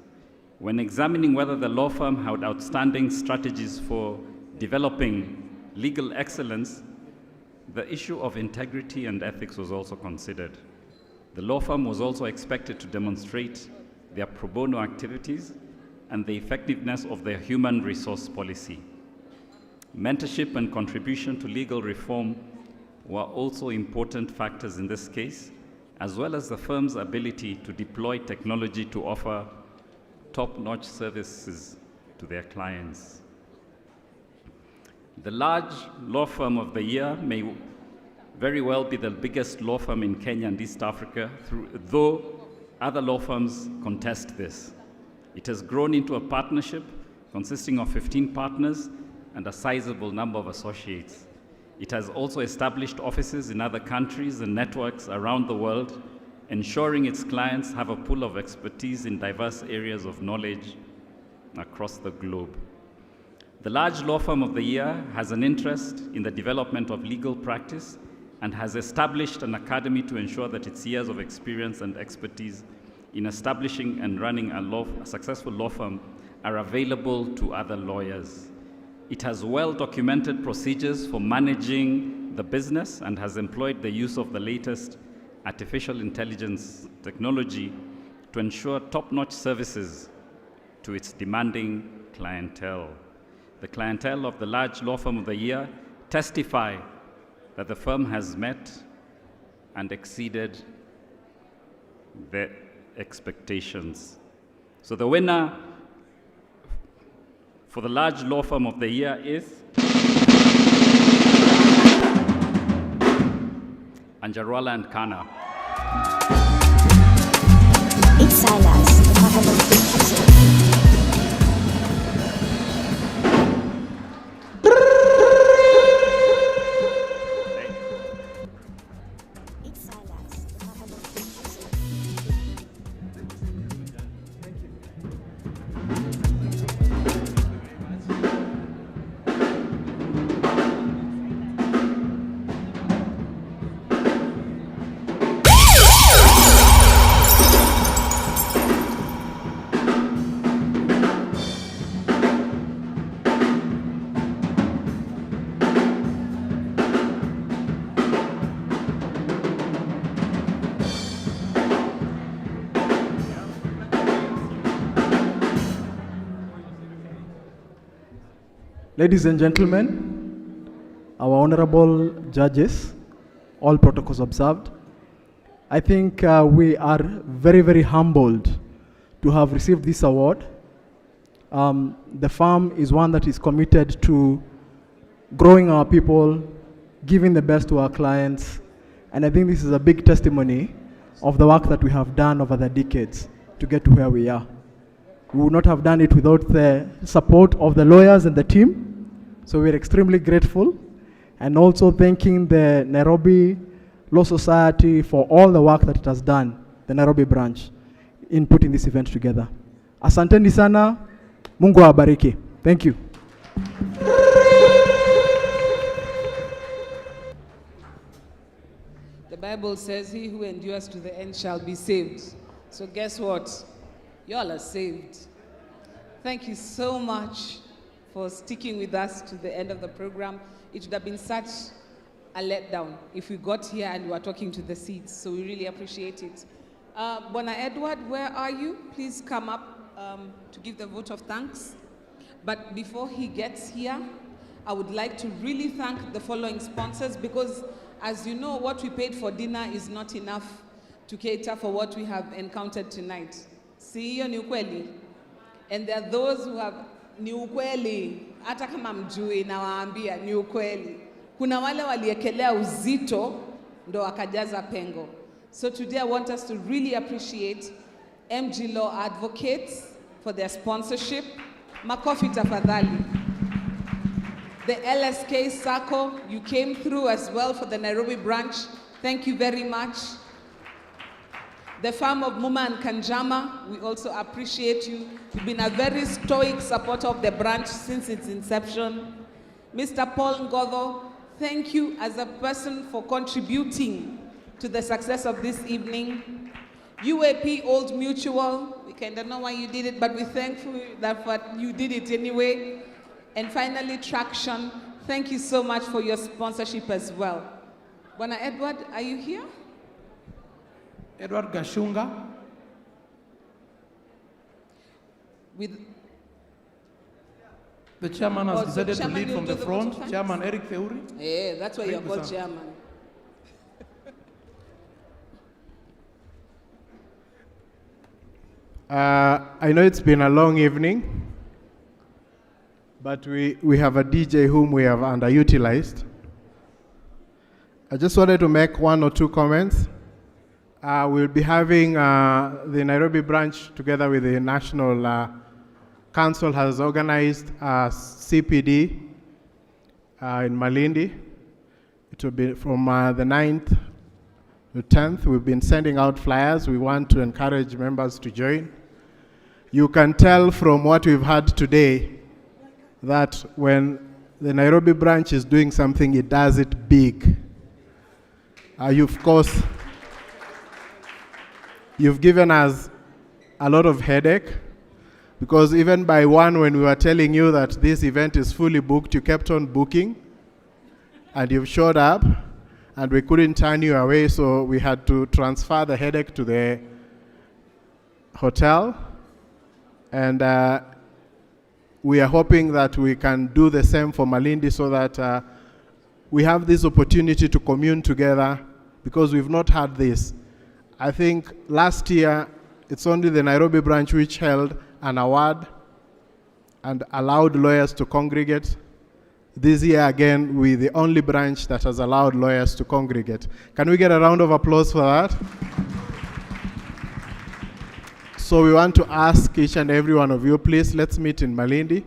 S13: When examining whether the law firm had outstanding strategies for developing legal excellence, the issue of integrity and ethics was also considered. The law firm was also expected to demonstrate their pro bono activities and the effectiveness of their human resource policy. Mentorship and contribution to legal reform were also important factors in this case, as well as the firm's ability to deploy technology to offer top-notch services to their clients. The Large Law Firm of the Year may very well be the biggest law firm in Kenya and East Africa, though other law firms contest this. It has grown into a partnership consisting of 15 partners and a sizable number of associates. It has also established offices in other countries and networks around the world, ensuring its clients have a pool of expertise in diverse areas of knowledge across the globe. The Large Law Firm of the Year has an interest in the development of legal practice and has established an academy to ensure that its years of experience and expertise in establishing and running a successful law firm are available to other lawyers. It has well-documented procedures for managing the business and has employed the use of the latest artificial intelligence technology to ensure top-notch services to its demanding clientele. The clientele of the Large Law Firm of the Year testify that the firm has met and exceeded their expectations. So the winner for the Large Law Firm of the Year is Anjarwala and Kana.
S11: It's Silas, the Mahamud.
S2: Ladies and gentlemen, our honorable judges, all protocols observed, I think we are very, very humbled to have received this award. The firm is one that is committed to growing our people, giving the best to our clients, and I think this is a big testimony of the work that we have done over the decades to get to where we are. We would not have done it without the support of the lawyers and the team, so we're extremely grateful, and also thanking the Nairobi Law Society for all the work that it has done, the Nairobi branch, in putting this event together. Asanteni sana, Mungu awabariki. Thank you.
S9: The Bible says, he who endures to the end shall be saved. So guess what? Y'all are saved. Thank you so much for sticking with us to the end of the program. It would have been such a letdown if we got here and we were talking to the seats. So we really appreciate it. Bona Edward, where are you? Please come up to give the vote of thanks. But before he gets here, I would like to really thank the following sponsors, because as you know, what we paid for dinner is not enough to cater for what we have encountered tonight. See you, ni ukweli. And there are those who have ni ukweli, hata kama mjui na waambia ni ukweli. Kuna wale waliekelea uzito ndo wakajaza pengo. So today I want us to really appreciate MG Law Advocates for their sponsorship. Makofi tafadhali. The LSK Sacco, you came through as well for the Nairobi branch. Thank you very much. The firm of Muma and Kanjama, we also appreciate you. You've been a very stoic supporter of the branch since its inception. Mr. Paul Ngodho, thank you as a person for contributing to the success of this evening. UAP Old Mutual, we kind of know why you did it, but we're thankful that you did it anyway. And finally, Traction, thank you so much for your sponsorship as well. Bwana Edward, are you here?
S1: Edward Gashunga.
S9: With
S1: the chairman has decided to lead from the
S9: vote
S1: front.
S9: of thanks?
S1: Chairman Eric Theuri.
S9: Yeah, that's why you're
S1: Thank you,
S9: called
S1: sir.
S9: chairman.
S14: I know it's been a long evening, but we have a DJ whom we have underutilized. I just wanted to make one or two comments. We'll be having the Nairobi branch together with the National Council has organized a CPD in Malindi. It will be from the 9th to 10th. We've been sending out flyers. We want to encourage members to join. You can tell from what we've had today that when the Nairobi branch is doing something, it does it big. You've given us a lot of headache, because even by 1, when we were telling you that this event is fully booked, you kept on booking, and you've showed up, and we couldn't turn you away, so we had to transfer the headache to the hotel. And we are hoping that we can do the same for Malindi, so that we have this opportunity to commune together, because we've not had this. I think last year, it's only the Nairobi branch which held an award and allowed lawyers to congregate. This year again, we're the only branch that has allowed lawyers to congregate. Can we get a round of applause for that? So we want to ask each and every one of you, please, let's meet in Malindi.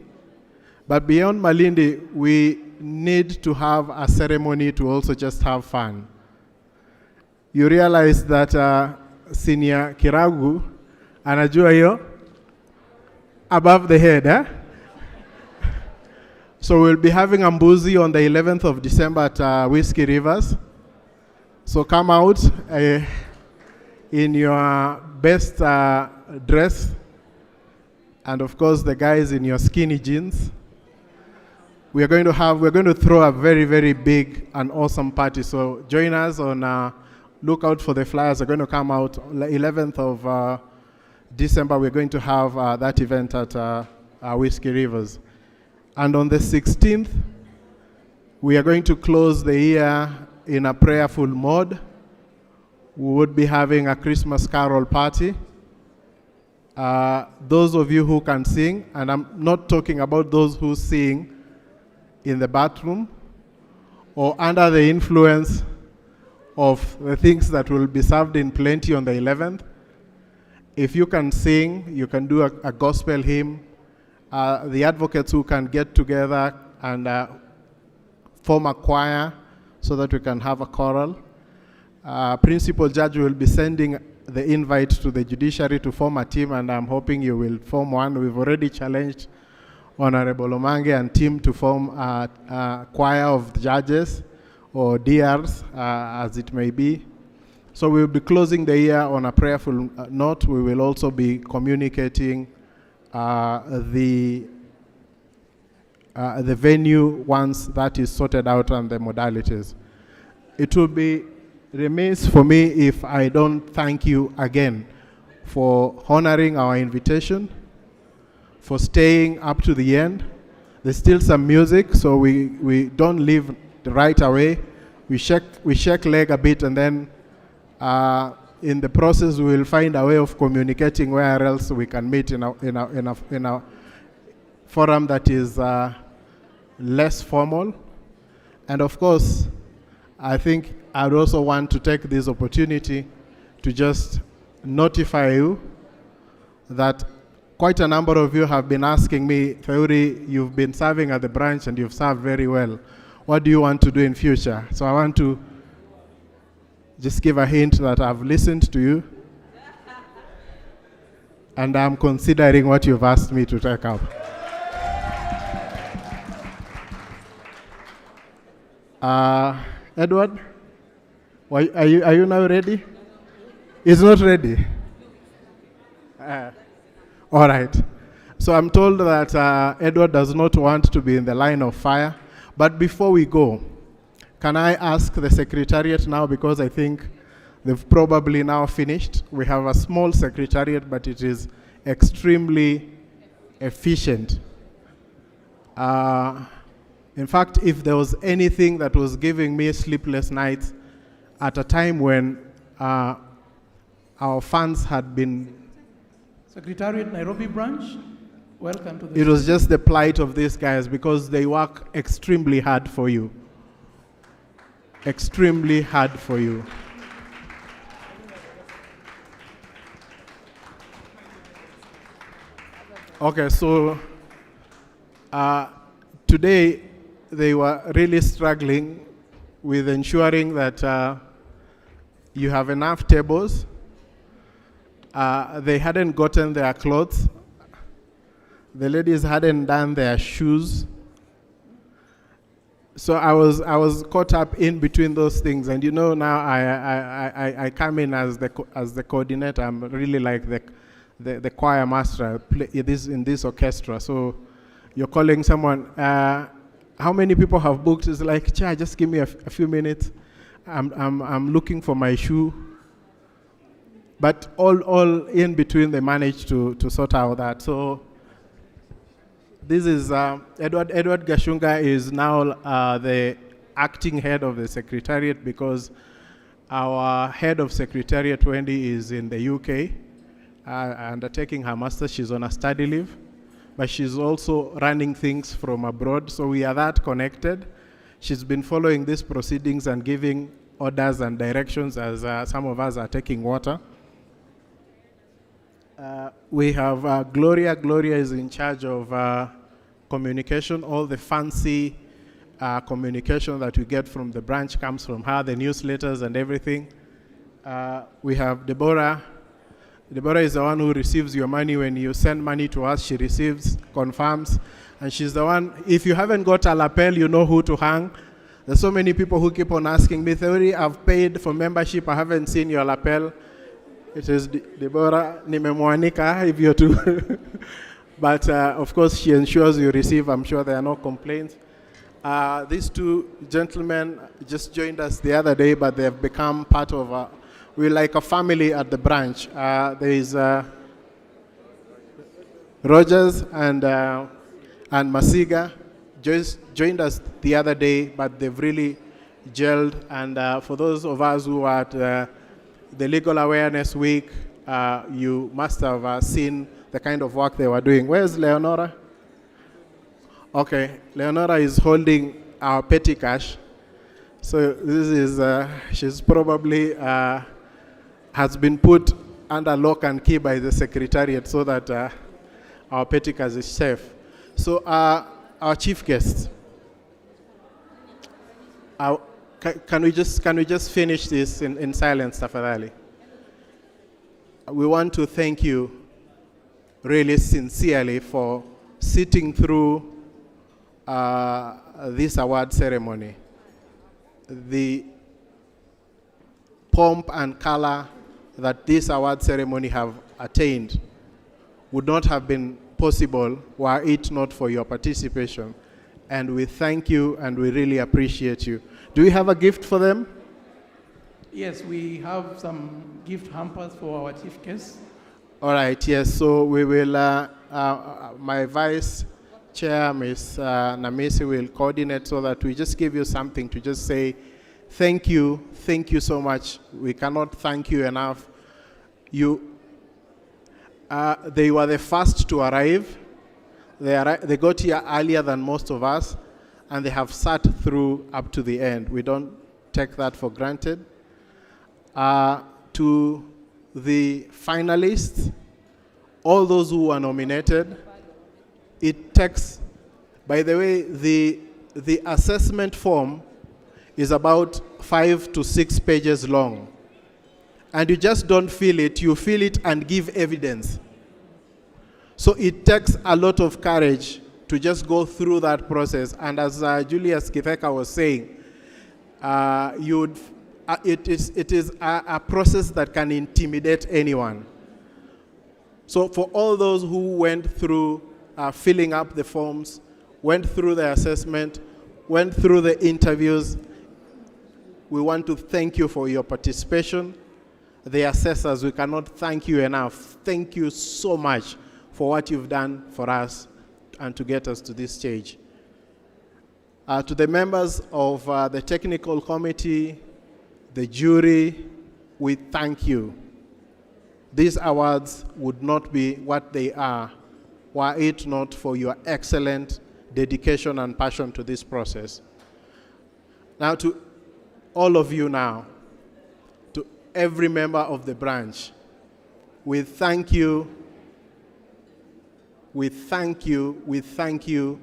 S14: But beyond Malindi, we need to have a ceremony to also just have fun. You realize that Senior Kiragu, anajua hiyo, above the head, eh? So we'll be having a mbuzi on the 11th of December at Whiskey Rivers. So come out in your best dress, and of course the guys in your skinny jeans. We're going to throw a very, very big and awesome party. So join us on, look out for the flyers. They're going to come out 11th of December. We're going to have that event at Whiskey Rivers. And on the 16th, we are going to close the year in a prayerful mode. We would be having a Christmas carol party. Those of you who can sing, and I'm not talking about those who sing in the bathroom or under the influence of the things that will be served in plenty on the 11th. If you can sing, you can do a gospel hymn. The advocates who can get together and form a choir so that we can have a choral. Principal Judge will be sending the invite to the Judiciary to form a team, and I'm hoping you will form one. We've already challenged Honorable Omange and team to form a choir of judges or DRs, as it may be. So we'll be closing the year on a prayerful note. We will also be communicating the venue once that is sorted out and the modalities. It will be remiss for me if I don't thank you again for honoring our invitation, for staying up to the end. There's still some music, so we don't leave right away. We shake leg a bit, and then in the process we will find a way of communicating where else we can meet in a forum that is less formal. And of course, I think I'd also want to take this opportunity to just notify you that quite a number of you have been asking me, Theuri, you've been serving at the branch and you've served very well. What do you want to do in future? So I want to just give a hint that I've listened to you and I'm considering what you've asked me to take up. Edward, are you now ready? It's not ready? All right. So I'm told that Edward does not want to be in the line of fire. But before we go, can I ask the Secretariat now, because I think they've probably now finished. We have a small Secretariat, but it is extremely efficient. In fact, if there was anything that was giving me sleepless nights at a time when our funds had been...
S1: Secretariat Nairobi branch, welcome to the...
S14: It was just the plight of these guys, because they work extremely hard for you. Extremely hard for you. Okay, so today they were really struggling with ensuring that you have enough tables. They hadn't gotten their clothes. The ladies hadn't done their shoes. So I was caught up in between those things, and you know, now I come in as the coordinator. I'm really like the choir master in this orchestra. So you're calling someone. How many people have booked? It's like, Chair, just give me a few minutes. I'm looking for my shoe. But all in between, they managed to sort out that. So this is Edward Gashunga is now the acting head of the Secretariat, because our head of Secretariat, Wendy, is in the UK, undertaking her master's. She's on a study leave, but she's also running things from abroad. So we are that connected. She's been following these proceedings and giving orders and directions as some of us are taking water. We have Gloria. Gloria is in charge of communication. All the fancy communication that we get from the branch comes from her, the newsletters and everything. We have Deborah. Deborah is the one who receives your money. When you send money to us, she receives, confirms, and she's the one, if you haven't got a lapel, you know who to hang. There's so many people who keep on asking me, Theory, I've paid for membership, I haven't seen your lapel. It is Deborah Nimemwanika, if you're to. But of course, she ensures you receive. I'm sure there are no complaints. These two gentlemen just joined us the other day, but they have become part of we're like a family at the branch. There is Rogers and Masiga. just joined us the other day, but they've really gelled. And for those of us who are at the Legal Awareness Week, you must have seen the kind of work they were doing. Where's Leonora? Okay, Leonora is holding our petty cash. So this is, she's probably has been put under lock and key by the Secretariat so that our petty cash is safe. So our chief guest, can we just finish this in silence, tafadhali? We want to thank you really sincerely for sitting through this award ceremony. The pomp and color that this award ceremony have attained would not have been possible were it not for your participation. And we thank you and we really appreciate you. Do we have a gift for them?
S1: Yes, we have some gift hampers for our chief guests.
S14: All right, yes, so we will, my vice chair, Ms. Namisi, will coordinate so that we just give you something to just say, thank you so much. We cannot thank you enough. They were the first to arrive. They got here earlier than most of us, and they have sat through up to the end. We don't take that for granted. To the finalists, all those who were nominated, it takes, by the way, the assessment form is about 5 to 6 pages long. And you just don't feel it, you feel it and give evidence. So it takes a lot of courage to just go through that process. And as Julius Kitheka was saying, it is a process that can intimidate anyone. So for all those who went through filling up the forms, went through the assessment, went through the interviews, we want to thank you for your participation. The assessors, we cannot thank you enough. Thank you so much for what you've done for us and to get us to this stage. To the members of the technical committee, the jury, we thank you. These awards would not be what they are were it not for your excellent dedication and passion to this process. Now to all of you now, to every member of the branch, we thank you, we thank you, we thank you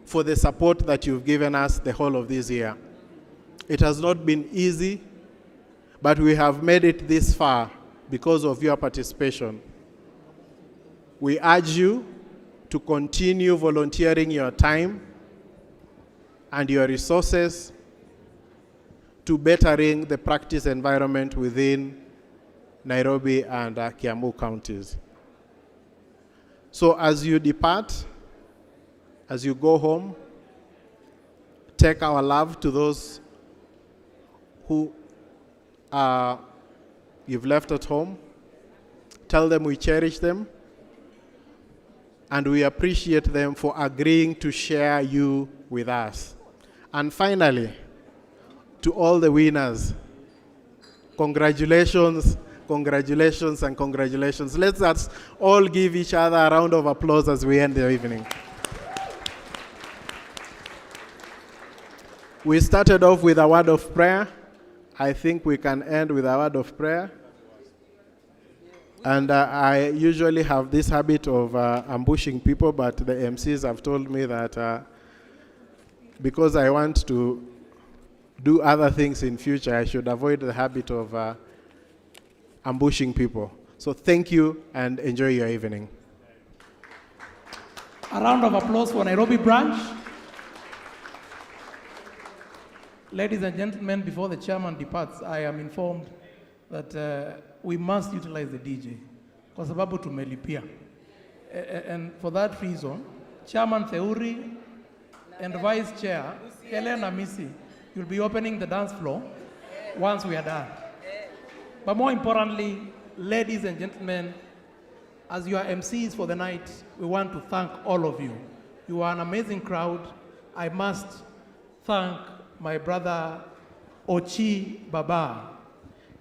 S14: for the support that you've given us the whole of this year. It has not been easy, but we have made it this far because of your participation. We urge you to continue volunteering your time and your resources to bettering the practice environment within Nairobi and Kiambu counties. So as you depart, as you go home, take our love to those who you've left at home. Tell them we cherish them and we appreciate them for agreeing to share you with us. And finally, to all the winners, congratulations, congratulations, and congratulations. Let's all give each other a round of applause as we end the evening. We started off with a word of prayer. I think we can end with a word of prayer. And I usually have this habit of ambushing people, but the MCs have told me that because I want to do other things in future, I should avoid the habit of ambushing people. So thank you and enjoy your evening.
S1: A round of applause for Nairobi branch. Ladies and gentlemen, before the chairman departs, I am informed that we must utilize the DJ kwa sababu tumelipia. And for that reason, Chairman Theuri and Vice Chair Helena Misi, you'll be opening the dance floor once we are done. But more importantly, ladies and gentlemen, as you are MCs for the night, we want to thank all of you. You are an amazing crowd. I must thank my brother Ochi Baba.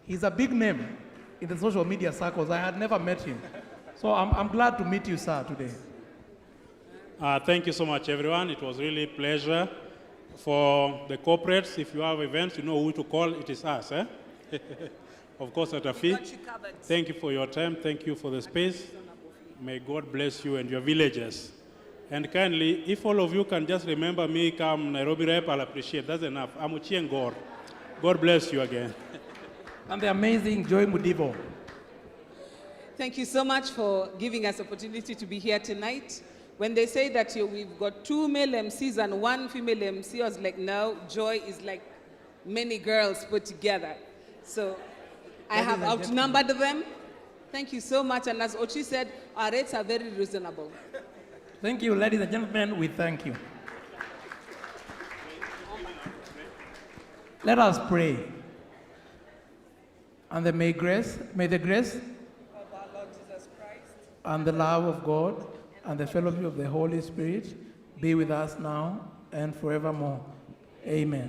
S1: He's a big name in the social media circles. I had never met him. So I'm glad to meet you, sir, today.
S15: Thank you so much, everyone. It was really a pleasure. For the corporates, if you have events, you know who to call. It is us. Eh? Of course, at a fee. Thank you for your time. Thank you for the space. May God bless you and your villages. And kindly, if all of you can just remember me, come Nairobi rep, I'll appreciate. That's enough. I'm Uchieng Gor. God bless you again.
S1: And the amazing Joy Mudivo.
S9: Thank you so much for giving us opportunity to be here tonight. When they say that we've got 2 male MCs and 1 female MC, I was like, no, Joy is like many girls put together. So I have outnumbered them. Thank you so much. And as Ochi said, our rates are very reasonable.
S1: Thank you, ladies and gentlemen. We thank you. Let us pray. And may the grace of our Lord Jesus Christ and the love of God and the fellowship of the Holy Spirit be with us now and forevermore. Amen.